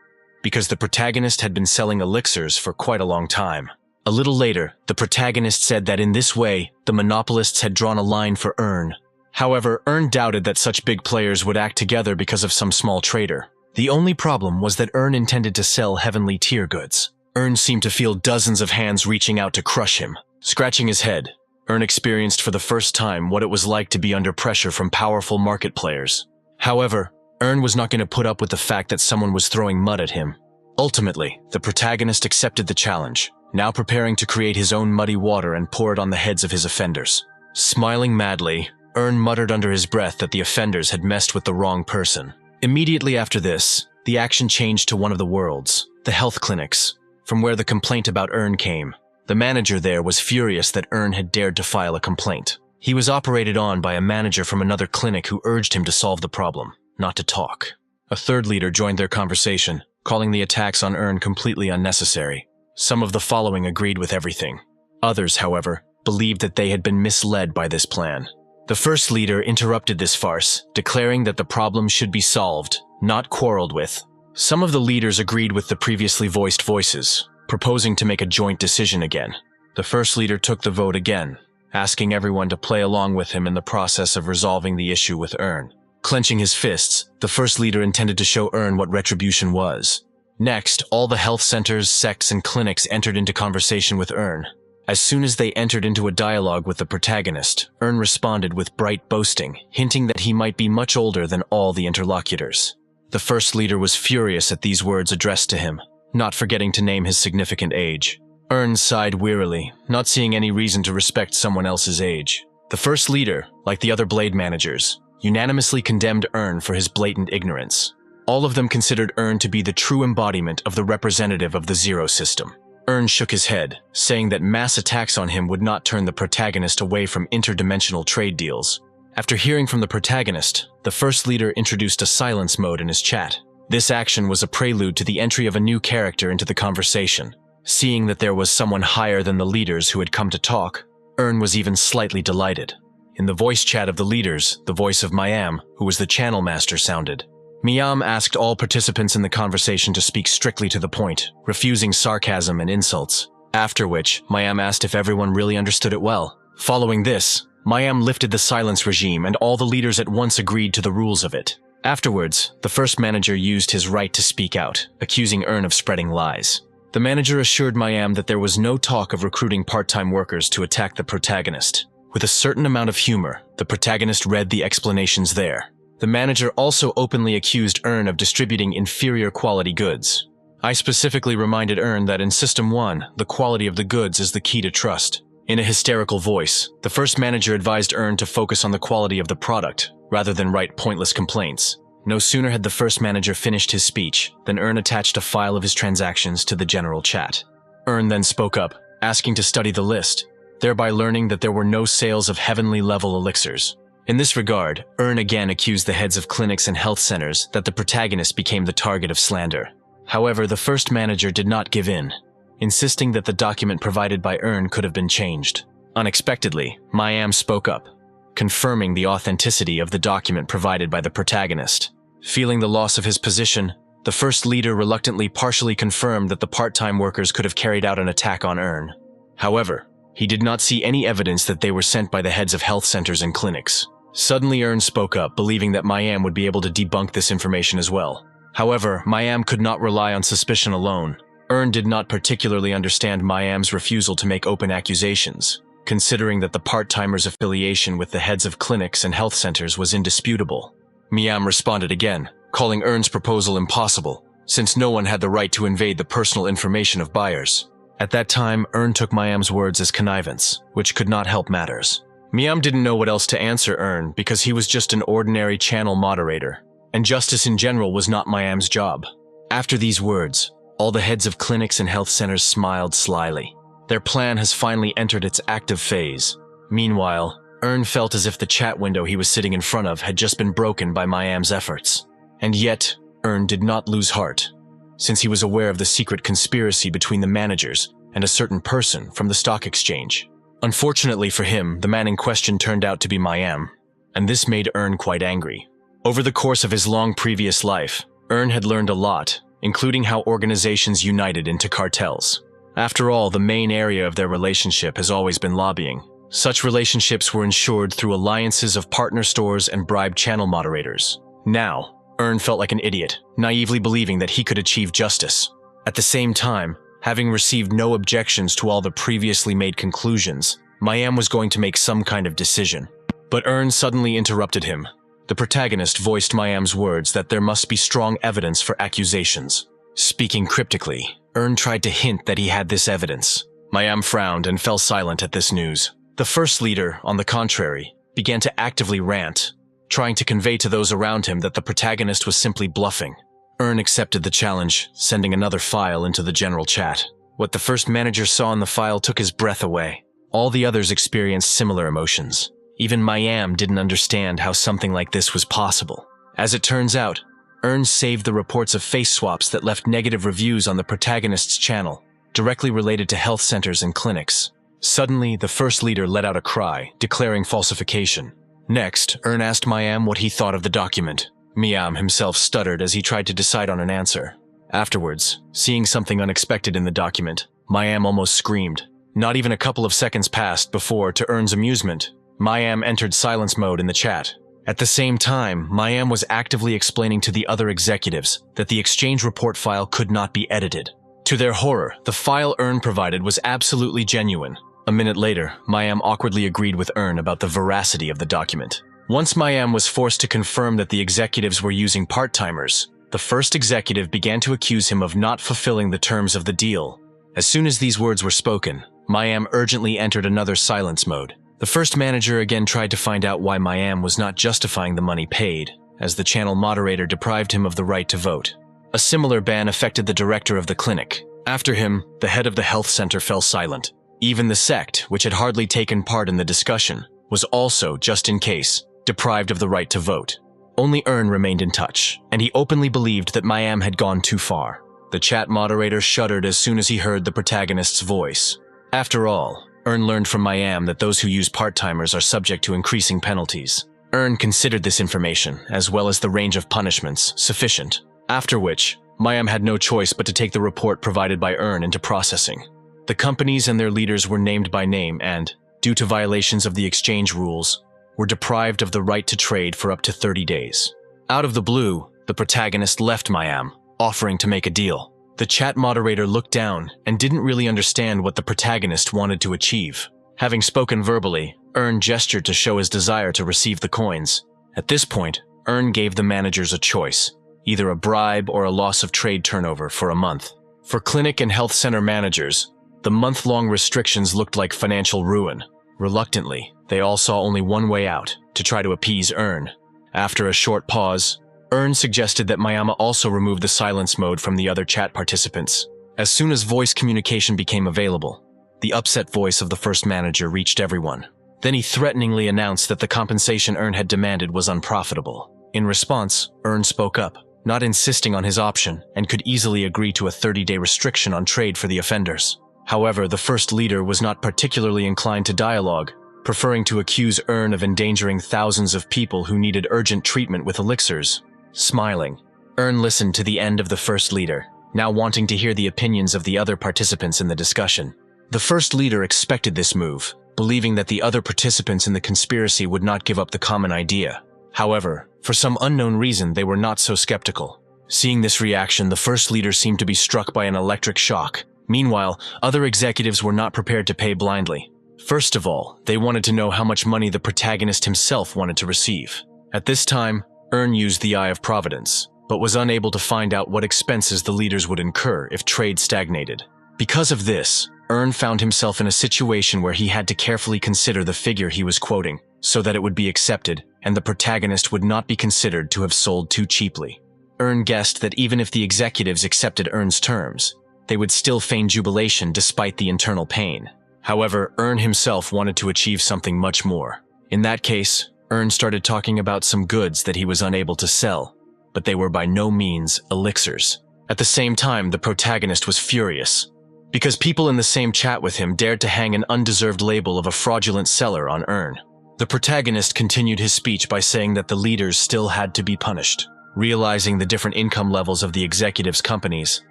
because the protagonist had been selling elixirs for quite a long time. A little later, the protagonist said that in this way, the monopolists had drawn a line for Earn. However, Earn doubted that such big players would act together because of some small trader. The only problem was that Earn intended to sell heavenly tier goods. Earn seemed to feel dozens of hands reaching out to crush him. Scratching his head, Earn experienced for the first time what it was like to be under pressure from powerful market players. However, Earn was not going to put up with the fact that someone was throwing mud at him. Ultimately, the protagonist accepted the challenge, now preparing to create his own muddy water and pour it on the heads of his offenders. Smiling madly, Earn muttered under his breath that the offenders had messed with the wrong person. Immediately after this, the action changed to one of the worlds, the health clinics, from where the complaint about Earn came. The manager there was furious that Earn had dared to file a complaint. He was operated on by a manager from another clinic who urged him to solve the problem, not to talk. A third leader joined their conversation, calling the attacks on Earn completely unnecessary. Some of the following agreed with everything. Others, however, believed that they had been misled by this plan. The first leader interrupted this farce, declaring that the problem should be solved, not quarreled with. Some of the leaders agreed with the previously voiced voices, proposing to make a joint decision again. The first leader took the vote again, asking everyone to play along with him in the process of resolving the issue with Earn. Clenching his fists, the first leader intended to show Earn what retribution was. Next, all the health centers, sects, and clinics entered into conversation with Earn. As soon as they entered into a dialogue with the protagonist, Earn responded with bright boasting, hinting that he might be much older than all the interlocutors. The first leader was furious at these words addressed to him, not forgetting to name his significant age. Earn sighed wearily, not seeing any reason to respect someone else's age. The first leader, like the other Blade managers, unanimously condemned Earn for his blatant ignorance. All of them considered Earn to be the true embodiment of the representative of the Zero system. Earn shook his head, saying that mass attacks on him would not turn the protagonist away from interdimensional trade deals. After hearing from the protagonist, the first leader introduced a silence mode in his chat. This action was a prelude to the entry of a new character into the conversation. Seeing that there was someone higher than the leaders who had come to talk, Earn was even slightly delighted. In the voice chat of the leaders, the voice of Miam, who was the channel master, sounded. Miam asked all participants in the conversation to speak strictly to the point, refusing sarcasm and insults. After which, Mayam asked if everyone really understood it well. Following this, Mayam lifted the silence regime and all the leaders at once agreed to the rules of it. Afterwards, the first manager used his right to speak out, accusing Earn of spreading lies. The manager assured Mayam that there was no talk of recruiting part-time workers to attack the protagonist. With a certain amount of humor, the protagonist read the explanations there. The manager also openly accused Earn of distributing inferior quality goods. I specifically reminded Earn that in System 1, the quality of the goods is the key to trust. In a hysterical voice, the first manager advised Earn to focus on the quality of the product, rather than write pointless complaints. No sooner had the first manager finished his speech than Earn attached a file of his transactions to the general chat. Earn then spoke up, asking to study the list, thereby learning that there were no sales of heavenly-level elixirs. In this regard, Earn again accused the heads of clinics and health centers that the protagonist became the target of slander. However, the first manager did not give in, insisting that the document provided by Earn could have been changed. Unexpectedly, Mayam spoke up, confirming the authenticity of the document provided by the protagonist. Feeling the loss of his position, the first leader reluctantly partially confirmed that the part-time workers could have carried out an attack on Earn. However, he did not see any evidence that they were sent by the heads of health centers and clinics. Suddenly Earn spoke up, believing that Mayam would be able to debunk this information as well. However, Mayam could not rely on suspicion alone. Earn did not particularly understand Mayam's refusal to make open accusations, considering that the part-timers' affiliation with the heads of clinics and health centers was indisputable. Mayam responded again, calling Earn's proposal impossible, since no one had the right to invade the personal information of buyers. At that time, Earn took Mayam's words as connivance, which could not help matters. Mayam didn't know what else to answer Earn because he was just an ordinary channel moderator, and justice in general was not Mayam's job. After these words, all the heads of clinics and health centers smiled slyly. Their plan has finally entered its active phase. Meanwhile, Earn felt as if the chat window he was sitting in front of had just been broken by Mayam's efforts. And yet, Earn did not lose heart, since he was aware of the secret conspiracy between the managers and a certain person from the stock exchange. Unfortunately for him, the man in question turned out to be Mayam, and this made Earn quite angry. Over the course of his long previous life, Earn had learned a lot, including how organizations united into cartels. After all, the main area of their relationship has always been lobbying. Such relationships were ensured through alliances of partner stores and bribed channel moderators. Now, Earn felt like an idiot, naively believing that he could achieve justice. At the same time, having received no objections to all the previously made conclusions, Mayam was going to make some kind of decision. But Earn suddenly interrupted him. The protagonist voiced Mayam's words that there must be strong evidence for accusations. Speaking cryptically, Earn tried to hint that he had this evidence. Mayam frowned and fell silent at this news. The first leader, on the contrary, began to actively rant, trying to convey to those around him that the protagonist was simply bluffing. Earn accepted the challenge, sending another file into the general chat. What the first manager saw in the file took his breath away. All the others experienced similar emotions. Even Mayam didn't understand how something like this was possible. As it turns out, Earn saved the reports of face swaps that left negative reviews on the protagonist's channel, directly related to health centers and clinics. Suddenly, the first leader let out a cry, declaring falsification. Next, Earn asked Mayam what he thought of the document. Mayam himself stuttered as he tried to decide on an answer. Afterwards, seeing something unexpected in the document, Mayam almost screamed. Not even a couple of seconds passed before, to Earn's amusement, Mayam entered silence mode in the chat. At the same time, Mayam was actively explaining to the other executives that the exchange report file could not be edited. To their horror, the file Earn provided was absolutely genuine. A minute later, Mayam awkwardly agreed with Earn about the veracity of the document. Once Mayam was forced to confirm that the executives were using part-timers, the first executive began to accuse him of not fulfilling the terms of the deal. As soon as these words were spoken, Mayam urgently entered another silence mode. The first manager again tried to find out why Mayam was not justifying the money paid, as the channel moderator deprived him of the right to vote. A similar ban affected the director of the clinic. After him, the head of the health center fell silent. Even the sect, which had hardly taken part in the discussion, was also, just in case, deprived of the right to vote. Only Earn remained in touch, and he openly believed that Mayam had gone too far. The chat moderator shuddered as soon as he heard the protagonist's voice. After all, Earn learned from Mayam that those who use part-timers are subject to increasing penalties. Earn considered this information, as well as the range of punishments, sufficient. After which, Mayam had no choice but to take the report provided by Earn into processing. The companies and their leaders were named by name and, due to violations of the exchange rules, were deprived of the right to trade for up to 30 days. Out of the blue, the protagonist left Miam, offering to make a deal. The chat moderator looked down and didn't really understand what the protagonist wanted to achieve. Having spoken verbally, Earn gestured to show his desire to receive the coins. At this point, Earn gave the managers a choice, either a bribe or a loss of trade turnover for a month. For clinic and health center managers, the month-long restrictions looked like financial ruin. Reluctantly, they all saw only one way out, to try to appease Earn. After a short pause, Earn suggested that Mayama also remove the silence mode from the other chat participants. As soon as voice communication became available, the upset voice of the first manager reached everyone. Then he threateningly announced that the compensation Earn had demanded was unprofitable. In response, Earn spoke up, not insisting on his option, and could easily agree to a 30-day restriction on trade for the offenders. However, the first leader was not particularly inclined to dialogue, preferring to accuse Earn of endangering thousands of people who needed urgent treatment with elixirs. Smiling, Earn listened to the end of the first leader, now wanting to hear the opinions of the other participants in the discussion. The first leader expected this move, believing that the other participants in the conspiracy would not give up the common idea. However, for some unknown reason, they were not so skeptical. Seeing this reaction, the first leader seemed to be struck by an electric shock. Meanwhile, other executives were not prepared to pay blindly. First of all, they wanted to know how much money the protagonist himself wanted to receive. At this time, Earn used the Eye of Providence, but was unable to find out what expenses the leaders would incur if trade stagnated. Because of this, Earn found himself in a situation where he had to carefully consider the figure he was quoting, so that it would be accepted, and the protagonist would not be considered to have sold too cheaply. Earn guessed that even if the executives accepted Earn's terms, they would still feign jubilation despite the internal pain. However, Earn himself wanted to achieve something much more. In that case, Earn started talking about some goods that he was unable to sell, but they were by no means elixirs. At the same time, the protagonist was furious, because people in the same chat with him dared to hang an undeserved label of a fraudulent seller on Earn. The protagonist continued his speech by saying that the leaders still had to be punished. Realizing the different income levels of the executives' companies,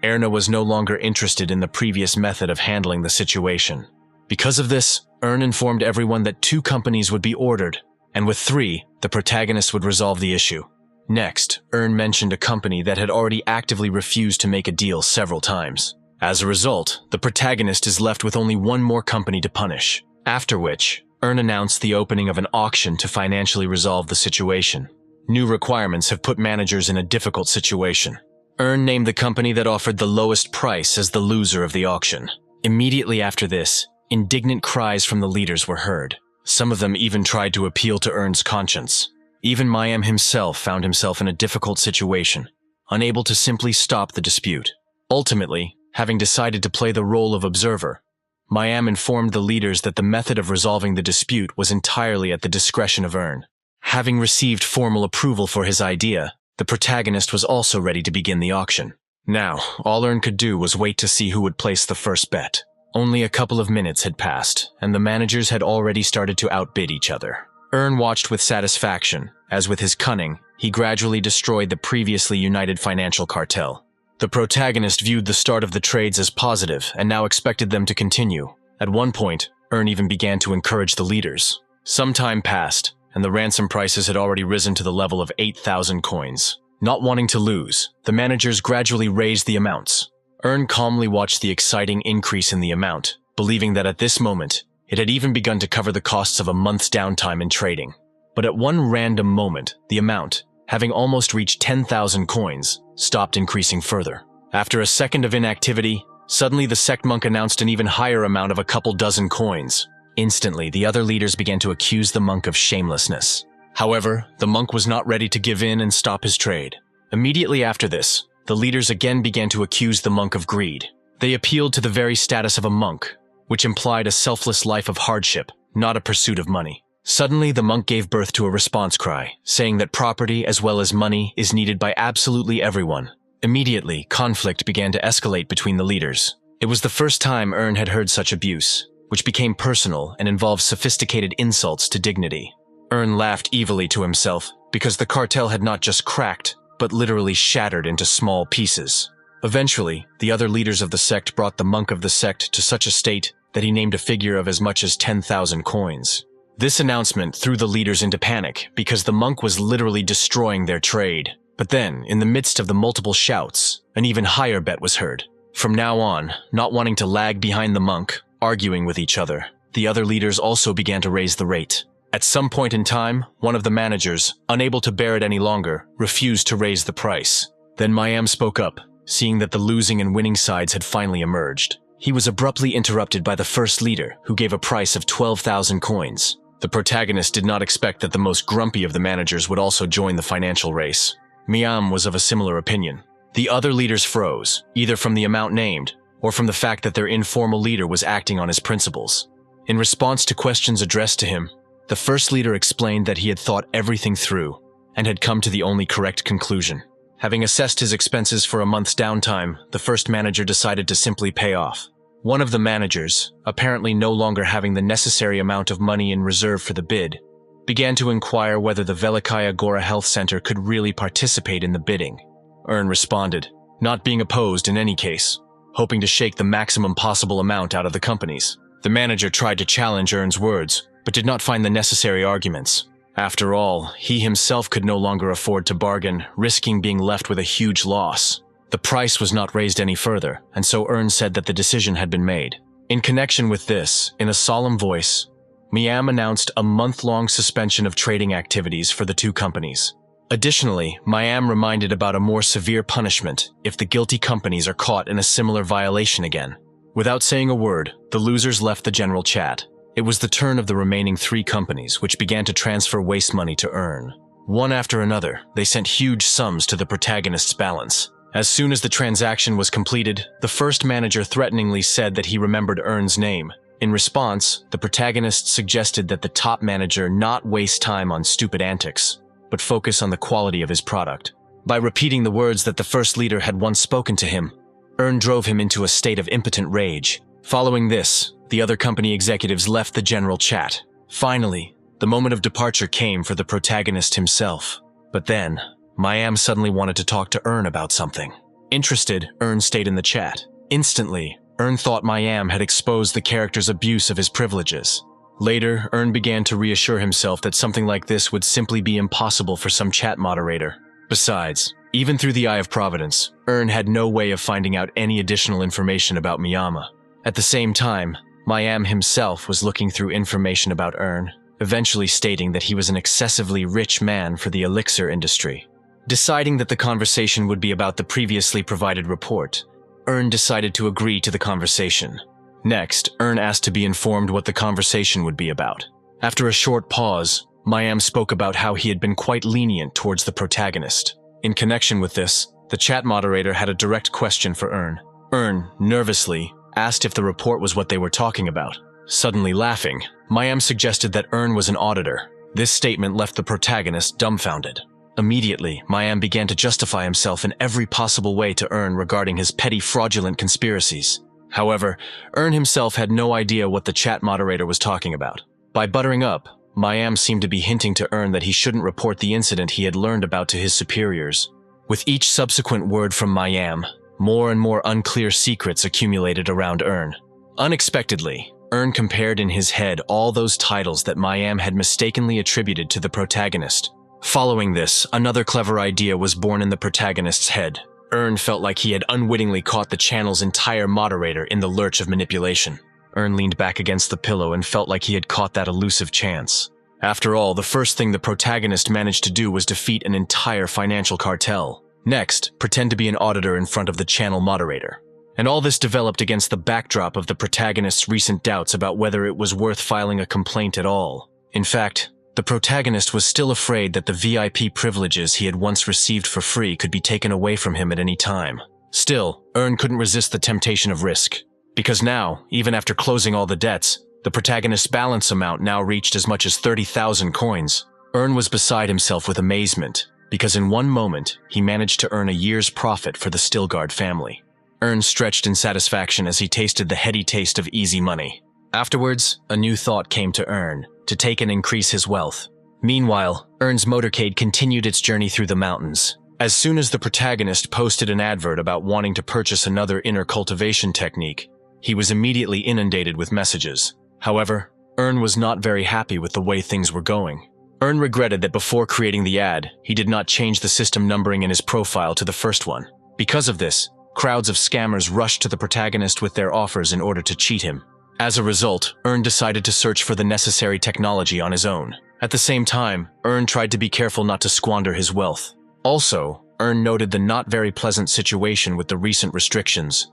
Erna was no longer interested in the previous method of handling the situation. Because of this, Earn informed everyone that 2 companies would be ordered, and with 3, the protagonist would resolve the issue. Next, Earn mentioned a company that had already actively refused to make a deal several times. As a result, the protagonist is left with only 1 more company to punish, after which, Earn announced the opening of an auction to financially resolve the situation. New requirements have put managers in a difficult situation. Earn named the company that offered the lowest price as the loser of the auction. Immediately after this, indignant cries from the leaders were heard. Some of them even tried to appeal to Earn's conscience. Even Mayam himself found himself in a difficult situation, unable to simply stop the dispute. Ultimately, having decided to play the role of observer, Mayam informed the leaders that the method of resolving the dispute was entirely at the discretion of Earn. Having received formal approval for his idea, the protagonist was also ready to begin the auction. Now, all Earn could do was wait to see who would place the first bet. Only a couple of minutes had passed, and the managers had already started to outbid each other. Earn watched with satisfaction, as with his cunning, he gradually destroyed the previously united financial cartel. The protagonist viewed the start of the trades as positive and now expected them to continue. At one point, Earn even began to encourage the leaders. Some time passed, and the ransom prices had already risen to the level of 8,000 coins. Not wanting to lose, the managers gradually raised the amounts. Earn calmly watched the exciting increase in the amount, believing that at this moment, it had even begun to cover the costs of a month's downtime in trading. But at one random moment, the amount, having almost reached 10,000 coins, stopped increasing further. After a second of inactivity, suddenly the sect monk announced an even higher amount of a couple dozen coins. Instantly, the other leaders began to accuse the monk of shamelessness. However, the monk was not ready to give in and stop his trade. Immediately after this, the leaders again began to accuse the monk of greed. They appealed to the very status of a monk, which implied a selfless life of hardship, not a pursuit of money. Suddenly, the monk gave birth to a response cry, saying that property as well as money is needed by absolutely everyone. Immediately, conflict began to escalate between the leaders. It was the first time Earn had heard such abuse, which became personal and involved sophisticated insults to dignity. Earn laughed evilly to himself because the cartel had not just cracked, but literally shattered into small pieces. Eventually, the other leaders of the sect brought the monk of the sect to such a state that he named a figure of as much as 10,000 coins. This announcement threw the leaders into panic because the monk was literally destroying their trade. But then, in the midst of the multiple shouts, an even higher bet was heard. From now on, not wanting to lag behind the monk, arguing with each other, the other leaders also began to raise the rate. At some point in time, one of the managers, unable to bear it any longer, refused to raise the price. Then Mayam spoke up, seeing that the losing and winning sides had finally emerged. He was abruptly interrupted by the first leader, who gave a price of 12,000 coins. The protagonist did not expect that the most grumpy of the managers would also join the financial race. Miam was of a similar opinion. The other leaders froze, either from the amount named, or from the fact that their informal leader was acting on his principles. In response to questions addressed to him, the first leader explained that he had thought everything through, and had come to the only correct conclusion. Having assessed his expenses for a month's downtime, the first manager decided to simply pay off. One of the managers, apparently no longer having the necessary amount of money in reserve for the bid, began to inquire whether the Velikaya Gora Health Center could really participate in the bidding. Ern responded, not being opposed in any case, hoping to shake the maximum possible amount out of the companies. The manager tried to challenge Ern's words, but did not find the necessary arguments. After all, he himself could no longer afford to bargain, risking being left with a huge loss. The price was not raised any further, and so Ern said that the decision had been made. In connection with this, in a solemn voice, Miam announced a month-long suspension of trading activities for the two companies. Additionally, Miam reminded about a more severe punishment if the guilty companies are caught in a similar violation again. Without saying a word, the losers left the general chat. It was the turn of the remaining three companies, which began to transfer waste money to Ern. One after another, they sent huge sums to the protagonist's balance. As soon as the transaction was completed, the first manager threateningly said that he remembered Ern's name. In response, the protagonist suggested that the top manager not waste time on stupid antics, but focus on the quality of his product. By repeating the words that the first leader had once spoken to him, Ern drove him into a state of impotent rage. Following this, the other company executives left the general chat. Finally, the moment of departure came for the protagonist himself. But then, Miam suddenly wanted to talk to Ern about something. Interested, Ern stayed in the chat. Instantly, Ern thought Miam had exposed the character's abuse of his privileges. Later, Ern began to reassure himself that something like this would simply be impossible for some chat moderator. Besides, even through the eye of providence, Ern had no way of finding out any additional information about Miyama. At the same time, Miam himself was looking through information about Ern, eventually stating that he was an excessively rich man for the elixir industry. Deciding that the conversation would be about the previously provided report, Ern decided to agree to the conversation. Next, Ern asked to be informed what the conversation would be about. After a short pause, Miam spoke about how he had been quite lenient towards the protagonist. In connection with this, the chat moderator had a direct question for Ern. Ern, nervously, asked if the report was what they were talking about. Suddenly laughing, Miam suggested that Ern was an auditor. This statement left the protagonist dumbfounded. Immediately, Miam began to justify himself in every possible way to Ern regarding his petty fraudulent conspiracies. However, Ern himself had no idea what the chat moderator was talking about. By buttering up, Miam seemed to be hinting to Ern that he shouldn't report the incident he had learned about to his superiors. With each subsequent word from Miam, more and more unclear secrets accumulated around Ern. Unexpectedly, Ern compared in his head all those titles that Miam had mistakenly attributed to the protagonist. Following this, another clever idea was born in the protagonist's head. Ern felt like he had unwittingly caught the channel's entire moderator in the lurch of manipulation. Ern leaned back against the pillow and felt like he had caught that elusive chance. After all, the first thing the protagonist managed to do was defeat an entire financial cartel. Next, pretend to be an auditor in front of the channel moderator. And all this developed against the backdrop of the protagonist's recent doubts about whether it was worth filing a complaint at all. In fact, the protagonist was still afraid that the VIP privileges he had once received for free could be taken away from him at any time. Still, Ern couldn't resist the temptation of risk. Because now, even after closing all the debts, the protagonist's balance amount now reached as much as 30,000 coins. Ern was beside himself with amazement, because in one moment, he managed to earn a year's profit for the Stilgard family. Ern stretched in satisfaction as he tasted the heady taste of easy money. Afterwards, a new thought came to Ern, to take and increase his wealth. Meanwhile, Ern's motorcade continued its journey through the mountains. As soon as the protagonist posted an advert about wanting to purchase another inner cultivation technique, he was immediately inundated with messages. However, Earn was not very happy with the way things were going. Earn regretted that before creating the ad, he did not change the system numbering in his profile to the first one. Because of this, crowds of scammers rushed to the protagonist with their offers in order to cheat him. As a result, Earn decided to search for the necessary technology on his own. At the same time, Earn tried to be careful not to squander his wealth. Also, Earn noted the not very pleasant situation with the recent restrictions,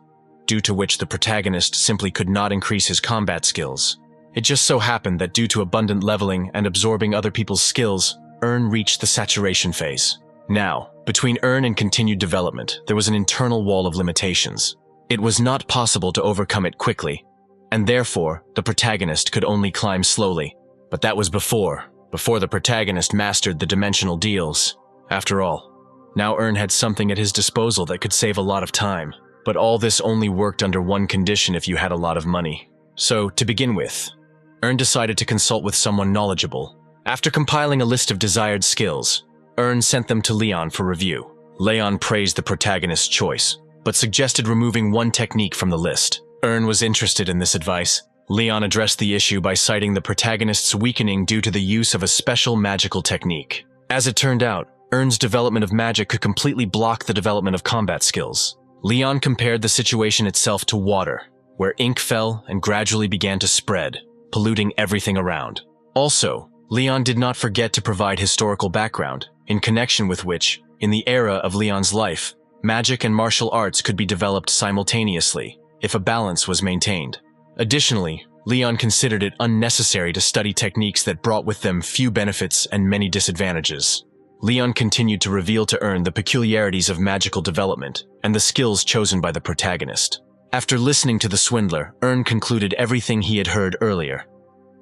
due to which the protagonist simply could not increase his combat skills. It just so happened that due to abundant leveling and absorbing other people's skills, Earn reached the saturation phase. Now, between Earn and continued development, there was an internal wall of limitations. It was not possible to overcome it quickly, and therefore, the protagonist could only climb slowly. But that was before the protagonist mastered the dimensional deals. After all, now Earn had something at his disposal that could save a lot of time. But all this only worked under one condition: if you had a lot of money. So, to begin with, Earn decided to consult with someone knowledgeable. After compiling a list of desired skills, Earn sent them to Leon for review. Leon praised the protagonist's choice, but suggested removing one technique from the list. Earn was interested in this advice. Leon addressed the issue by citing the protagonist's weakening due to the use of a special magical technique. As it turned out, Earn's development of magic could completely block the development of combat skills. Leon compared the situation itself to water, where ink fell and gradually began to spread, polluting everything around. Also, Leon did not forget to provide historical background, in connection with which, in the era of Leon's life, magic and martial arts could be developed simultaneously, if a balance was maintained. Additionally, Leon considered it unnecessary to study techniques that brought with them few benefits and many disadvantages. Leon continued to reveal to Earn the peculiarities of magical development and the skills chosen by the protagonist. After listening to the swindler, Earn concluded everything he had heard earlier.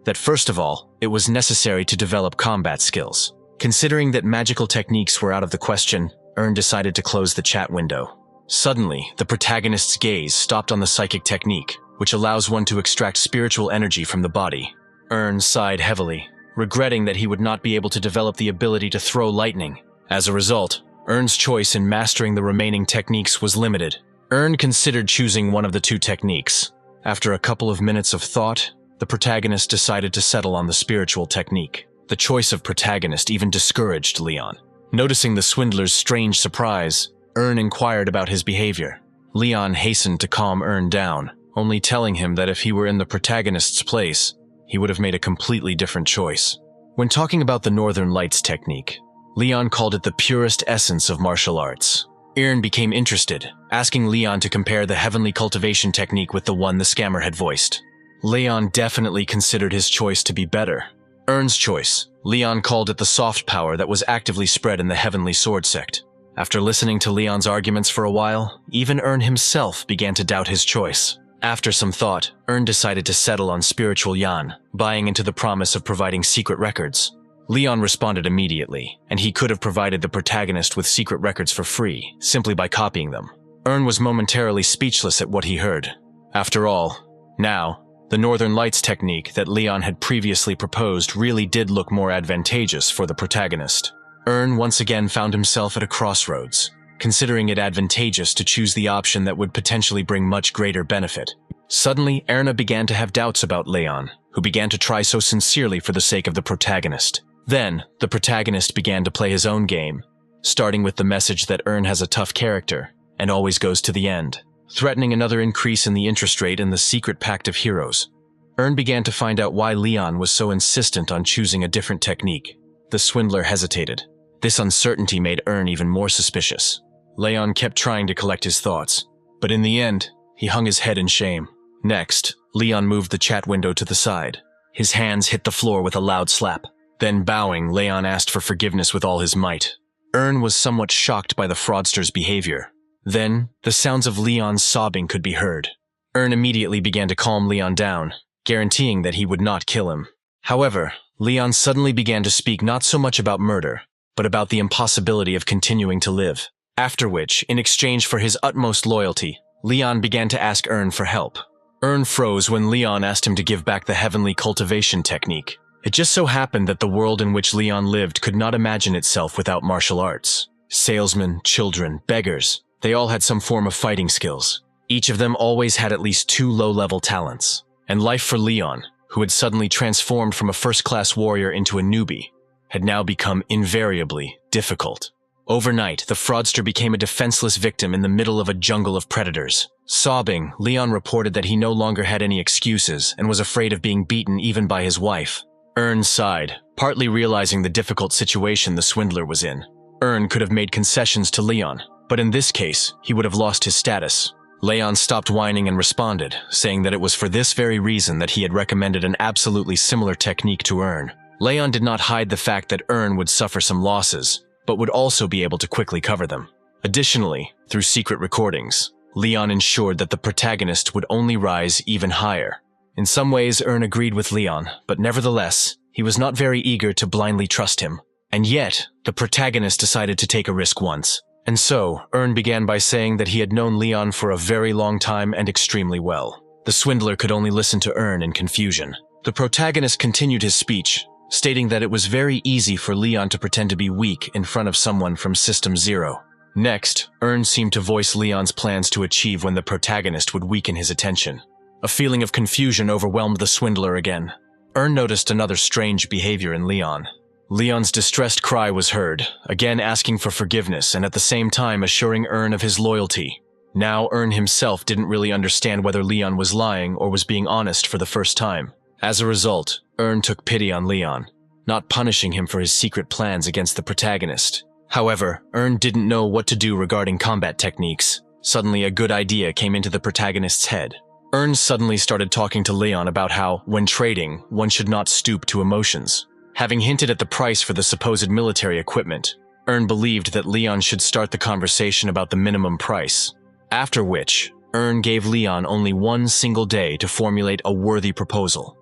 That first of all, it was necessary to develop combat skills. Considering that magical techniques were out of the question, Earn decided to close the chat window. Suddenly, the protagonist's gaze stopped on the psychic technique, which allows one to extract spiritual energy from the body. Earn sighed heavily, regretting that he would not be able to develop the ability to throw lightning. As a result, Earn's choice in mastering the remaining techniques was limited. Earn considered choosing one of the two techniques. After a couple of minutes of thought, the protagonist decided to settle on the spiritual technique. The choice of protagonist even discouraged Leon. Noticing the swindler's strange surprise, Earn inquired about his behavior. Leon hastened to calm Earn down, only telling him that if he were in the protagonist's place, he would have made a completely different choice. When talking about the Northern Lights technique, Leon called it the purest essence of martial arts. Earn became interested, asking Leon to compare the heavenly cultivation technique with the one the scammer had voiced. Leon definitely considered his choice to be better. Earn's choice, Leon called it the soft power that was actively spread in the Heavenly Sword sect. After listening to Leon's arguments for a while, even Earn himself began to doubt his choice. After some thought, Earn decided to settle on spiritual Yan, buying into the promise of providing secret records. Leon responded immediately, and he could have provided the protagonist with secret records for free, simply by copying them. Earn was momentarily speechless at what he heard. After all, now, the Northern Lights technique that Leon had previously proposed really did look more advantageous for the protagonist. Earn once again found himself at a crossroads, considering it advantageous to choose the option that would potentially bring much greater benefit. Suddenly, Erna began to have doubts about Leon, who began to try so sincerely for the sake of the protagonist. Then, the protagonist began to play his own game, starting with the message that Earn has a tough character and always goes to the end, threatening another increase in the interest rate in the secret pact of heroes. Earn began to find out why Leon was so insistent on choosing a different technique. The swindler hesitated. This uncertainty made Earn even more suspicious. Leon kept trying to collect his thoughts, but in the end, he hung his head in shame. Next, Leon moved the chat window to the side. His hands hit the floor with a loud slap. Then, bowing, Leon asked for forgiveness with all his might. Earn was somewhat shocked by the fraudster's behavior. Then, the sounds of Leon's sobbing could be heard. Earn immediately began to calm Leon down, guaranteeing that he would not kill him. However, Leon suddenly began to speak not so much about murder, but about the impossibility of continuing to live. After which, in exchange for his utmost loyalty, Leon began to ask Earn for help. Earn froze when Leon asked him to give back the heavenly cultivation technique. It just so happened that the world in which Leon lived could not imagine itself without martial arts. Salesmen, children, beggars, they all had some form of fighting skills. Each of them always had at least 2 low-level talents. And life for Leon, who had suddenly transformed from a first-class warrior into a newbie, had now become invariably difficult. Overnight, the fraudster became a defenseless victim in the middle of a jungle of predators. Sobbing, Leon reported that he no longer had any excuses and was afraid of being beaten even by his wife. Earn sighed, partly realizing the difficult situation the swindler was in. Earn could have made concessions to Leon, but in this case, he would have lost his status. Leon stopped whining and responded, saying that it was for this very reason that he had recommended an absolutely similar technique to Earn. Leon did not hide the fact that Earn would suffer some losses, but would also be able to quickly cover them. Additionally, through secret recordings, Leon ensured that the protagonist would only rise even higher. In some ways, Earn agreed with Leon, but nevertheless, he was not very eager to blindly trust him. And yet, the protagonist decided to take a risk once. And so, Earn began by saying that he had known Leon for a very long time and extremely well. The swindler could only listen to Earn in confusion. The protagonist continued his speech, stating that it was very easy for Leon to pretend to be weak in front of someone from System Zero. Next, Earn seemed to voice Leon's plans to achieve when the protagonist would weaken his attention. A feeling of confusion overwhelmed the swindler again. Earn noticed another strange behavior in Leon. Leon's distressed cry was heard, again asking for forgiveness and at the same time assuring Earn of his loyalty. Now Earn himself didn't really understand whether Leon was lying or was being honest for the first time. As a result, Earn took pity on Leon, not punishing him for his secret plans against the protagonist. However, Earn didn't know what to do regarding combat techniques. Suddenly a good idea came into the protagonist's head. Earn suddenly started talking to Leon about how, when trading, one should not stoop to emotions. Having hinted at the price for the supposed military equipment, Earn believed that Leon should start the conversation about the minimum price. After which, Earn gave Leon only one single day to formulate a worthy proposal,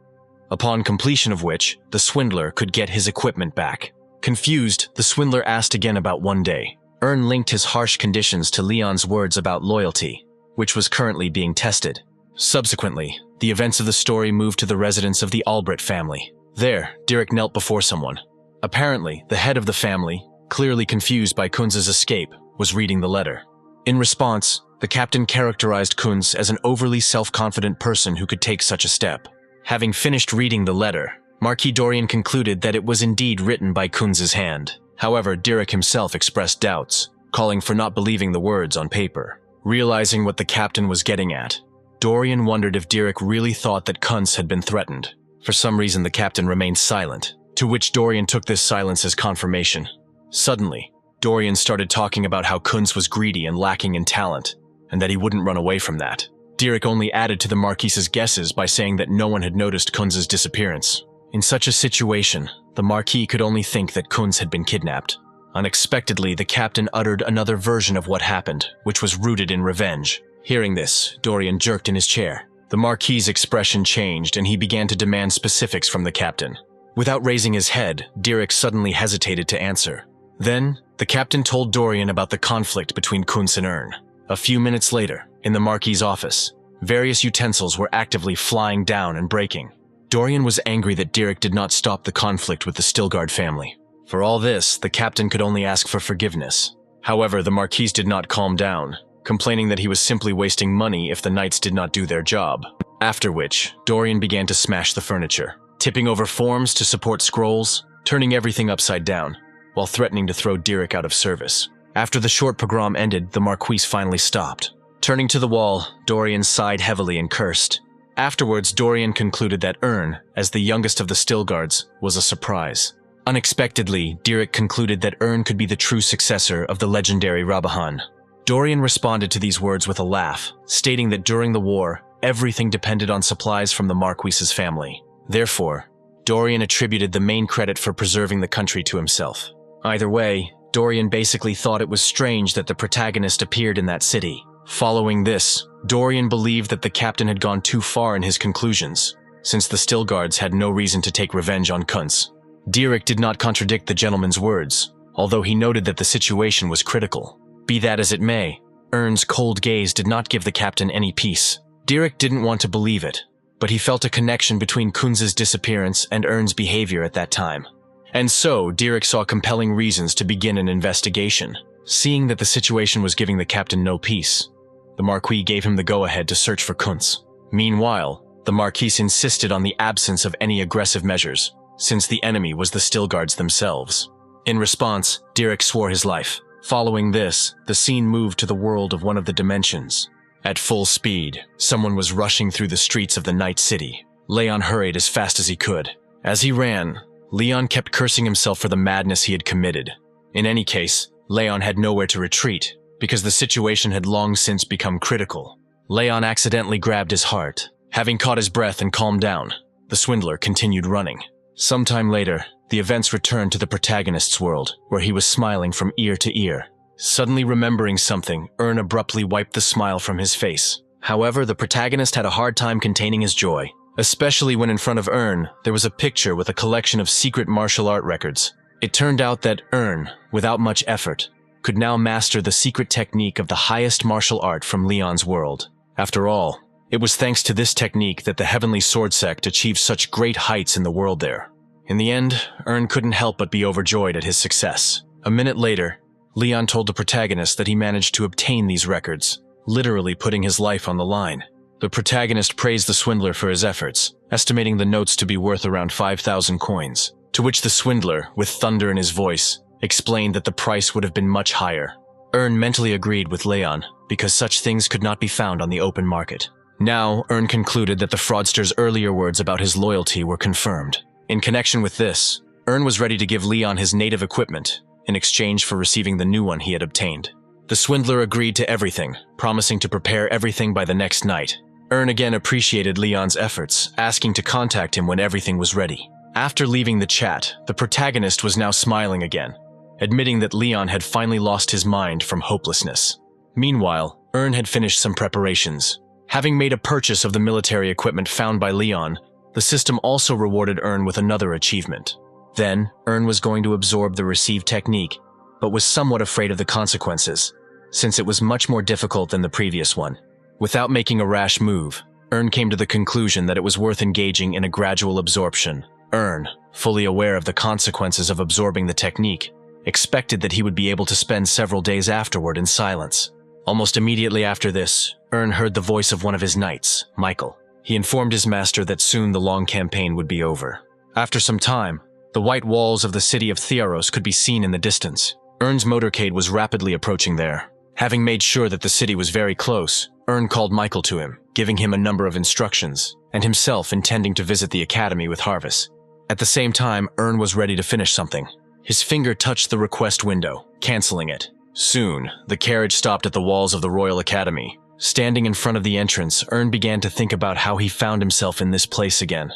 upon completion of which, the swindler could get his equipment back. Confused, the swindler asked again about 1 day. Earn linked his harsh conditions to Leon's words about loyalty, which was currently being tested. Subsequently, the events of the story moved to the residence of the Albrecht family. There, Dirk knelt before someone. Apparently, the head of the family, clearly confused by Kunz's escape, was reading the letter. In response, the captain characterized Kunz as an overly self-confident person who could take such a step. Having finished reading the letter, Marquis Dorian concluded that it was indeed written by Kunz's hand. However, Dirk himself expressed doubts, calling for not believing the words on paper. Realizing what the captain was getting at, Dorian wondered if Dirk really thought that Kunz had been threatened. For some reason, the captain remained silent, to which Dorian took this silence as confirmation. Suddenly, Dorian started talking about how Kunz was greedy and lacking in talent, and that he wouldn't run away from that. Dirk only added to the Marquis's guesses by saying that no one had noticed Kunz's disappearance. In such a situation, the Marquis could only think that Kunz had been kidnapped. Unexpectedly, the captain uttered another version of what happened, which was rooted in revenge. Hearing this, Dorian jerked in his chair. The Marquis's expression changed and he began to demand specifics from the captain. Without raising his head, Dirk suddenly hesitated to answer. Then, the captain told Dorian about the conflict between Kunz and Earn. A few minutes later, in the Marquis's office, various utensils were actively flying down and breaking. Dorian was angry that Dirk did not stop the conflict with the Stilgard family. For all this, the captain could only ask for forgiveness. However, the Marquis did not calm down, complaining that he was simply wasting money if the knights did not do their job. After which, Dorian began to smash the furniture, tipping over forms to support scrolls, turning everything upside down, while threatening to throw Dirk out of service. After the short pogrom ended, the Marquis finally stopped. Turning to the wall, Dorian sighed heavily and cursed. Afterwards, Dorian concluded that Earn, as the youngest of the Stilgards, was a surprise. Unexpectedly, Dirk concluded that Earn could be the true successor of the legendary Rabahan. Dorian responded to these words with a laugh, stating that during the war, everything depended on supplies from the Marquis's family. Therefore, Dorian attributed the main credit for preserving the country to himself. Either way, Dorian basically thought it was strange that the protagonist appeared in that city. Following this, Dorian believed that the captain had gone too far in his conclusions, since the Stilgards had no reason to take revenge on Kunz. Dirk did not contradict the gentleman's words, although he noted that the situation was critical. Be that as it may, Earn's cold gaze did not give the captain any peace. Dirk didn't want to believe it, but he felt a connection between Kunz's disappearance and Earn's behavior at that time. And so, Dirk saw compelling reasons to begin an investigation. Seeing that the situation was giving the captain no peace, the Marquis gave him the go-ahead to search for Kuntz. Meanwhile, the Marquis insisted on the absence of any aggressive measures, since the enemy was the Stillguards themselves. In response, Dirk swore his life. Following this, the scene moved to the world of one of the dimensions. At full speed, someone was rushing through the streets of the Night City. Leon hurried as fast as he could. As he ran, Leon kept cursing himself for the madness he had committed. In any case, Leon had nowhere to retreat, because the situation had long since become critical. Leon accidentally grabbed his heart. Having caught his breath and calmed down, the swindler continued running. Sometime later, the events returned to the protagonist's world, where he was smiling from ear to ear. Suddenly remembering something, Ern abruptly wiped the smile from his face. However, the protagonist had a hard time containing his joy, especially when in front of Ern, there was a picture with a collection of secret martial art records. It turned out that Ern, without much effort, could now master the secret technique of the highest martial art from Leon's world. After all, it was thanks to this technique that the Heavenly Sword Sect achieved such great heights in the world there. In the end, Ern couldn't help but be overjoyed at his success. A minute later, Leon told the protagonist that he managed to obtain these records, literally putting his life on the line. The protagonist praised the swindler for his efforts, estimating the notes to be worth around 5,000 coins, to which the swindler, with thunder in his voice, explained that the price would have been much higher. Ern mentally agreed with Leon, because such things could not be found on the open market. Now, Ern concluded that the fraudster's earlier words about his loyalty were confirmed. In connection with this, Ern was ready to give Leon his native equipment, in exchange for receiving the new one he had obtained. The swindler agreed to everything, promising to prepare everything by the next night. Ern again appreciated Leon's efforts, asking to contact him when everything was ready. After leaving the chat, the protagonist was now smiling again, admitting that Leon had finally lost his mind from hopelessness. Meanwhile, Ern had finished some preparations. Having made a purchase of the military equipment found by Leon, the system also rewarded Ern with another achievement. Then, Ern was going to absorb the received technique, but was somewhat afraid of the consequences, since it was much more difficult than the previous one. Without making a rash move, Ern came to the conclusion that it was worth engaging in a gradual absorption. Ern, fully aware of the consequences of absorbing the technique, expected that he would be able to spend several days afterward in silence. Almost immediately after this, Ern heard the voice of one of his knights, Michael. He informed his master that soon the long campaign would be over. After some time, the white walls of the city of Thearos could be seen in the distance. Ern's motorcade was rapidly approaching there. Having made sure that the city was very close, Ern called Michael to him, giving him a number of instructions, and himself intending to visit the academy with Harvis. At the same time, Ern was ready to finish something. His finger touched the request window, canceling it. Soon, the carriage stopped at the walls of the Royal Academy. Standing in front of the entrance, Ern began to think about how he found himself in this place again.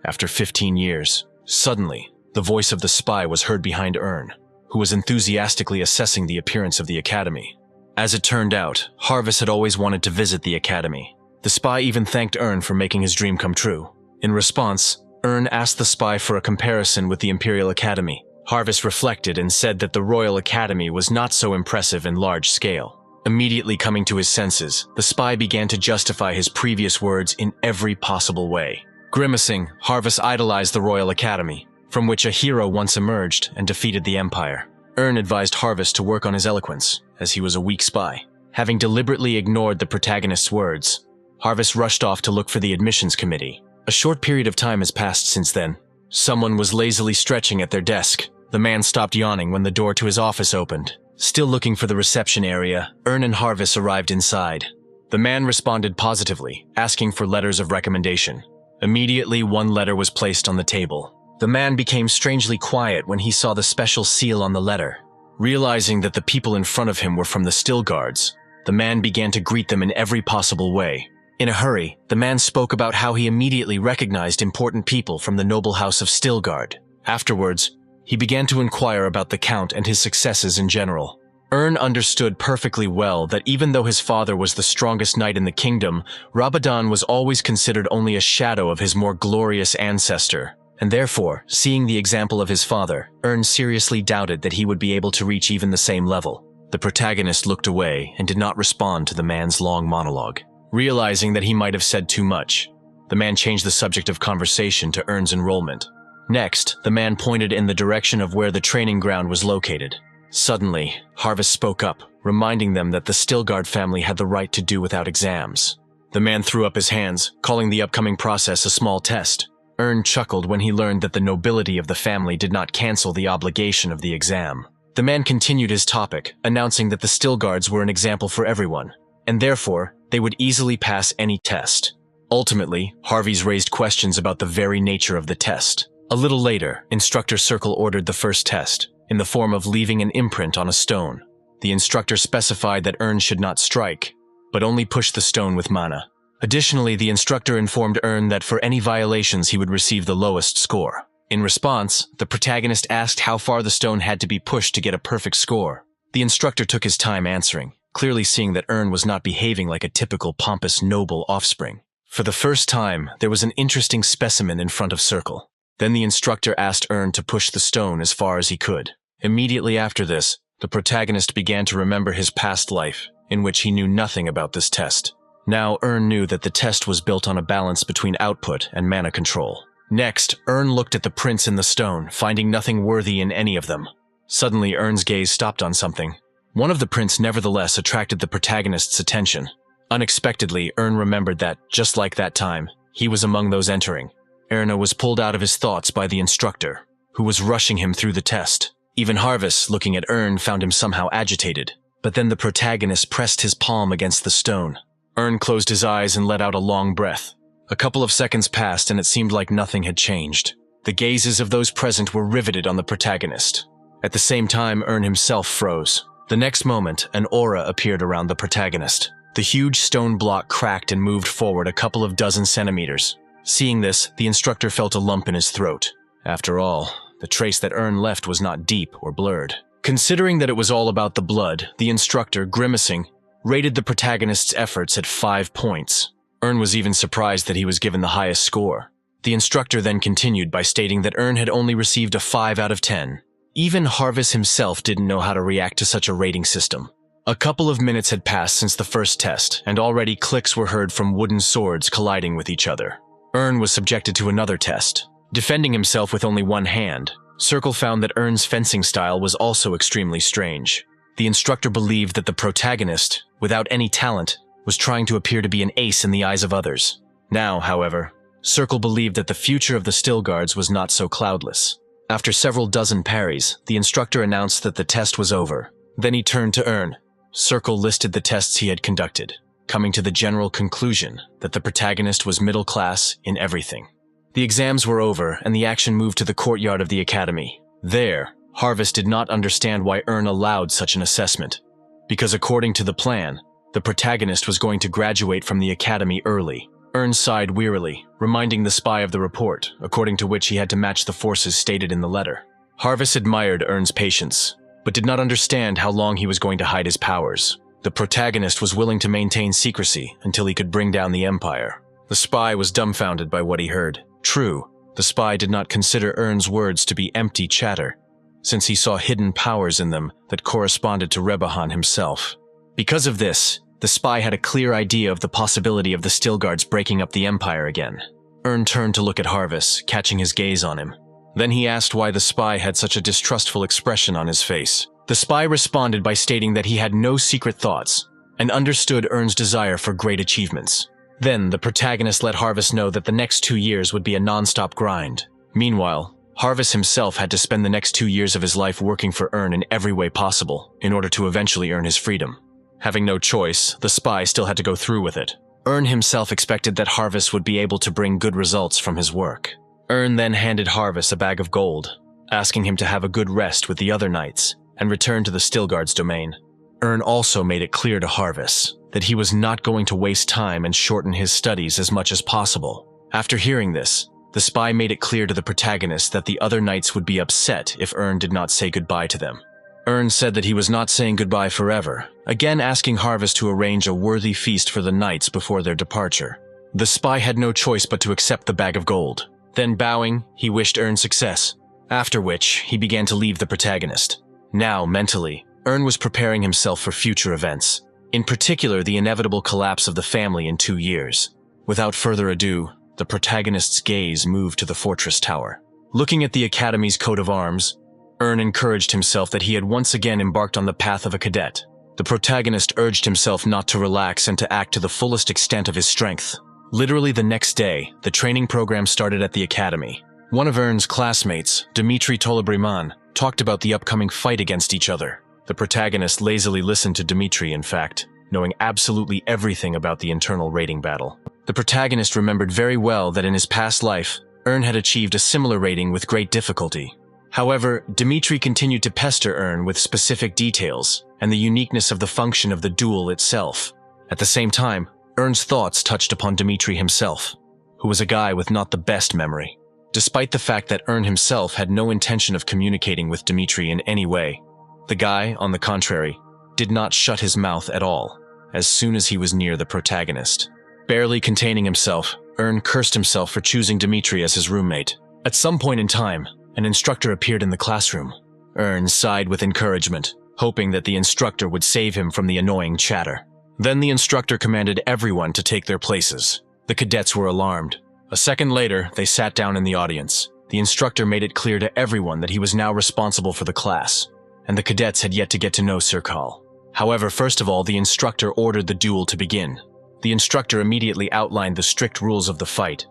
After 15 years, suddenly, the voice of the spy was heard behind Ern, who was enthusiastically assessing the appearance of the academy. As it turned out, Harvis had always wanted to visit the academy. The spy even thanked Ern for making his dream come true. In response, Ern asked the spy for a comparison with the Imperial Academy. Harvis reflected and said that the Royal Academy was not so impressive in large scale. Immediately coming to his senses, the spy began to justify his previous words in every possible way. Grimacing, Harvis idolized the Royal Academy, from which a hero once emerged and defeated the Empire. Ern advised Harvis to work on his eloquence, as he was a weak spy. Having deliberately ignored the protagonist's words, Harvis rushed off to look for the admissions committee. A short period of time has passed since then. Someone was lazily stretching at their desk. The man stopped yawning when the door to his office opened. Still looking for the reception area, Ern and Harvis arrived inside. The man responded positively, asking for letters of recommendation. Immediately, one letter was placed on the table. The man became strangely quiet when he saw the special seal on the letter. Realizing that the people in front of him were from the Stillguards, the man began to greet them in every possible way. In a hurry, the man spoke about how he immediately recognized important people from the noble house of Stillguard. Afterwards, he began to inquire about the Count and his successes in general. Ern understood perfectly well that even though his father was the strongest knight in the kingdom, Rabadon was always considered only a shadow of his more glorious ancestor. And therefore, seeing the example of his father, Ern seriously doubted that he would be able to reach even the same level. The protagonist looked away and did not respond to the man's long monologue. Realizing that he might have said too much, the man changed the subject of conversation to Ern's enrollment. Next, the man pointed in the direction of where the training ground was located. Suddenly, Harvest spoke up, reminding them that the Stilgard family had the right to do without exams. The man threw up his hands, calling the upcoming process a small test. Ern chuckled when he learned that the nobility of the family did not cancel the obligation of the exam. The man continued his topic, announcing that the Stilgards were an example for everyone, and therefore, they would easily pass any test. Ultimately, Harvey's raised questions about the very nature of the test. A little later, Instructor Circle ordered the first test, in the form of leaving an imprint on a stone. The instructor specified that Ern should not strike, but only push the stone with mana. Additionally, the instructor informed Ern that for any violations he would receive the lowest score. In response, the protagonist asked how far the stone had to be pushed to get a perfect score. The instructor took his time answering, clearly seeing that Ern was not behaving like a typical pompous noble offspring. For the first time, there was an interesting specimen in front of Circle. Then the instructor asked Ern to push the stone as far as he could. Immediately after this, the protagonist began to remember his past life, in which he knew nothing about this test. Now Ern knew that the test was built on a balance between output and mana control. Next, Ern looked at the prints in the stone, finding nothing worthy in any of them. Suddenly, Ern's gaze stopped on something. One of the prints nevertheless attracted the protagonist's attention. Unexpectedly, Ern remembered that, just like that time, he was among those entering. Erna was pulled out of his thoughts by the instructor, who was rushing him through the test. Even Harvest, looking at Ern, found him somehow agitated. But then the protagonist pressed his palm against the stone. Ern closed his eyes and let out a long breath. A couple of seconds passed and it seemed like nothing had changed. The gazes of those present were riveted on the protagonist. At the same time, Ern himself froze. The next moment, an aura appeared around the protagonist. The huge stone block cracked and moved forward a couple of dozen centimeters. Seeing this, the instructor felt a lump in his throat. After all, the trace that Ern left was not deep or blurred. Considering that it was all about the blood, the instructor, grimacing, rated the protagonist's efforts at 5 points. Ern was even surprised that he was given the highest score. The instructor then continued by stating that Ern had only received a 5 out of 10. Even Harvest himself didn't know how to react to such a rating system. A couple of minutes had passed since the first test, and already clicks were heard from wooden swords colliding with each other. Ern was subjected to another test. Defending himself with only one hand, Circle found that Ern's fencing style was also extremely strange. The instructor believed that the protagonist, without any talent, was trying to appear to be an ace in the eyes of others. Now, however, Circle believed that the future of the Stilgards was not so cloudless. After several dozen parries, the instructor announced that the test was over. Then he turned to Ern. Circle listed the tests he had conducted, coming to the general conclusion that the protagonist was middle class in everything. The exams were over, and the action moved to the courtyard of the academy. There, Harvest did not understand why Ern allowed such an assessment, because according to the plan, the protagonist was going to graduate from the academy early. Ern sighed wearily, reminding the spy of the report, according to which he had to match the forces stated in the letter. Harvest admired Ern's patience, but did not understand how long he was going to hide his powers. The protagonist was willing to maintain secrecy until he could bring down the Empire. The spy was dumbfounded by what he heard. True, the spy did not consider Ern's words to be empty chatter, since he saw hidden powers in them that corresponded to Rebahan himself. Because of this, the spy had a clear idea of the possibility of the Stilgards breaking up the Empire again. Ern turned to look at Harvest, catching his gaze on him. Then he asked why the spy had such a distrustful expression on his face. The spy responded by stating that he had no secret thoughts, and understood Ern's desire for great achievements. Then, the protagonist let Harvest know that the next 2 years would be a non-stop grind. Meanwhile, Harvest himself had to spend the next 2 years of his life working for Ern in every way possible, in order to eventually earn his freedom. Having no choice, the spy still had to go through with it. Ern himself expected that Harvest would be able to bring good results from his work. Ern then handed Harvest a bag of gold, asking him to have a good rest with the other knights, and return to the Stilgard's domain. Ern also made it clear to Harvest that he was not going to waste time and shorten his studies as much as possible. After hearing this, the spy made it clear to the protagonist that the other knights would be upset if Ern did not say goodbye to them. Ern said that he was not saying goodbye forever, again asking Harvest to arrange a worthy feast for the knights before their departure. The spy had no choice but to accept the bag of gold. Then bowing, he wished Ern success, after which he began to leave the protagonist. Now, mentally, Ern was preparing himself for future events, in particular the inevitable collapse of the family in 2 years. Without further ado, the protagonist's gaze moved to the fortress tower. Looking at the Academy's coat of arms, Ern encouraged himself that he had once again embarked on the path of a cadet. The protagonist urged himself not to relax and to act to the fullest extent of his strength. Literally the next day, the training program started at the academy. One of Ern's classmates, Dmitry Tolobriman, talked about the upcoming fight against each other. The protagonist lazily listened to Dmitry, in fact, knowing absolutely everything about the internal rating battle. The protagonist remembered very well that in his past life, Ern had achieved a similar rating with great difficulty. However, Dmitry continued to pester Ern with specific details and the uniqueness of the function of the duel itself. At the same time, Ern's thoughts touched upon Dmitry himself, who was a guy with not the best memory. Despite the fact that Ern himself had no intention of communicating with Dmitry in any way, the guy, on the contrary, did not shut his mouth at all as soon as he was near the protagonist. Barely containing himself, Ern cursed himself for choosing Dmitry as his roommate. At some point in time, an instructor appeared in the classroom. Ern sighed with encouragement, hoping that the instructor would save him from the annoying chatter. Then the instructor commanded everyone to take their places. The cadets were alarmed. A second later, they sat down in the audience. The instructor made it clear to everyone that he was now responsible for the class, and the cadets had yet to get to know Sirkal. However, first of all, the instructor ordered the duel to begin. The instructor immediately outlined the strict rules of the fight.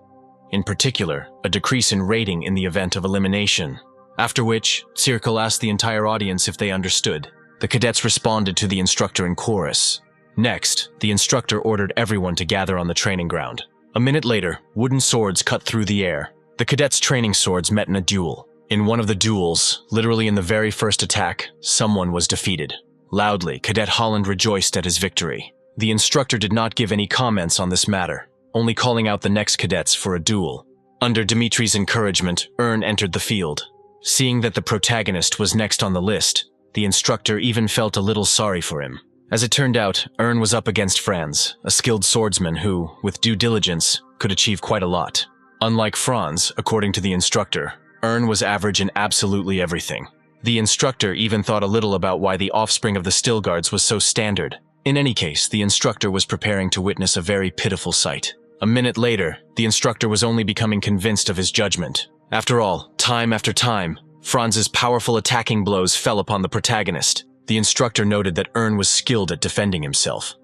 In particular, a decrease in rating in the event of elimination. After which, Sirkal asked the entire audience if they understood. The cadets responded to the instructor in chorus. Next, the instructor ordered everyone to gather on the training ground. A minute later, wooden swords cut through the air. The cadets' training swords met in a duel. In one of the duels, literally in the very first attack, someone was defeated. Loudly, Cadet Holland rejoiced at his victory. The instructor did not give any comments on this matter, only calling out the next cadets for a duel. Under Dmitry's encouragement, Ern entered the field. Seeing that the protagonist was next on the list, the instructor even felt a little sorry for him. As it turned out, Ern was up against Franz, a skilled swordsman who, with due diligence, could achieve quite a lot. Unlike Franz, according to the instructor, Ern was average in absolutely everything. The instructor even thought a little about why the offspring of the Stillguards was so standard. In any case, the instructor was preparing to witness a very pitiful sight. A minute later, the instructor was only becoming convinced of his judgment. After all, time after time, Franz's powerful attacking blows fell upon the protagonist. The instructor noted that Ern was skilled at defending himself,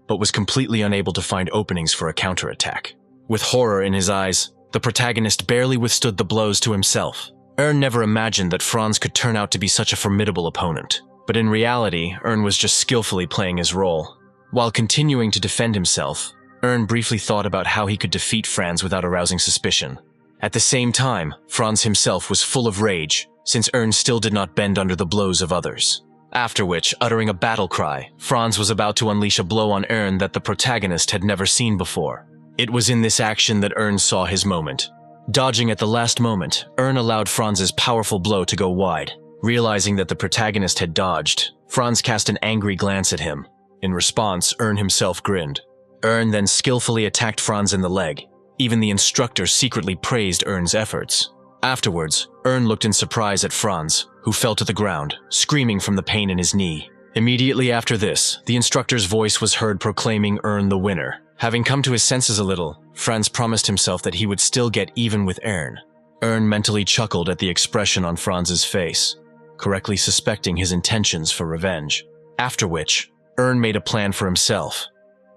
but was completely unable to find openings for a counterattack. With horror in his eyes, the protagonist barely withstood the blows to himself. Ern never imagined that Franz could turn out to be such a formidable opponent, but in reality, Ern was just skillfully playing his role. While continuing to defend himself, Ern briefly thought about how he could defeat Franz without arousing suspicion. At the same time, Franz himself was full of rage, since Ern still did not bend under the blows of others. After which, uttering a battle cry, Franz was about to unleash a blow on Ern that the protagonist had never seen before. It was in this action that Ern saw his moment. Dodging at the last moment, Ern allowed Franz's powerful blow to go wide. Realizing that the protagonist had dodged, Franz cast an angry glance at him. In response, Ern himself grinned. Ern then skillfully attacked Franz in the leg. Even the instructor secretly praised Ern's efforts. Afterwards, Ern looked in surprise at Franz, who fell to the ground, screaming from the pain in his knee. Immediately after this, the instructor's voice was heard proclaiming Ern the winner. Having come to his senses a little, Franz promised himself that he would still get even with Ern. Ern mentally chuckled at the expression on Franz's face, correctly suspecting his intentions for revenge. After which, Ern made a plan for himself,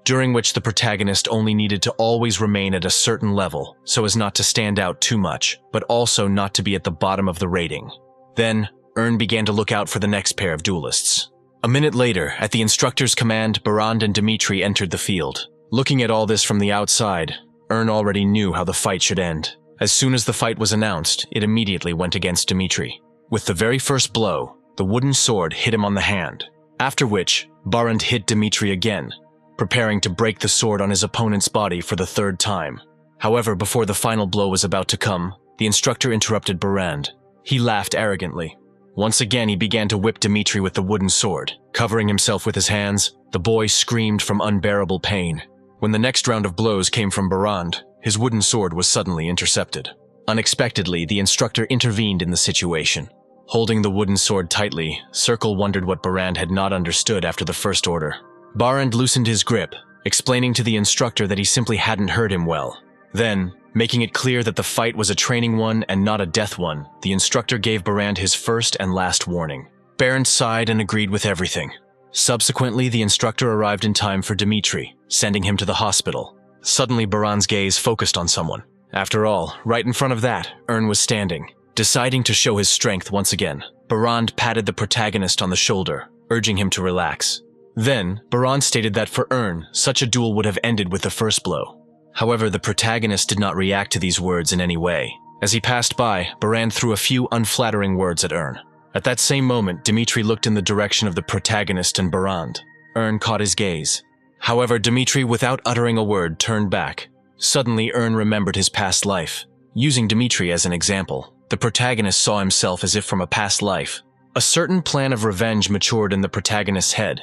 during which the protagonist only needed to always remain at a certain level so as not to stand out too much, but also not to be at the bottom of the rating. Then, Ern began to look out for the next pair of duelists. A minute later, at the instructor's command, Barand and Dmitry entered the field. Looking at all this from the outside, Ern already knew how the fight should end. As soon as the fight was announced, it immediately went against Dmitry. With the very first blow, the wooden sword hit him on the hand, after which, Barand hit Dmitry again, preparing to break the sword on his opponent's body for the third time. However, before the final blow was about to come, the instructor interrupted Barand. He laughed arrogantly. Once again, he began to whip Dmitry with the wooden sword. Covering himself with his hands, the boy screamed from unbearable pain. When the next round of blows came from Barand, his wooden sword was suddenly intercepted. Unexpectedly, the instructor intervened in the situation. Holding the wooden sword tightly, Circle wondered what Barand had not understood after the first order. Barand loosened his grip, explaining to the instructor that he simply hadn't heard him well. Then, making it clear that the fight was a training one and not a death one, the instructor gave Barand his first and last warning. Barand sighed and agreed with everything. Subsequently, the instructor arrived in time for Dimitri, sending him to the hospital. Suddenly, Barand's gaze focused on someone. After all, right in front of that, Ern was standing. Deciding to show his strength once again, Barand patted the protagonist on the shoulder, urging him to relax. Then, Barand stated that for Ern, such a duel would have ended with the first blow. However, the protagonist did not react to these words in any way. As he passed by, Barand threw a few unflattering words at Ern. At that same moment, Dimitri looked in the direction of the protagonist and Barand. Ern caught his gaze. However, Dimitri, without uttering a word, turned back. Suddenly, Ern remembered his past life. Using Dimitri as an example, the protagonist saw himself as if from a past life. A certain plan of revenge matured in the protagonist's head.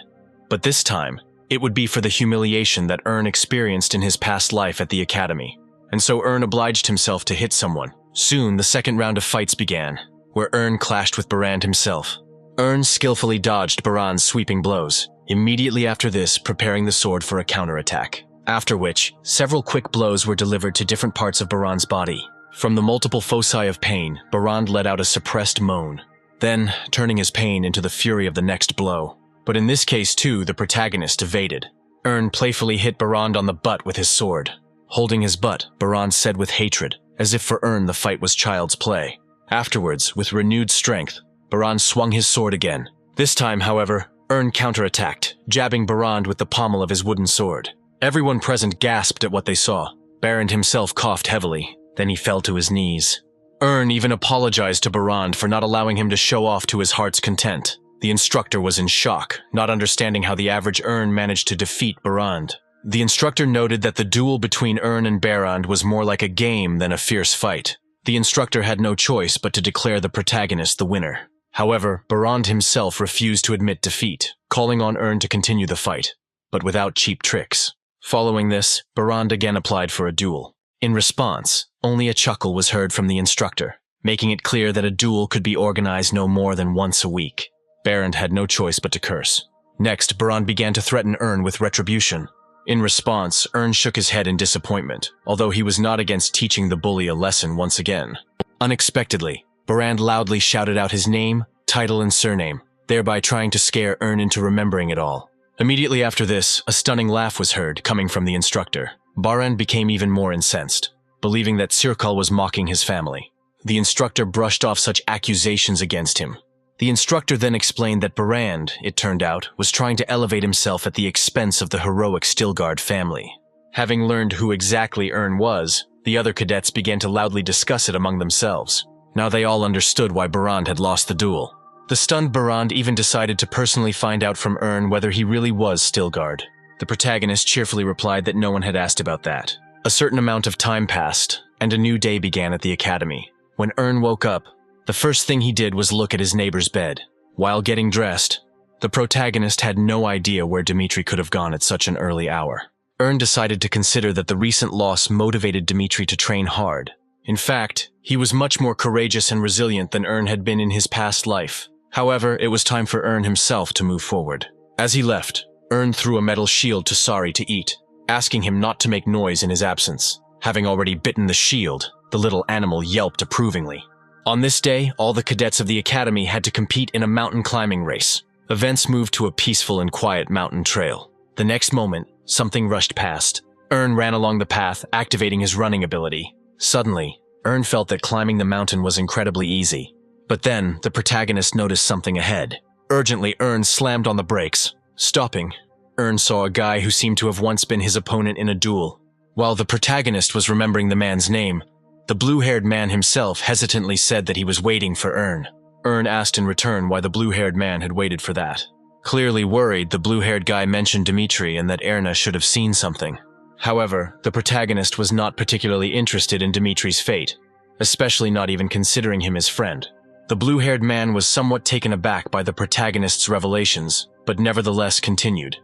But this time, it would be for the humiliation that Ern experienced in his past life at the academy. And so Ern obliged himself to hit someone. Soon, the second round of fights began, where Ern clashed with Barand himself. Ern skillfully dodged Barand's sweeping blows, immediately after this preparing the sword for a counterattack. After which, several quick blows were delivered to different parts of Barand's body. From the multiple foci of pain, Barand let out a suppressed moan, then turning his pain into the fury of the next blow. But in this case too, the protagonist evaded. Ern playfully hit Barand on the butt with his sword. Holding his butt, Barand said with hatred, as if for Ern the fight was child's play. Afterwards, with renewed strength, Barand swung his sword again. This time, however, Ern counterattacked, jabbing Barand with the pommel of his wooden sword. Everyone present gasped at what they saw. Barand himself coughed heavily, then he fell to his knees. Ern even apologized to Barand for not allowing him to show off to his heart's content. The instructor was in shock, not understanding how the average Ern managed to defeat Barand. The instructor noted that the duel between Ern and Barand was more like a game than a fierce fight. The instructor had no choice but to declare the protagonist the winner. However, Barand himself refused to admit defeat, calling on Ern to continue the fight, but without cheap tricks. Following this, Barand again applied for a duel. In response, only a chuckle was heard from the instructor, making it clear that a duel could be organized no more than once a week. Barand had no choice but to curse. Next, Barand began to threaten Ern with retribution. In response, Ern shook his head in disappointment, although he was not against teaching the bully a lesson once again. Unexpectedly, Barand loudly shouted out his name, title, and surname, thereby trying to scare Ern into remembering it all. Immediately after this, a stunning laugh was heard coming from the instructor. Barand became even more incensed, believing that Sirkal was mocking his family. The instructor brushed off such accusations against him. The instructor then explained that Barand, it turned out, was trying to elevate himself at the expense of the heroic Stilgard family. Having learned who exactly Ern was, the other cadets began to loudly discuss it among themselves. Now they all understood why Barand had lost the duel. The stunned Barand even decided to personally find out from Ern whether he really was Stilgard. The protagonist cheerfully replied that no one had asked about that. A certain amount of time passed, and a new day began at the academy. When Ern woke up, the first thing he did was look at his neighbor's bed. While getting dressed, the protagonist had no idea where Dimitri could have gone at such an early hour. Ern decided to consider that the recent loss motivated Dimitri to train hard. In fact, he was much more courageous and resilient than Ern had been in his past life. However, it was time for Ern himself to move forward. As he left, Ern threw a metal shield to Sari to eat, asking him not to make noise in his absence. Having already bitten the shield, the little animal yelped approvingly. On this day, all the cadets of the academy had to compete in a mountain climbing race. Events moved to a peaceful and quiet mountain trail. The next moment, something rushed past. Ern ran along the path, activating his running ability. Suddenly, Ern felt that climbing the mountain was incredibly easy. But then, the protagonist noticed something ahead. Urgently, Ern slammed on the brakes. Stopping, Ern saw a guy who seemed to have once been his opponent in a duel. While the protagonist was remembering the man's name, the blue-haired man himself hesitantly said that he was waiting for Ern. Ern asked in return why the blue-haired man had waited for that. Clearly worried, the blue-haired guy mentioned Dimitri and that Erna should have seen something. However, the protagonist was not particularly interested in Dimitri's fate, especially not even considering him his friend. The blue-haired man was somewhat taken aback by the protagonist's revelations, but nevertheless continued,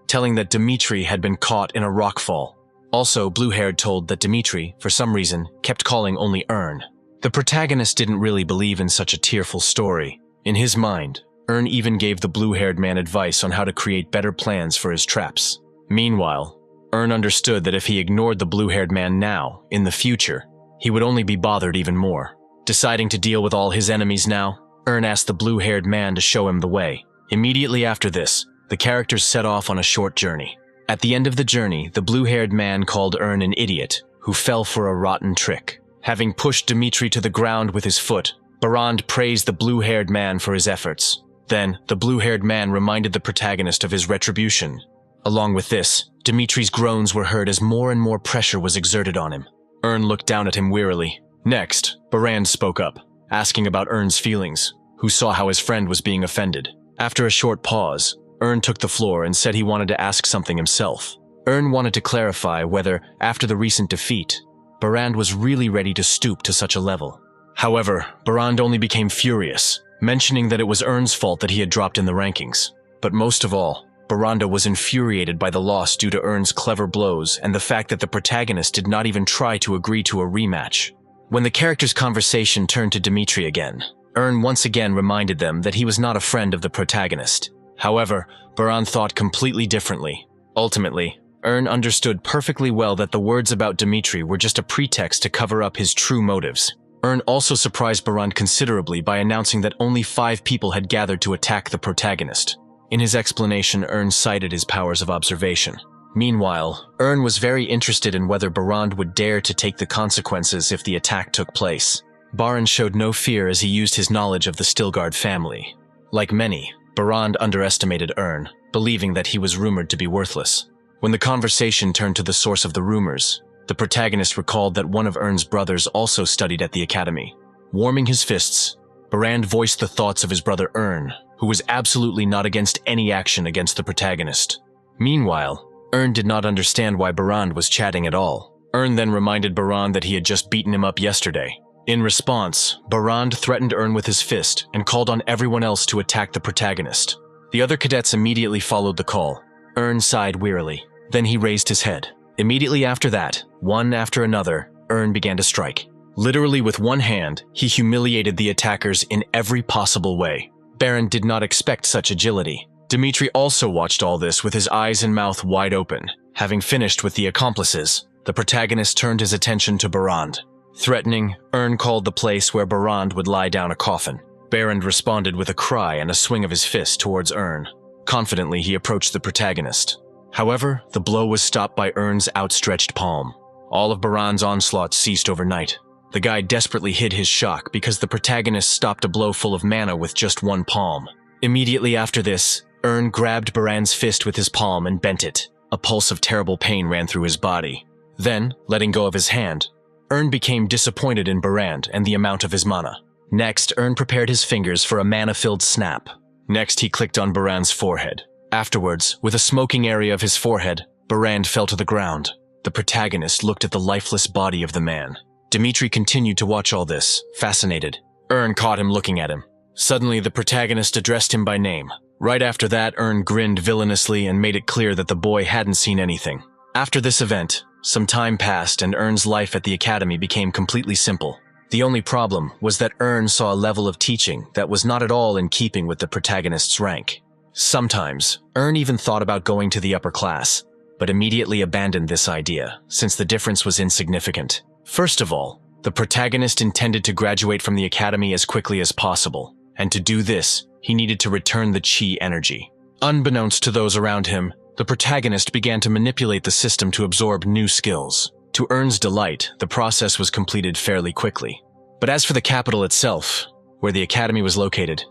telling that Dimitri had been caught in a rockfall. Also, Blue-haired told that Dimitri, for some reason, kept calling only Ern. The protagonist didn't really believe in such a tearful story. In his mind, Ern even gave the blue-haired man advice on how to create better plans for his traps. Meanwhile, Ern understood that if he ignored the blue-haired man now, in the future, he would only be bothered even more. Deciding to deal with all his enemies now, Ern asked the blue-haired man to show him the way. Immediately after this, the characters set off on a short journey. At the end of the journey, the blue-haired man called Ern an idiot, who fell for a rotten trick. Having pushed Dimitri to the ground with his foot, Barand praised the blue-haired man for his efforts. Then, the blue-haired man reminded the protagonist of his retribution. Along with this, Dimitri's groans were heard as more and more pressure was exerted on him. Ern looked down at him wearily. Next, Barand spoke up, asking about Ern's feelings, who saw how his friend was being offended. After a short pause, Ern took the floor and said he wanted to ask something himself. Ern wanted to clarify whether, after the recent defeat, Barand was really ready to stoop to such a level. However, Barand only became furious, mentioning that it was Ern's fault that he had dropped in the rankings. But most of all, Baranda was infuriated by the loss due to Ern's clever blows and the fact that the protagonist did not even try to agree to a rematch. When the characters' conversation turned to Dimitri again, Ern once again reminded them that he was not a friend of the protagonist. However, Barand thought completely differently. Ultimately, Ern understood perfectly well that the words about Dimitri were just a pretext to cover up his true motives. Ern also surprised Barand considerably by announcing that only 5 people had gathered to attack the protagonist. In his explanation, Ern cited his powers of observation. Meanwhile, Ern was very interested in whether Barand would dare to take the consequences if the attack took place. Barand showed no fear as he used his knowledge of the Stilgard family. Like many, Barand underestimated Ern, believing that he was rumored to be worthless. When the conversation turned to the source of the rumors, the protagonist recalled that one of Ern's brothers also studied at the academy. Warming his fists, Barand voiced the thoughts of his brother Ern, who was absolutely not against any action against the protagonist. Meanwhile, Ern did not understand why Barand was chatting at all. Ern then reminded Barand that he had just beaten him up yesterday. In response, Barand threatened Ern with his fist and called on everyone else to attack the protagonist. The other cadets immediately followed the call. Ern sighed wearily. Then he raised his head. Immediately after that, one after another, Ern began to strike. Literally with one hand, he humiliated the attackers in every possible way. Barand did not expect such agility. Dimitri also watched all this with his eyes and mouth wide open. Having finished with the accomplices, the protagonist turned his attention to Barand. Threatening, Ern called the place where Barand would lie down a coffin. Barand responded with a cry and a swing of his fist towards Ern. Confidently, he approached the protagonist. However, the blow was stopped by Ern's outstretched palm. All of Barand's onslaught ceased overnight. The guy desperately hid his shock because the protagonist stopped a blow full of mana with just one palm. Immediately after this, Ern grabbed Barand's fist with his palm and bent it. A pulse of terrible pain ran through his body. Then, letting go of his hand, Ern became disappointed in Barand and the amount of his mana. Next, Ern prepared his fingers for a mana-filled snap. Next, he clicked on Barand's forehead. Afterwards, with a smoking area of his forehead, Barand fell to the ground. The protagonist looked at the lifeless body of the man. Dimitri continued to watch all this, fascinated. Ern caught him looking at him. Suddenly, the protagonist addressed him by name. Right after that, Ern grinned villainously and made it clear that the boy hadn't seen anything. After this event, some time passed and Ern's life at the academy became completely simple. The only problem was that Ern saw a level of teaching that was not at all in keeping with the protagonist's rank. Sometimes, Ern even thought about going to the upper class, but immediately abandoned this idea, since the difference was insignificant. First of all, the protagonist intended to graduate from the academy as quickly as possible, and to do this, he needed to return the chi energy. Unbeknownst to those around him, the protagonist began to manipulate the system to absorb new skills. To Ern's delight, the process was completed fairly quickly. But as for the capital itself, where the academy was located,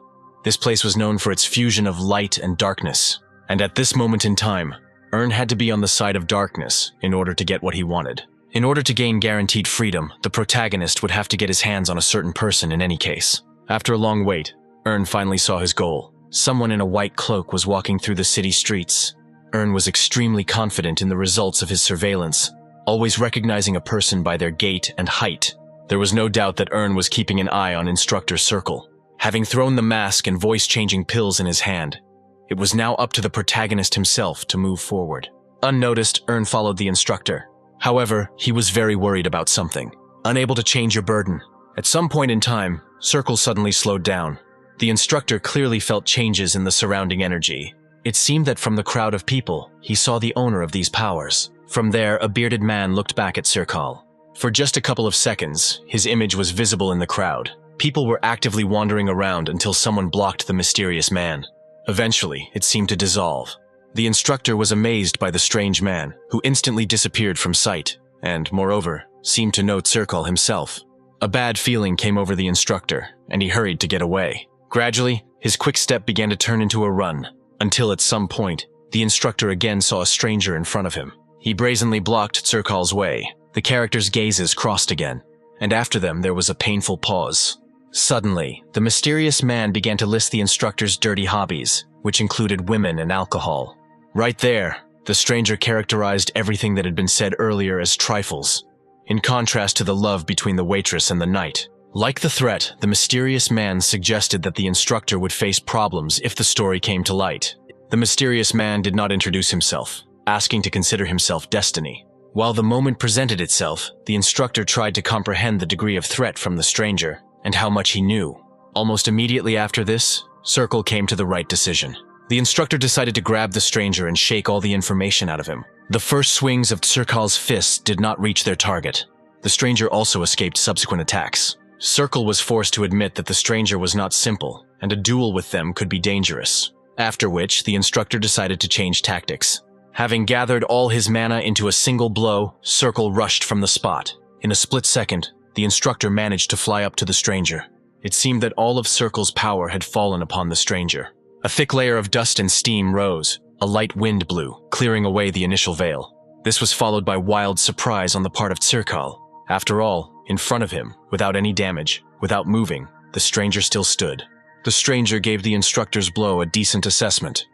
this place was known for its fusion of light and darkness, and at this moment in time, Ern had to be on the side of darkness in order to get what he wanted. In order to gain guaranteed freedom, the protagonist would have to get his hands on a certain person in any case. After a long wait, Ern finally saw his goal. Someone in a white cloak was walking through the city streets. Ern was extremely confident in the results of his surveillance, always recognizing a person by their gait and height. There was no doubt that Ern was keeping an eye on Instructor Circle. Having thrown the mask and voice-changing pills in his hand, it was now up to the protagonist himself to move forward. Unnoticed, Ern followed the instructor. However, he was very worried about something. Unable to change your burden. At some point in time, Circle suddenly slowed down. The instructor clearly felt changes in the surrounding energy. It seemed that from the crowd of people, he saw the owner of these powers. From there, a bearded man looked back at Sirkal. For just a couple of seconds, his image was visible in the crowd. People were actively wandering around until someone blocked the mysterious man. Eventually, it seemed to dissolve. The instructor was amazed by the strange man, who instantly disappeared from sight, and, moreover, seemed to note Sirkal himself. A bad feeling came over the instructor, and he hurried to get away. Gradually, his quick step began to turn into a run, until at some point, the instructor again saw a stranger in front of him. He brazenly blocked Sirkal's way. The characters' gazes crossed again, and after them there was a painful pause. Suddenly, the mysterious man began to list the instructor's dirty hobbies, which included women and alcohol. Right there, the stranger characterized everything that had been said earlier as trifles, in contrast to the love between the waitress and the knight. Like the threat, the mysterious man suggested that the instructor would face problems if the story came to light. The mysterious man did not introduce himself, asking to consider himself Destiny. While the moment presented itself, the instructor tried to comprehend the degree of threat from the stranger and how much he knew. Almost immediately after this, Sirkal came to the right decision. The instructor decided to grab the stranger and shake all the information out of him. The first swings of Sirkal's fists did not reach their target. The stranger also escaped subsequent attacks. Sirkal was forced to admit that the stranger was not simple, and a duel with them could be dangerous. After which, the instructor decided to change tactics. Having gathered all his mana into a single blow, Sirkal rushed from the spot. In a split second, the instructor managed to fly up to the stranger. It seemed that all of Sirkal's power had fallen upon the stranger. A thick layer of dust and steam rose. A light wind blew, clearing away the initial veil. This was followed by wild surprise on the part of Sirkal. After all, in front of him, without any damage, without moving, the stranger still stood. The stranger gave the instructor's blow a decent assessment,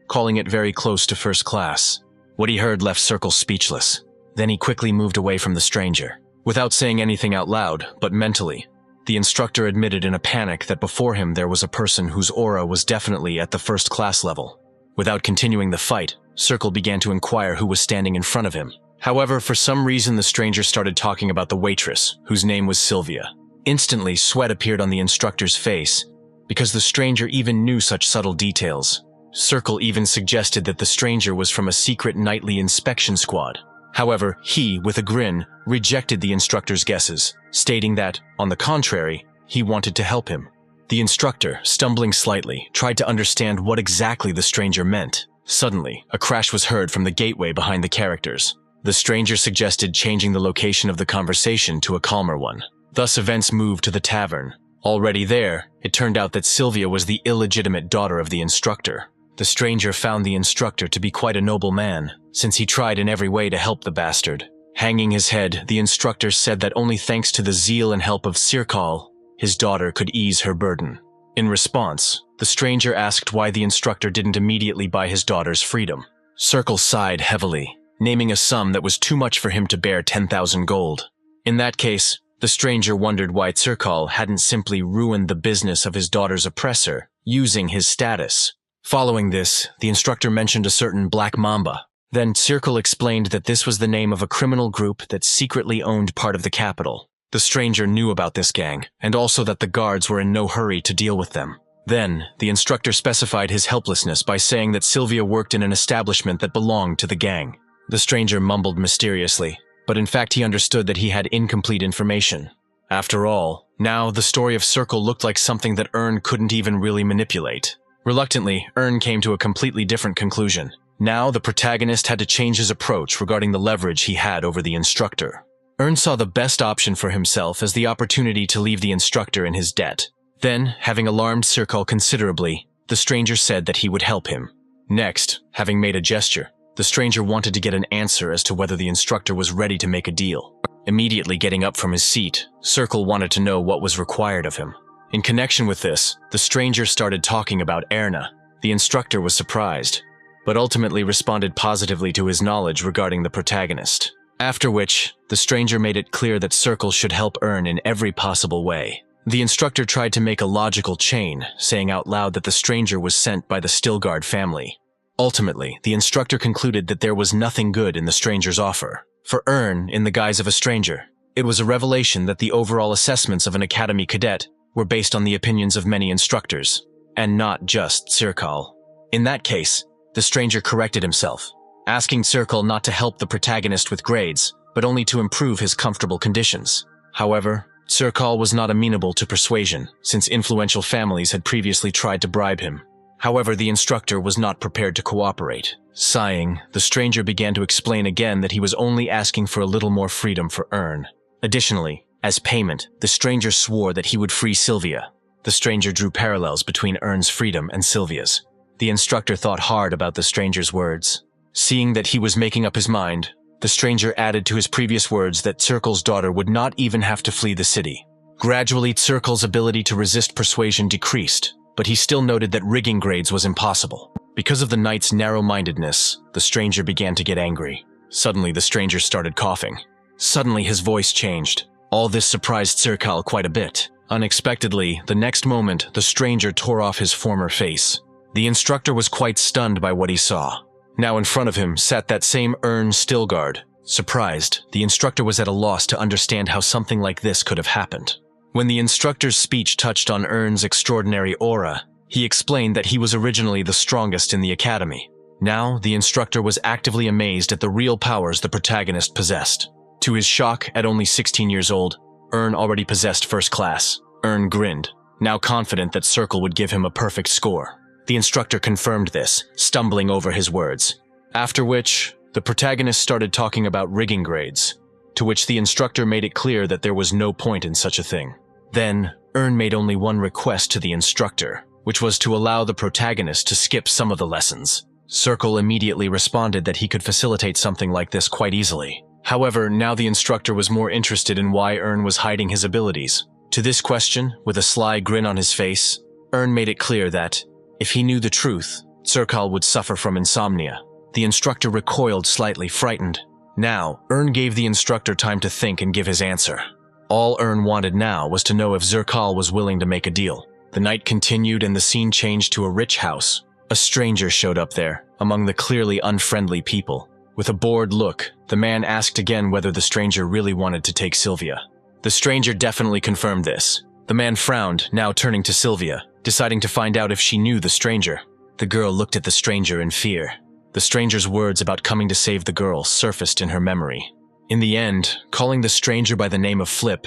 calling it very close to first class. What he heard left Sirkal speechless. Then he quickly moved away from the stranger. Without saying anything out loud, but mentally, the instructor admitted in a panic that before him there was a person whose aura was definitely at the first class level. Without continuing the fight, Sirkal began to inquire who was standing in front of him. However, for some reason the stranger started talking about the waitress, whose name was Sylvia. Instantly, sweat appeared on the instructor's face, because the stranger even knew such subtle details. Sirkal even suggested that the stranger was from a secret nightly inspection squad. However, he, with a grin, rejected the instructor's guesses, stating that, on the contrary, he wanted to help him. The instructor, stumbling slightly, tried to understand what exactly the stranger meant. Suddenly, a crash was heard from the gateway behind the characters. The stranger suggested changing the location of the conversation to a calmer one. Thus events moved to the tavern. Already there, it turned out that Sylvia was the illegitimate daughter of the instructor. The stranger found the instructor to be quite a noble man, since he tried in every way to help the bastard. Hanging his head, the instructor said that only thanks to the zeal and help of Sirkal, his daughter could ease her burden. In response, the stranger asked why the instructor didn't immediately buy his daughter's freedom. Sirkal sighed heavily, naming a sum that was too much for him to bear 10,000 gold. In that case, the stranger wondered why Sirkal hadn't simply ruined the business of his daughter's oppressor, using his status. Following this, the instructor mentioned a certain Black Mamba. Then Sirkal explained that this was the name of a criminal group that secretly owned part of the capital. The stranger knew about this gang, and also that the guards were in no hurry to deal with them. Then, the instructor specified his helplessness by saying that Sylvia worked in an establishment that belonged to the gang. The stranger mumbled mysteriously, but in fact he understood that he had incomplete information. After all, now the story of Sirkal looked like something that Ern couldn't even really manipulate. Reluctantly, Ern came to a completely different conclusion. Now the protagonist had to change his approach regarding the leverage he had over the instructor. Ern saw the best option for himself as the opportunity to leave the instructor in his debt. Then, having alarmed Sirkal considerably, the stranger said that he would help him. Next, having made a gesture, the stranger wanted to get an answer as to whether the instructor was ready to make a deal. Immediately getting up from his seat, Sirkal wanted to know what was required of him. In connection with this, the stranger started talking about Erna. The instructor was surprised, but ultimately responded positively to his knowledge regarding the protagonist. After which, the stranger made it clear that Sirkal should help Ern in every possible way. The instructor tried to make a logical chain, saying out loud that the stranger was sent by the Stilgard family. Ultimately, the instructor concluded that there was nothing good in the stranger's offer. For Ern, in the guise of a stranger, it was a revelation that the overall assessments of an academy cadet were based on the opinions of many instructors, and not just Sirkal. In that case, The stranger corrected himself, asking Circle not to help the protagonist with grades, but only to improve his comfortable conditions. However, Circle was not amenable to persuasion, since influential families had previously tried to bribe him. However, the instructor was not prepared to cooperate. Sighing, the stranger began to explain again that he was only asking for a little more freedom for Earn. Additionally, as payment, the stranger swore that he would free Sylvia. The stranger drew parallels between Earn's freedom and Sylvia's. The instructor thought hard about the stranger's words. Seeing that he was making up his mind, the stranger added to his previous words that Circle's daughter would not even have to flee the city. Gradually, Circle's ability to resist persuasion decreased, but he still noted that rigging grades was impossible. Because of the knight's narrow-mindedness, the stranger began to get angry. Suddenly, the stranger started coughing. Suddenly, his voice changed. All this surprised Circle quite a bit. Unexpectedly, the next moment, the stranger tore off his former face. The instructor was quite stunned by what he saw. Now in front of him sat that same Earn Stillguard. Surprised, the instructor was at a loss to understand how something like this could have happened. When the instructor's speech touched on Earn's extraordinary aura, he explained that he was originally the strongest in the academy. Now, the instructor was actively amazed at the real powers the protagonist possessed. To his shock, at only 16 years old, Earn already possessed first class. Earn grinned, now confident that Circle would give him a perfect score. The instructor confirmed this, stumbling over his words. After which, the protagonist started talking about rigging grades, to which the instructor made it clear that there was no point in such a thing. Then, Earn made only one request to the instructor, which was to allow the protagonist to skip some of the lessons. Circle immediately responded that he could facilitate something like this quite easily. However, now the instructor was more interested in why Earn was hiding his abilities. To this question, with a sly grin on his face, Earn made it clear that, if he knew the truth, Circle would suffer from insomnia. The instructor recoiled slightly, frightened. Now, Earn gave the instructor time to think and give his answer. All Earn wanted now was to know if Circle was willing to make a deal. The night continued and the scene changed to a rich house. A stranger showed up there, among the clearly unfriendly people. With a bored look, the man asked again whether the stranger really wanted to take Sylvia. The stranger definitely confirmed this. The man frowned, now turning to Sylvia, deciding to find out if she knew the stranger. The girl looked at the stranger in fear. The stranger's words about coming to save the girl surfaced in her memory. In the end, calling the stranger by the name of Flip,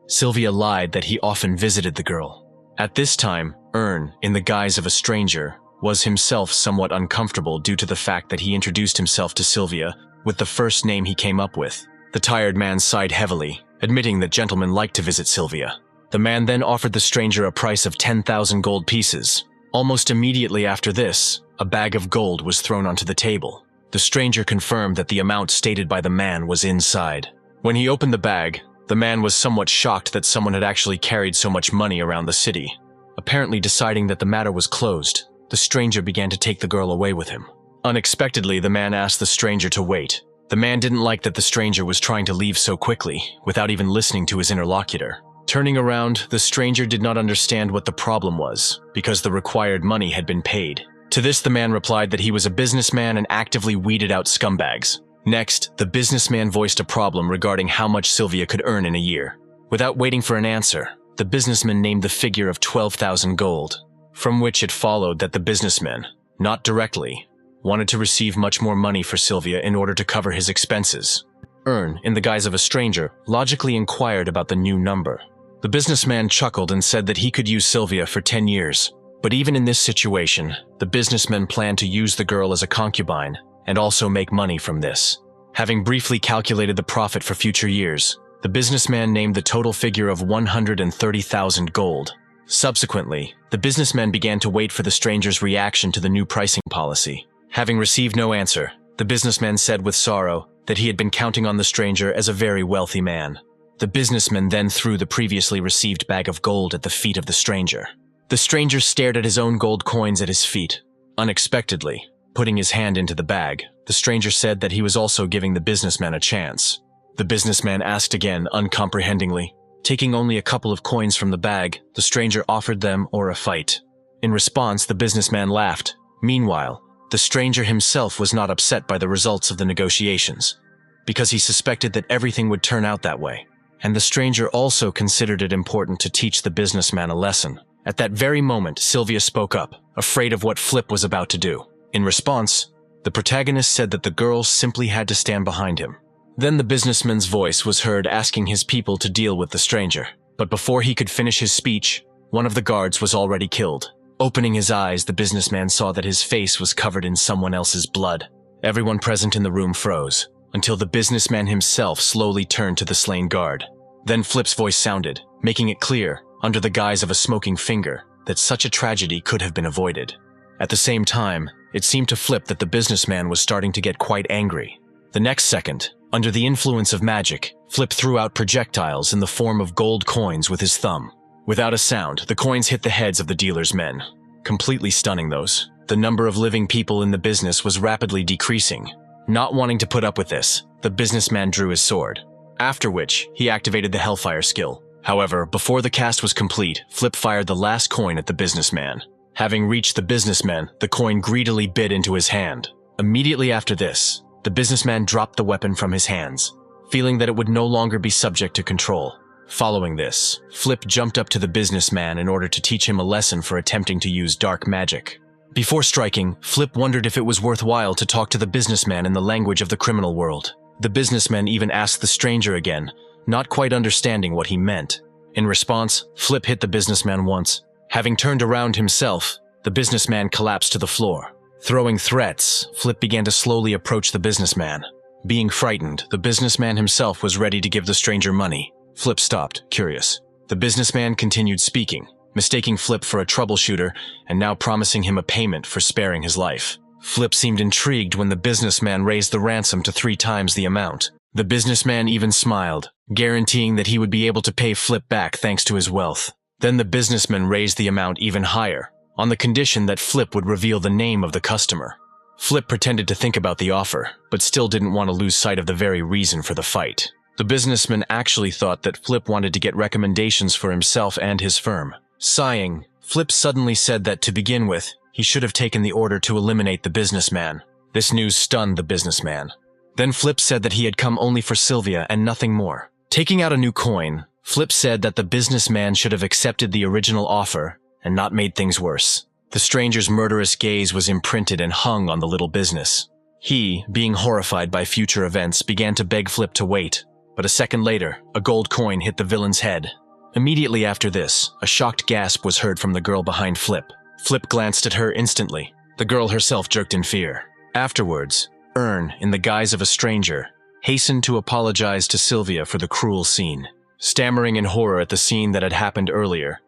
Sylvia lied that he often visited the girl. At this time, Earn, in the guise of a stranger, was himself somewhat uncomfortable due to the fact that he introduced himself to Sylvia with the first name he came up with. The tired man sighed heavily, admitting that gentlemen liked to visit Sylvia. The man then offered the stranger a price of 10,000 gold pieces. Almost immediately after this, a bag of gold was thrown onto the table. The stranger confirmed that the amount stated by the man was inside. When he opened the bag, the man was somewhat shocked that someone had actually carried so much money around the city. Apparently deciding that the matter was closed, the stranger began to take the girl away with him. Unexpectedly, the man asked the stranger to wait. The man didn't like that the stranger was trying to leave so quickly, without even listening to his interlocutor. Turning around, the stranger did not understand what the problem was, because the required money had been paid. To this, the man replied that he was a businessman and actively weeded out scumbags. Next, the businessman voiced a problem regarding how much Sylvia could earn in a year. Without waiting for an answer, the businessman named the figure of 12,000 gold, from which it followed that the businessman, not directly, wanted to receive much more money for Sylvia in order to cover his expenses. Earn, in the guise of a stranger, logically inquired about the new number. The businessman chuckled and said that he could use Sylvia for 10 years. But even in this situation, the businessman planned to use the girl as a concubine and also make money from this. Having briefly calculated the profit for future years, the businessman named the total figure of 130,000 gold. Subsequently, the businessman began to wait for the stranger's reaction to the new pricing policy. Having received no answer, the businessman said with sorrow that he had been counting on the stranger as a very wealthy man. The businessman then threw the previously received bag of gold at the feet of the stranger. The stranger stared at his own gold coins at his feet. Unexpectedly, putting his hand into the bag, the stranger said that he was also giving the businessman a chance. The businessman asked again, uncomprehendingly. Taking only a couple of coins from the bag, the stranger offered them or a fight. In response, the businessman laughed. Meanwhile, the stranger himself was not upset by the results of the negotiations, because he suspected that everything would turn out that way. And the stranger also considered it important to teach the businessman a lesson. At that very moment, Sylvia spoke up, afraid of what Flip was about to do. In response, the protagonist said that the girl simply had to stand behind him. Then the businessman's voice was heard asking his people to deal with the stranger. But before he could finish his speech, one of the guards was already killed. Opening his eyes, the businessman saw that his face was covered in someone else's blood. Everyone present in the room froze, until the businessman himself slowly turned to the slain guard. Then Flip's voice sounded, making it clear, under the guise of a smoking finger, that such a tragedy could have been avoided. At the same time, it seemed to Flip that the businessman was starting to get quite angry. The next second, under the influence of magic, Flip threw out projectiles in the form of gold coins with his thumb. Without a sound, the coins hit the heads of the dealer's men, completely stunning those. The number of living people in the business was rapidly decreasing. Not wanting to put up with this, the businessman drew his sword, after which he activated the Hellfire skill. However, before the cast was complete, Flip fired the last coin at the businessman. Having reached the businessman, the coin greedily bit into his hand. Immediately after this, the businessman dropped the weapon from his hands, feeling that it would no longer be subject to control. Following this, Flip jumped up to the businessman in order to teach him a lesson for attempting to use dark magic. Before striking, Flip wondered if it was worthwhile to talk to the businessman in the language of the criminal world. The businessman even asked the stranger again, not quite understanding what he meant. In response, Flip hit the businessman once. Having turned around himself, the businessman collapsed to the floor. Throwing threats, Flip began to slowly approach the businessman. Being frightened, the businessman himself was ready to give the stranger money. Flip stopped, curious. The businessman continued speaking, mistaking Flip for a troubleshooter and now promising him a payment for sparing his life. Flip seemed intrigued when the businessman raised the ransom to 3 times the amount. The businessman even smiled, guaranteeing that he would be able to pay Flip back thanks to his wealth. Then the businessman raised the amount even higher, on the condition that Flip would reveal the name of the customer. Flip pretended to think about the offer, but still didn't want to lose sight of the very reason for the fight. The businessman actually thought that Flip wanted to get recommendations for himself and his firm. Sighing, Flip suddenly said that to begin with, he should have taken the order to eliminate the businessman. This news stunned the businessman. Then Flip said that he had come only for Sylvia and nothing more. Taking out a new coin, Flip said that the businessman should have accepted the original offer and not made things worse. The stranger's murderous gaze was imprinted and hung on the little business. He, being horrified by future events, began to beg Flip to wait, but a second later, a gold coin hit the villain's head. Immediately after this, a shocked gasp was heard from the girl behind Flip. Flip glanced at her instantly. The girl herself jerked in fear. Afterwards, Ern, in the guise of a stranger, hastened to apologize to Sylvia for the cruel scene. Stammering in horror at the scene that had happened earlier,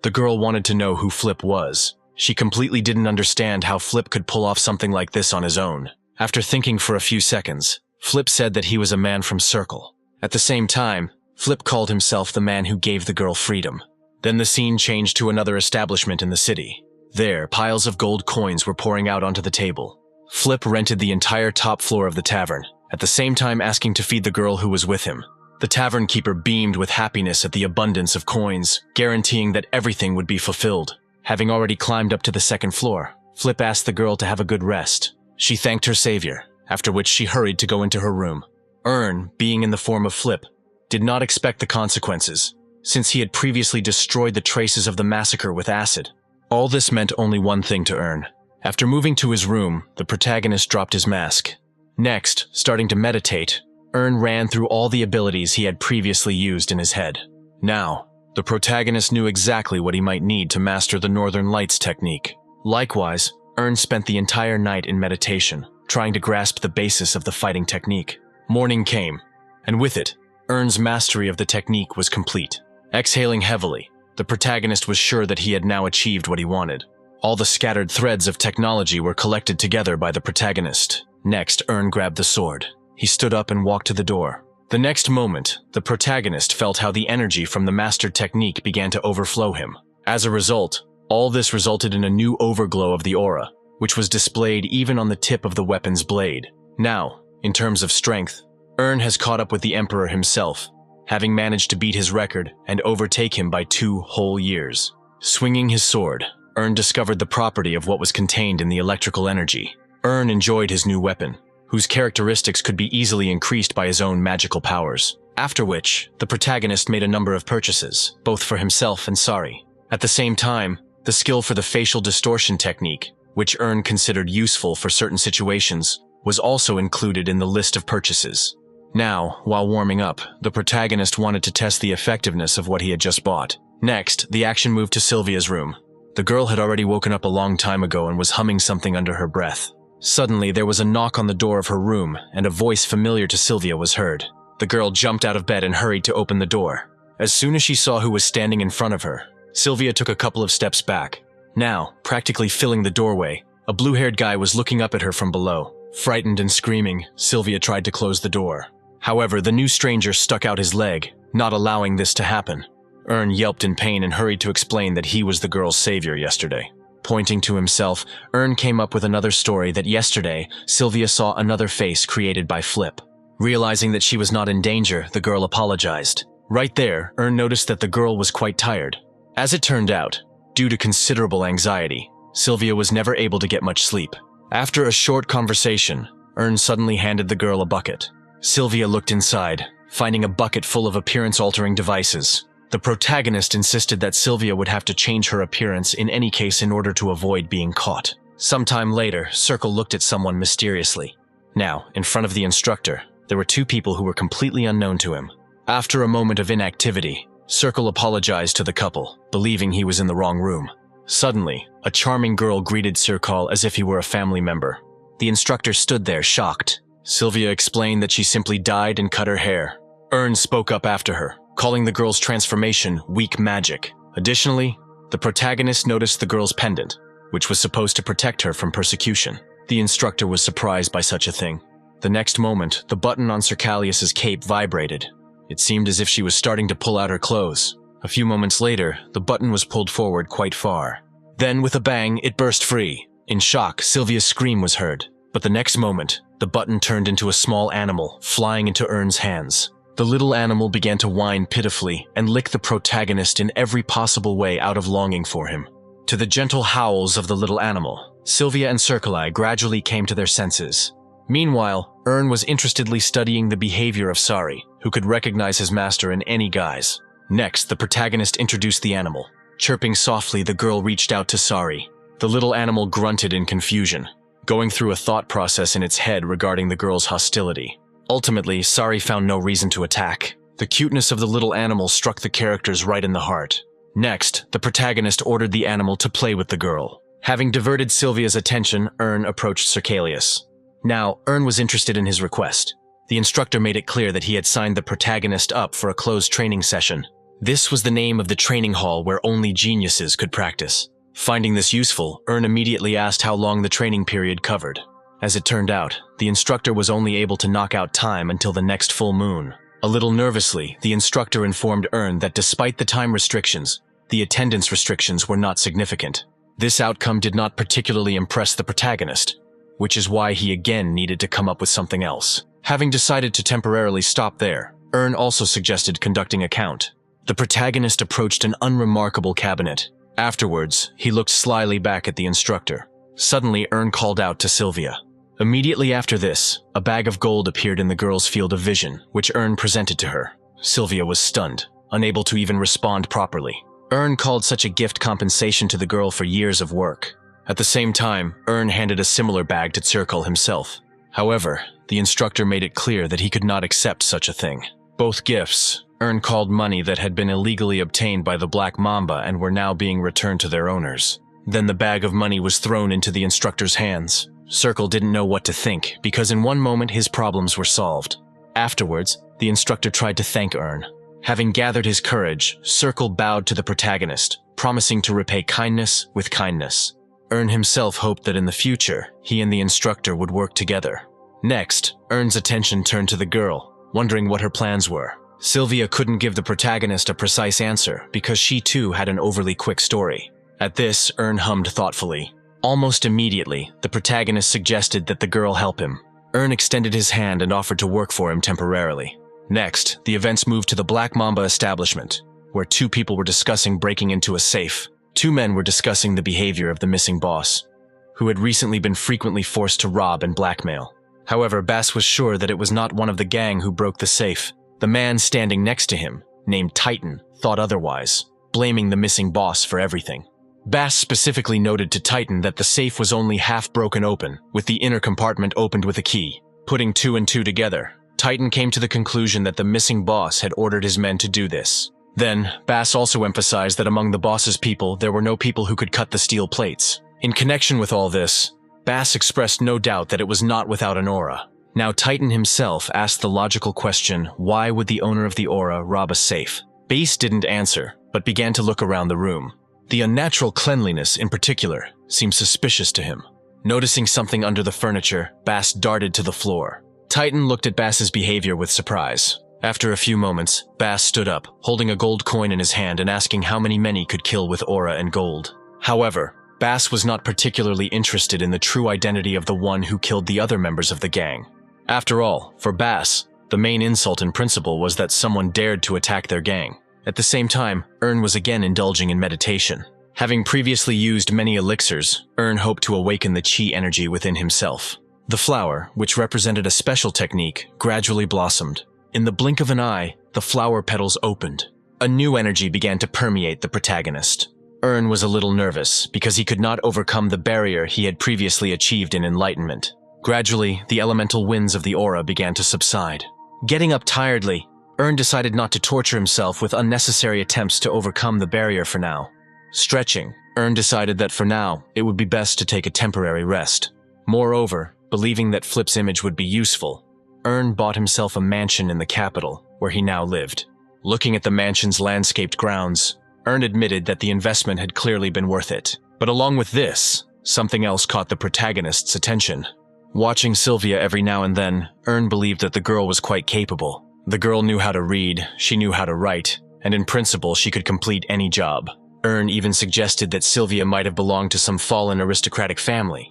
the girl wanted to know who Flip was. She completely didn't understand how Flip could pull off something like this on his own. After thinking for a few seconds, Flip said that he was a man from Circle. At the same time, Flip called himself the man who gave the girl freedom. Then the scene changed to another establishment in the city. There, piles of gold coins were pouring out onto the table. Flip rented the entire top floor of the tavern, at the same time asking to feed the girl who was with him. The tavern keeper beamed with happiness at the abundance of coins, guaranteeing that everything would be fulfilled. Having already climbed up to the second floor, Flip asked the girl to have a good rest. She thanked her savior, after which she hurried to go into her room. Ern, being in the form of Flip, did not expect the consequences, since he had previously destroyed the traces of the massacre with acid. All this meant only one thing to Ern. After moving to his room, the protagonist dropped his mask. Next, starting to meditate, Ern ran through all the abilities he had previously used in his head. Now, the protagonist knew exactly what he might need to master the Northern Lights technique. Likewise, Ern spent the entire night in meditation, trying to grasp the basis of the fighting technique. Morning came, and with it, Ern's mastery of the technique was complete. Exhaling heavily, the protagonist was sure that he had now achieved what he wanted. All the scattered threads of technology were collected together by the protagonist. Next, Ern grabbed the sword. He stood up and walked to the door. The next moment, the protagonist felt how the energy from the mastered technique began to overflow him. As a result, all this resulted in a new overglow of the aura, which was displayed even on the tip of the weapon's blade. Now, in terms of strength, Ern has caught up with the Emperor himself, having managed to beat his record and overtake him by 2 whole years. Swinging his sword, Ern discovered the property of what was contained in the electrical energy. Ern enjoyed his new weapon, whose characteristics could be easily increased by his own magical powers. After which, the protagonist made a number of purchases, both for himself and Sari. At the same time, the skill for the facial distortion technique which Earn considered useful for certain situations, was also included in the list of purchases. Now, while warming up, the protagonist wanted to test the effectiveness of what he had just bought. Next, the action moved to Sylvia's room. The girl had already woken up a long time ago and was humming something under her breath. Suddenly, there was a knock on the door of her room, and a voice familiar to Sylvia was heard. The girl jumped out of bed and hurried to open the door. As soon as she saw who was standing in front of her, Sylvia took a couple of steps back. Now, practically filling the doorway, a blue-haired guy was looking up at her from below. Frightened and screaming, Sylvia tried to close the door. However, the new stranger stuck out his leg, not allowing this to happen. Earn yelped in pain and hurried to explain that he was the girl's savior yesterday. Pointing to himself, Earn came up with another story that yesterday, Sylvia saw another face created by Flip. Realizing that she was not in danger, the girl apologized. Right there, Earn noticed that the girl was quite tired. As it turned out, due to considerable anxiety, Sylvia was never able to get much sleep. After a short conversation, Earn suddenly handed the girl a bucket. Sylvia looked inside, finding a bucket full of appearance-altering devices. The protagonist insisted that Sylvia would have to change her appearance in any case in order to avoid being caught. Sometime later, Circle looked at someone mysteriously. Now, in front of the instructor, there were two people who were completely unknown to him. After a moment of inactivity, Circle apologized to the couple, believing he was in the wrong room. Suddenly, a charming girl greeted Circle as if he were a family member. The instructor stood there, shocked. Sylvia explained that she simply dyed and cut her hair. Earn spoke up after her, calling the girl's transformation weak magic. Additionally, the protagonist noticed the girl's pendant, which was supposed to protect her from persecution. The instructor was surprised by such a thing. The next moment, the button on Circalius's cape vibrated. It seemed as if she was starting to pull out her clothes. A few moments later, the button was pulled forward quite far. Then, with a bang, it burst free. In shock, Sylvia's scream was heard. But the next moment, the button turned into a small animal, flying into Earn's hands. The little animal began to whine pitifully and lick the protagonist in every possible way out of longing for him. To the gentle howls of the little animal, Sylvia and Circali gradually came to their senses. Meanwhile, Earn was interestedly studying the behavior of Sari, who could recognize his master in any guise. Next, the protagonist introduced the animal. Chirping softly, the girl reached out to Sari. The little animal grunted in confusion, going through a thought process in its head regarding the girl's hostility. Ultimately, Sari found no reason to attack. The cuteness of the little animal struck the characters right in the heart. Next, the protagonist ordered the animal to play with the girl. Having diverted Sylvia's attention, Earn approached Circalius. Now, Earn was interested in his request. The instructor made it clear that he had signed the protagonist up for a closed training session. This was the name of the training hall where only geniuses could practice. Finding this useful, Earn immediately asked how long the training period covered. As it turned out, the instructor was only able to knock out time until the next full moon. A little nervously, the instructor informed Earn that despite the time restrictions, the attendance restrictions were not significant. This outcome did not particularly impress the protagonist, which is why he again needed to come up with something else. Having decided to temporarily stop there, Earn also suggested conducting a count. The protagonist approached an unremarkable cabinet. Afterwards, he looked slyly back at the instructor. Suddenly, Earn called out to Sylvia. Immediately after this, a bag of gold appeared in the girl's field of vision, which Earn presented to her. Sylvia was stunned, unable to even respond properly. Earn called such a gift compensation to the girl for years of work. At the same time, Earn handed a similar bag to Circle himself. However, the instructor made it clear that he could not accept such a thing. Both gifts, Earn called money that had been illegally obtained by the Black Mamba and were now being returned to their owners. Then the bag of money was thrown into the instructor's hands. Circle didn't know what to think, because in one moment his problems were solved. Afterwards, the instructor tried to thank Earn. Having gathered his courage, Circle bowed to the protagonist, promising to repay kindness with kindness. Earn himself hoped that in the future, he and the instructor would work together. Next, Earn's attention turned to the girl, wondering what her plans were. Sylvia couldn't give the protagonist a precise answer because she too had an overly quick story. At this, Earn hummed thoughtfully. Almost immediately, the protagonist suggested that the girl help him. Earn extended his hand and offered to work for him temporarily. Next, the events moved to the Black Mamba establishment, where two people were discussing breaking into a safe. Two men were discussing the behavior of the missing boss, who had recently been frequently forced to rob and blackmail. However, Bass was sure that it was not one of the gang who broke the safe. The man standing next to him, named Titan, thought otherwise, blaming the missing boss for everything. Bass specifically noted to Titan that the safe was only half broken open, with the inner compartment opened with a key. Putting 2 and 2 together, Titan came to the conclusion that the missing boss had ordered his men to do this. Then, Bass also emphasized that among the boss's people, there were no people who could cut the steel plates. In connection with all this, Bass expressed no doubt that it was not without an aura. Now Titan himself asked the logical question, why would the owner of the aura rob a safe? Bass didn't answer, but began to look around the room. The unnatural cleanliness, in particular, seemed suspicious to him. Noticing something under the furniture, Bass darted to the floor. Titan looked at Bass's behavior with surprise. After a few moments, Bass stood up, holding a gold coin in his hand and asking how many men he could kill with aura and gold. However, Bass was not particularly interested in the true identity of the one who killed the other members of the gang. After all, for Bass, the main insult in principle was that someone dared to attack their gang. At the same time, Ern was again indulging in meditation. Having previously used many elixirs, Ern hoped to awaken the chi energy within himself. The flower, which represented a special technique, gradually blossomed. In the blink of an eye, the flower petals opened. A new energy began to permeate the protagonist. Ern was a little nervous because he could not overcome the barrier he had previously achieved in enlightenment. Gradually, the elemental winds of the aura began to subside. Getting up tiredly, Ern decided not to torture himself with unnecessary attempts to overcome the barrier for now. Stretching, Ern decided that for now, it would be best to take a temporary rest. Moreover, believing that Flip's image would be useful, Ern bought himself a mansion in the capital, where he now lived. Looking at the mansion's landscaped grounds, Ern admitted that the investment had clearly been worth it. But along with this, something else caught the protagonist's attention. Watching Sylvia every now and then, Ern believed that the girl was quite capable. The girl knew how to read, she knew how to write, and in principle she could complete any job. Ern even suggested that Sylvia might have belonged to some fallen aristocratic family.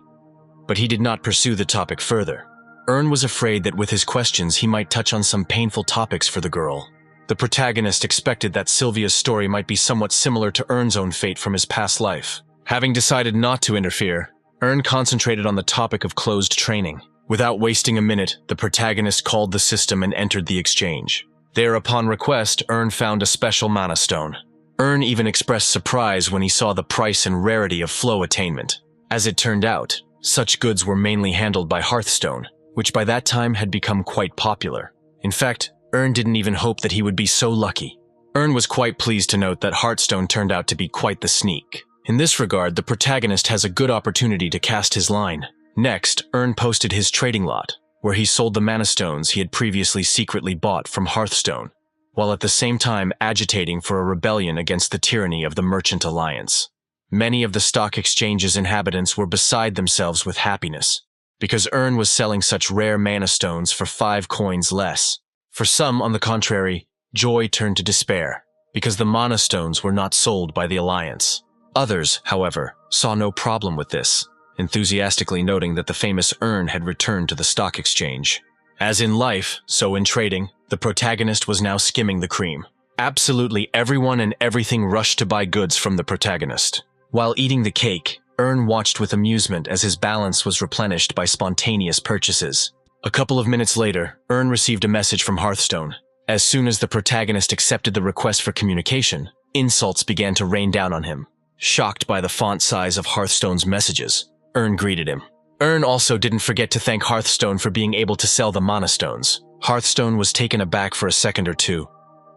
But he did not pursue the topic further. Ern was afraid that with his questions he might touch on some painful topics for the girl. The protagonist expected that Sylvia's story might be somewhat similar to Ern's own fate from his past life. Having decided not to interfere, Ern concentrated on the topic of closed training. Without wasting a minute, the protagonist called the system and entered the exchange. There, upon request, Ern found a special mana stone. Ern even expressed surprise when he saw the price and rarity of flow attainment. As it turned out, such goods were mainly handled by Hearthstone, which by that time had become quite popular. In fact, Ern didn't even hope that he would be so lucky. Ern was quite pleased to note that Hearthstone turned out to be quite the sneak. In this regard, the protagonist has a good opportunity to cast his line. Next, Ern posted his trading lot, where he sold the mana stones he had previously secretly bought from Hearthstone, while at the same time agitating for a rebellion against the tyranny of the Merchant Alliance. Many of the stock exchange's inhabitants were beside themselves with happiness, because Ern was selling such rare mana stones for 5 coins less. For some, on the contrary, joy turned to despair, because the mana stones were not sold by the Alliance. Others, however, saw no problem with this, enthusiastically noting that the famous Ern had returned to the stock exchange. As in life, so in trading, the protagonist was now skimming the cream. Absolutely everyone and everything rushed to buy goods from the protagonist. While eating the cake, Ern watched with amusement as his balance was replenished by spontaneous purchases. A couple of minutes later, Ern received a message from Hearthstone. As soon as the protagonist accepted the request for communication, insults began to rain down on him. Shocked by the font size of Hearthstone's messages, Ern greeted him. Ern also didn't forget to thank Hearthstone for being able to sell the mana stones. Hearthstone was taken aback for a second or two,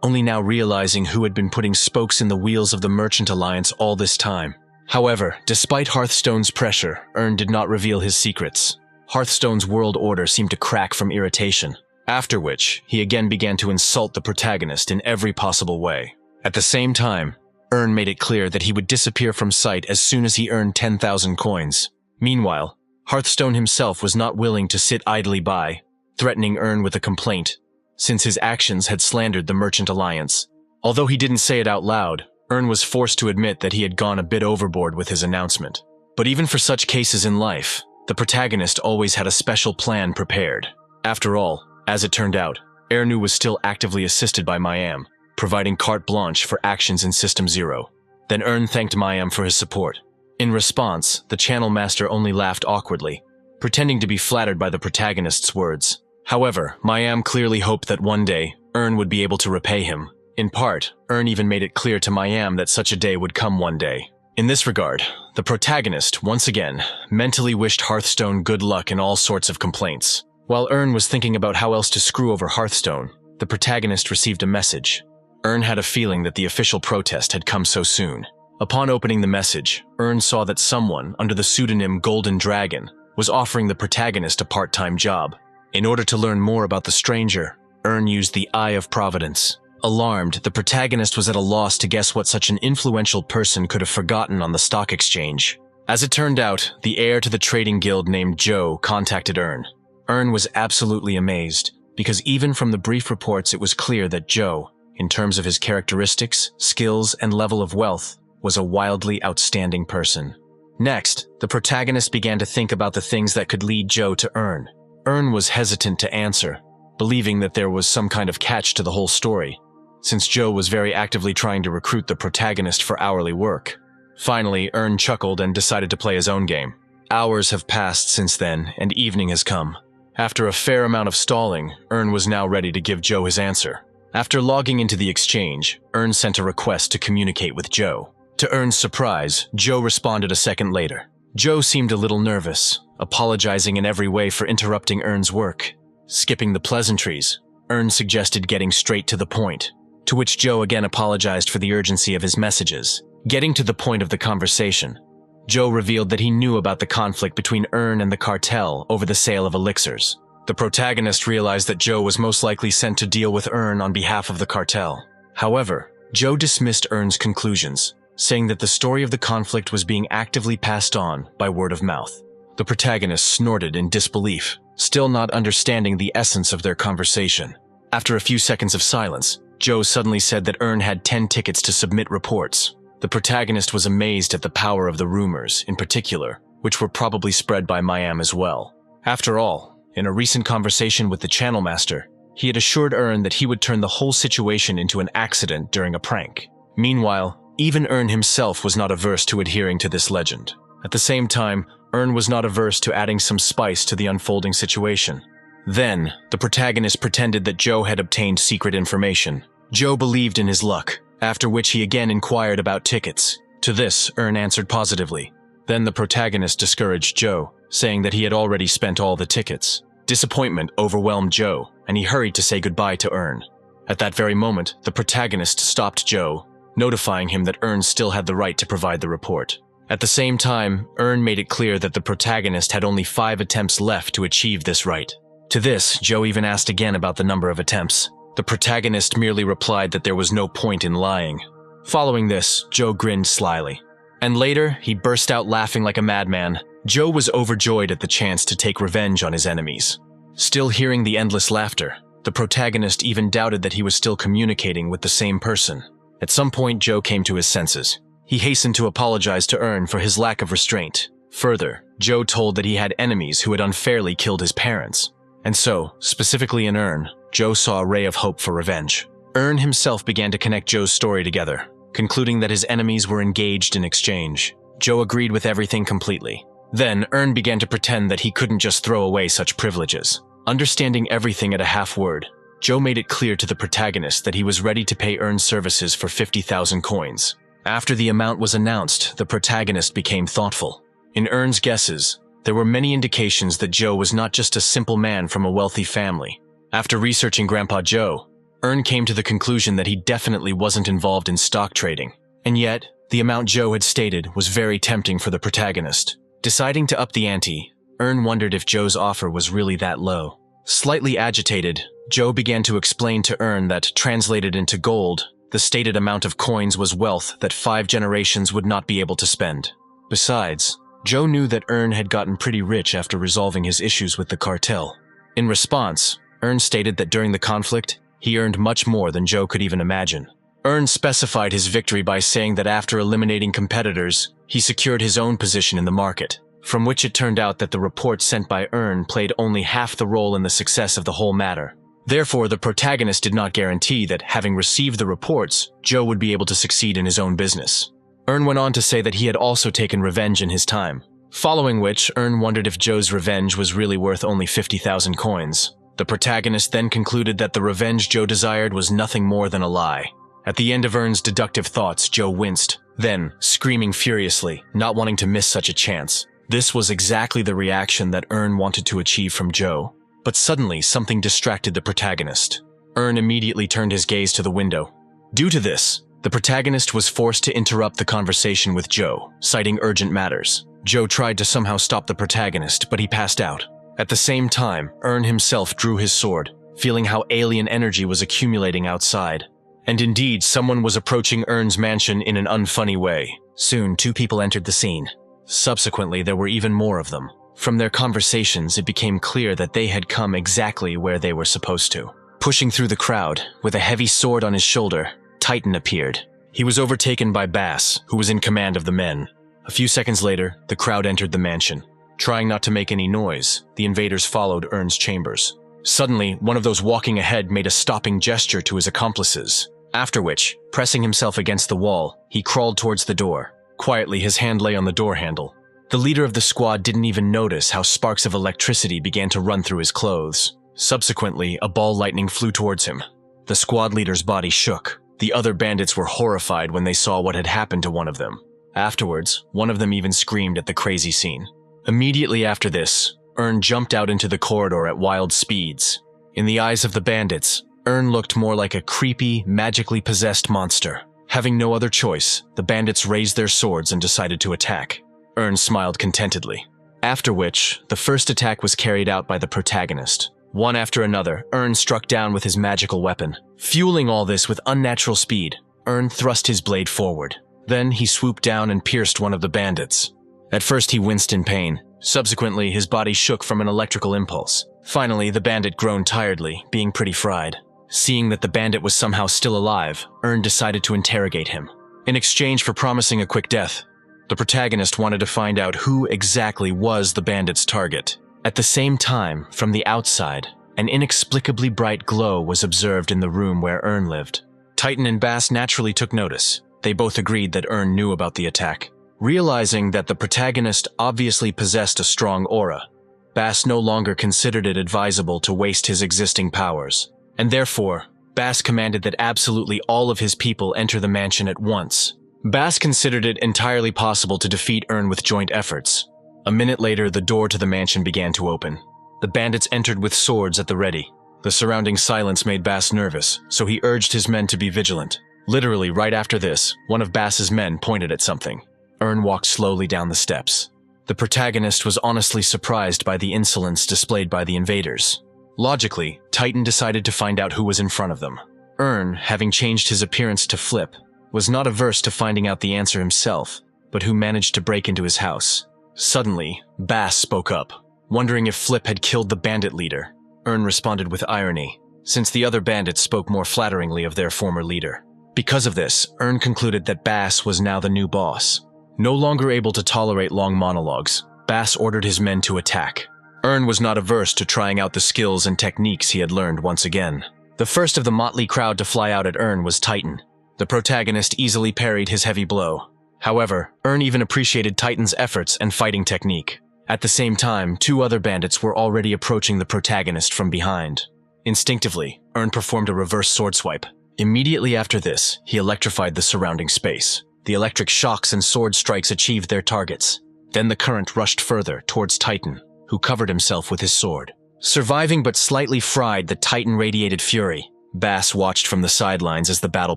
only now realizing who had been putting spokes in the wheels of the Merchant Alliance all this time. However, despite Hearthstone's pressure, Ern did not reveal his secrets. Hearthstone's world order seemed to crack from irritation, after which he again began to insult the protagonist in every possible way. At the same time, Ern made it clear that he would disappear from sight as soon as he earned 10,000 coins. Meanwhile, Hearthstone himself was not willing to sit idly by, threatening Ern with a complaint, since his actions had slandered the Merchant Alliance. Although he didn't say it out loud, Ern was forced to admit that he had gone a bit overboard with his announcement. But even for such cases in life, the protagonist always had a special plan prepared. After all, as it turned out, Ernu was still actively assisted by Mayam, providing carte blanche for actions in System Zero. Then Ern thanked Mayam for his support. In response, the channel master only laughed awkwardly, pretending to be flattered by the protagonist's words. However, Mayam clearly hoped that one day, Ern would be able to repay him. In part, Ern even made it clear to Mayam that such a day would come one day. In this regard, the protagonist, once again, mentally wished Hearthstone good luck in all sorts of complaints. While Earn was thinking about how else to screw over Hearthstone, the protagonist received a message. Earn had a feeling that the official protest had come so soon. Upon opening the message, Earn saw that someone, under the pseudonym Golden Dragon, was offering the protagonist a part-time job. In order to learn more about the stranger, Earn used the Eye of Providence. Alarmed, the protagonist was at a loss to guess what such an influential person could have forgotten on the stock exchange. As it turned out, the heir to the trading guild named Joe contacted Earn. Earn was absolutely amazed, because even from the brief reports it was clear that Joe, in terms of his characteristics, skills, and level of wealth, was a wildly outstanding person. Next, the protagonist began to think about the things that could lead Joe to Earn. Earn was hesitant to answer, believing that there was some kind of catch to the whole story, since Joe was very actively trying to recruit the protagonist for hourly work. Finally, Earn chuckled and decided to play his own game. Hours have passed since then, and evening has come. After a fair amount of stalling, Earn was now ready to give Joe his answer. After logging into the exchange, Earn sent a request to communicate with Joe. To Earn's surprise, Joe responded a second later. Joe seemed a little nervous, apologizing in every way for interrupting Earn's work. Skipping the pleasantries, Earn suggested getting straight to the point, to which Joe again apologized for the urgency of his messages. Getting to the point of the conversation, Joe revealed that he knew about the conflict between Earn and the cartel over the sale of elixirs. The protagonist realized that Joe was most likely sent to deal with Earn on behalf of the cartel. However, Joe dismissed Earn's conclusions, saying that the story of the conflict was being actively passed on by word of mouth. The protagonist snorted in disbelief, still not understanding the essence of their conversation. After a few seconds of silence, Joe suddenly said that Earn had 10 tickets to submit reports. The protagonist was amazed at the power of the rumors, in particular, which were probably spread by Mayam as well. After all, in a recent conversation with the channel master, he had assured Earn that he would turn the whole situation into an accident during a prank. Meanwhile, even Earn himself was not averse to adhering to this legend. At the same time, Earn was not averse to adding some spice to the unfolding situation. Then, the protagonist pretended that Joe had obtained secret information. Joe believed in his luck, after which he again inquired about tickets. To this, Earn answered positively. Then the protagonist discouraged Joe, saying that he had already spent all the tickets. Disappointment overwhelmed Joe, and he hurried to say goodbye to Earn. At that very moment, the protagonist stopped Joe, notifying him that Earn still had the right to provide the report. At the same time, Earn made it clear that the protagonist had only 5 attempts left to achieve this right. To this, Joe even asked again about the number of attempts. The protagonist merely replied that there was no point in lying. Following this, Joe grinned slyly. And later, he burst out laughing like a madman. Joe was overjoyed at the chance to take revenge on his enemies. Still hearing the endless laughter, the protagonist even doubted that he was still communicating with the same person. At some point, Joe came to his senses. He hastened to apologize to Earn for his lack of restraint. Further, Joe told that he had enemies who had unfairly killed his parents. And so, specifically in Earn, Joe saw a ray of hope for revenge. Earn himself began to connect Joe's story together, concluding that his enemies were engaged in exchange. Joe agreed with everything completely. Then, Earn began to pretend that he couldn't just throw away such privileges. Understanding everything at a half-word, Joe made it clear to the protagonist that he was ready to pay Earn's services for 50,000 coins. After the amount was announced, the protagonist became thoughtful. In Earn's guesses, there were many indications that Joe was not just a simple man from a wealthy family. After researching Grandpa Joe, Earn came to the conclusion that he definitely wasn't involved in stock trading. And yet, the amount Joe had stated was very tempting for the protagonist. Deciding to up the ante, Earn wondered if Joe's offer was really that low. Slightly agitated, Joe began to explain to Earn that, translated into gold, the stated amount of coins was wealth that 5 generations would not be able to spend. Besides, Joe knew that Earn had gotten pretty rich after resolving his issues with the cartel. In response, Earn stated that during the conflict, he earned much more than Joe could even imagine. Earn specified his victory by saying that after eliminating competitors, he secured his own position in the market, from which it turned out that the report sent by Earn played only half the role in the success of the whole matter. Therefore, the protagonist did not guarantee that, having received the reports, Joe would be able to succeed in his own business. Earn went on to say that he had also taken revenge in his time, following which Earn wondered if Joe's revenge was really worth only 50,000 coins. The protagonist then concluded that the revenge Joe desired was nothing more than a lie. At the end of Earn's deductive thoughts, Joe winced, Then, screaming furiously, not wanting to miss such a chance. This was exactly the reaction that Earn wanted to achieve from Joe. But suddenly, something distracted the protagonist. Earn immediately turned his gaze to the window. Due to this, the protagonist was forced to interrupt the conversation with Joe, citing urgent matters. Joe tried to somehow stop the protagonist, but he passed out. At the same time, Earn himself drew his sword, feeling how alien energy was accumulating outside. And indeed, someone was approaching Earn's mansion in an unfunny way. Soon, 2 people entered the scene. Subsequently, there were even more of them. From their conversations, it became clear that they had come exactly where they were supposed to. Pushing through the crowd, with a heavy sword on his shoulder, Titan appeared. He was overtaken by Bass, who was in command of the men. A few seconds later, the crowd entered the mansion. Trying not to make any noise, the invaders followed Earn's chambers. Suddenly, one of those walking ahead made a stopping gesture to his accomplices, after which, pressing himself against the wall, he crawled towards the door. Quietly, his hand lay on the door handle. The leader of the squad didn't even notice how sparks of electricity began to run through his clothes. Subsequently, a ball lightning flew towards him. The squad leader's body shook. The other bandits were horrified when they saw what had happened to one of them. Afterwards, one of them even screamed at the crazy scene. Immediately after this, Earn jumped out into the corridor at wild speeds. In the eyes of the bandits, Earn looked more like a creepy, magically possessed monster. Having no other choice, the bandits raised their swords and decided to attack. Earn smiled contentedly. After which, the first attack was carried out by the protagonist. One after another, Earn struck down with his magical weapon. Fueling all this with unnatural speed, Earn thrust his blade forward. Then he swooped down and pierced one of the bandits. At first he winced in pain. Subsequently, his body shook from an electrical impulse. Finally, the bandit groaned tiredly, being pretty fried. Seeing that the bandit was somehow still alive, Earn decided to interrogate him. In exchange for promising a quick death, the protagonist wanted to find out who exactly was the bandit's target. At the same time, from the outside, an inexplicably bright glow was observed in the room where Earn lived. Titan and Bass naturally took notice. They both agreed that Earn knew about the attack. Realizing that the protagonist obviously possessed a strong aura, Bass no longer considered it advisable to waste his existing powers. And therefore, Bass commanded that absolutely all of his people enter the mansion at once. Bass considered it entirely possible to defeat Earn with joint efforts. A minute later, the door to the mansion began to open. The bandits entered with swords at the ready. The surrounding silence made Bass nervous, so he urged his men to be vigilant. Literally right after this, one of Bass's men pointed at something. Earn walked slowly down the steps. The protagonist was honestly surprised by the insolence displayed by the invaders. Logically, Titan decided to find out who was in front of them. Earn, having changed his appearance to Flip, was not averse to finding out the answer himself, but who managed to break into his house. Suddenly, Bass spoke up, wondering if Flip had killed the bandit leader. Earn responded with irony, since the other bandits spoke more flatteringly of their former leader. Because of this, Earn concluded that Bass was now the new boss. No longer able to tolerate long monologues, Bass ordered his men to attack. Earn was not averse to trying out the skills and techniques he had learned once again. The first of the motley crowd to fly out at Earn was Titan. The protagonist easily parried his heavy blow. However, Earn even appreciated Titan's efforts and fighting technique. At the same time, 2 other bandits were already approaching the protagonist from behind. Instinctively, Earn performed a reverse sword swipe. Immediately after this, he electrified the surrounding space. The electric shocks and sword strikes achieved their targets. Then the current rushed further towards Titan, who covered himself with his sword. Surviving but slightly fried, the Titan radiated fury. Bass watched from the sidelines as the battle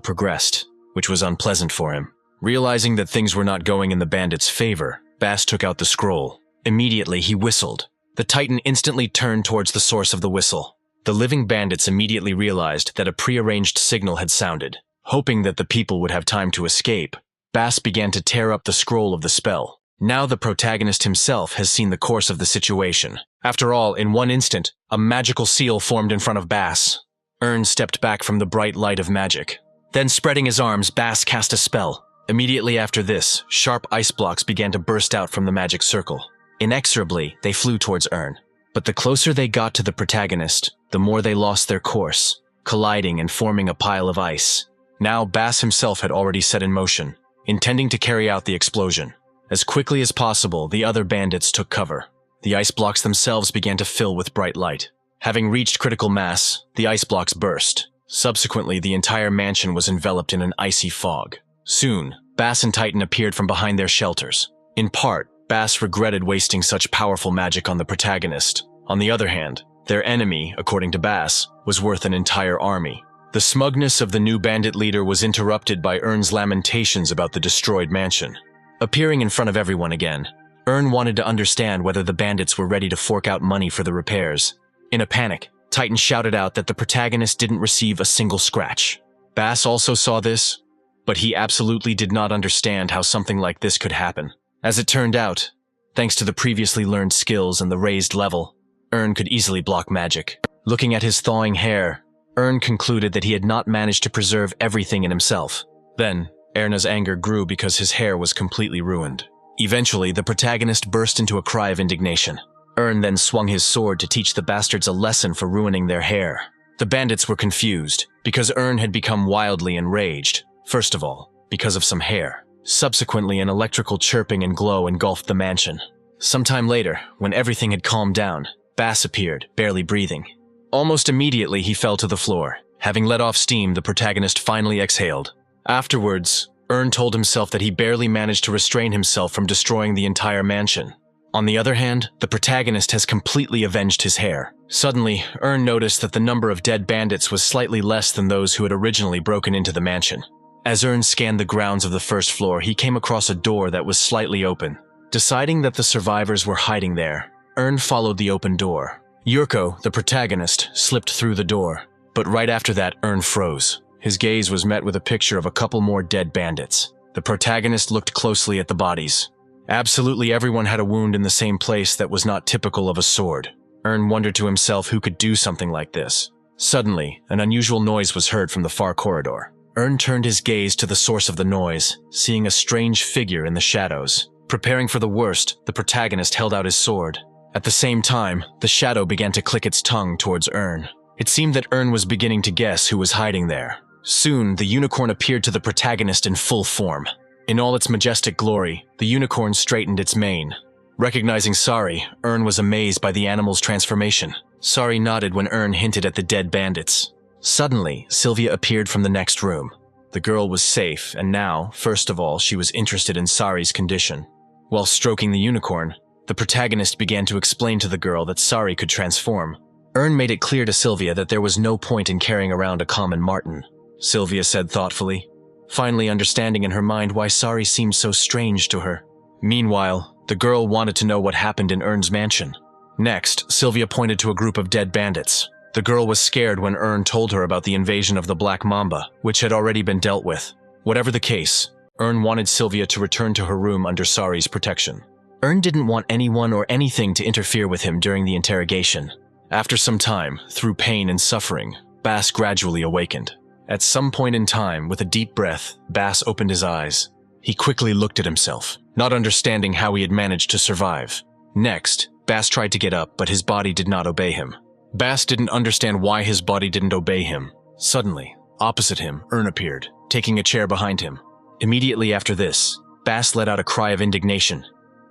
progressed, which was unpleasant for him. Realizing that things were not going in the bandits' favor, Bass took out the scroll. Immediately, he whistled. The Titan instantly turned towards the source of the whistle. The living bandits immediately realized that a prearranged signal had sounded. Hoping that the people would have time to escape, Bass began to tear up the scroll of the spell. Now the protagonist himself has seen the course of the situation. After all, in one instant, a magical seal formed in front of Bass. Earn stepped back from the bright light of magic. Then, spreading his arms, Bass cast a spell. Immediately after this, sharp ice blocks began to burst out from the magic circle. Inexorably, they flew towards Earn. But the closer they got to the protagonist, the more they lost their course, colliding and forming a pile of ice. Now, Bass himself had already set in motion, intending to carry out the explosion. As quickly as possible, the other bandits took cover. The ice blocks themselves began to fill with bright light. Having reached critical mass, the ice blocks burst. Subsequently, the entire mansion was enveloped in an icy fog. Soon, Bass and Titan appeared from behind their shelters. In part, Bass regretted wasting such powerful magic on the protagonist. On the other hand, their enemy, according to Bass, was worth an entire army. The smugness of the new bandit leader was interrupted by Ern's lamentations about the destroyed mansion. Appearing in front of everyone again, Ern wanted to understand whether the bandits were ready to fork out money for the repairs. In a panic, Titan shouted out that the protagonist didn't receive a single scratch. Bass also saw this, but he absolutely did not understand how something like this could happen. As it turned out, thanks to the previously learned skills and the raised level, Ern could easily block magic. Looking at his thawing hair, Ern concluded that he had not managed to preserve everything in himself. Then, Erna's anger grew because his hair was completely ruined. Eventually, the protagonist burst into a cry of indignation. Ern then swung his sword to teach the bastards a lesson for ruining their hair. The bandits were confused, because Ern had become wildly enraged. First of all, because of some hair. Subsequently, an electrical chirping and glow engulfed the mansion. Sometime later, when everything had calmed down, Bass appeared, barely breathing. Almost immediately, he fell to the floor. Having let off steam, the protagonist finally exhaled. Afterwards, Ern told himself that he barely managed to restrain himself from destroying the entire mansion. On the other hand, the protagonist has completely avenged his hair. Suddenly, Ern noticed that the number of dead bandits was slightly less than those who had originally broken into the mansion. As Ern scanned the grounds of the first floor, he came across a door that was slightly open. Deciding that the survivors were hiding there, Ern followed the open door. Yurko, the protagonist, slipped through the door, but right after that, Ern froze. His gaze was met with a picture of a couple more dead bandits. The protagonist looked closely at the bodies. Absolutely everyone had a wound in the same place that was not typical of a sword. Ern wondered to himself who could do something like this. Suddenly, an unusual noise was heard from the far corridor. Ern turned his gaze to the source of the noise, seeing a strange figure in the shadows. Preparing for the worst, the protagonist held out his sword. At the same time, the shadow began to click its tongue towards Ern. It seemed that Ern was beginning to guess who was hiding there. Soon, the unicorn appeared to the protagonist in full form. In all its majestic glory, the unicorn straightened its mane. Recognizing Sari, Ern was amazed by the animal's transformation. Sari nodded when Ern hinted at the dead bandits. Suddenly, Sylvia appeared from the next room. The girl was safe, and now, first of all, she was interested in Sari's condition. While stroking the unicorn, the protagonist began to explain to the girl that Sari could transform. Ern made it clear to Sylvia that there was no point in carrying around a common marten. Sylvia said thoughtfully, finally understanding in her mind why Sari seemed so strange to her. Meanwhile, the girl wanted to know what happened in Ern's mansion. Next, Sylvia pointed to a group of dead bandits. The girl was scared when Ern told her about the invasion of the Black Mamba, which had already been dealt with. Whatever the case, Ern wanted Sylvia to return to her room under Sari's protection. Ern didn't want anyone or anything to interfere with him during the interrogation. After some time, through pain and suffering, Bass gradually awakened. At some point in time, with a deep breath, Bass opened his eyes. He quickly looked at himself, not understanding how he had managed to survive. Next, Bass tried to get up, but his body did not obey him. Bass didn't understand why his body didn't obey him. Suddenly, opposite him, Ern appeared, taking a chair behind him. Immediately after this, Bass let out a cry of indignation,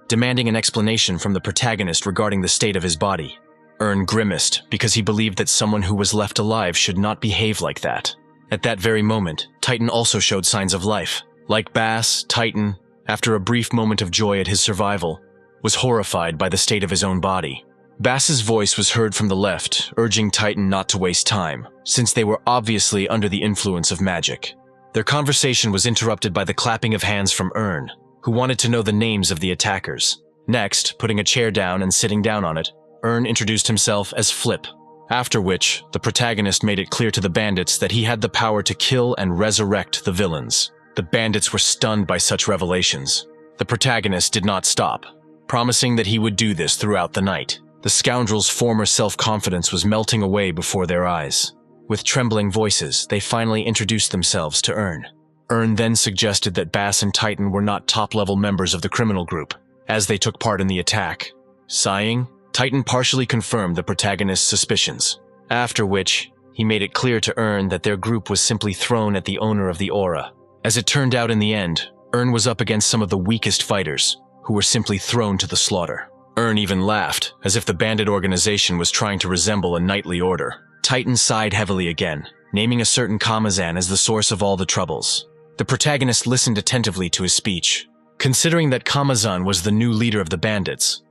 demanding an explanation from the protagonist regarding the state of his body. Ern grimaced because he believed that someone who was left alive should not behave like that. At that very moment, Titan also showed signs of life. Like Bass, Titan, after a brief moment of joy at his survival, was horrified by the state of his own body. Bass's voice was heard from the left, urging Titan not to waste time, since they were obviously under the influence of magic. Their conversation was interrupted by the clapping of hands from Ern, who wanted to know the names of the attackers. Next, putting a chair down and sitting down on it, Ern introduced himself as Flip. After which, the protagonist made it clear to the bandits that he had the power to kill and resurrect the villains. The bandits were stunned by such revelations. The protagonist did not stop, promising that he would do this throughout the night. The scoundrel's former self-confidence was melting away before their eyes. With trembling voices, they finally introduced themselves to Ern. Ern then suggested that Bass and Titan were not top-level members of the criminal group, as they took part in the attack. Sighing, Titan partially confirmed the protagonist's suspicions, after which he made it clear to Ern that their group was simply thrown at the owner of the aura. As it turned out in the end, Ern was up against some of the weakest fighters, who were simply thrown to the slaughter. Ern even laughed, as if the bandit organization was trying to resemble a knightly order. Titan sighed heavily again, naming a certain Kamazan as the source of all the troubles. The protagonist listened attentively to his speech. Considering that Kamazan was the new leader of the bandits,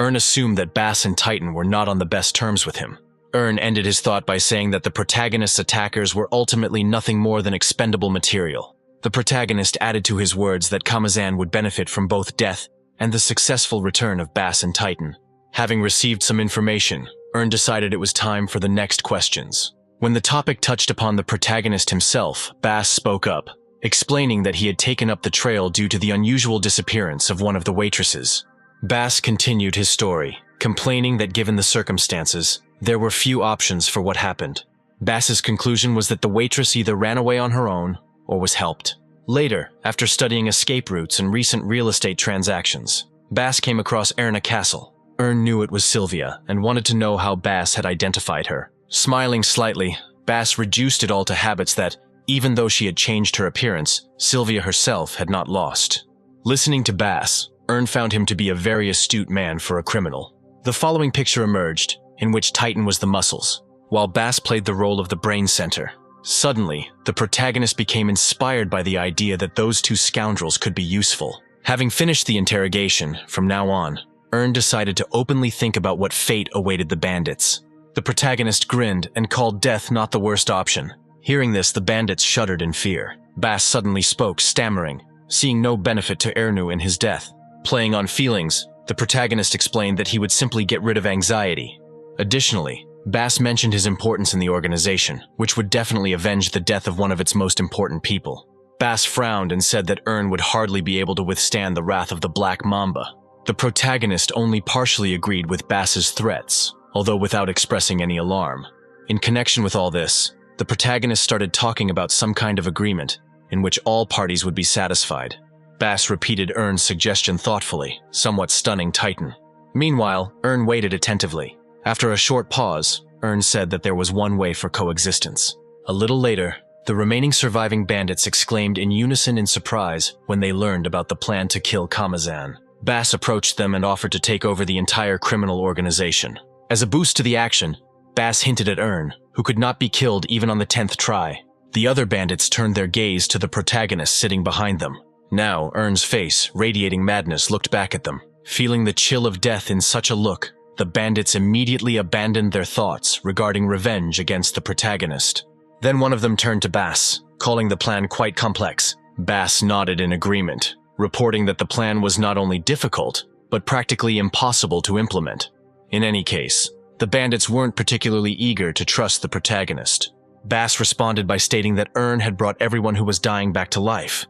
Ern assumed that Bass and Titan were not on the best terms with him. Ern ended his thought by saying that the protagonist's attackers were ultimately nothing more than expendable material. The protagonist added to his words that Kamazan would benefit from both death and the successful return of Bass and Titan. Having received some information, Ern decided it was time for the next questions. When the topic touched upon the protagonist himself, Bass spoke up, explaining that he had taken up the trail due to the unusual disappearance of one of the waitresses. Bass continued his story, complaining that given the circumstances, there were few options for what happened. Bass's conclusion was that the waitress either ran away on her own or was helped. Later, after studying escape routes and recent real estate transactions, Bass came across Erna Castle. Ern knew it was Sylvia and wanted to know how Bass had identified her. Smiling slightly, Bass reduced it all to habits that, even though she had changed her appearance, Sylvia herself had not lost. Listening to Bass, Ern found him to be a very astute man for a criminal. The following picture emerged, in which Titan was the muscles, while Bass played the role of the brain center. Suddenly, the protagonist became inspired by the idea that those two scoundrels could be useful. Having finished the interrogation, from now on, Ern decided to openly think about what fate awaited the bandits. The protagonist grinned and called death not the worst option. Hearing this, the bandits shuddered in fear. Bass suddenly spoke, stammering, seeing no benefit to Ernu in his death. Playing on feelings, the protagonist explained that he would simply get rid of anxiety. Additionally, Bass mentioned his importance in the organization, which would definitely avenge the death of one of its most important people. Bass frowned and said that Ern would hardly be able to withstand the wrath of the Black Mamba. The protagonist only partially agreed with Bass's threats, although without expressing any alarm. In connection with all this, the protagonist started talking about some kind of agreement in which all parties would be satisfied. Bass repeated Ern's suggestion thoughtfully, somewhat stunning Titan. Meanwhile, Ern waited attentively. After a short pause, Ern said that there was one way for coexistence. A little later, the remaining surviving bandits exclaimed in unison in surprise when they learned about the plan to kill Kamazan. Bass approached them and offered to take over the entire criminal organization. As a boost to the action, Bass hinted at Ern, who could not be killed even on the 10th try. The other bandits turned their gaze to the protagonist sitting behind them. Now, Ern's face, radiating madness, looked back at them. Feeling the chill of death in such a look, the bandits immediately abandoned their thoughts regarding revenge against the protagonist. Then one of them turned to Bass, calling the plan quite complex. Bass nodded in agreement, reporting that the plan was not only difficult, but practically impossible to implement. In any case, the bandits weren't particularly eager to trust the protagonist. Bass responded by stating that Ern had brought everyone who was dying back to life,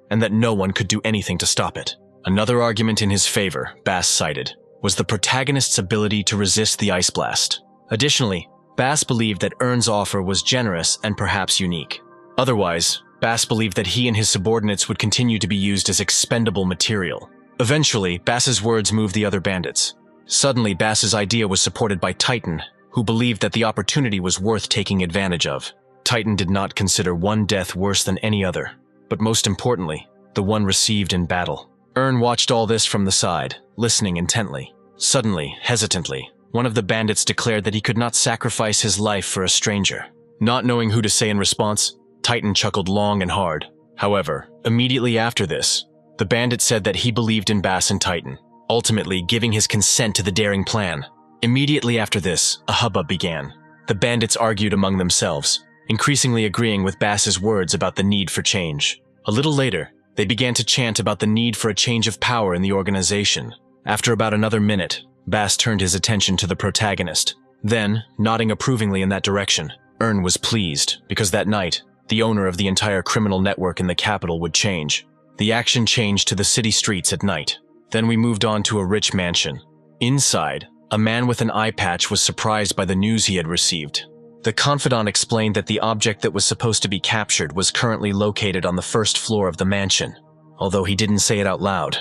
and that no one could do anything to stop it. Another argument in his favor, Bass cited, was the protagonist's ability to resist the ice blast. Additionally, Bass believed that Ern's offer was generous and perhaps unique. Otherwise, Bass believed that he and his subordinates would continue to be used as expendable material. Eventually, Bass's words moved the other bandits. Suddenly, Bass's idea was supported by Titan, who believed that the opportunity was worth taking advantage of. Titan did not consider one death worse than any other, but most importantly, the one received in battle. Ern watched all this from the side, listening intently. Suddenly, hesitantly, one of the bandits declared that he could not sacrifice his life for a stranger. Not knowing who to say in response, Titan chuckled long and hard. However, immediately after this, the bandit said that he believed in Bass and Titan, ultimately giving his consent to the daring plan. Immediately after this, a hubbub began. The bandits argued among themselves, increasingly agreeing with Bass's words about the need for change. A little later, they began to chant about the need for a change of power in the organization. After about another minute, Bass turned his attention to the protagonist. Then, nodding approvingly in that direction, Ern was pleased, because that night, the owner of the entire criminal network in the capital would change. The action changed to the city streets at night. Then we moved on to a rich mansion. Inside, a man with an eye patch was surprised by the news he had received. The confidant explained that the object that was supposed to be captured was currently located on the first floor of the mansion. Although he didn't say it out loud,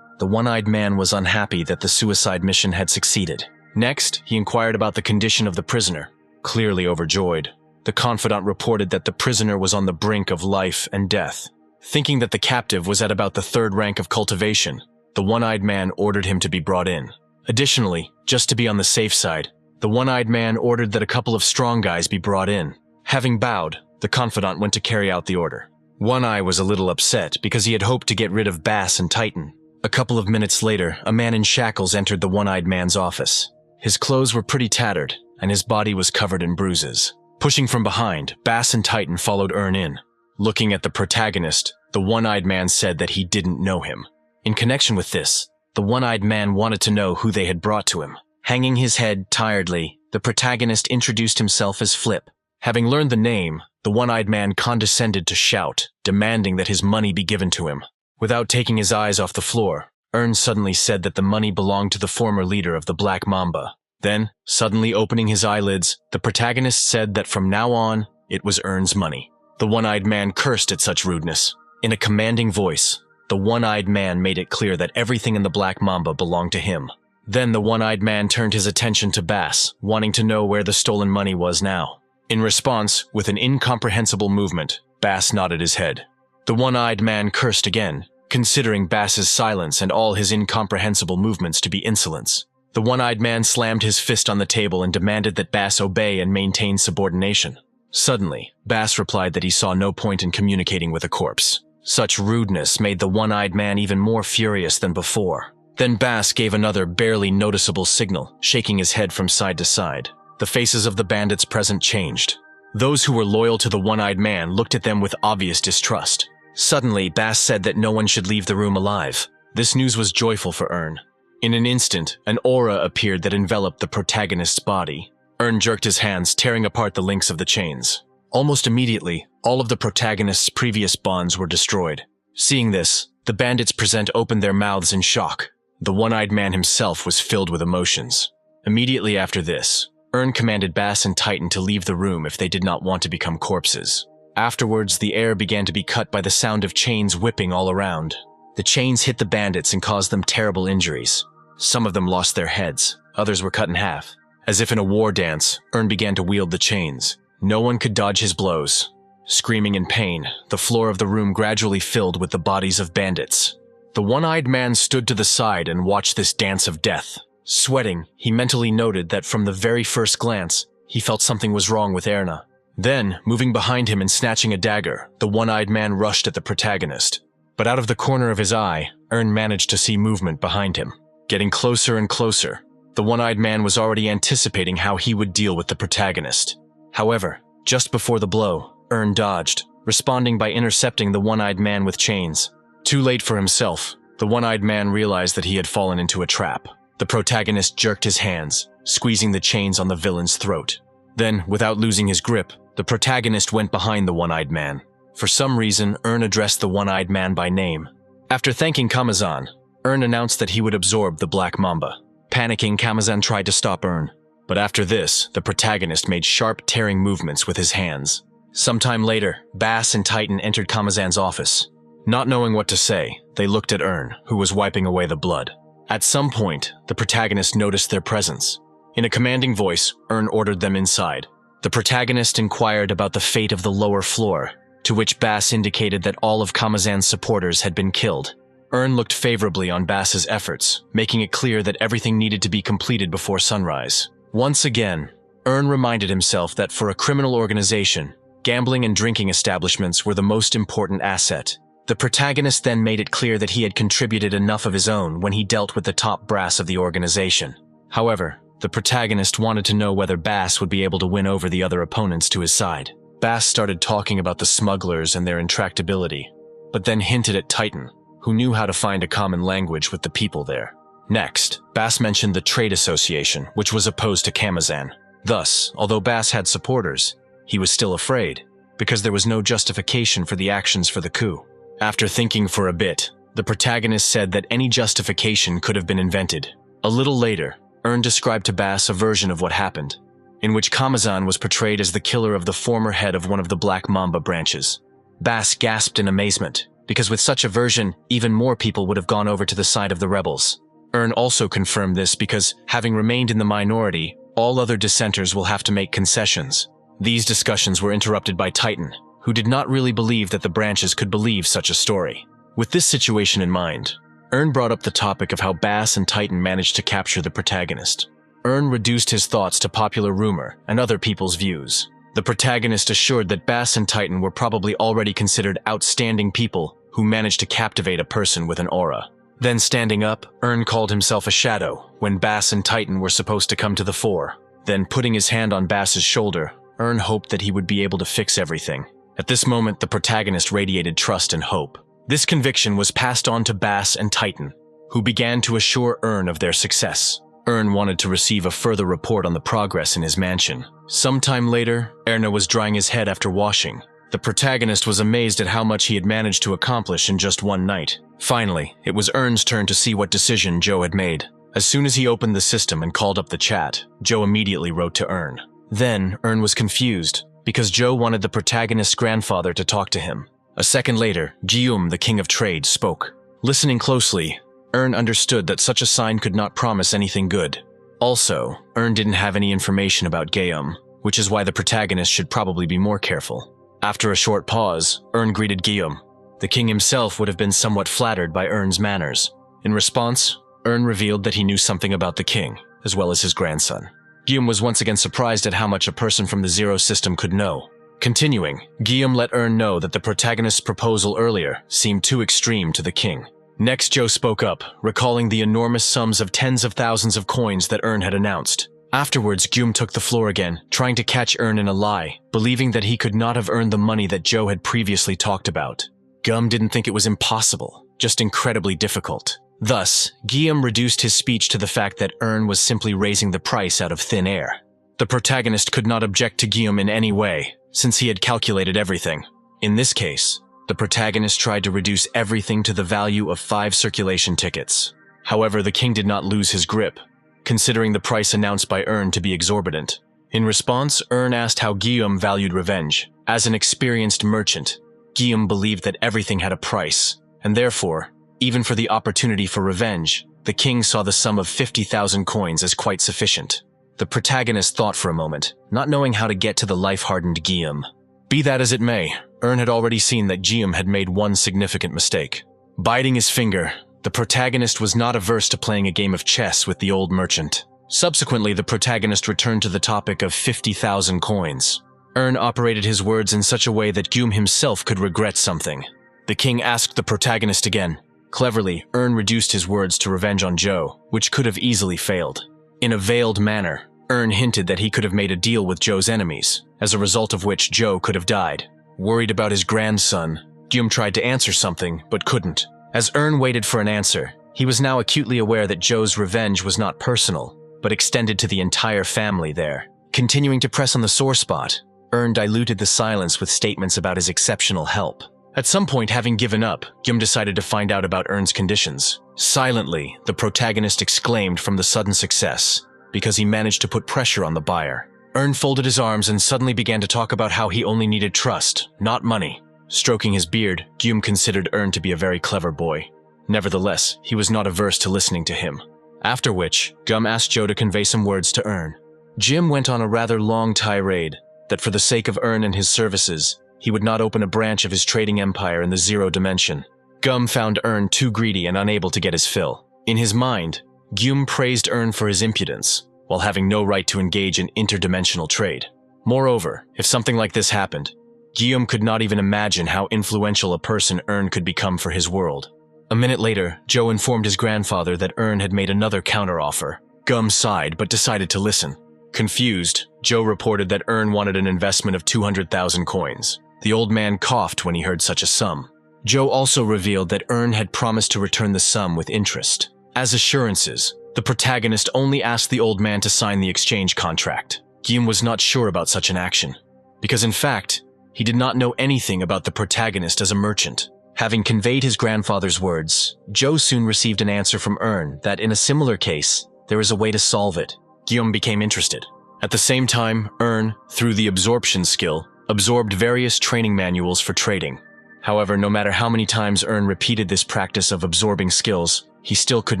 the one-eyed man was unhappy that the suicide mission had succeeded. Next, he inquired about the condition of the prisoner. Clearly overjoyed, the confidant reported that the prisoner was on the brink of life and death. Thinking that the captive was at about the 3rd rank of cultivation, the one-eyed man ordered him to be brought in. Additionally, just to be on the safe side, the one-eyed man ordered that a couple of strong guys be brought in. Having bowed, the confidant went to carry out the order. One Eye was a little upset because he had hoped to get rid of Bass and Titan. A couple of minutes later, a man in shackles entered the one-eyed man's office. His clothes were pretty tattered, and his body was covered in bruises. Pushing from behind, Bass and Titan followed Earn in. Looking at the protagonist, the one-eyed man said that he didn't know him. In connection with this, the one-eyed man wanted to know who they had brought to him. Hanging his head tiredly, the protagonist introduced himself as Flip. Having learned the name, the one-eyed man condescended to shout, demanding that his money be given to him. Without taking his eyes off the floor, Earn suddenly said that the money belonged to the former leader of the Black Mamba. Then, suddenly opening his eyelids, the protagonist said that from now on, it was Earn's money. The one-eyed man cursed at such rudeness. In a commanding voice, the one-eyed man made it clear that everything in the Black Mamba belonged to him. Then the one-eyed man turned his attention to Bass, wanting to know where the stolen money was now. In response, with an incomprehensible movement, Bass nodded his head. The one-eyed man cursed again, considering Bass's silence and all his incomprehensible movements to be insolence. The one-eyed man slammed his fist on the table and demanded that Bass obey and maintain subordination. Suddenly, Bass replied that he saw no point in communicating with a corpse. Such rudeness made the one-eyed man even more furious than before. Then Bass gave another barely noticeable signal, shaking his head from side to side. The faces of the bandits present changed. Those who were loyal to the one-eyed man looked at them with obvious distrust. Suddenly, Bass said that no one should leave the room alive. This news was joyful for Earn. In an instant, an aura appeared that enveloped the protagonist's body. Earn jerked his hands, tearing apart the links of the chains. Almost immediately, all of the protagonist's previous bonds were destroyed. Seeing this, the bandits present opened their mouths in shock. The one-eyed man himself was filled with emotions. Immediately after this, Earn commanded Bass and Titan to leave the room if they did not want to become corpses. Afterwards, the air began to be cut by the sound of chains whipping all around. The chains hit the bandits and caused them terrible injuries. Some of them lost their heads, others were cut in half. As if in a war dance, Earn began to wield the chains. No one could dodge his blows. Screaming in pain, the floor of the room gradually filled with the bodies of bandits. The one-eyed man stood to the side and watched this dance of death. Sweating, he mentally noted that from the very first glance, he felt something was wrong with Erna. Then, moving behind him and snatching a dagger, the one-eyed man rushed at the protagonist. But out of the corner of his eye, Earn managed to see movement behind him. Getting closer and closer, the one-eyed man was already anticipating how he would deal with the protagonist. However, just before the blow, Earn dodged, responding by intercepting the one-eyed man with chains. Too late for himself, the one-eyed man realized that he had fallen into a trap. The protagonist jerked his hands, squeezing the chains on the villain's throat. Then, without losing his grip, the protagonist went behind the one-eyed man. For some reason, Earn addressed the one-eyed man by name. After thanking Kamazan, Earn announced that he would absorb the Black Mamba. Panicking, Kamazan tried to stop Earn. But after this, the protagonist made sharp, tearing movements with his hands. Sometime later, Bass and Titan entered Kamazan's office. Not knowing what to say, they looked at Earn, who was wiping away the blood. At some point, the protagonist noticed their presence. In a commanding voice, Earn ordered them inside. The protagonist inquired about the fate of the lower floor, to which Bass indicated that all of Kamazan's supporters had been killed. Earn looked favorably on Bass's efforts, making it clear that everything needed to be completed before sunrise. Once again, Earn reminded himself that for a criminal organization, gambling and drinking establishments were the most important asset. The protagonist then made it clear that he had contributed enough of his own when he dealt with the top brass of the organization. However, the protagonist wanted to know whether Bass would be able to win over the other opponents to his side. Bass started talking about the smugglers and their intractability, but then hinted at Titan, who knew how to find a common language with the people there. Next, Bass mentioned the trade association, which was opposed to Kamazan. Thus, although Bass had supporters, he was still afraid, because there was no justification for the actions for the coup. After thinking for a bit, the protagonist said that any justification could have been invented. A little later, Earn described to Bass a version of what happened, in which Kamazan was portrayed as the killer of the former head of one of the Black Mamba branches. Bass gasped in amazement, because with such a version, even more people would have gone over to the side of the rebels. Earn also confirmed this because, having remained in the minority, all other dissenters will have to make concessions. These discussions were interrupted by Titan, who did not really believe that the branches could believe such a story. With this situation in mind, Earn brought up the topic of how Bass and Titan managed to capture the protagonist. Earn reduced his thoughts to popular rumor and other people's views. The protagonist assured that Bass and Titan were probably already considered outstanding people who managed to captivate a person with an aura. Then standing up, Earn called himself a shadow when Bass and Titan were supposed to come to the fore. Then putting his hand on Bass's shoulder, Earn hoped that he would be able to fix everything. At this moment, the protagonist radiated trust and hope. This conviction was passed on to Bass and Titan, who began to assure Earn of their success. Earn wanted to receive a further report on the progress in his mansion. Sometime later, Erna was drying his head after washing. The protagonist was amazed at how much he had managed to accomplish in just one night. Finally, it was Earn's turn to see what decision Joe had made. As soon as he opened the system and called up the chat, Joe immediately wrote to Earn. Then, Earn was confused, because Joe wanted the protagonist's grandfather to talk to him. A second later, Guillaume, the king of trade, spoke. Listening closely, Earn understood that such a sign could not promise anything good. Also, Earn didn't have any information about Guillaume, which is why the protagonist should probably be more careful. After a short pause, Earn greeted Guillaume. The king himself would have been somewhat flattered by Earn's manners. In response, Earn revealed that he knew something about the king, as well as his grandson. Guillaume was once again surprised at how much a person from the Zero system could know. Continuing, Guillaume let Earn know that the protagonist's proposal earlier seemed too extreme to the king. Next, Joe spoke up, recalling the enormous sums of tens of thousands of coins that Earn had announced. Afterwards, Guillaume took the floor again, trying to catch Earn in a lie, believing that he could not have earned the money that Joe had previously talked about. Guillaume didn't think it was impossible, just incredibly difficult. Thus, Guillaume reduced his speech to the fact that Earn was simply raising the price out of thin air. The protagonist could not object to Guillaume in any way, since he had calculated everything. In this case, the protagonist tried to reduce everything to the value of 5 circulation tickets. However, the king did not lose his grip, considering the price announced by Earn to be exorbitant. In response, Earn asked how Guillaume valued revenge. As an experienced merchant, Guillaume believed that everything had a price, and therefore, even for the opportunity for revenge, the king saw the sum of 50,000 coins as quite sufficient. The protagonist thought for a moment, not knowing how to get to the life-hardened Guillaume. Be that as it may, Earn had already seen that Guillaume had made one significant mistake. Biting his finger, the protagonist was not averse to playing a game of chess with the old merchant. Subsequently, the protagonist returned to the topic of 50,000 coins. Earn operated his words in such a way that Guillaume himself could regret something. The king asked the protagonist again. Cleverly, Earn reduced his words to revenge on Joe, which could have easily failed. In a veiled manner, Earn hinted that he could have made a deal with Joe's enemies, as a result of which Joe could have died. Worried about his grandson, Guillaume tried to answer something, but couldn't. As Earn waited for an answer, he was now acutely aware that Joe's revenge was not personal, but extended to the entire family there. Continuing to press on the sore spot, Earn diluted the silence with statements about his exceptional help. At some point, having given up, Guillaume decided to find out about Earn's conditions. Silently, the protagonist exclaimed from the sudden success, because he managed to put pressure on the buyer. Earn folded his arms and suddenly began to talk about how he only needed trust, not money. Stroking his beard, Guillaume considered Earn to be a very clever boy. Nevertheless, he was not averse to listening to him. After which, Guillaume asked Joe to convey some words to Earn. Jim went on a rather long tirade that for the sake of Earn and his services, he would not open a branch of his trading empire in the Zero dimension. Guillaume found Earn too greedy and unable to get his fill. In his mind, Guillaume praised Earn for his impudence, while having no right to engage in interdimensional trade. Moreover, if something like this happened, Guillaume could not even imagine how influential a person Earn could become for his world. A minute later, Joe informed his grandfather that Earn had made another counteroffer. Guillaume sighed but decided to listen. Confused, Joe reported that Earn wanted an investment of 200,000 coins. The old man coughed when he heard such a sum. Joe also revealed that Earn had promised to return the sum with interest. As assurances, the protagonist only asked the old man to sign the exchange contract. Guillaume was not sure about such an action, because in fact, he did not know anything about the protagonist as a merchant. Having conveyed his grandfather's words, Joe soon received an answer from Earn that in a similar case, there is a way to solve it. Guillaume became interested. At the same time, Earn, through the absorption skill, absorbed various training manuals for trading. However, no matter how many times Earn repeated this practice of absorbing skills, he still could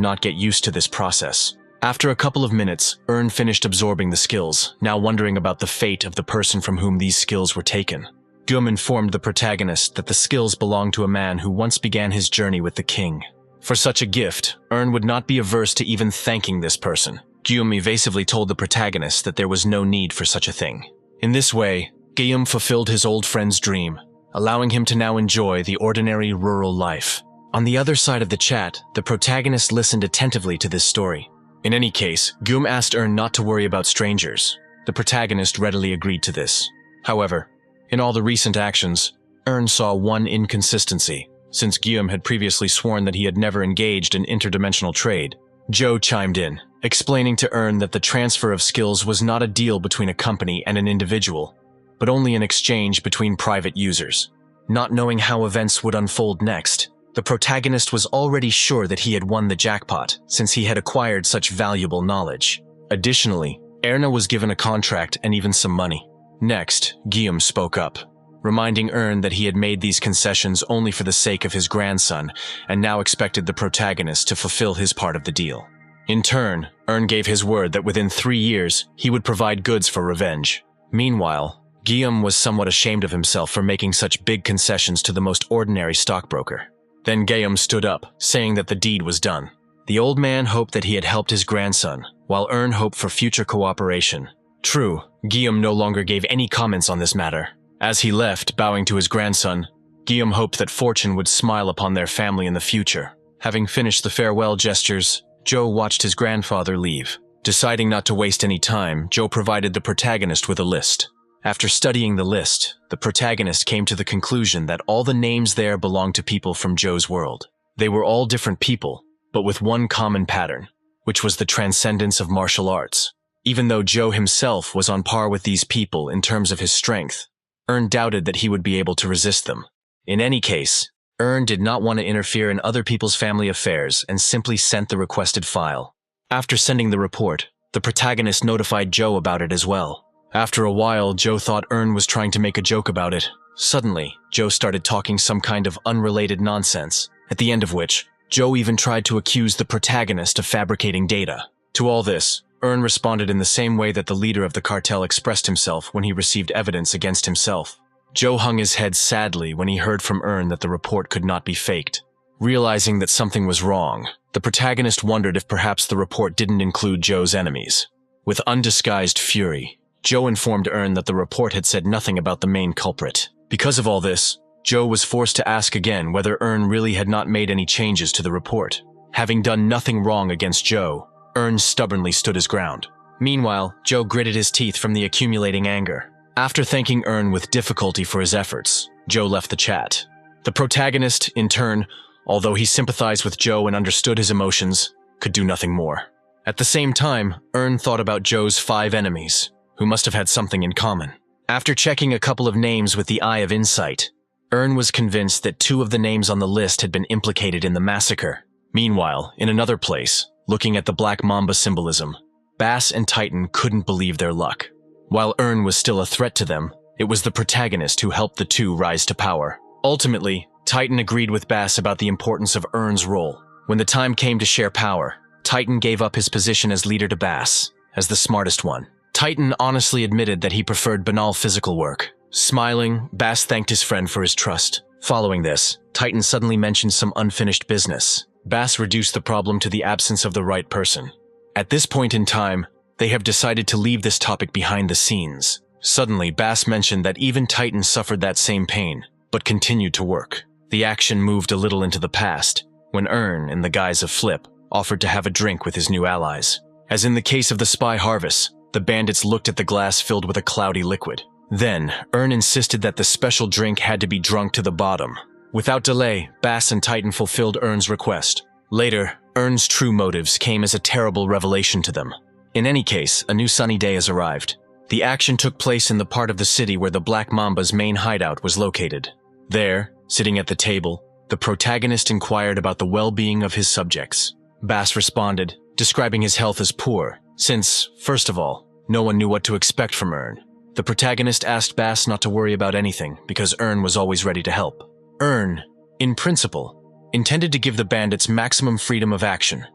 not get used to this process. After a couple of minutes, Earn finished absorbing the skills, now wondering about the fate of the person from whom these skills were taken. Guillaume informed the protagonist that the skills belonged to a man who once began his journey with the king. For such a gift, Earn would not be averse to even thanking this person. Guillaume evasively told the protagonist that there was no need for such a thing. In this way, Guillaume fulfilled his old friend's dream, allowing him to now enjoy the ordinary rural life. On the other side of the chat, the protagonist listened attentively to this story. In any case, Guillaume asked Ern not to worry about strangers. The protagonist readily agreed to this. However, in all the recent actions, Ern saw one inconsistency. Since Guillaume had previously sworn that he had never engaged in interdimensional trade, Joe chimed in, explaining to Ern that the transfer of skills was not a deal between a company and an individual, but only an exchange between private users. Not knowing how events would unfold next, the protagonist was already sure that he had won the jackpot, since he had acquired such valuable knowledge. Additionally, Erna was given a contract and even some money. Next, Guillaume spoke up, reminding Ern that he had made these concessions only for the sake of his grandson and now expected the protagonist to fulfill his part of the deal. In turn, Ern gave his word that within 3 years, he would provide goods for revenge. Meanwhile, Guillaume was somewhat ashamed of himself for making such big concessions to the most ordinary stockbroker. Then Guillaume stood up, saying that the deed was done. The old man hoped that he had helped his grandson, while Ern hoped for future cooperation. True, Guillaume no longer gave any comments on this matter. As he left, bowing to his grandson, Guillaume hoped that fortune would smile upon their family in the future. Having finished the farewell gestures, Joe watched his grandfather leave. Deciding not to waste any time, Joe provided the protagonist with a list. After studying the list, the protagonist came to the conclusion that all the names there belonged to people from Joe's world. They were all different people, but with one common pattern, which was the transcendence of martial arts. Even though Joe himself was on par with these people in terms of his strength, Ern doubted that he would be able to resist them. In any case, Ern did not want to interfere in other people's family affairs and simply sent the requested file. After sending the report, the protagonist notified Joe about it as well. After a while, Joe thought Ern was trying to make a joke about it. Suddenly, Joe started talking some kind of unrelated nonsense, at the end of which, Joe even tried to accuse the protagonist of fabricating data. To all this, Ern responded in the same way that the leader of the cartel expressed himself when he received evidence against himself. Joe hung his head sadly when he heard from Ern that the report could not be faked. Realizing that something was wrong, the protagonist wondered if perhaps the report didn't include Joe's enemies. With undisguised fury, Joe informed Ern that the report had said nothing about the main culprit. Because of all this, Joe was forced to ask again whether Ern really had not made any changes to the report. Having done nothing wrong against Joe, Ern stubbornly stood his ground. Meanwhile, Joe gritted his teeth from the accumulating anger. After thanking Ern with difficulty for his efforts, Joe left the chat. The protagonist, in turn, although he sympathized with Joe and understood his emotions, could do nothing more. At the same time, Ern thought about Joe's 5 enemies, who must have had something in common. After checking a couple of names with the Eye of Insight, Ern was convinced that 2 of the names on the list had been implicated in the massacre. Meanwhile, in another place, looking at the Black Mamba symbolism, Bass and Titan couldn't believe their luck. While Ern was still a threat to them, it was the protagonist who helped the 2 rise to power. Ultimately, Titan agreed with Bass about the importance of Ern's role. When the time came to share power, Titan gave up his position as leader to Bass, as the smartest one. Titan honestly admitted that he preferred banal physical work. Smiling, Bass thanked his friend for his trust. Following this, Titan suddenly mentioned some unfinished business. Bass reduced the problem to the absence of the right person. At this point in time, they have decided to leave this topic behind the scenes. Suddenly, Bass mentioned that even Titan suffered that same pain, but continued to work. The action moved a little into the past, when Ern, in the guise of Flip, offered to have a drink with his new allies. As in the case of the spy Harvest, the bandits looked at the glass filled with a cloudy liquid. Then, Ern insisted that the special drink had to be drunk to the bottom. Without delay, Bass and Titan fulfilled Ern's request. Later, Ern's true motives came as a terrible revelation to them. In any case, a new sunny day has arrived. The action took place in the part of the city where the Black Mamba's main hideout was located. There, sitting at the table, the protagonist inquired about the well-being of his subjects. Bass responded, describing his health as poor, since, first of all, no one knew what to expect from Ern. The protagonist asked Bass not to worry about anything because Ern was always ready to help. Ern, in principle, intended to give the bandits maximum freedom of action,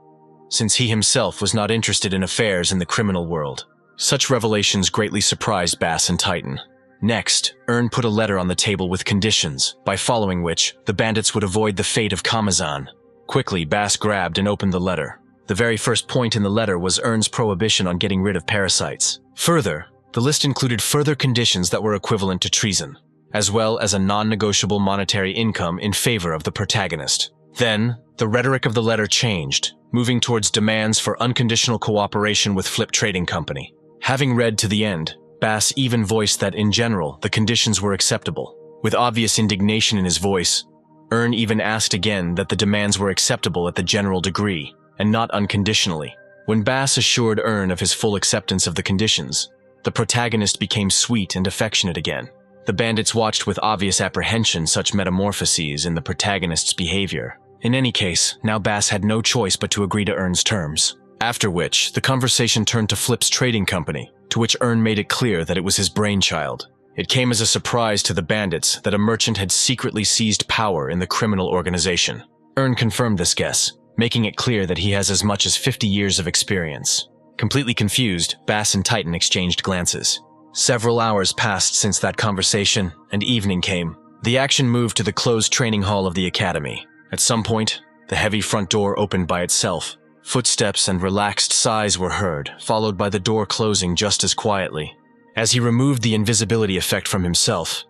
since he himself was not interested in affairs in the criminal world. Such revelations greatly surprised Bass and Titan. Next, Ern put a letter on the table with conditions, by following which the bandits would avoid the fate of Kamazan. Quickly, Bass grabbed and opened the letter. The very first point in the letter was Ern's prohibition on getting rid of parasites. Further, The list included further conditions that were equivalent to treason, as well as a non-negotiable monetary income in favor of the protagonist. Then, the rhetoric of the letter changed, moving towards demands for unconditional cooperation with Flip Trading Company. Having read to the end, Bass even voiced that in general, the conditions were acceptable. With obvious indignation in his voice, Earn even asked again that the demands were acceptable at the general degree, and not unconditionally. When Bass assured Earn of his full acceptance of the conditions, the protagonist became sweet and affectionate again. The bandits watched with obvious apprehension such metamorphoses in the protagonist's behavior. In any case, now Bass had no choice but to agree to Earn's terms. After which, the conversation turned to Flip's trading company, to which Earn made it clear that it was his brainchild. It came as a surprise to the bandits that a merchant had secretly seized power in the criminal organization. Earn confirmed this guess, making it clear that he has as much as 50 years of experience. Completely confused, Bass and Titan exchanged glances. Several hours passed since that conversation, and evening came. The action moved to the closed training hall of the academy. At some point, the heavy front door opened by itself. Footsteps and relaxed sighs were heard, followed by the door closing just as quietly. As he removed the invisibility effect from himself,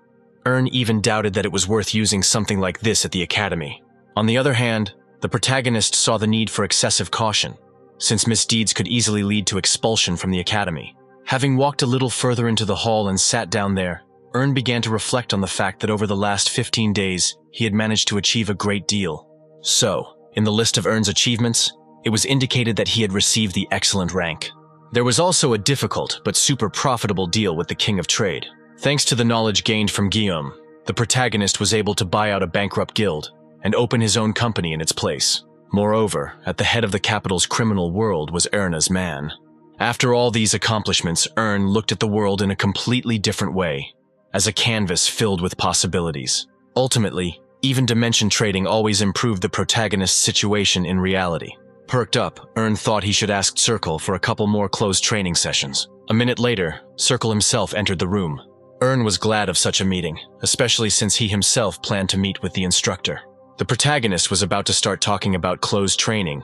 Earn even doubted that it was worth using something like this at the academy. On the other hand, the protagonist saw the need for excessive caution, since misdeeds could easily lead to expulsion from the academy. Having walked a little further into the hall and sat down there, Earn began to reflect on the fact that over the last 15 days, he had managed to achieve a great deal. So, in the list of Earn's achievements, it was indicated that he had received the excellent rank. There was also a difficult but super profitable deal with the King of Trade. Thanks to the knowledge gained from Guillaume, the protagonist was able to buy out a bankrupt guild and open his own company in its place. Moreover, at the head of the capital's criminal world was Erna's man. After all these accomplishments, Earn looked at the world in a completely different way, as a canvas filled with possibilities. Ultimately, even dimension trading always improved the protagonist's situation in reality. Perked up, Earn thought he should ask Circle for a couple more closed training sessions. A minute later, Circle himself entered the room. Earn was glad of such a meeting, especially since he himself planned to meet with the instructor. The protagonist was about to start talking about closed training,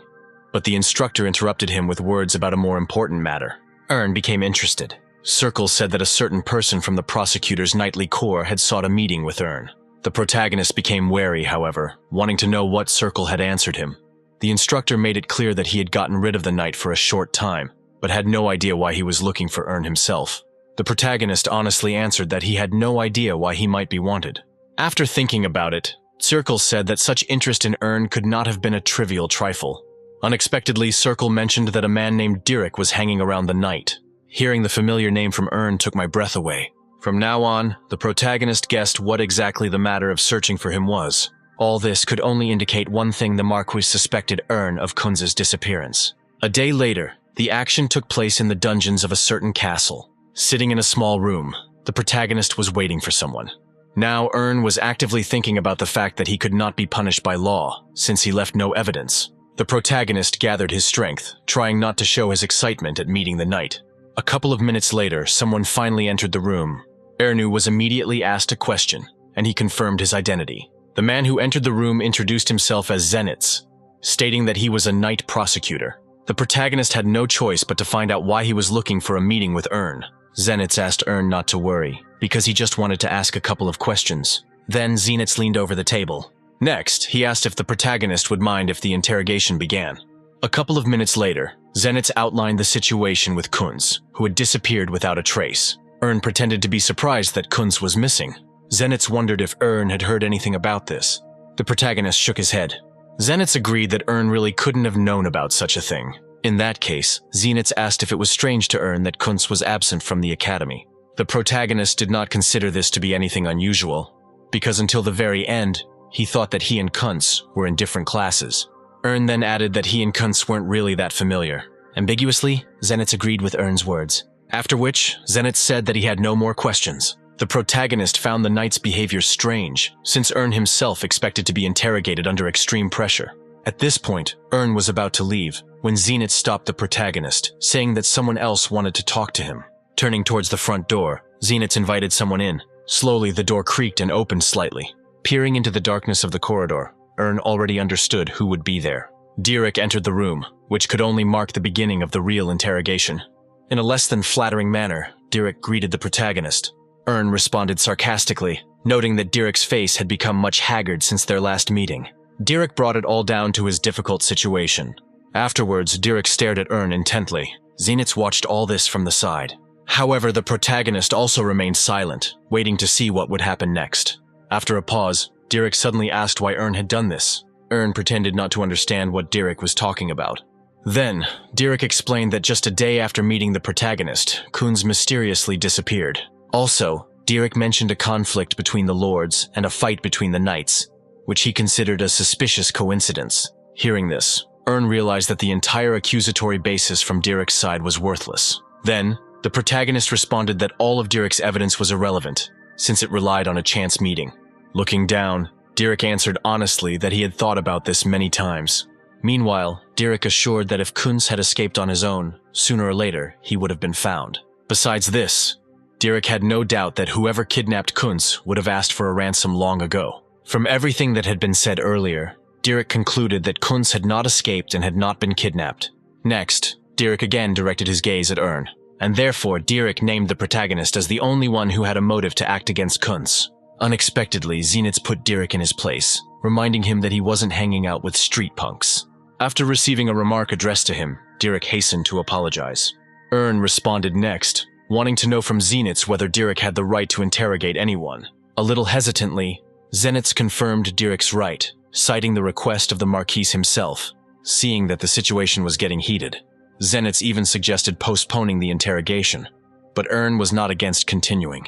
but the instructor interrupted him with words about a more important matter. Earn became interested. Circle said that a certain person from the prosecutor's nightly corps had sought a meeting with Earn. The protagonist became wary, however, wanting to know what Circle had answered him. The instructor made it clear that he had gotten rid of the knight for a short time, but had no idea why he was looking for Earn himself. The protagonist honestly answered that he had no idea why he might be wanted. After thinking about it, Circle said that such interest in Earn could not have been a trivial trifle. Unexpectedly, Circle mentioned that a man named Dirk was hanging around the knight. Hearing the familiar name from Earn took my breath away. From now on, the protagonist guessed what exactly the matter of searching for him was. All this could only indicate one thing: the Marquis suspected Earn of Kunz's disappearance. A day later, the action took place in the dungeons of a certain castle. Sitting in a small room, the protagonist was waiting for someone. Now Earn was actively thinking about the fact that he could not be punished by law, since he left no evidence. The protagonist gathered his strength, trying not to show his excitement at meeting the knight. A couple of minutes later, someone finally entered the room. Ernu was immediately asked a question, and he confirmed his identity. The man who entered the room introduced himself as Zenitz, stating that he was a knight prosecutor. The protagonist had no choice but to find out why he was looking for a meeting with Earn. Zenitz asked Earn not to worry, because he just wanted to ask a couple of questions. Then Zenitz leaned over the table. Next, he asked if the protagonist would mind if the interrogation began. A couple of minutes later, Zenitz outlined the situation with Kunz, who had disappeared without a trace. Earn pretended to be surprised that Kunz was missing. Zenitz wondered if Earn had heard anything about this. The protagonist shook his head. Zenitz agreed that Earn really couldn't have known about such a thing. In that case, Zenitz asked if it was strange to Earn that Kunz was absent from the academy. The protagonist did not consider this to be anything unusual, because until the very end, he thought that he and Kunz were in different classes. Earn then added that he and Kunz weren't really that familiar. Ambiguously, Zenitz agreed with Earn's words. After which, Zenitz said that he had no more questions. The protagonist found the knight's behavior strange, since Earn himself expected to be interrogated under extreme pressure. At this point, Earn was about to leave, when Zenitz stopped the protagonist, saying that someone else wanted to talk to him. Turning towards the front door, Zenitz invited someone in. Slowly, the door creaked and opened slightly. Peering into the darkness of the corridor, Earn already understood who would be there. Dirk entered the room, which could only mark the beginning of the real interrogation. In a less than flattering manner, Dirk greeted the protagonist. Earn responded sarcastically, noting that Dirk's face had become much haggard since their last meeting. Dirk brought it all down to his difficult situation. Afterwards, Dirk stared at Earn intently. Zenitz watched all this from the side. However, the protagonist also remained silent, waiting to see what would happen next. After a pause, Dirk suddenly asked why Earn had done this. Earn pretended not to understand what Dirk was talking about. Then, Dirk explained that just a day after meeting the protagonist, Kunz mysteriously disappeared. Also, Dirk mentioned a conflict between the lords and a fight between the knights, which he considered a suspicious coincidence. Hearing this, Earn realized that the entire accusatory basis from Dirk's side was worthless. Then, the protagonist responded that all of Dirk's evidence was irrelevant, since it relied on a chance meeting. Looking down, Dirk answered honestly that he had thought about this many times. Meanwhile, Dirk assured that if Kunz had escaped on his own, sooner or later he would have been found. Besides this, Dirk had no doubt that whoever kidnapped Kunz would have asked for a ransom long ago. From everything that had been said earlier, Dirk concluded that Kunz had not escaped and had not been kidnapped. Next, Dirk again directed his gaze at Earn, and therefore Dirk named the protagonist as the only one who had a motive to act against Kunz. Unexpectedly, Zenitz put Dirk in his place, reminding him that he wasn't hanging out with street punks. After receiving a remark addressed to him, Dirk hastened to apologize. Earn responded next, wanting to know from Zenitz whether Dirk had the right to interrogate anyone. A little hesitantly, Zenitz confirmed Dirk's right, citing the request of the Marquis himself. Seeing that the situation was getting heated, Zenitz even suggested postponing the interrogation, but Earn was not against continuing.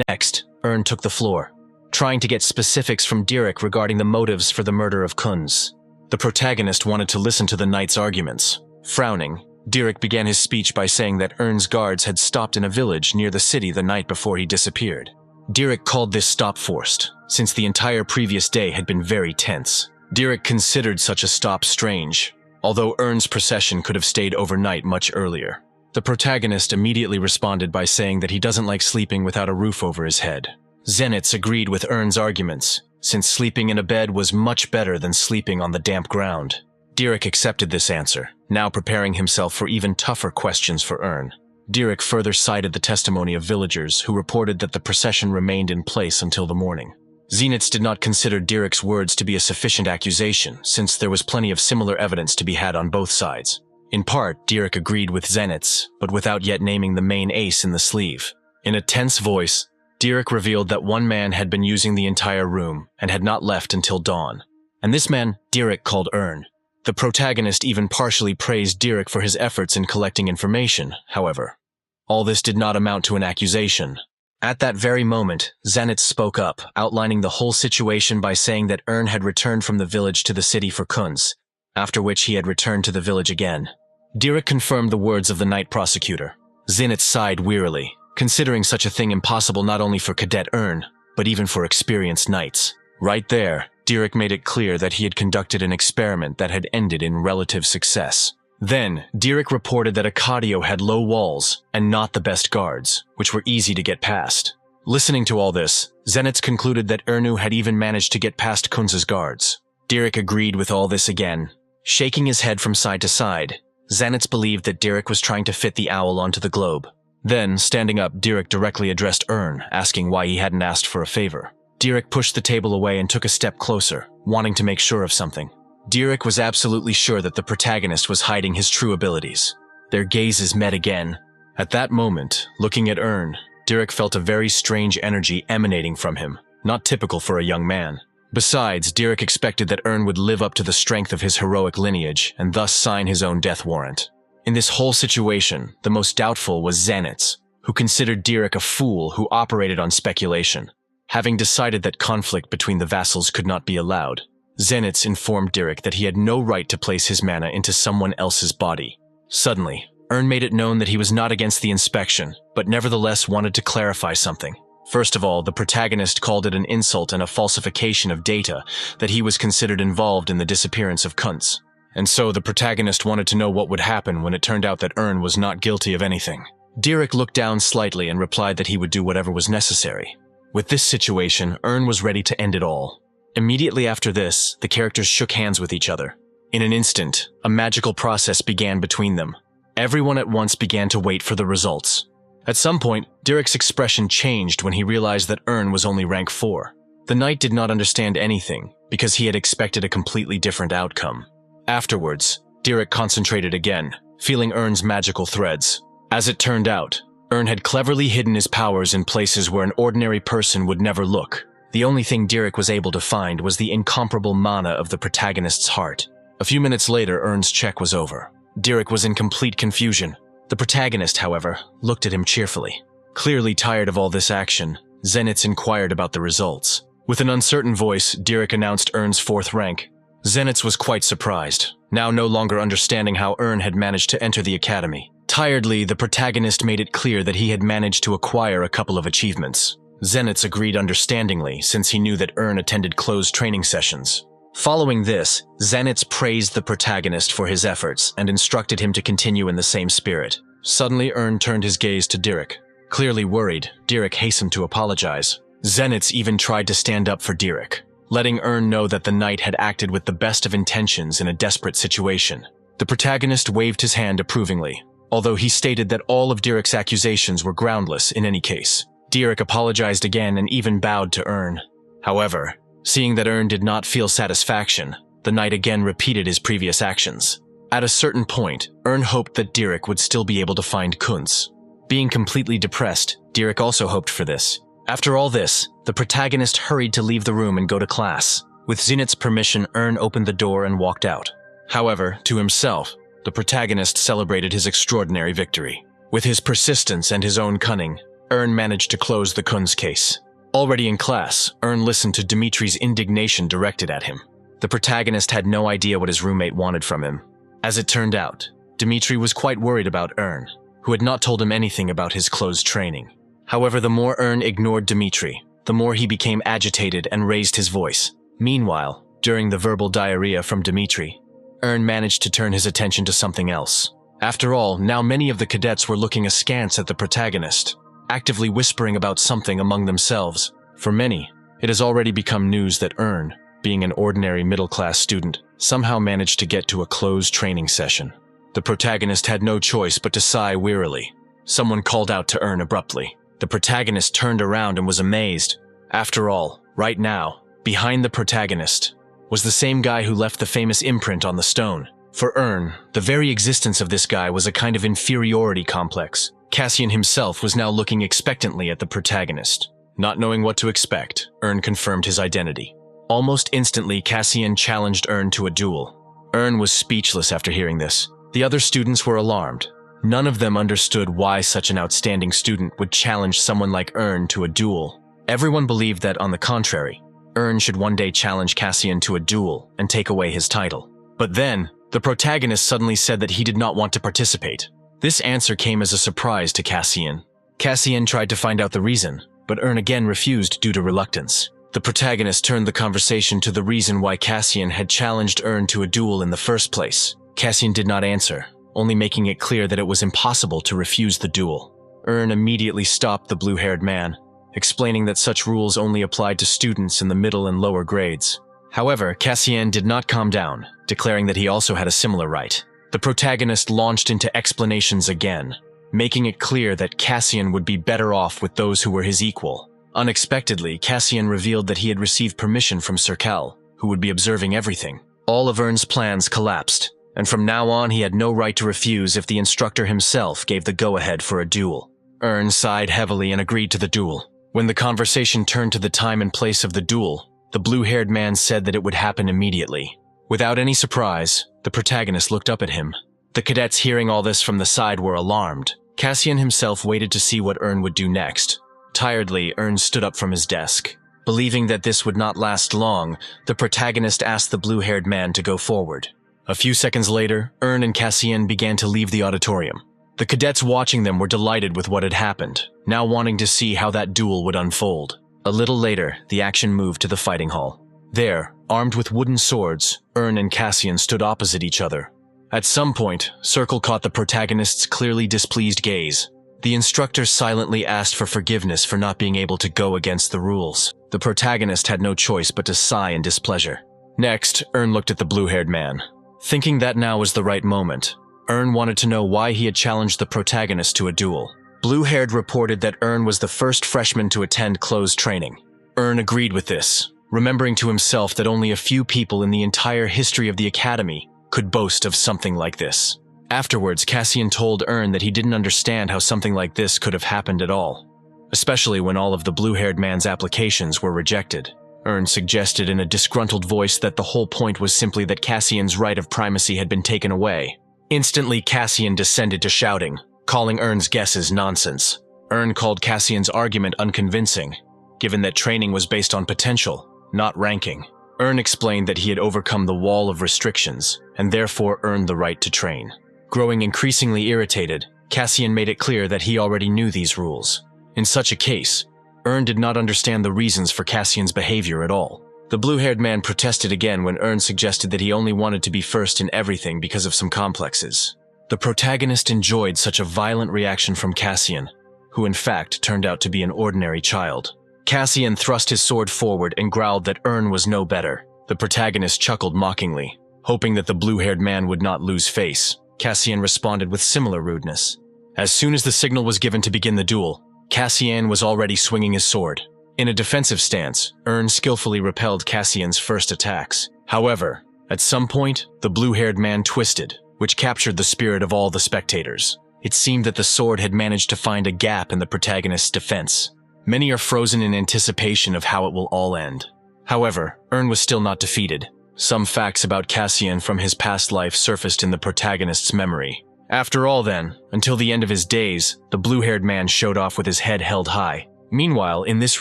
Next, Earn took the floor, trying to get specifics from Dirk regarding the motives for the murder of Kunz. The protagonist wanted to listen to the knight's arguments. Frowning, Dirk began his speech by saying that Earn's guards had stopped in a village near the city the night before he disappeared. Dirk called this stop forced, since the entire previous day had been very tense. Dirk considered such a stop strange, although Earn's procession could have stayed overnight much earlier. The protagonist immediately responded by saying that he doesn't like sleeping without a roof over his head. Zenitz agreed with Earn's arguments, since sleeping in a bed was much better than sleeping on the damp ground. Dirk accepted this answer, now preparing himself for even tougher questions for Earn. Dirk further cited the testimony of villagers who reported that the procession remained in place until the morning. Zenitz did not consider Dirk's words to be a sufficient accusation, since there was plenty of similar evidence to be had on both sides. In part, Dirk agreed with Zenitz, but without yet naming the main ace in the sleeve. In a tense voice, Dirk revealed that one man had been using the entire room and had not left until dawn. And this man, Dirk called Earn. The protagonist even partially praised Dirk for his efforts in collecting information, however. All this did not amount to an accusation. At that very moment, Zenitz spoke up, outlining the whole situation by saying that Earn had returned from the village to the city for Kunz, after which he had returned to the village again. Dirk confirmed the words of the night prosecutor. Zenitz sighed wearily, considering such a thing impossible not only for Cadet Earn, but even for experienced knights. Right there, Dirk made it clear that he had conducted an experiment that had ended in relative success. Then, Dirk reported that Akadio had low walls and not the best guards, which were easy to get past. Listening to all this, Zenitz concluded that Ernu had even managed to get past Kunz's guards. Dirk agreed with all this again. Shaking his head from side to side, Zenitz believed that Dirk was trying to fit the owl onto the globe. Then, standing up, Dirk directly addressed Earn, asking why he hadn't asked for a favor. Dirk pushed the table away and took a step closer, wanting to make sure of something. Dirk was absolutely sure that the protagonist was hiding his true abilities. Their gazes met again. At that moment, looking at Earn, Dirk felt a very strange energy emanating from him, not typical for a young man. Besides, Dirk expected that Earn would live up to the strength of his heroic lineage and thus sign his own death warrant. In this whole situation, the most doubtful was Zenitz, who considered Dirk a fool who operated on speculation. Having decided that conflict between the vassals could not be allowed, Zenitz informed Dirk that he had no right to place his mana into someone else's body. Suddenly, Earn made it known that he was not against the inspection, but nevertheless wanted to clarify something. First of all, the protagonist called it an insult and a falsification of data that he was considered involved in the disappearance of Kunz. And so the protagonist wanted to know what would happen when it turned out that Earn was not guilty of anything. Dirk looked down slightly and replied that he would do whatever was necessary. With this situation, Earn was ready to end it all. Immediately after this, the characters shook hands with each other. In an instant, a magical process began between them. Everyone at once began to wait for the results. At some point, Derek's expression changed when he realized that Earn was only rank 4. The knight did not understand anything, because he had expected a completely different outcome. Afterwards, Derek concentrated again, feeling Earn's magical threads. As it turned out, Earn had cleverly hidden his powers in places where an ordinary person would never look. The only thing Derek was able to find was the incomparable mana of the protagonist's heart. A few minutes later, Earn's check was over. Derek was in complete confusion. The protagonist, however, looked at him cheerfully. Clearly tired of all this action, Zenitz inquired about the results. With an uncertain voice, Derek announced Earn's 4th rank. Zenitz was quite surprised, now no longer understanding how Earn had managed to enter the academy. Tiredly, the protagonist made it clear that he had managed to acquire a couple of achievements. Zenitz agreed understandingly, since he knew that Earn attended closed training sessions. Following this, Zenitz praised the protagonist for his efforts and instructed him to continue in the same spirit. Suddenly, Earn turned his gaze to Derek. Clearly worried, Derek hastened to apologize. Zenitz even tried to stand up for Derek, letting Earn know that the knight had acted with the best of intentions in a desperate situation. The protagonist waved his hand approvingly, although he stated that all of Derek's accusations were groundless in any case. Derek apologized again and even bowed to Earn. However, seeing that Earn did not feel satisfaction, the knight again repeated his previous actions. At a certain point, Earn hoped that Derek would still be able to find Kunz. Being completely depressed, Derek also hoped for this. After all this, the protagonist hurried to leave the room and go to class. With Zenitz's permission, Earn opened the door and walked out. However, to himself, the protagonist celebrated his extraordinary victory. With his persistence and his own cunning, Earn managed to close the Kunz case. Already in class, Earn listened to Dimitri's indignation directed at him. The protagonist had no idea what his roommate wanted from him. As it turned out, Dimitri was quite worried about Earn, who had not told him anything about his closed training. However, the more Earn ignored Dimitri, the more he became agitated and raised his voice. Meanwhile, during the verbal diarrhea from Dimitri, Earn managed to turn his attention to something else. After all, now many of the cadets were looking askance at the protagonist, actively whispering about something among themselves. For many, it has already become news that Earn, being an ordinary middle-class student, somehow managed to get to a closed training session. The protagonist had no choice but to sigh wearily. Someone called out to Earn abruptly. The protagonist turned around and was amazed. After all, right now, behind the protagonist, was the same guy who left the famous imprint on the stone. For Earn, the very existence of this guy was a kind of inferiority complex. Cassian himself was now looking expectantly at the protagonist. Not knowing what to expect, Earn confirmed his identity. Almost instantly, Cassian challenged Earn to a duel. Earn was speechless after hearing this. The other students were alarmed. None of them understood why such an outstanding student would challenge someone like Earn to a duel. Everyone believed that, on the contrary, Earn should one day challenge Cassian to a duel and take away his title. But then, the protagonist suddenly said that he did not want to participate. This answer came as a surprise to Cassian. Cassian tried to find out the reason, but Earn again refused due to reluctance. The protagonist turned the conversation to the reason why Cassian had challenged Earn to a duel in the first place. Cassian did not answer, only making it clear that it was impossible to refuse the duel. Earn immediately stopped the blue-haired man, explaining that such rules only applied to students in the middle and lower grades. However, Cassian did not calm down, declaring that he also had a similar right. The protagonist launched into explanations again, making it clear that Cassian would be better off with those who were his equal. Unexpectedly, Cassian revealed that he had received permission from Sir Cal, who would be observing everything. All of Earn's plans collapsed, and from now on he had no right to refuse if the instructor himself gave the go-ahead for a duel. Earn sighed heavily and agreed to the duel. When the conversation turned to the time and place of the duel, the blue-haired man said that it would happen immediately. Without any surprise, the protagonist looked up at him. The cadets hearing all this from the side were alarmed. Cassian himself waited to see what Earn would do next. Tiredly, Earn stood up from his desk. Believing that this would not last long, the protagonist asked the blue-haired man to go forward. A few seconds later, Earn and Cassian began to leave the auditorium. The cadets watching them were delighted with what had happened, now wanting to see how that duel would unfold. A little later, the action moved to the fighting hall. There, armed with wooden swords, Earn and Cassian stood opposite each other. At some point, Circle caught the protagonist's clearly displeased gaze. The instructor silently asked for forgiveness for not being able to go against the rules. The protagonist had no choice but to sigh in displeasure. Next, Earn looked at the blue-haired man. Thinking that now was the right moment, Earn wanted to know why he had challenged the protagonist to a duel. Blue-haired reported that Earn was the first freshman to attend closed training. Earn agreed with this, remembering to himself that only a few people in the entire history of the academy could boast of something like this. Afterwards, Cassian told Earn that he didn't understand how something like this could have happened at all, especially when all of the blue-haired man's applications were rejected. Earn suggested in a disgruntled voice that the whole point was simply that Cassian's right of primacy had been taken away. Instantly, Cassian descended to shouting, calling Earn's guesses nonsense. Earn called Cassian's argument unconvincing, given that training was based on potential, not ranking. Earn explained that he had overcome the wall of restrictions, and therefore earned the right to train. Growing increasingly irritated, Cassian made it clear that he already knew these rules. In such a case, Earn did not understand the reasons for Cassian's behavior at all. The blue-haired man protested again when Earn suggested that he only wanted to be first in everything because of some complexes. The protagonist enjoyed such a violent reaction from Cassian, who in fact turned out to be an ordinary child. Cassian thrust his sword forward and growled that Earn was no better. The protagonist chuckled mockingly, hoping that the blue-haired man would not lose face. Cassian responded with similar rudeness. As soon as the signal was given to begin the duel, Cassian was already swinging his sword. In a defensive stance, Earn skillfully repelled Cassian's first attacks. However, at some point, the blue-haired man twisted, which captured the spirit of all the spectators. It seemed that the sword had managed to find a gap in the protagonist's defense. Many are frozen in anticipation of how it will all end. However, Earn was still not defeated. Some facts about Cassian from his past life surfaced in the protagonist's memory. After all then, until the end of his days, the blue-haired man showed off with his head held high. Meanwhile, in this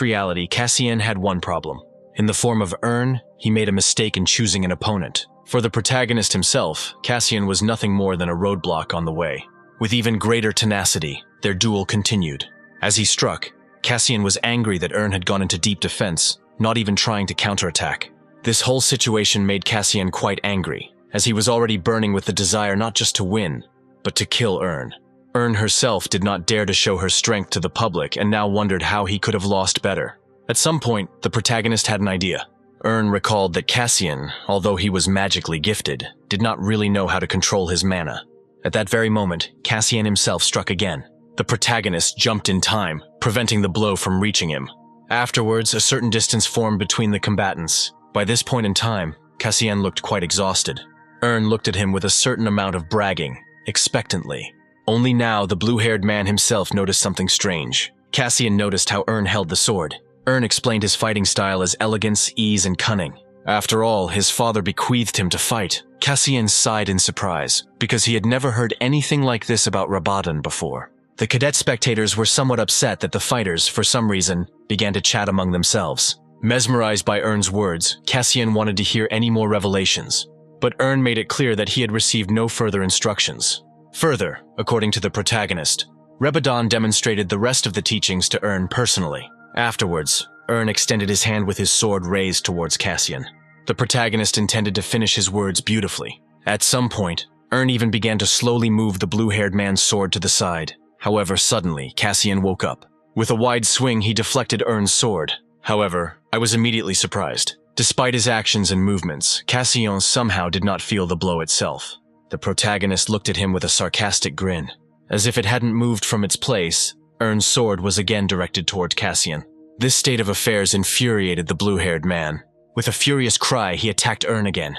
reality, Cassian had one problem. In the form of Earn, he made a mistake in choosing an opponent. For the protagonist himself, Cassian was nothing more than a roadblock on the way. With even greater tenacity, their duel continued. As he struck, Cassian was angry that Earn had gone into deep defense, not even trying to counterattack. This whole situation made Cassian quite angry, as he was already burning with the desire not just to win, but to kill Earn. Earn herself did not dare to show her strength to the public and now wondered how he could have lost better. At some point, the protagonist had an idea. Earn recalled that Cassian, although he was magically gifted, did not really know how to control his mana. At that very moment, Cassian himself struck again. The protagonist jumped in time, preventing the blow from reaching him. Afterwards, a certain distance formed between the combatants. By this point in time, Cassian looked quite exhausted. Earn looked at him with a certain amount of bragging, expectantly. Only now the blue-haired man himself noticed something strange. Cassian noticed how Earn held the sword. Earn explained his fighting style as elegance, ease, and cunning. After all, his father bequeathed him to fight. Cassian sighed in surprise, because he had never heard anything like this about Rabadon before. The cadet spectators were somewhat upset that the fighters, for some reason, began to chat among themselves. Mesmerized by Earn's words, Cassian wanted to hear any more revelations, but Earn made it clear that he had received no further instructions. Further, according to the protagonist, Rebadon demonstrated the rest of the teachings to Earn personally. Afterwards, Earn extended his hand with his sword raised towards Cassian. The protagonist intended to finish his words beautifully. At some point, Earn even began to slowly move the blue-haired man's sword to the side. However, suddenly, Cassian woke up. With a wide swing, he deflected Earn's sword. However, I was immediately surprised. Despite his actions and movements, Cassian somehow did not feel the blow itself. The protagonist looked at him with a sarcastic grin. As if it hadn't moved from its place, Earn's sword was again directed toward Cassian. This state of affairs infuriated the blue-haired man. With a furious cry, he attacked Earn again.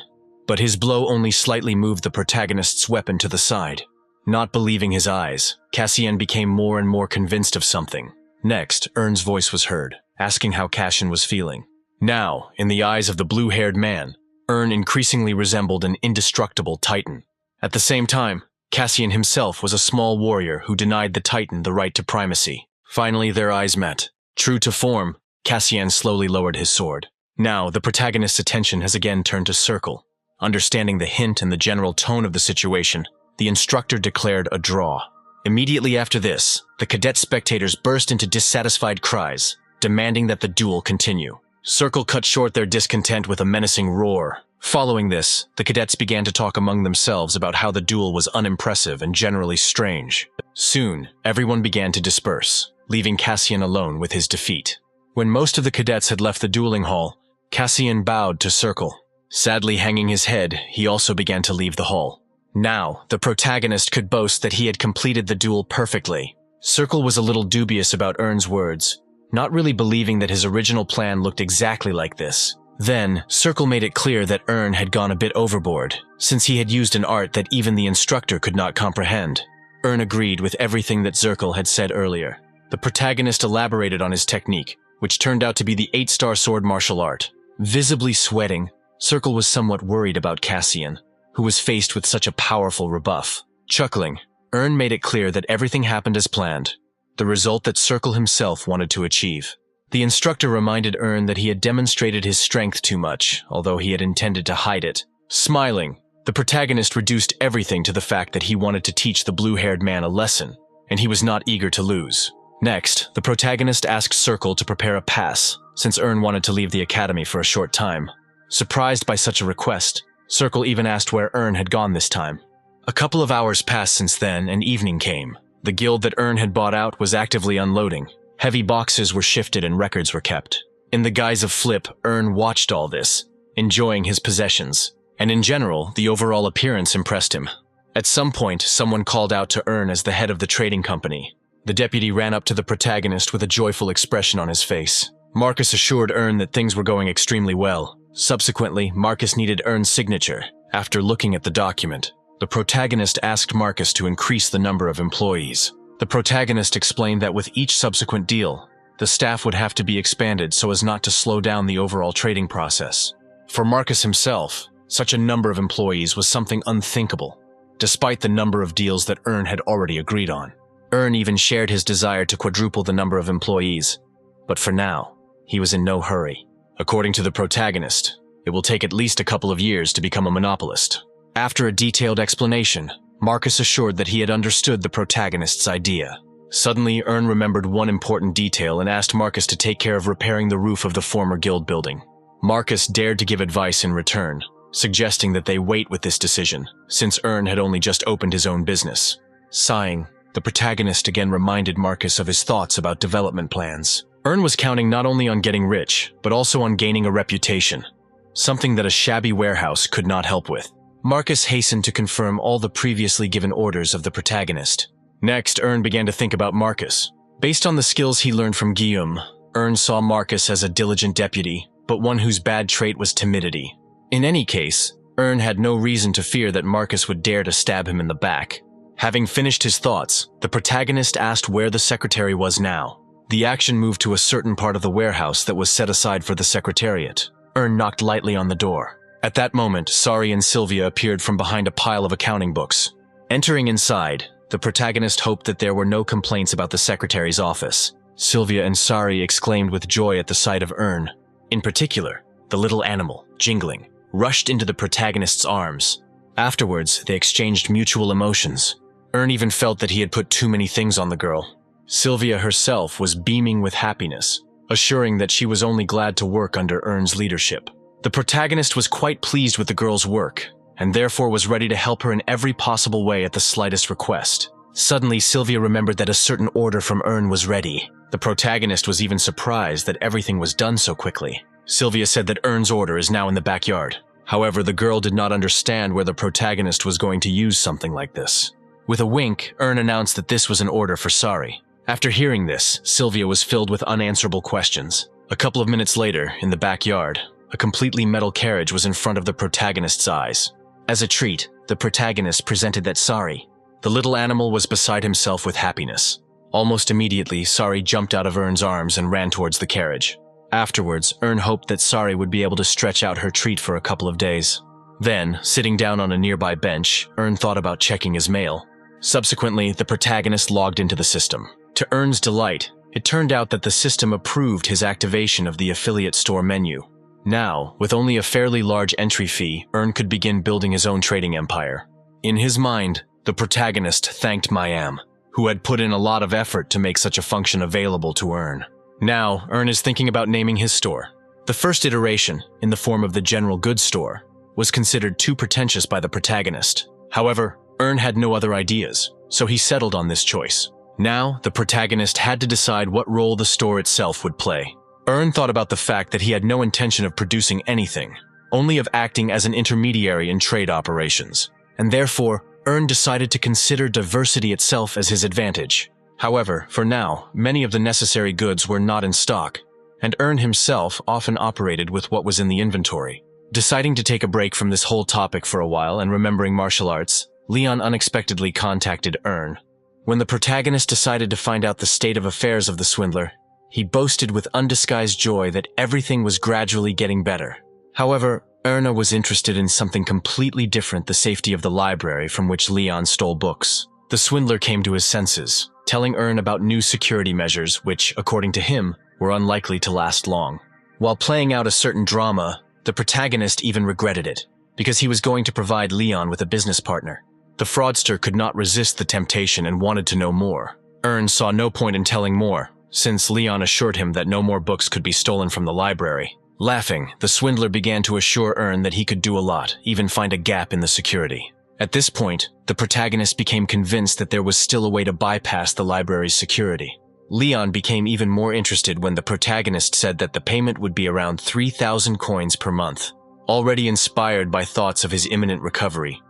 But his blow only slightly moved the protagonist's weapon to the side. Not believing his eyes, Cassian became more and more convinced of something. Next, Earn's voice was heard, asking how Cassian was feeling. Now, in the eyes of the blue-haired man, Earn increasingly resembled an indestructible titan. At the same time, Cassian himself was a small warrior who denied the titan the right to primacy. Finally, their eyes met. True to form, Cassian slowly lowered his sword. Now, the protagonist's attention has again turned to Circle. Understanding the hint and the general tone of the situation, the instructor declared a draw. Immediately after this, the cadet spectators burst into dissatisfied cries, demanding that the duel continue. Circle cut short their discontent with a menacing roar. Following this, the cadets began to talk among themselves about how the duel was unimpressive and generally strange. Soon, everyone began to disperse, leaving Cassian alone with his defeat. When most of the cadets had left the dueling hall, Cassian bowed to Circle. Sadly hanging his head, he also began to leave the hall. Now, the protagonist could boast that he had completed the duel perfectly. Circle was a little dubious about Earn's words, not really believing that his original plan looked exactly like this. Then, Circle made it clear that Earn had gone a bit overboard, since he had used an art that even the instructor could not comprehend. Earn agreed with everything that Circle had said earlier. The protagonist elaborated on his technique, which turned out to be the 8-star sword martial art. Visibly sweating, Circle was somewhat worried about Cassian, who was faced with such a powerful rebuff. Chuckling, Earn made it clear that everything happened as planned, the result that Circle himself wanted to achieve. The instructor reminded Earn that he had demonstrated his strength too much, although he had intended to hide it. Smiling, the protagonist reduced everything to the fact that he wanted to teach the blue-haired man a lesson, and he was not eager to lose. Next, the protagonist asked Circle to prepare a pass, since Earn wanted to leave the academy for a short time. Surprised by such a request, Circle even asked where Earn had gone this time. A couple of hours passed since then, and evening came. The guild that Earn had bought out was actively unloading. Heavy boxes were shifted and records were kept. In the guise of flip, Earn watched all this, enjoying his possessions, and in general, the overall appearance impressed him. At some point, someone called out to Earn as the head of the trading company. The deputy ran up to the protagonist with a joyful expression on his face. Marcus assured Earn that things were going extremely well. Subsequently, Marcus needed Earn's signature. After looking at the document, the protagonist asked Marcus to increase the number of employees. The protagonist explained that with each subsequent deal, the staff would have to be expanded so as not to slow down the overall trading process. For Marcus himself, such a number of employees was something unthinkable, despite the number of deals that Earn had already agreed on. Earn even shared his desire to quadruple the number of employees, but for now, he was in no hurry. According to the protagonist, it will take at least a couple of years to become a monopolist. After a detailed explanation, Marcus assured that he had understood the protagonist's idea. Suddenly, Earn remembered one important detail and asked Marcus to take care of repairing the roof of the former guild building. Marcus dared to give advice in return, suggesting that they wait with this decision, since Earn had only just opened his own business. Sighing, the protagonist again reminded Marcus of his thoughts about development plans. Earn was counting not only on getting rich, but also on gaining a reputation, something that a shabby warehouse could not help with. Marcus hastened to confirm all the previously given orders of the protagonist. Next, Earn began to think about Marcus. Based on the skills he learned from Guillaume, Earn saw Marcus as a diligent deputy, but one whose bad trait was timidity. In any case, Earn had no reason to fear that Marcus would dare to stab him in the back. Having finished his thoughts, the protagonist asked where the secretary was now. The action moved to a certain part of the warehouse that was set aside for the secretariat. Earn knocked lightly on the door. At that moment, Sari and Sylvia appeared from behind a pile of accounting books. Entering inside, the protagonist hoped that there were no complaints about the secretary's office. Sylvia and Sari exclaimed with joy at the sight of Earn. In particular, the little animal, Jingling, rushed into the protagonist's arms. Afterwards, they exchanged mutual emotions. Earn even felt that he had put too many things on the girl. Sylvia herself was beaming with happiness, assuring that she was only glad to work under Earn's leadership. The protagonist was quite pleased with the girl's work, and therefore was ready to help her in every possible way at the slightest request. Suddenly, Sylvia remembered that a certain order from Earn was ready. The protagonist was even surprised that everything was done so quickly. Sylvia said that Earn's order is now in the backyard. However, the girl did not understand where the protagonist was going to use something like this. With a wink, Earn announced that this was an order for Sari. After hearing this, Sylvia was filled with unanswerable questions. A couple of minutes later, in the backyard, a completely metal carriage was in front of the protagonist's eyes. As a treat, the protagonist presented that Sari, the little animal, was beside himself with happiness. Almost immediately, Sari jumped out of Earn's arms and ran towards the carriage. Afterwards, Earn hoped that Sari would be able to stretch out her treat for a couple of days. Then, sitting down on a nearby bench, Earn thought about checking his mail. Subsequently, the protagonist logged into the system. To Earn's delight, it turned out that the system approved his activation of the affiliate store menu. Now, with only a fairly large entry fee, Earn could begin building his own trading empire. In his mind, the protagonist thanked Mayam, who had put in a lot of effort to make such a function available to Earn. Now, Earn is thinking about naming his store. The first iteration, in the form of the general goods store, was considered too pretentious by the protagonist. However, Earn had no other ideas, so he settled on this choice. Now, the protagonist had to decide what role the store itself would play. Earn thought about the fact that he had no intention of producing anything, only of acting as an intermediary in trade operations, and therefore, Earn decided to consider diversity itself as his advantage. However, for now, many of the necessary goods were not in stock, and Earn himself often operated with what was in the inventory. Deciding to take a break from this whole topic for a while and remembering martial arts, Leon unexpectedly contacted Earn. When the protagonist decided to find out the state of affairs of the swindler, he boasted with undisguised joy that everything was gradually getting better. However, Erna was interested in something completely different: the safety of the library from which Leon stole books. The swindler came to his senses, telling Earn about new security measures which, according to him, were unlikely to last long. While playing out a certain drama, the protagonist even regretted it, because he was going to provide Leon with a business partner. The fraudster could not resist the temptation and wanted to know more. Earn saw no point in telling more, since Leon assured him that no more books could be stolen from the library. Laughing, the swindler began to assure Earn that he could do a lot, even find a gap in the security. At this point, the protagonist became convinced that there was still a way to bypass the library's security. Leon became even more interested when the protagonist said that the payment would be around 3,000 coins per month. Already inspired by thoughts of his imminent recovery,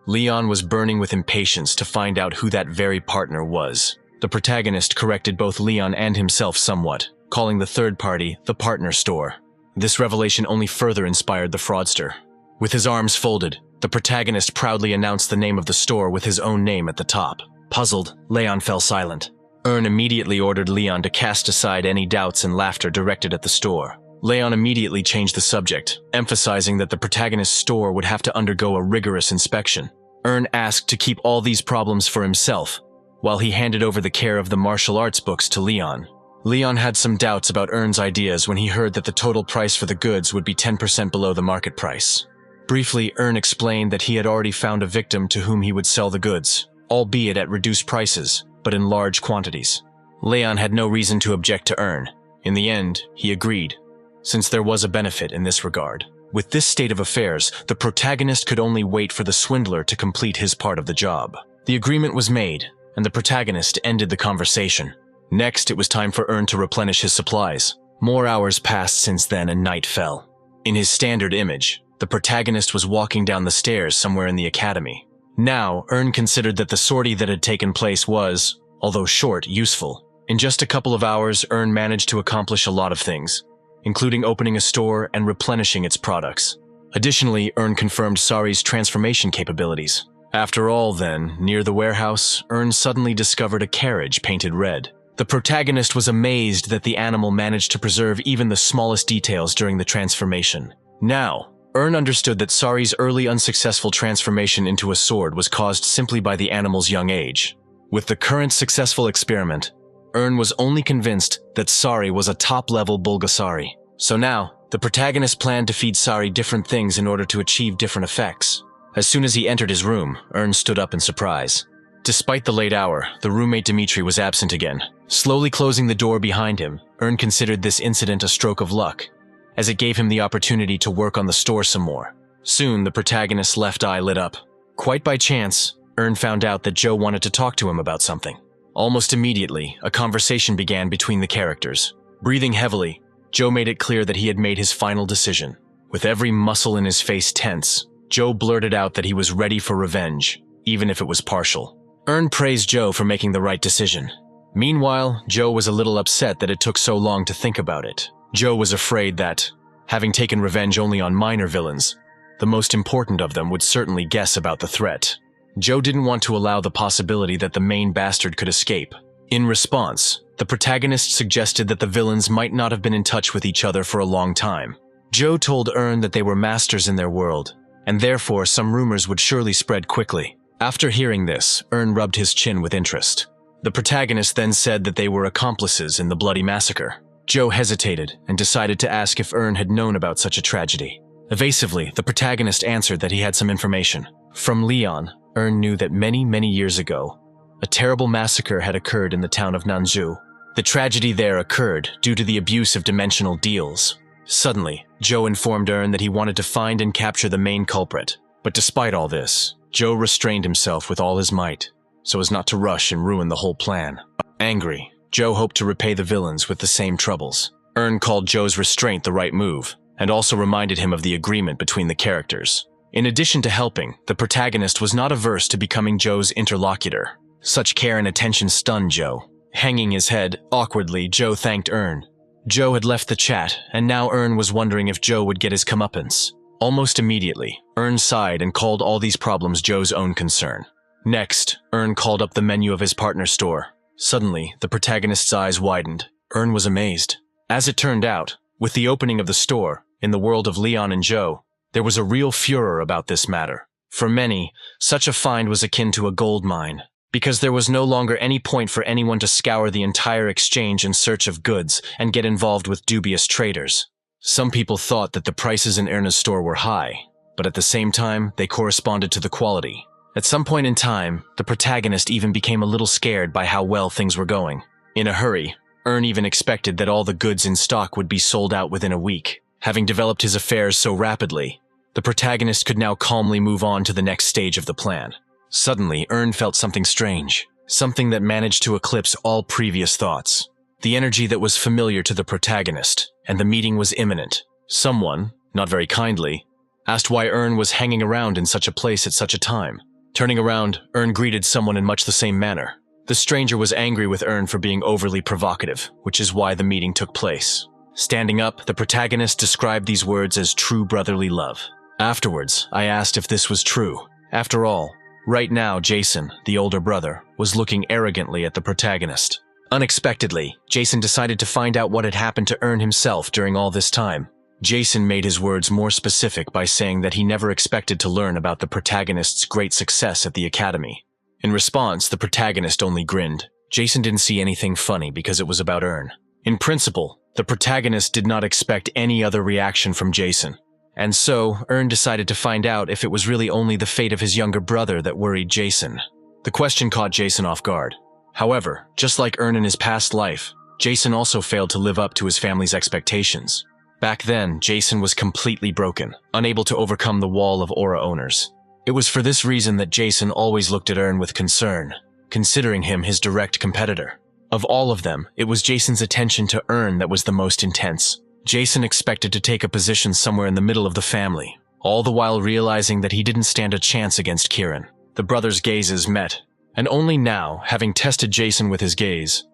Leon was burning with impatience to find out who that very partner was. The protagonist corrected both Leon and himself somewhat, calling the third party the partner store. This revelation only further inspired the fraudster. With his arms folded, the protagonist proudly announced the name of the store with his own name at the top. Puzzled, Leon fell silent. Earn immediately ordered Leon to cast aside any doubts and laughter directed at the store. Leon immediately changed the subject, emphasizing that the protagonist's store would have to undergo a rigorous inspection. Earn asked to keep all these problems for himself, while he handed over the care of the martial arts books to Leon. Leon had some doubts about Earn's ideas when he heard that the total price for the goods would be 10% below the market price. Briefly, Earn explained that he had already found a victim to whom he would sell the goods, albeit at reduced prices, but in large quantities. Leon had no reason to object to Earn. In the end, he agreed, since there was a benefit in this regard. With this state of affairs, the protagonist could only wait for the swindler to complete his part of the job. The agreement was made, and the protagonist ended the conversation. Next, it was time for Earn to replenish his supplies. More hours passed since then and night fell. In his standard image, the protagonist was walking down the stairs somewhere in the academy. Now, Earn considered that the sortie that had taken place was, although short, useful. In just a couple of hours, Earn managed to accomplish a lot of things, including opening a store and replenishing its products. Additionally, Earn confirmed Sari's transformation capabilities. After all, then, near the warehouse, Earn suddenly discovered a carriage painted red. The protagonist was amazed that the animal managed to preserve even the smallest details during the transformation. Now, Earn understood that Sari's early unsuccessful transformation into a sword was caused simply by the animal's young age. With the current successful experiment, Earn was only convinced that Sari was a top-level Bulgasari. So now, the protagonist planned to feed Sari different things in order to achieve different effects. As soon as he entered his room, Earn stood up in surprise. Despite the late hour, the roommate Dimitri was absent again. Slowly closing the door behind him, Earn considered this incident a stroke of luck, as it gave him the opportunity to work on the store some more. Soon, the protagonist's left eye lit up. Quite by chance, Earn found out that Joe wanted to talk to him about something. Almost immediately, a conversation began between the characters. Breathing heavily, Joe made it clear that he had made his final decision. With every muscle in his face tense, Joe blurted out that he was ready for revenge, even if it was partial. Earn praised Joe for making the right decision. Meanwhile, Joe was a little upset that it took so long to think about it. Joe was afraid that, having taken revenge only on minor villains, the most important of them would certainly guess about the threat. Joe didn't want to allow the possibility that the main bastard could escape. In response, the protagonist suggested that the villains might not have been in touch with each other for a long time. Joe told Earn that they were masters in their world, and therefore some rumors would surely spread quickly. After hearing this, Earn rubbed his chin with interest. The protagonist then said that they were accomplices in the bloody massacre. Joe hesitated and decided to ask if Earn had known about such a tragedy. Evasively, the protagonist answered that he had some information. From Leon, Earn knew that many years ago, a terrible massacre had occurred in the town of Nanzhou. The tragedy there occurred due to the abuse of dimensional deals. Suddenly, Joe informed Earn that he wanted to find and capture the main culprit. But despite all this, Joe restrained himself with all his might, so as not to rush and ruin the whole plan. Angry, Joe hoped to repay the villains with the same troubles. Earn called Joe's restraint the right move, and also reminded him of the agreement between the characters. In addition to helping, the protagonist was not averse to becoming Joe's interlocutor. Such care and attention stunned Joe. Hanging his head, awkwardly, Joe thanked Earn. Joe had left the chat, and now Earn was wondering if Joe would get his comeuppance. Almost immediately, Earn sighed and called all these problems Joe's own concern. Next, Earn called up the menu of his partner's store. Suddenly, the protagonist's eyes widened. Earn was amazed. As it turned out, with the opening of the store, in the world of Leon and Joe, there was a real furor about this matter. For many, such a find was akin to a gold mine, because there was no longer any point for anyone to scour the entire exchange in search of goods and get involved with dubious traders. Some people thought that the prices in Erna's store were high, but at the same time, they corresponded to the quality. At some point in time, the protagonist even became a little scared by how well things were going. In a hurry, Ern even expected that all the goods in stock would be sold out within a week. Having developed his affairs so rapidly, the protagonist could now calmly move on to the next stage of the plan. Suddenly, Ern felt something strange, something that managed to eclipse all previous thoughts. The energy that was familiar to the protagonist, and the meeting was imminent. Someone, not very kindly, asked why Ern was hanging around in such a place at such a time. Turning around, Ern greeted someone in much the same manner. The stranger was angry with Ern for being overly provocative, which is why the meeting took place. Standing up, the protagonist described these words as true brotherly love. Afterwards, I asked if this was true. After all, right now Jason, the older brother, was looking arrogantly at the protagonist. Unexpectedly, Jason decided to find out what had happened to Ern himself during all this time. Jason made his words more specific by saying that he never expected to learn about the protagonist's great success at the academy. In response, the protagonist only grinned. Jason didn't see anything funny because it was about Ern. In principle, the protagonist did not expect any other reaction from Jason. And so, Ern decided to find out if it was really only the fate of his younger brother that worried Jason. The question caught Jason off guard. However, just like Ern in his past life, Jason also failed to live up to his family's expectations. Back then, Jason was completely broken, unable to overcome the wall of aura owners. It was for this reason that Jason always looked at Ern with concern, considering him his direct competitor. Of all of them, it was Jason's attention to Ern that was the most intense. Jason expected to take a position somewhere in the middle of the family, all the while realizing that he didn't stand a chance against Kieran. The brothers' gazes met, and only now, having tested Jason with his gaze,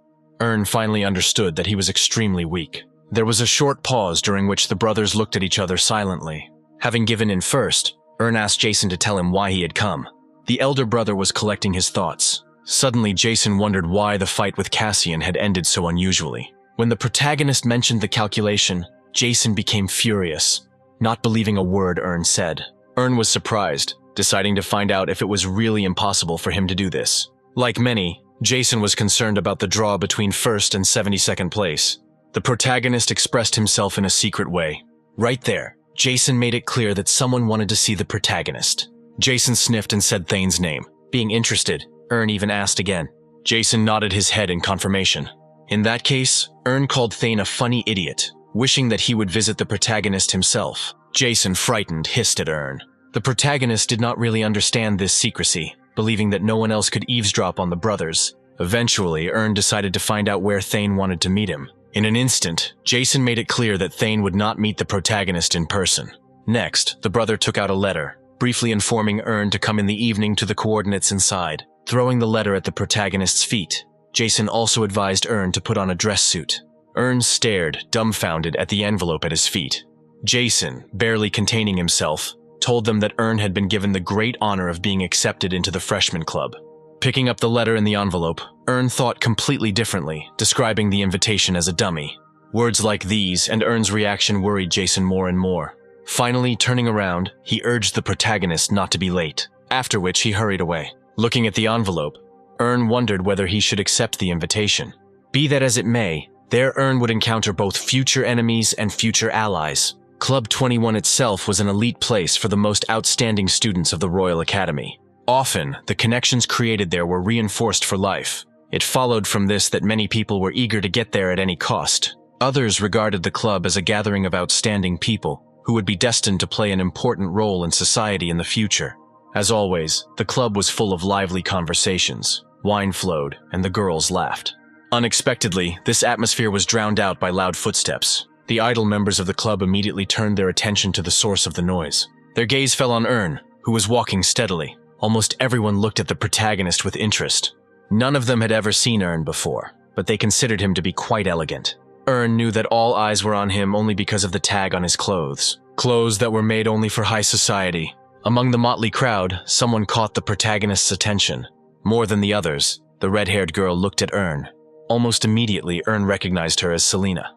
Ern finally understood that he was extremely weak. There was a short pause during which the brothers looked at each other silently. Having given in first, Ern asked Jason to tell him why he had come. The elder brother was collecting his thoughts. Suddenly, Jason wondered why the fight with Cassian had ended so unusually. When the protagonist mentioned the calculation, Jason became furious, not believing a word Ern said. Ern was surprised, deciding to find out if it was really impossible for him to do this. Like many, Jason was concerned about the draw between first and 72nd place. The protagonist expressed himself in a secret way. Right there, Jason made it clear that someone wanted to see the protagonist. Jason sniffed and said Thane's name. Being interested, Ern even asked again. Jason nodded his head in confirmation. In that case, Ern called Thane a funny idiot, wishing that he would visit the protagonist himself. Jason, frightened, hissed at Ern. The protagonist did not really understand this secrecy, believing that no one else could eavesdrop on the brothers. Eventually, Ern decided to find out where Thane wanted to meet him. In an instant, Jason made it clear that Thane would not meet the protagonist in person. Next, the brother took out a letter, briefly informing Ern to come in the evening to the coordinates inside. Throwing the letter at the protagonist's feet, Jason also advised Ern to put on a dress suit. Ern stared, dumbfounded, at the envelope at his feet. Jason, barely containing himself, told them that Ern had been given the great honor of being accepted into the freshman club. Picking up the letter in the envelope, Ern thought completely differently, describing the invitation as a dummy. Words like these and Ern's reaction worried Jason more and more. Finally, turning around, he urged the protagonist not to be late, after which he hurried away. Looking at the envelope, Ern wondered whether he should accept the invitation. Be that as it may, there Ern would encounter both future enemies and future allies. Club 21 itself was an elite place for the most outstanding students of the Royal Academy. Often, the connections created there were reinforced for life. It followed from this that many people were eager to get there at any cost. Others regarded the club as a gathering of outstanding people who would be destined to play an important role in society in the future. As always, the club was full of lively conversations. Wine flowed, and the girls laughed. Unexpectedly, this atmosphere was drowned out by loud footsteps. The idle members of the club immediately turned their attention to the source of the noise. Their gaze fell on Ern, who was walking steadily. Almost everyone looked at the protagonist with interest. None of them had ever seen Ern before, but they considered him to be quite elegant. Earn knew that all eyes were on him only because of the tag on his clothes. Clothes that were made only for high society. Among the motley crowd, someone caught the protagonist's attention. More than the others, the red-haired girl looked at Earn. Almost immediately, Earn recognized her as Selena.